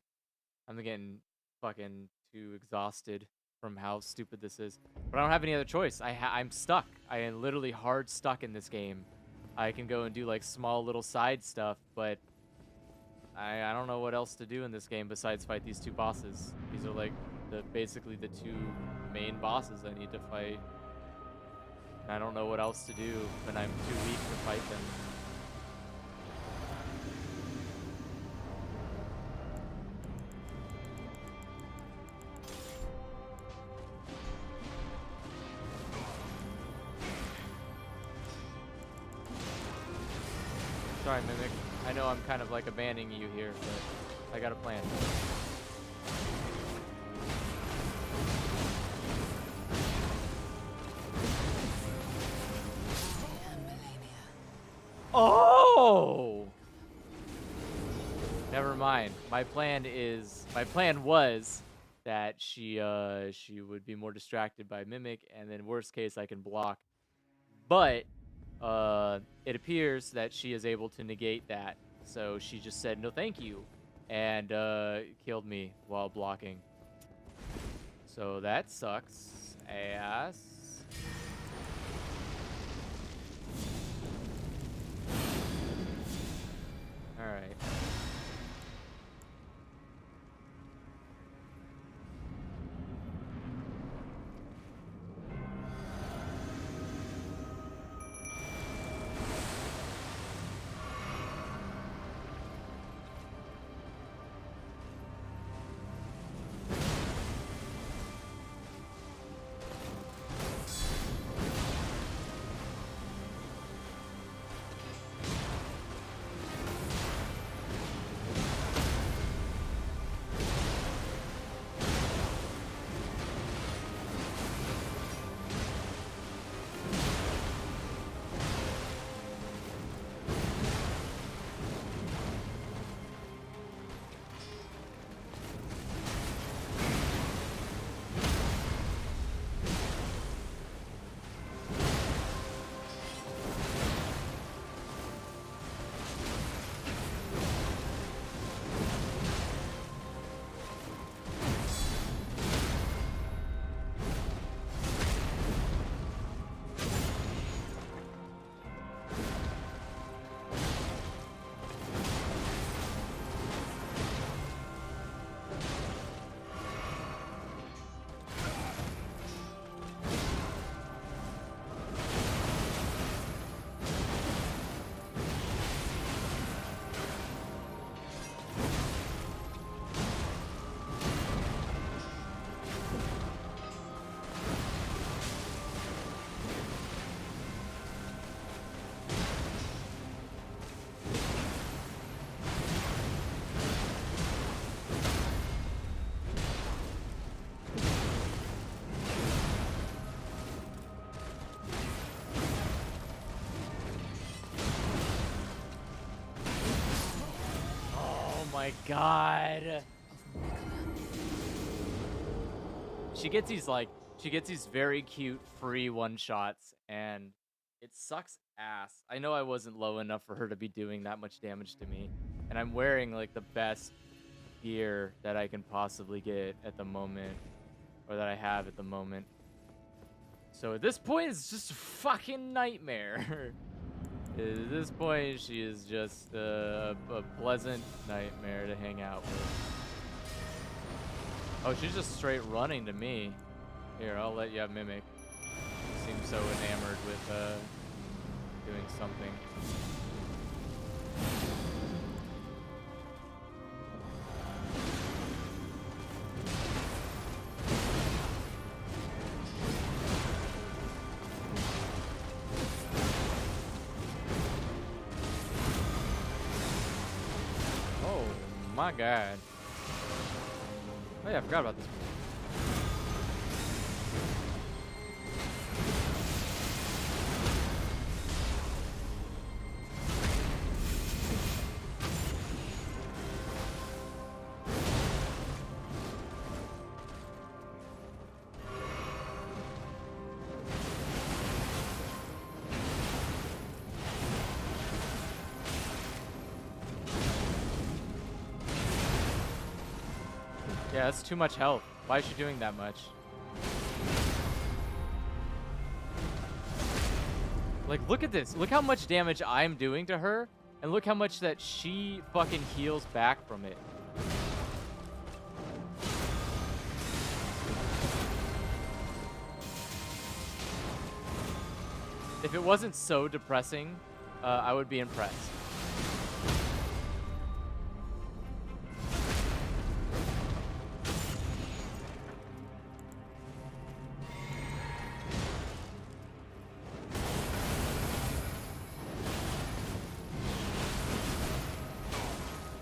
getting fucking too exhausted from how stupid this is. But I don't have any other choice. I'm stuck. I am literally hard stuck in this game. I can go and do like small little side stuff, but I don't know what else to do in this game besides fight these two bosses. These are like basically the two main bosses I need to fight. I don't know what else to do when I'm too weak to fight them. Sorry, Mimic. I know I'm kind of like abandoning you here, but I got a plan. Oh! Never mind. My plan was that she would be more distracted by Mimic, and then worst case I can block. But it appears that she is able to negate that. So she just said, no, thank you, and killed me while blocking. So that sucks ass. All right. My God. She gets these very cute free one-shots, and it sucks ass. I know I wasn't low enough for her to be doing that much damage to me, and I'm wearing like the best gear that I can possibly get at the moment, or that I have at the moment. So at this point, it's just a fucking nightmare. At this point, she is just a pleasant nightmare to hang out with. Oh, she's just straight running to me. Here, I'll let you have Mimic. You seem so enamored with doing something. My God. Oh yeah, I forgot about this one. Yeah, that's too much health. Why is she doing that much? Like, look at this. Look how much damage I'm doing to her, and look how much that she fucking heals back from it. If it wasn't so depressing, I would be impressed.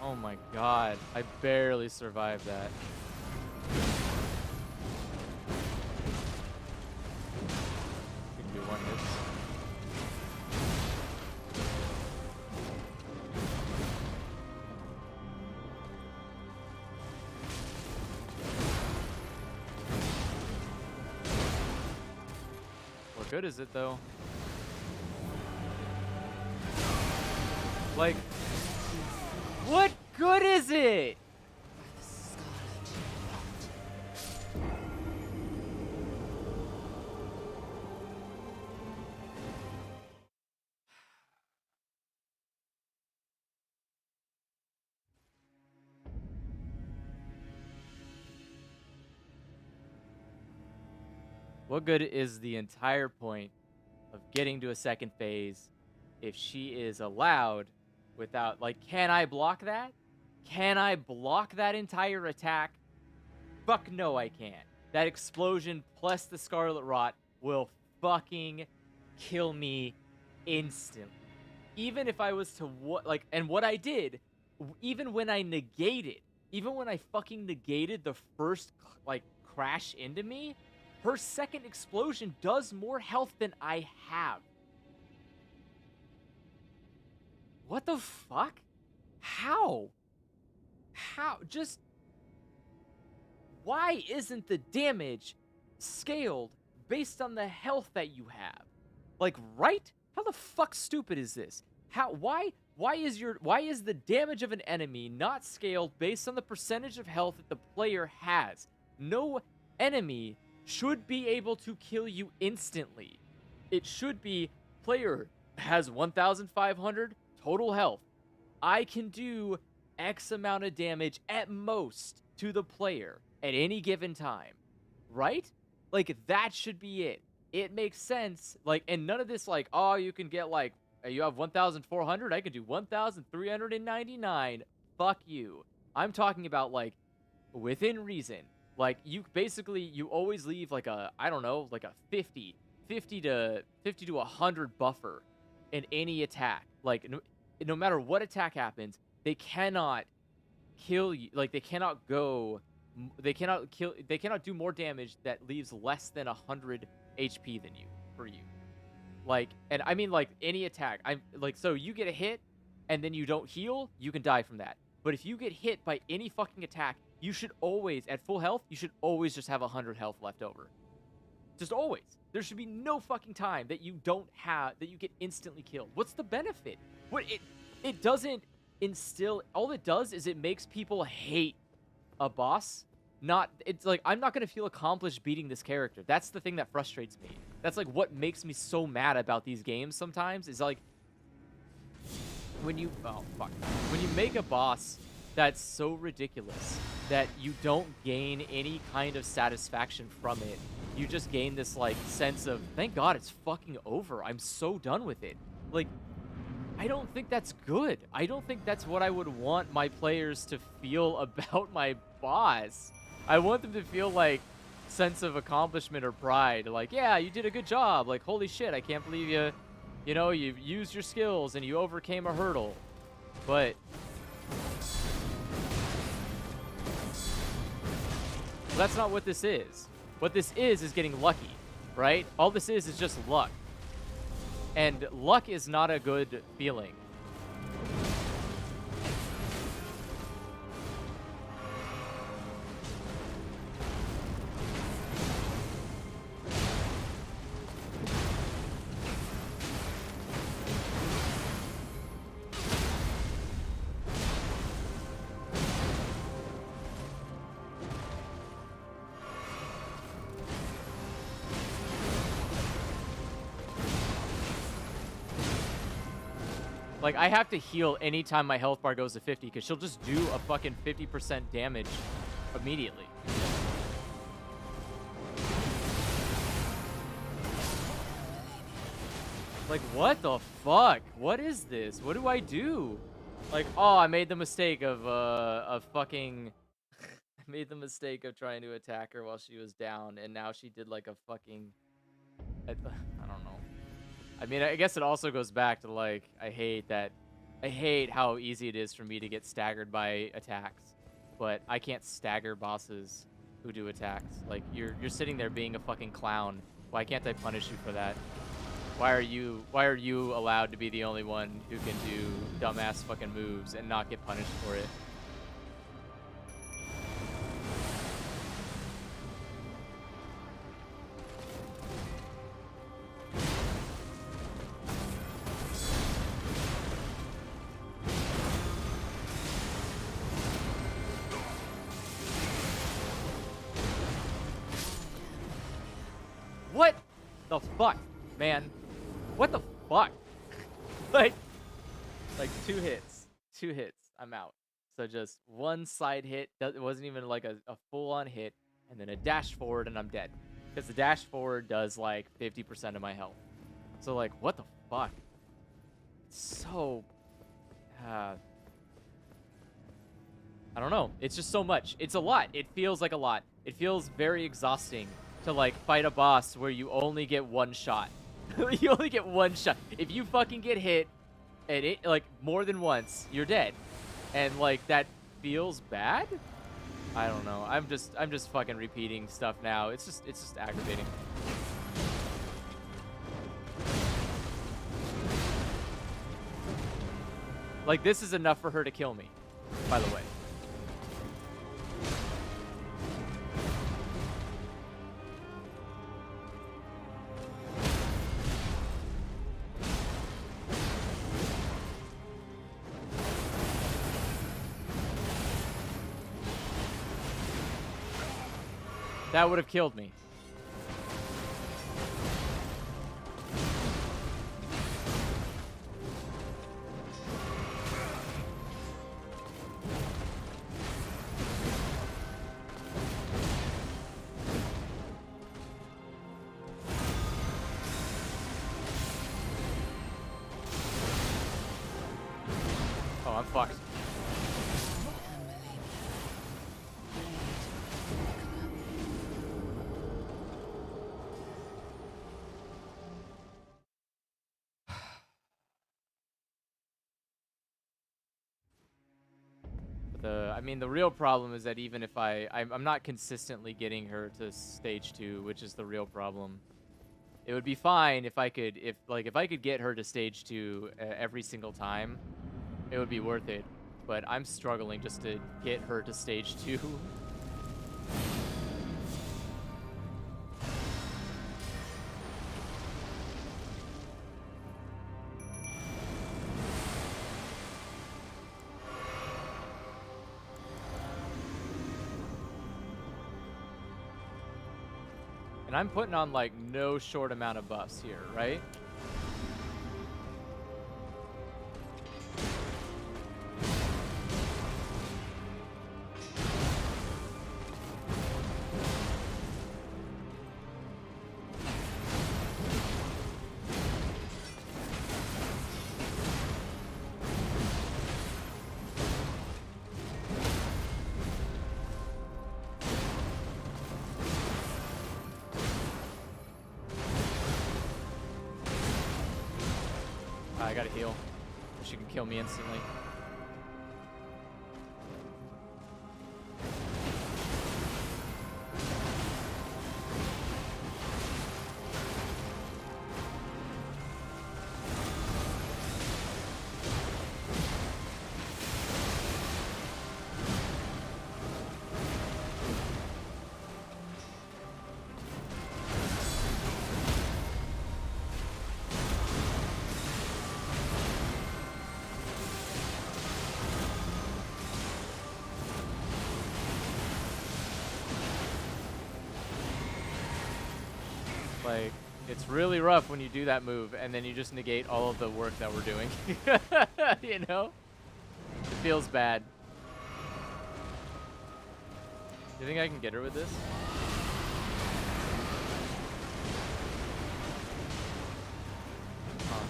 Oh my God, I barely survived that. We can do one hit. What good is it though? Like, what good is it? What good is the entire point of getting to a second phase if she is allowed without, like, can I block that? Can I block that entire attack? Fuck no, I can't. That explosion plus the Scarlet Rot will fucking kill me instantly. Even if I was to, and what I did, even when I fucking negated the first, like, crash into me, her second explosion does more health than I have. What the fuck? How? Just... Why isn't the damage scaled based on the health that you have? Like, right? How the fuck stupid is this? Why is the damage of an enemy not scaled based on the percentage of health that the player has? No enemy should be able to kill you instantly. It should be player has 1,500 total health. I can do X amount of damage at most to the player at any given time. Right? Like, that should be it. It makes sense. Like, and none of this, like, oh, you can get, like, you have 1,400, I can do 1,399. Fuck you. I'm talking about, like, within reason. Like, you always leave, like, a, I don't know, like a 50 to 100 buffer in any attack. Like, no matter what attack happens, they cannot kill you. Like, they cannot do more damage that leaves less than 100 HP than you, for you. Like, and I mean, like, any attack. So you get a hit, and then you don't heal, you can die from that. But if you get hit by any fucking attack, you should always, at full health, you should always just have 100 health left over. Just always. There should be no fucking time that you get instantly killed. What's the benefit? It doesn't instill, all it does is it makes people hate a boss. It's like, I'm not going to feel accomplished beating this character. That's the thing that frustrates me. That's, like, what makes me so mad about these games sometimes, is, like, when you make a boss that's so ridiculous that you don't gain any kind of satisfaction from it. You just gain this, like, sense of, thank God it's fucking over. I'm so done with it. Like, I don't think that's good. I don't think that's what I would want my players to feel about my boss. I want them to feel, like, sense of accomplishment or pride. Like, yeah, you did a good job. Like, holy shit, I can't believe you used your skills and you overcame a hurdle. But that's not what this is. What this is getting lucky, right? All this is just luck. And luck is not a good feeling. Like, I have to heal anytime my health bar goes to 50, because she'll just do a fucking 50% damage immediately. Like, what the fuck? What is this? What do I do? Like, oh, I made the mistake of fucking... I made the mistake of trying to attack her while she was down, and now she did, like, a fucking... I don't know. I mean, I guess it also goes back to, like, I hate how easy it is for me to get staggered by attacks, but I can't stagger bosses who do attacks. Like, you're sitting there being a fucking clown. Why can't I punish you for that? Why are you allowed to be the only one who can do dumbass fucking moves and not get punished for it? The fuck, man? What the fuck? like, like 2 hits. 2 hits. I'm out. So just one side hit. It wasn't even like a full-on hit. And then a dash forward and I'm dead. Because the dash forward does like 50% of my health. So like, what the fuck? It's so... I don't know. It's just so much. It's a lot. It feels like a lot. It feels very exhausting to like fight a boss where you only get one shot. You only get one shot. If you fucking get hit and it like more than once, you're dead. And like that feels bad? I don't know. I'm just fucking repeating stuff now. It's just aggravating. Like this is enough for her to kill me, by the way. That would have killed me. Oh, I'm fucked. I mean, the real problem is that even if I'm not consistently getting her to stage 2, which is the real problem. It would be fine if I could, if I could get her to stage 2 every single time, it would be worth it. But I'm struggling just to get her to stage 2. And I'm putting on, like, no short amount of buffs here, right? I gotta heal. She can kill me instantly. Like, it's really rough when you do that move and then you just negate all of the work that we're doing. You know? It feels bad. Do you think I can get her with this? Huh.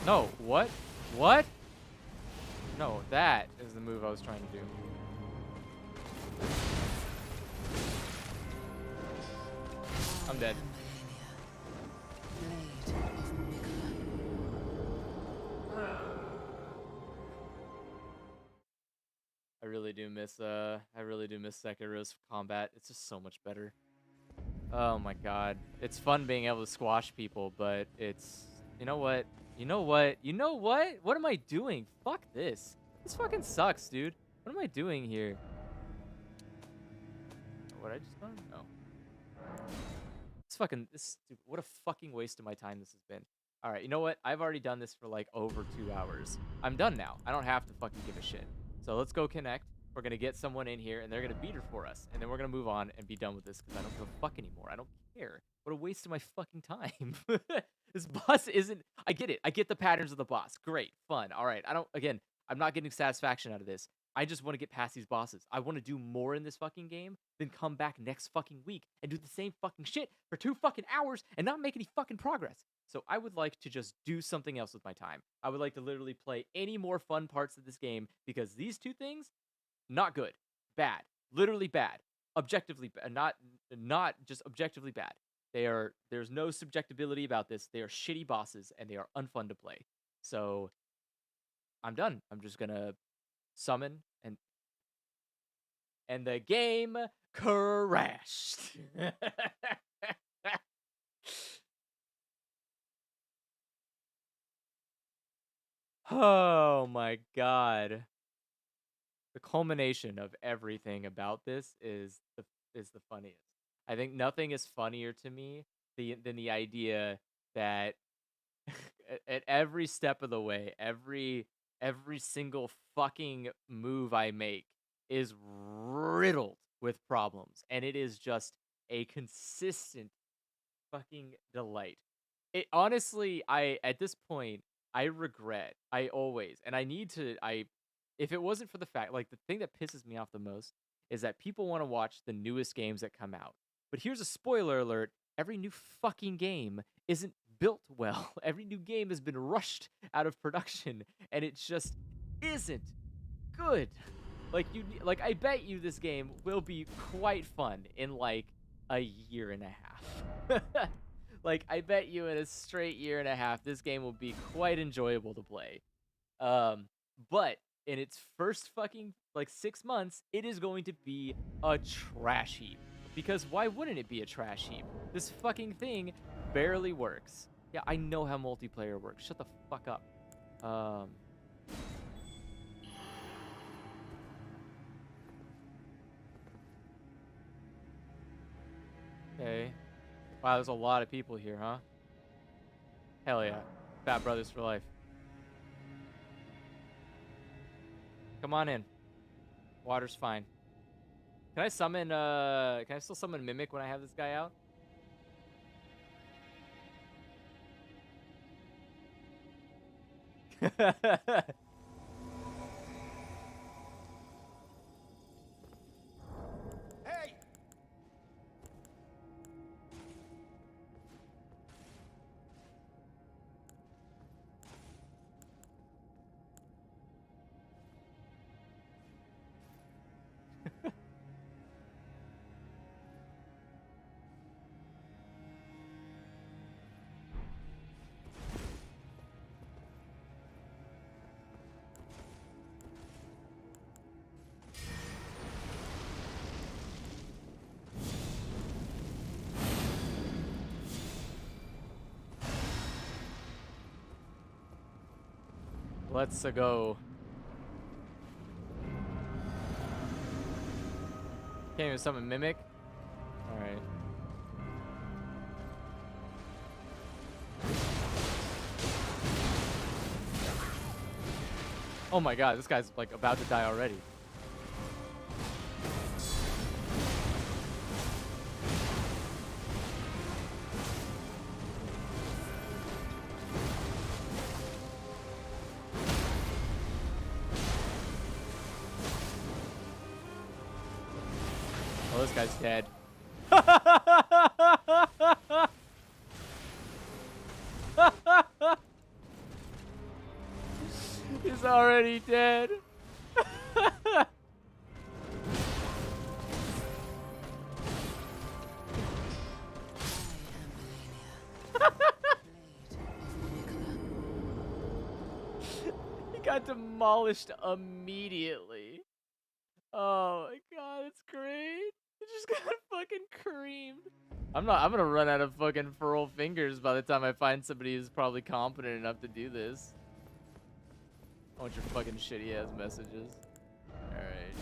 No, what? What? No, that is the move I was trying to do. I'm dead. I really do miss Sekiro's combat. It's just so much better. Oh my god. It's fun being able to squash people, but it's, you know what? You know what? You know what? What am I doing? Fuck this. This fucking sucks, dude. What am I doing here? What I just done? No. This stupid. What a fucking waste of my time this has been. All right, you know what? I've already done this for like over 2 hours. I'm done now. I don't have to fucking give a shit. So let's go connect. We're gonna get someone in here, and they're gonna beat her for us, and then we're gonna move on and be done with this because I don't give a fuck anymore. I don't care. What a waste of my fucking time. This boss isn't. I get it. I get the patterns of the boss. Great, fun. All right. I don't. Again, I'm not getting satisfaction out of this. I just want to get past these bosses. I want to do more in this fucking game than come back next fucking week and do the same fucking shit for 2 fucking hours and not make any fucking progress. So I would like to just do something else with my time. I would like to literally play any more fun parts of this game because these 2 things, not good, bad, literally bad, objectively not just objectively bad. There's no subjectibility about this. They are shitty bosses and they are unfun to play. So I'm done. I'm just gonna summon and the game crashed. Oh my god. The culmination of everything about this is the funniest. I think nothing is funnier to me than the idea that at every step of the way, every single fucking move I make is riddled with problems, and it is just a consistent fucking delight. It honestly, I at this point, I regret. I always, and I need to. I if it wasn't for the fact, like the thing that pisses me off the most is that people want to watch the newest games that come out. But here's a spoiler alert: every new fucking game isn't built well. Every new game has been rushed out of production, and it just isn't good. Like I bet you this game will be quite fun in like a year and a half. Like I bet you in a straight year and a half this game will be quite enjoyable to play. But in its first fucking like 6 months, it is going to be a trash heap. Because why wouldn't it be a trash heap? This fucking thing barely works. Yeah, I know how multiplayer works. Shut the fuck up. Okay. Wow, there's a lot of people here, huh? Hell yeah. Fat Brothers for life. Come on in. Water's fine. Can I summon, can I still summon Mimic when I have this guy out? Hey! Let's go. Can't even summon Mimic. Alright. Oh my god, this guy's like about to die already. Oh, this guy's dead. He's already dead. He got demolished immediately. Oh my god, it's great. It just got fucking creamed. I'm gonna run out of fucking feral fingers by the time I find somebody who's probably competent enough to do this. I want your fucking shitty ass messages. Alright.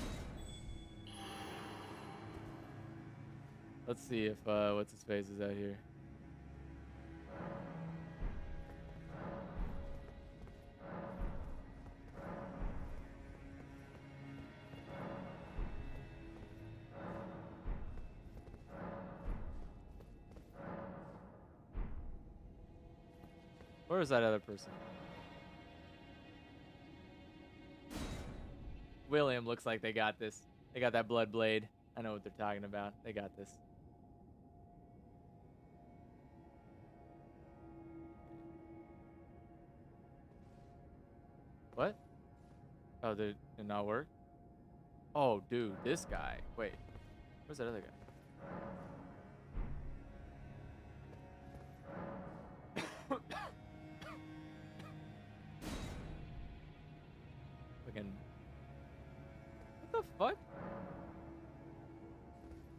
Let's see if what's his face is out here. Where is that other person? William looks like they got this. They got that blood blade. I know what they're talking about. They got this. What? Oh, did it not work? Oh, dude, this guy. Wait. Where's that other guy? Fucking. What the fuck?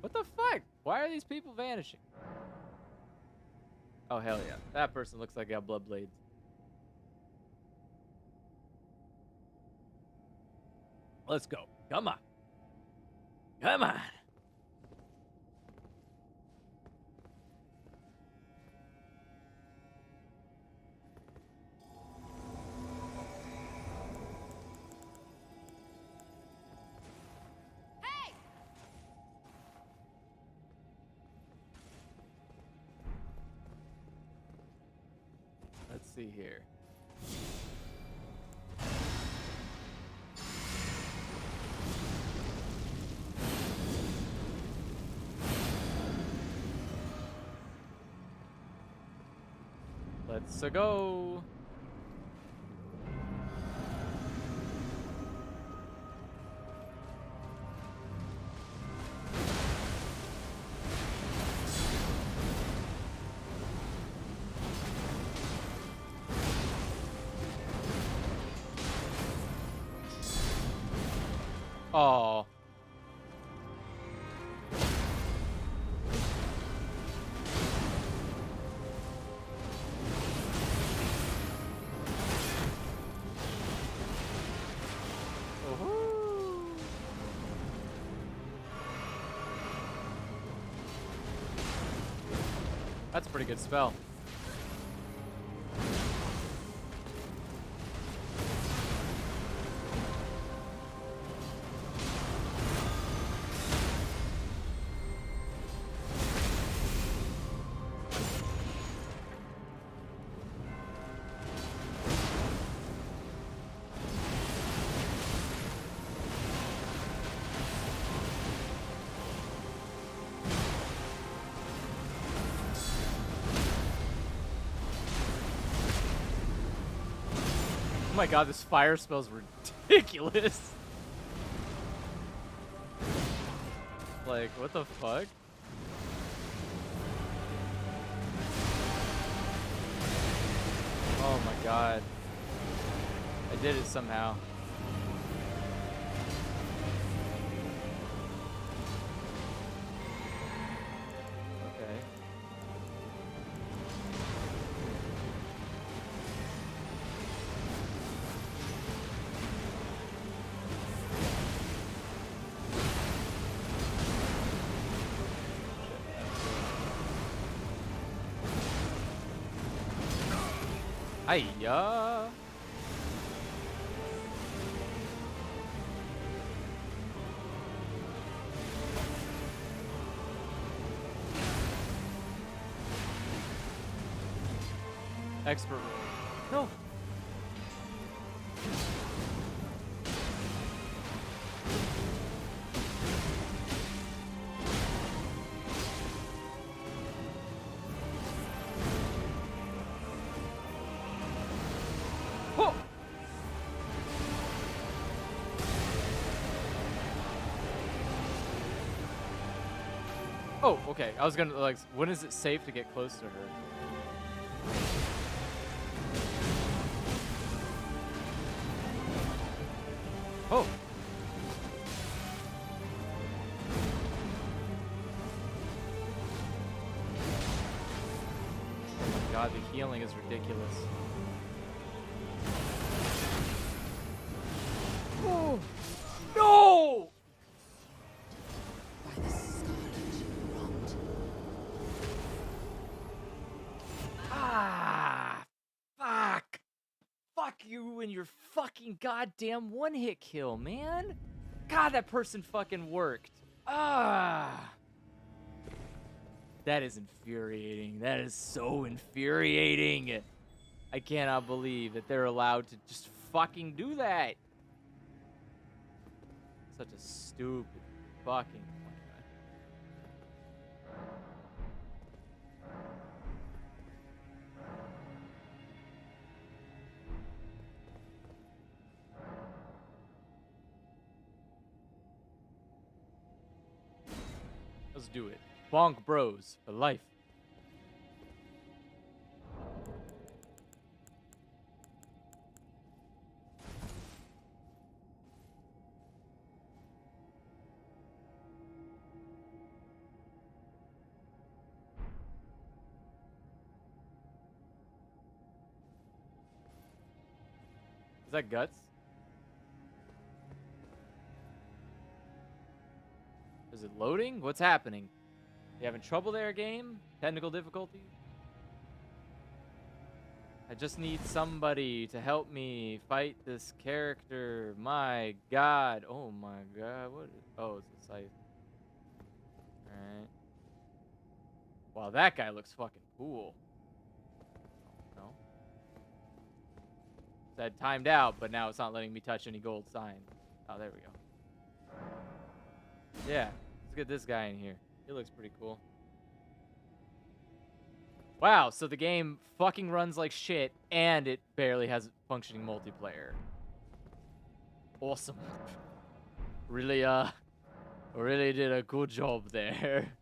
What the fuck? Why are these people vanishing? Oh, hell yeah. That person looks like they got blood blades. Let's go. Come on. Come on. Hey! Let's see here. Let's go. Oh. That's a pretty good spell. Oh my god, this fire spell's ridiculous. Like, what the fuck? Oh my god. I did it somehow. Okay. Hiya. Expert. No. Oh. Oh, okay. I was gonna like, when is it safe to get close to her? Oh. rolling is ridiculous. Oh! No! By the scarlet rot. Ah! Fuck! Fuck you and your fucking goddamn one-hit kill, man! God, that person fucking worked. Ah! That is infuriating. That is so infuriating. I cannot believe that they're allowed to just fucking do that. Such a stupid fucking plan. Let's do it. Bonk Bros for life. Is that guts? Is it loading? What's happening? You having trouble there, game? Technical difficulty? I just need somebody to help me fight this character. My god. Oh my god. What is... Oh, it's a scythe. Alright. Wow, that guy looks fucking cool. No? Said timed out, but now it's not letting me touch any gold sign. Oh, there we go. Yeah. Let's get this guy in here. He looks pretty cool. Wow, so the game fucking runs like shit, and it barely has functioning multiplayer. Awesome. Really did a good job there.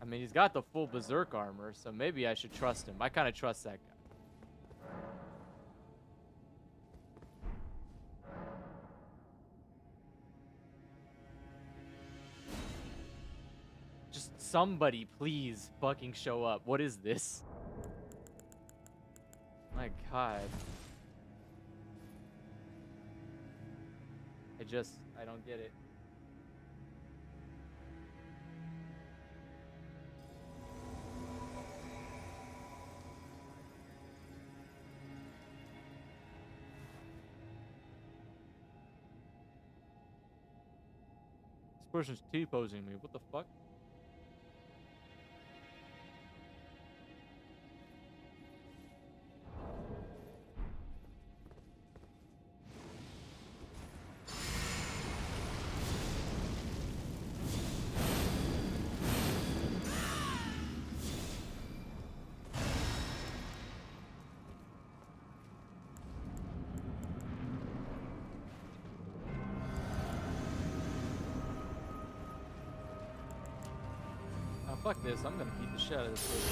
I mean, he's got the full Berserk armor, so maybe I should trust him. I kind of trust that guy. Somebody please fucking show up. What is this? My god. I don't get it. This person's T-posing me. What the fuck? Fuck this, I'm gonna beat the shit out of this person.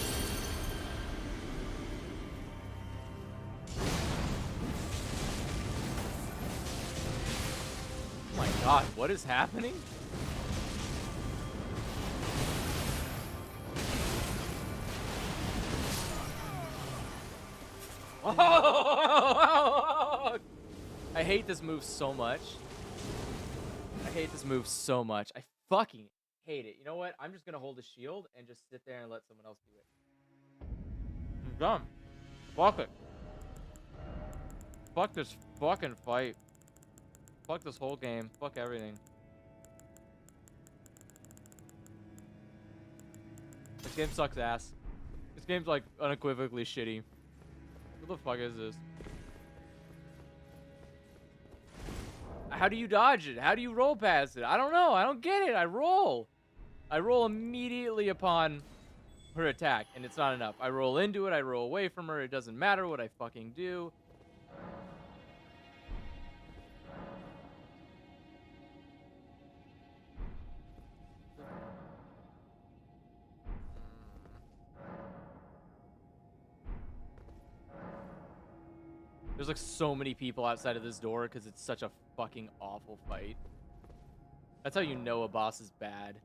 Oh my god, what is happening? I hate this move so much. I hate this move so much. I fucking hate it. You know what? I'm just gonna hold the shield and just sit there and let someone else do it. I'm done. Fuck it. Fuck this fucking fight. Fuck this whole game. Fuck everything. This game sucks ass. This game's like unequivocally shitty. What the fuck is this? How do you dodge it? How do you roll past it? I don't know. I don't get it. I roll. I roll immediately upon her attack, and it's not enough. I roll into it. I roll away from her. It doesn't matter what I fucking do. There's like so many people outside of this door because it's such a fucking awful fight. That's how you know a boss is bad.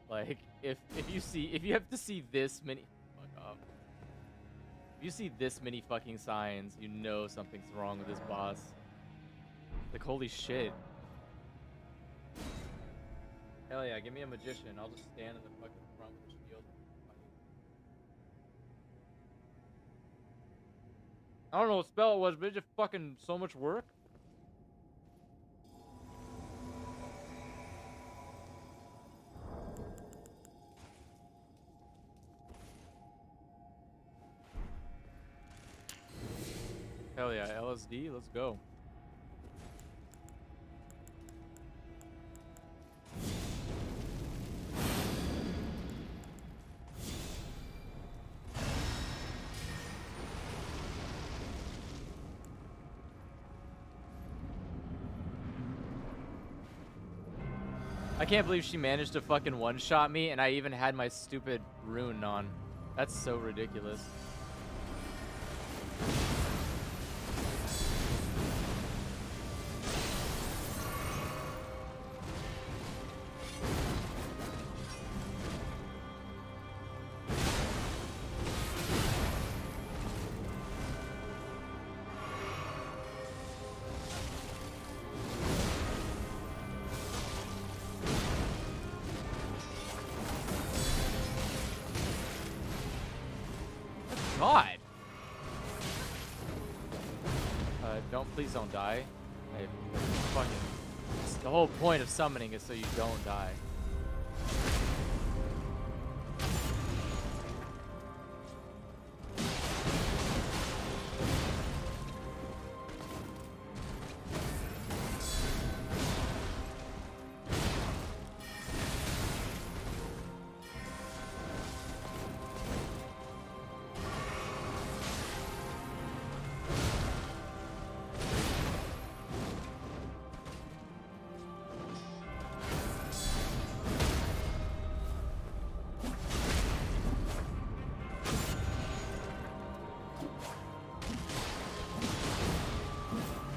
Like, if you have to see this many, fuck off. If you see this many fucking signs, you know something's wrong with this boss. Like, holy shit. Hell yeah, give me a magician. I'll just stand in the fucking front with a shield. I don't know what spell it was, but it just fucking so much work. Hell yeah, LSD, let's go. I can't believe she managed to fucking one-shot me, and I even had my stupid rune on. That's so ridiculous. God. Please don't die. The whole point of summoning is so you don't die.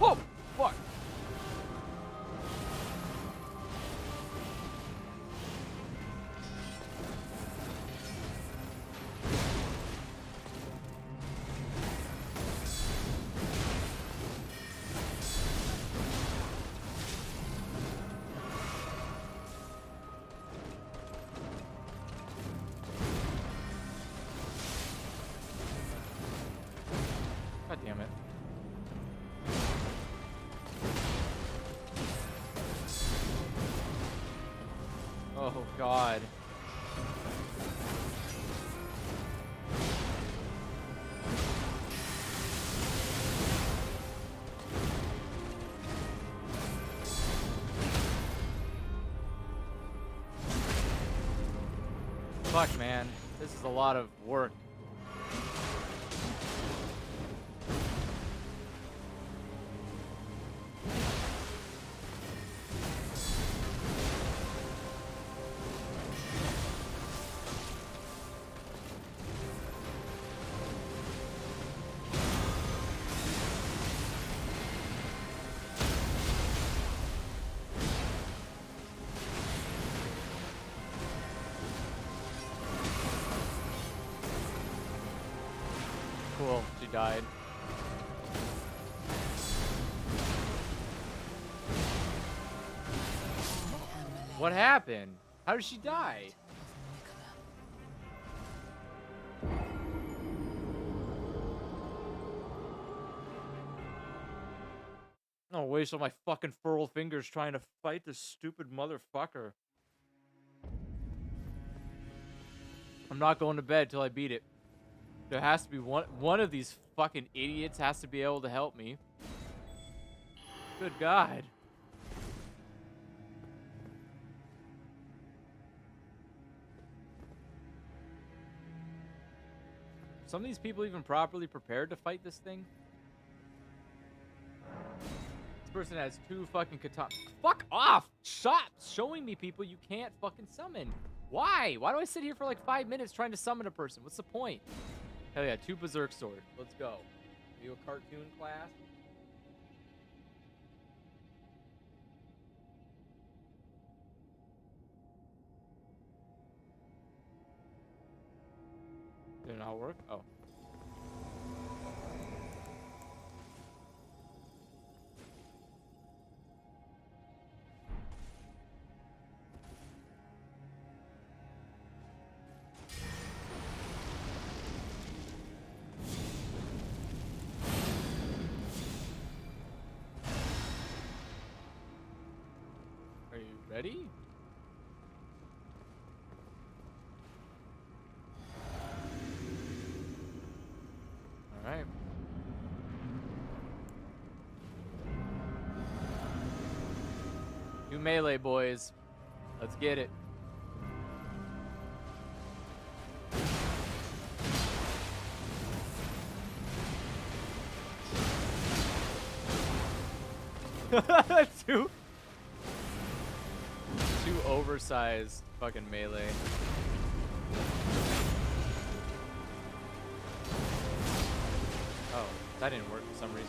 Oh, fuck. God damn it. Oh, God. Fuck, man. This is a lot of work. Cool, she died. What happened? How did she die? I'll waste all my fucking furled fingers trying to fight this stupid motherfucker. I'm not going to bed till I beat it. There has to be one of these fucking idiots has to be able to help me. Good God. Some of these people even properly prepared to fight this thing? This person has 2 fucking katanas. Fuck off! Stop showing me people you can't fucking summon. Why? Why do I sit here for like 5 minutes trying to summon a person? What's the point? Hell yeah, 2 berserk sword. Let's go. You a cartoon class? Did it not work? Oh. Are you ready? All right. You melee boys. Let's get it. Two oversized fucking melee. Oh, that didn't work for some reason.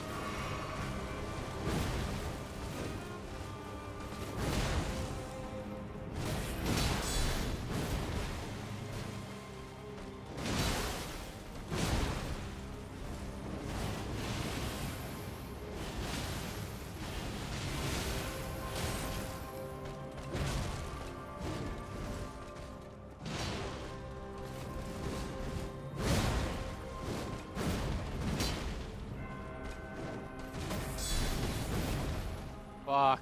Fuck.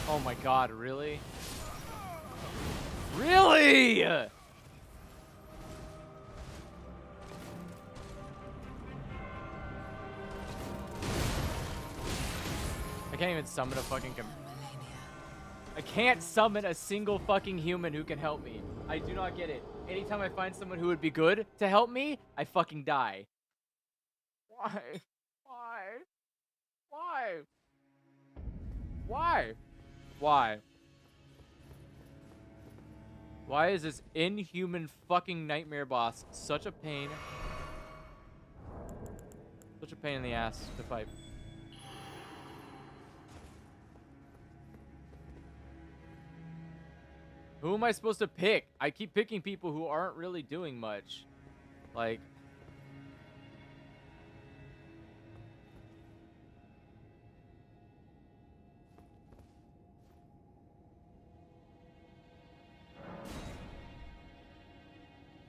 Oh my god, really? Really? I can't even summon a fucking I can't summon a single fucking human who can help me. I do not get it. Anytime I find someone who would be good to help me, I fucking die. Why? Why? Why? Why? Why? Why is this inhuman fucking nightmare boss such a pain? Such a pain in the ass to fight. Who am I supposed to pick? I keep picking people who aren't really doing much. Like...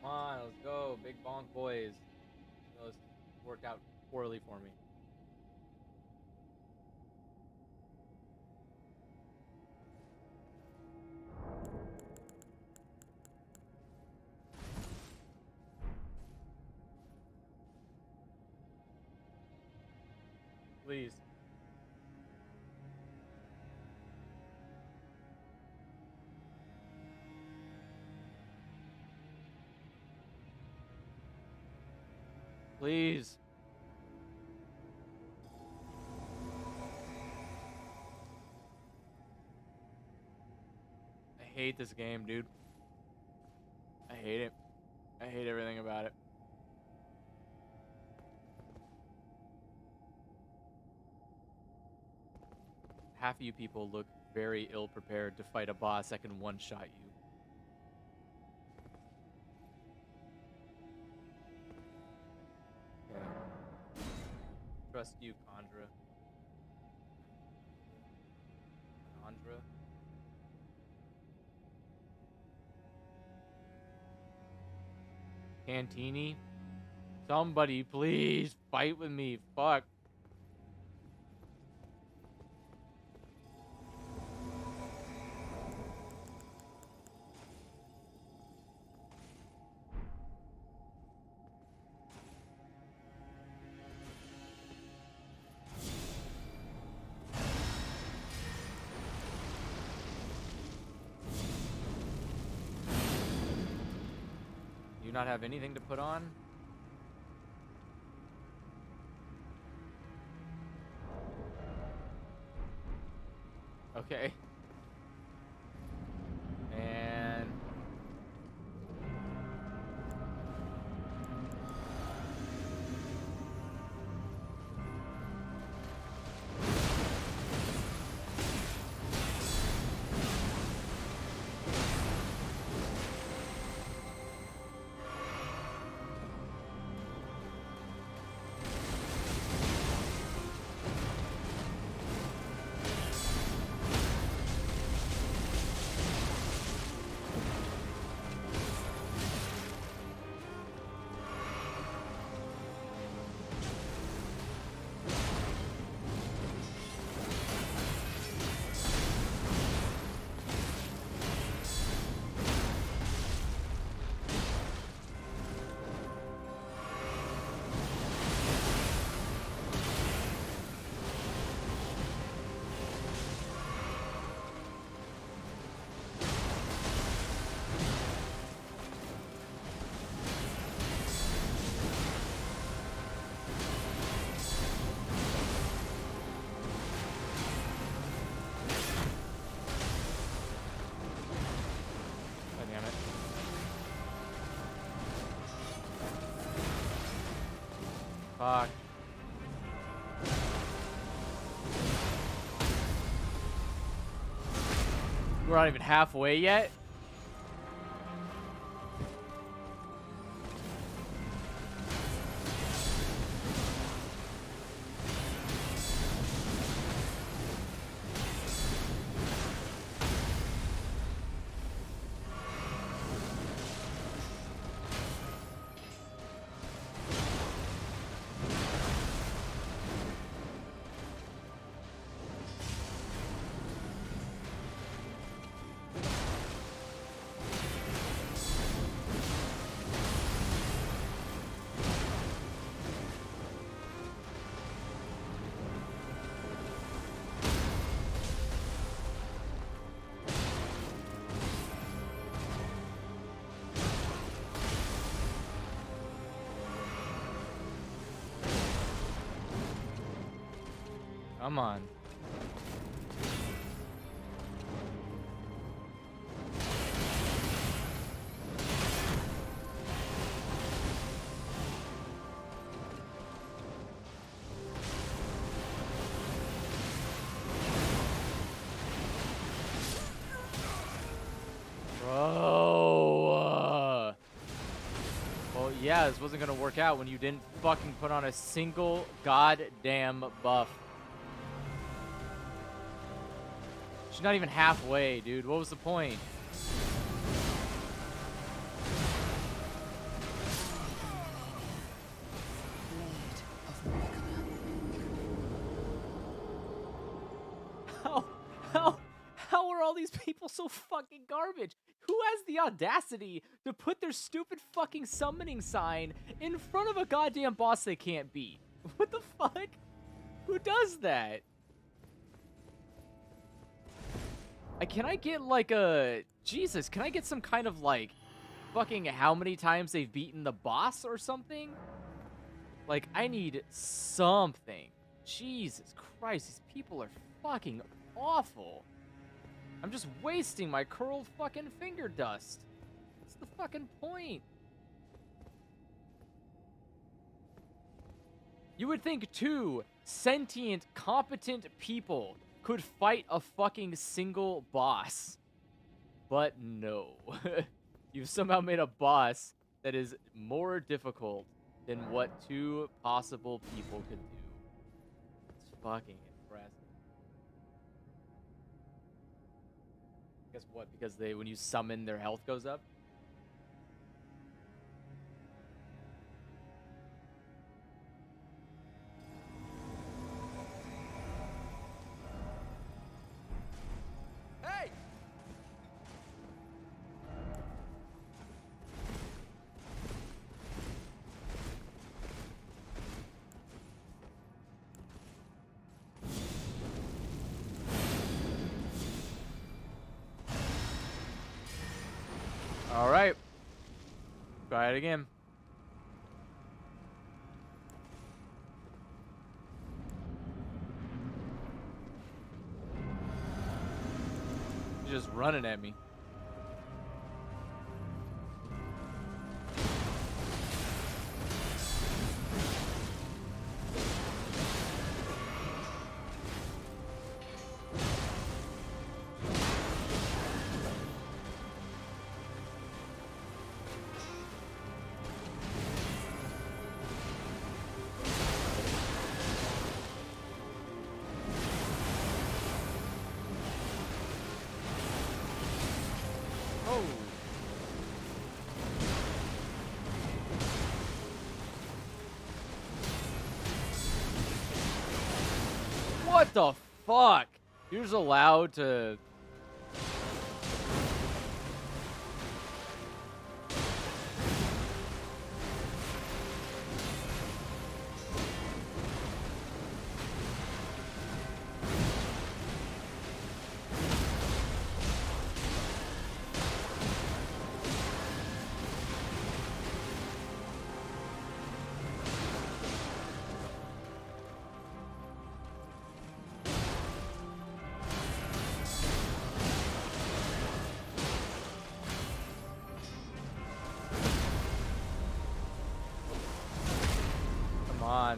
Come on, let's go. Big bonk boys. Those worked out poorly for me. Please. Please. I hate this game, dude. I hate it. I hate everything about it. Half of you people look very ill prepared to fight a boss that can one-shot you. Okay. Trust you, Chandra. Chandra. Cantini. Somebody, please fight with me. Fuck. Do you not have anything to put on? Okay. And... Fuck. We're not even halfway yet. Come on. Bro. Well, yeah, this wasn't gonna work out when you didn't fucking put on a single goddamn buff. She's not even halfway, dude. What was the point? How are all these people so fucking garbage? Who has the audacity to put their stupid fucking summoning sign in front of a goddamn boss they can't beat? What the fuck? Who does that? Can I get like a... Jesus, can I get some kind of like... Fucking how many times they've beaten the boss or something? Like, I need something. Jesus Christ, these people are fucking awful. I'm just wasting my curled fucking finger dust. What's the fucking point? You would think two sentient, competent people could fight a fucking single boss. But no. You've somehow made a boss that is more difficult than what two possible people could do. It's fucking impressive. Guess what? Because when you summon, their health goes up? Hey! All right. Try it again. You're just running at me. Oh. What the fuck? You're just allowed to...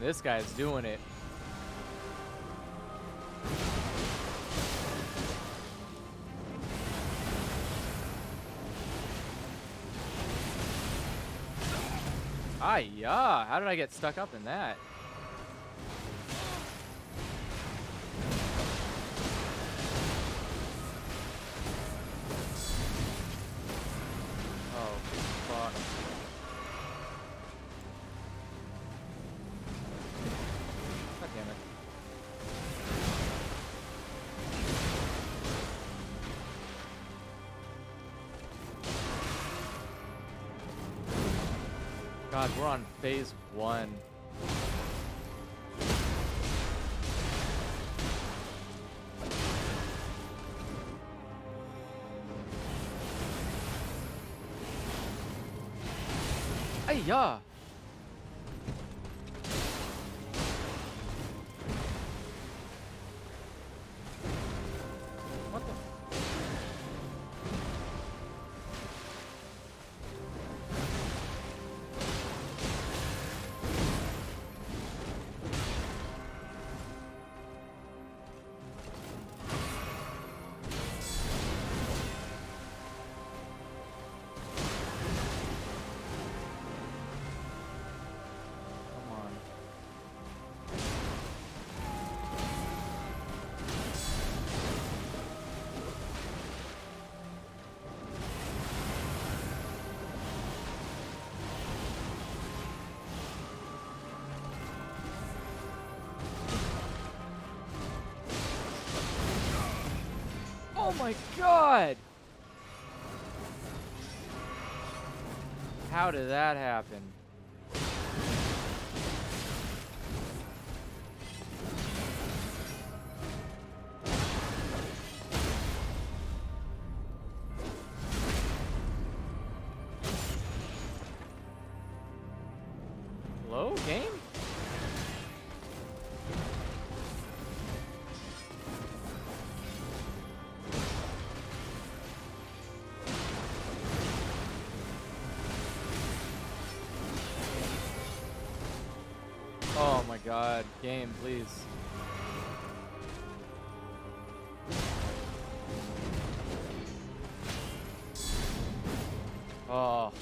on, this guy's doing it. Yeah. How did I get stuck up in that? Oh, fuck. God damn it. God, we're on phase 1. Yeah. What the? Come on. Oh my god! How did that happen? Hello, game? Oh my god, game, please. Oh.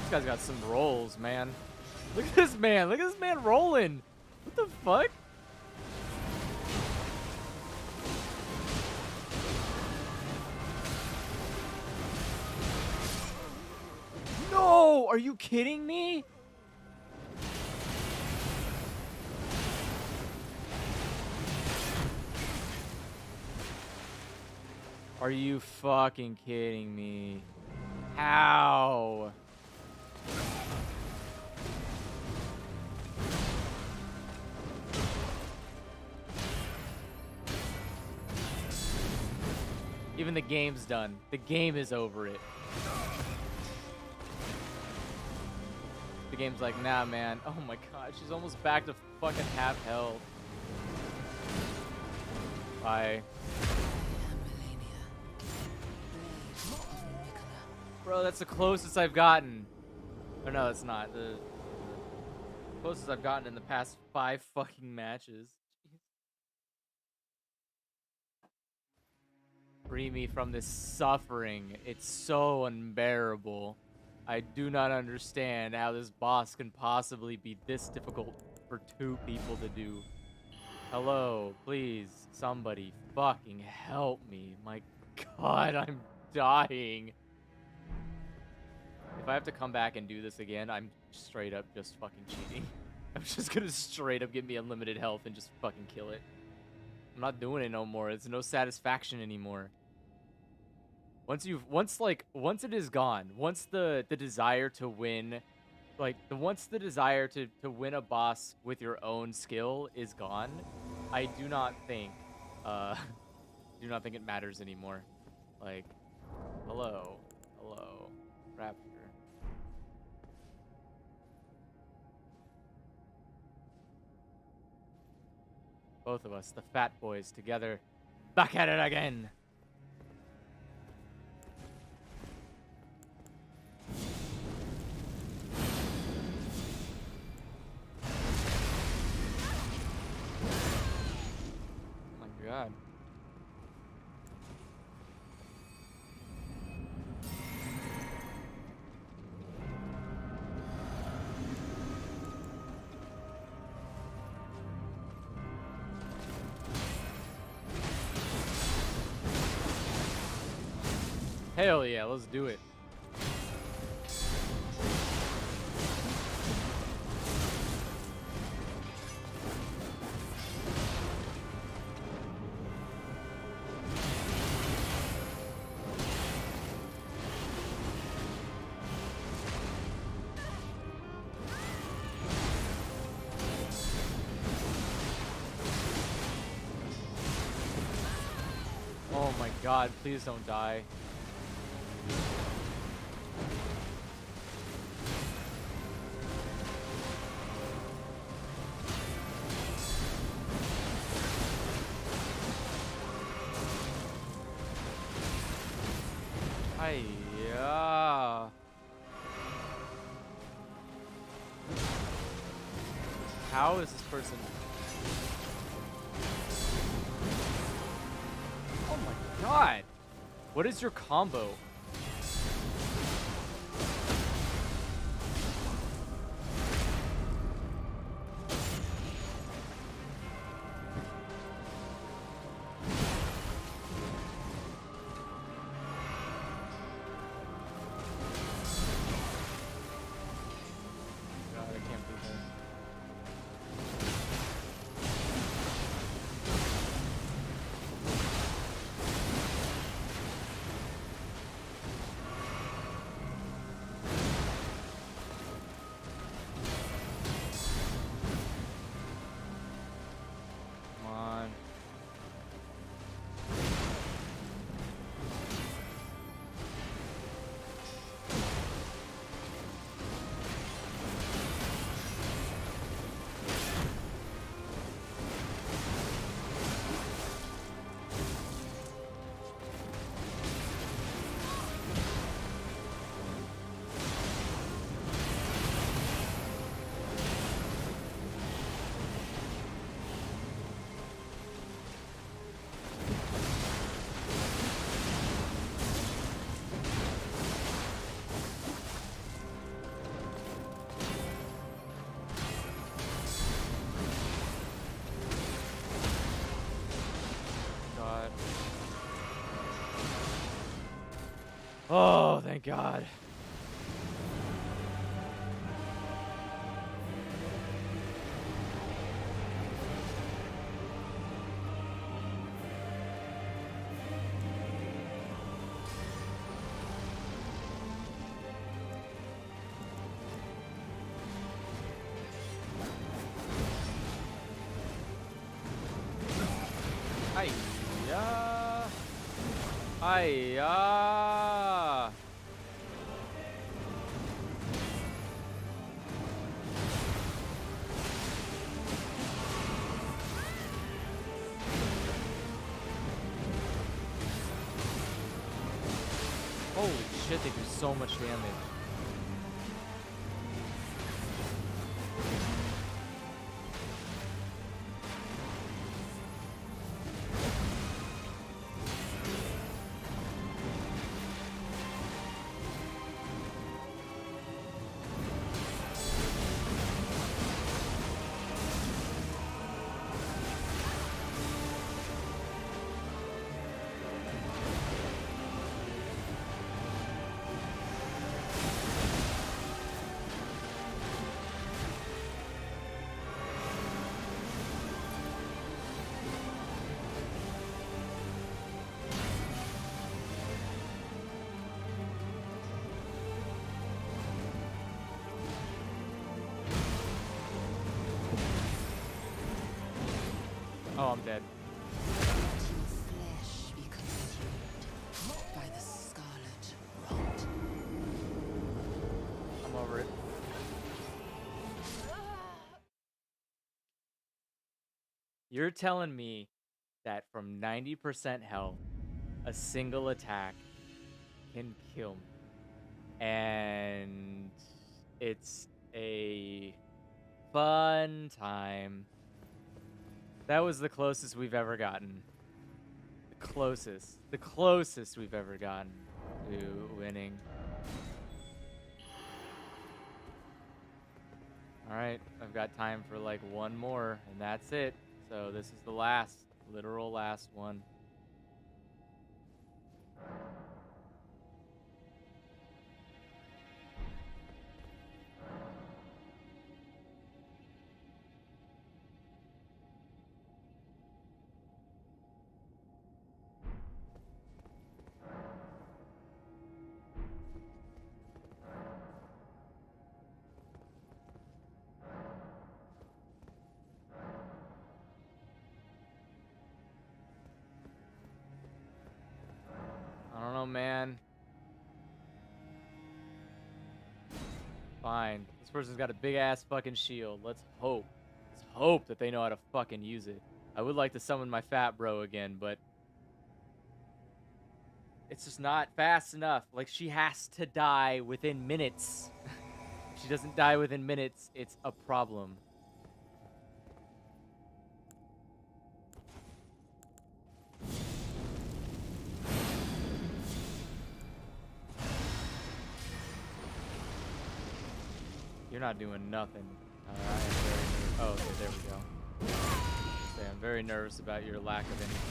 This guy's got some rolls, man. Look at this man. Look at this man rolling. What the fuck? No! Are you kidding me? Are you fucking kidding me? How? Even the game's done. The game is over it. The game's like, nah, man. Oh my god, she's almost back to fucking half health. Bye. Bro, that's the closest I've gotten. Or no, it's not. The closest I've gotten in the past 5 fucking matches. Free me from this suffering. It's so unbearable. I do not understand how this boss can possibly be this difficult for 2 people to do. Hello, please, somebody fucking help me. My god, I'm dying. If I have to come back and do this again, I'm straight up just fucking cheating. I'm just gonna straight up give me unlimited health and just fucking kill it. I'm not doing it no more. It's no satisfaction anymore. Once it is gone, once the desire to win, once the desire to win a boss with your own skill is gone, I do not think uh do not think it matters anymore. Like, hello, hello, Rapture. Both of us, the fat boys, together, back at it again. Oh my god. Hell yeah, let's do it. Oh my god, please don't die. Hiya. How is this person? Oh my god. What is your combo? God, I can't believe this. Come on. God. Oh, thank God. Hiya. Hiya. Holy shit, they do so much damage. Oh, I'm dead. Let your flesh be consumed by the scarlet rot. I'm over it. You're telling me that from 90% health, a single attack can kill me. And it's a fun time. That was the closest we've ever gotten. The closest we've ever gotten to winning. Alright, I've got time for like one more, and that's it. So this is the last, literal last one. I don't know, man. Fine. This person's got a big ass fucking shield. Let's hope. Let's hope that they know how to fucking use it. I would like to summon my fat bro again, but it's just not fast enough. Like, she has to die within minutes. If she doesn't die within minutes, it's a problem. You're not doing nothing. I am very nervous. Oh, okay, there we go. Okay, I'm very nervous about your lack of anything.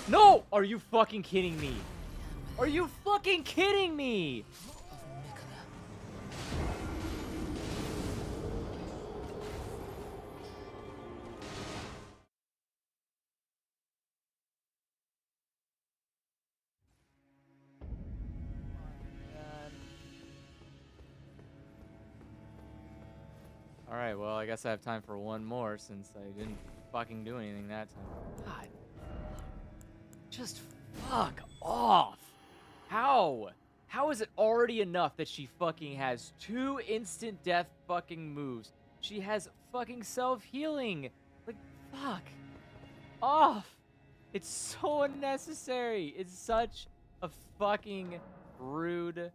No! Are you fucking kidding me? Are you fucking kidding me? Of Nicola. Alright, well, I guess I have time for one more since I didn't fucking do anything that time. God. Just fuck off. How? How is it already enough that she fucking has 2 instant death fucking moves? She has fucking self-healing. Like, fuck off. It's so unnecessary. It's such a fucking rude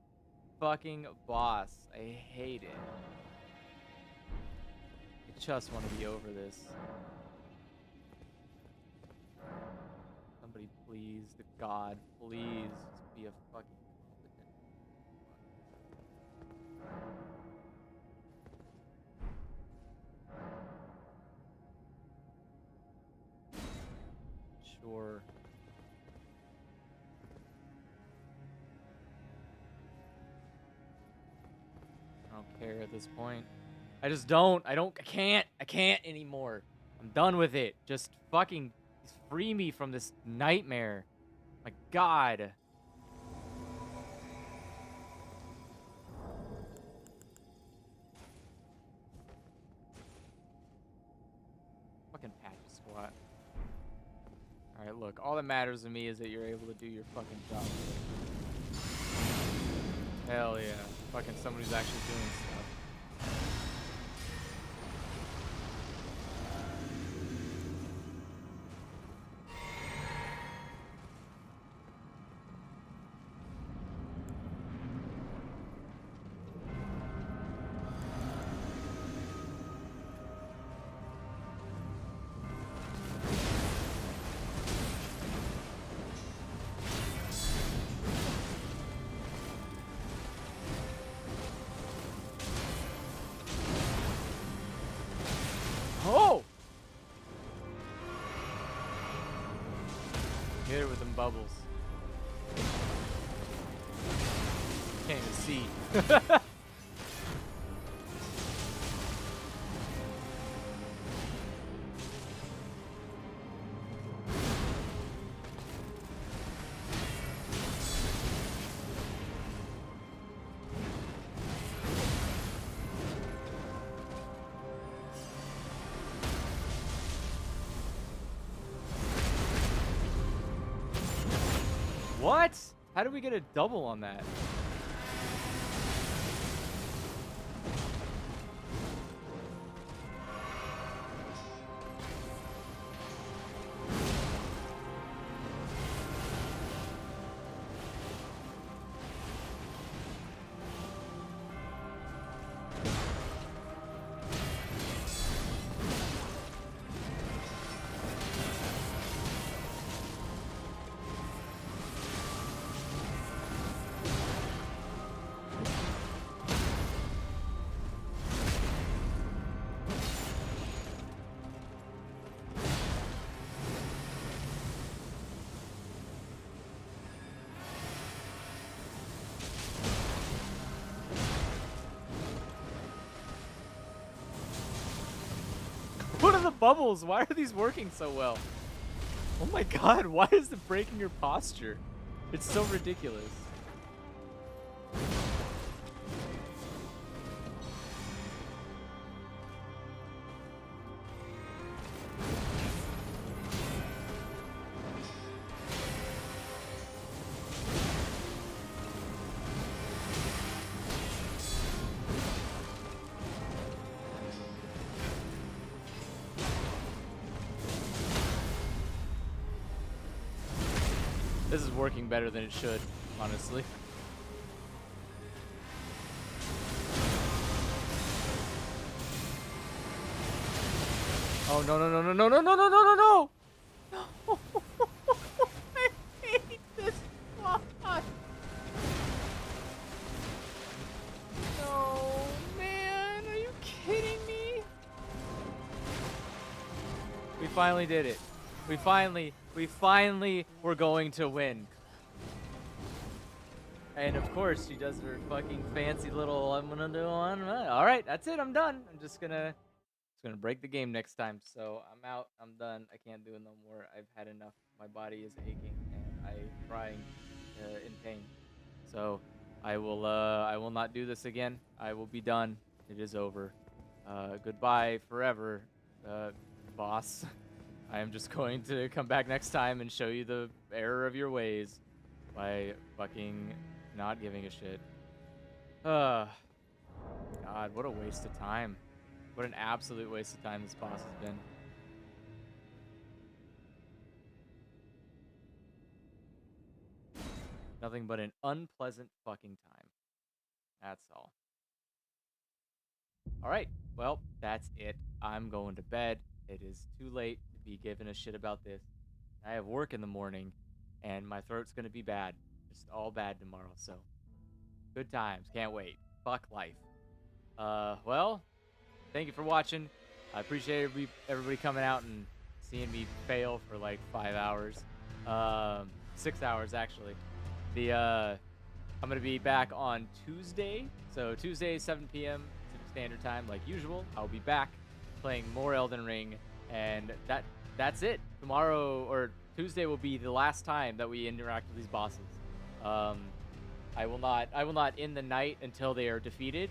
fucking boss. I hate it. I just want to be over this. Somebody please, the god, please, just be a fucking competent. Sure. I don't care at this point. I just don't. I can't anymore. I'm done with it. Just fucking free me from this nightmare. My god. Fucking patch squat. Alright, look. All that matters to me is that you're able to do your fucking job. Hell yeah. Fucking someone who's actually doing stuff. Oh! Hit her with them bubbles. Can't even see. What? How did we get a double on that? What are the bubbles? Why are these working so well? Oh my god, why is it breaking your posture? It's so ridiculous. This is working better than it should, honestly. Oh no no no no no no no no no no no! I hate this spot. No man, are you kidding me? We finally did it. We finally were going to win. And of course, she does her fucking fancy little, I'm gonna do one. All right, that's it. I'm done. I'm just gonna break the game next time. So I'm out. I'm done. I can't do it no more. I've had enough. My body is aching and I'm crying in pain. So I will not do this again. I will be done. It is over. Goodbye forever, boss. I am just going to come back next time and show you the error of your ways by fucking not giving a shit. God, what a waste of time. What an absolute waste of time this boss has been. Nothing but an unpleasant fucking time. That's all. All right, well, that's it. I'm going to bed. It is too late to be giving a shit about this. I have work in the morning, and my throat's going to be bad. Just all bad tomorrow, so good times. Can't wait. Fuck life. Well, thank you for watching. I appreciate everybody coming out and seeing me fail for like 5 hours. 6 hours, actually. I'm going to be back on Tuesday. So Tuesday, 7 p.m. Pacific Standard Time, like usual. I'll be back playing more Elden Ring, and that's it. Tomorrow or Tuesday will be the last time that we interact with these bosses. I will not end the night until they are defeated,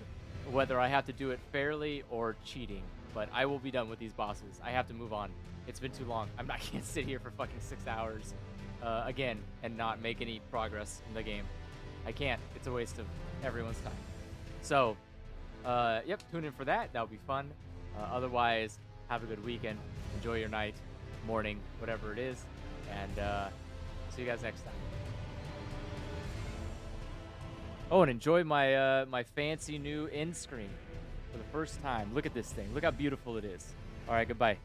whether I have to do it fairly or cheating. But I will be done with these bosses. I have to move on. It's been too long. I can't sit here for fucking 6 hours again and not make any progress in the game. I can't. It's a waste of everyone's time. So, yep, tune in for that. That'll be fun. Otherwise, have a good weekend. Enjoy your night, morning, whatever it is. And see you guys next time. Oh, and enjoy my my fancy new end screen for the first time. Look at this thing. Look how beautiful it is. All right, goodbye.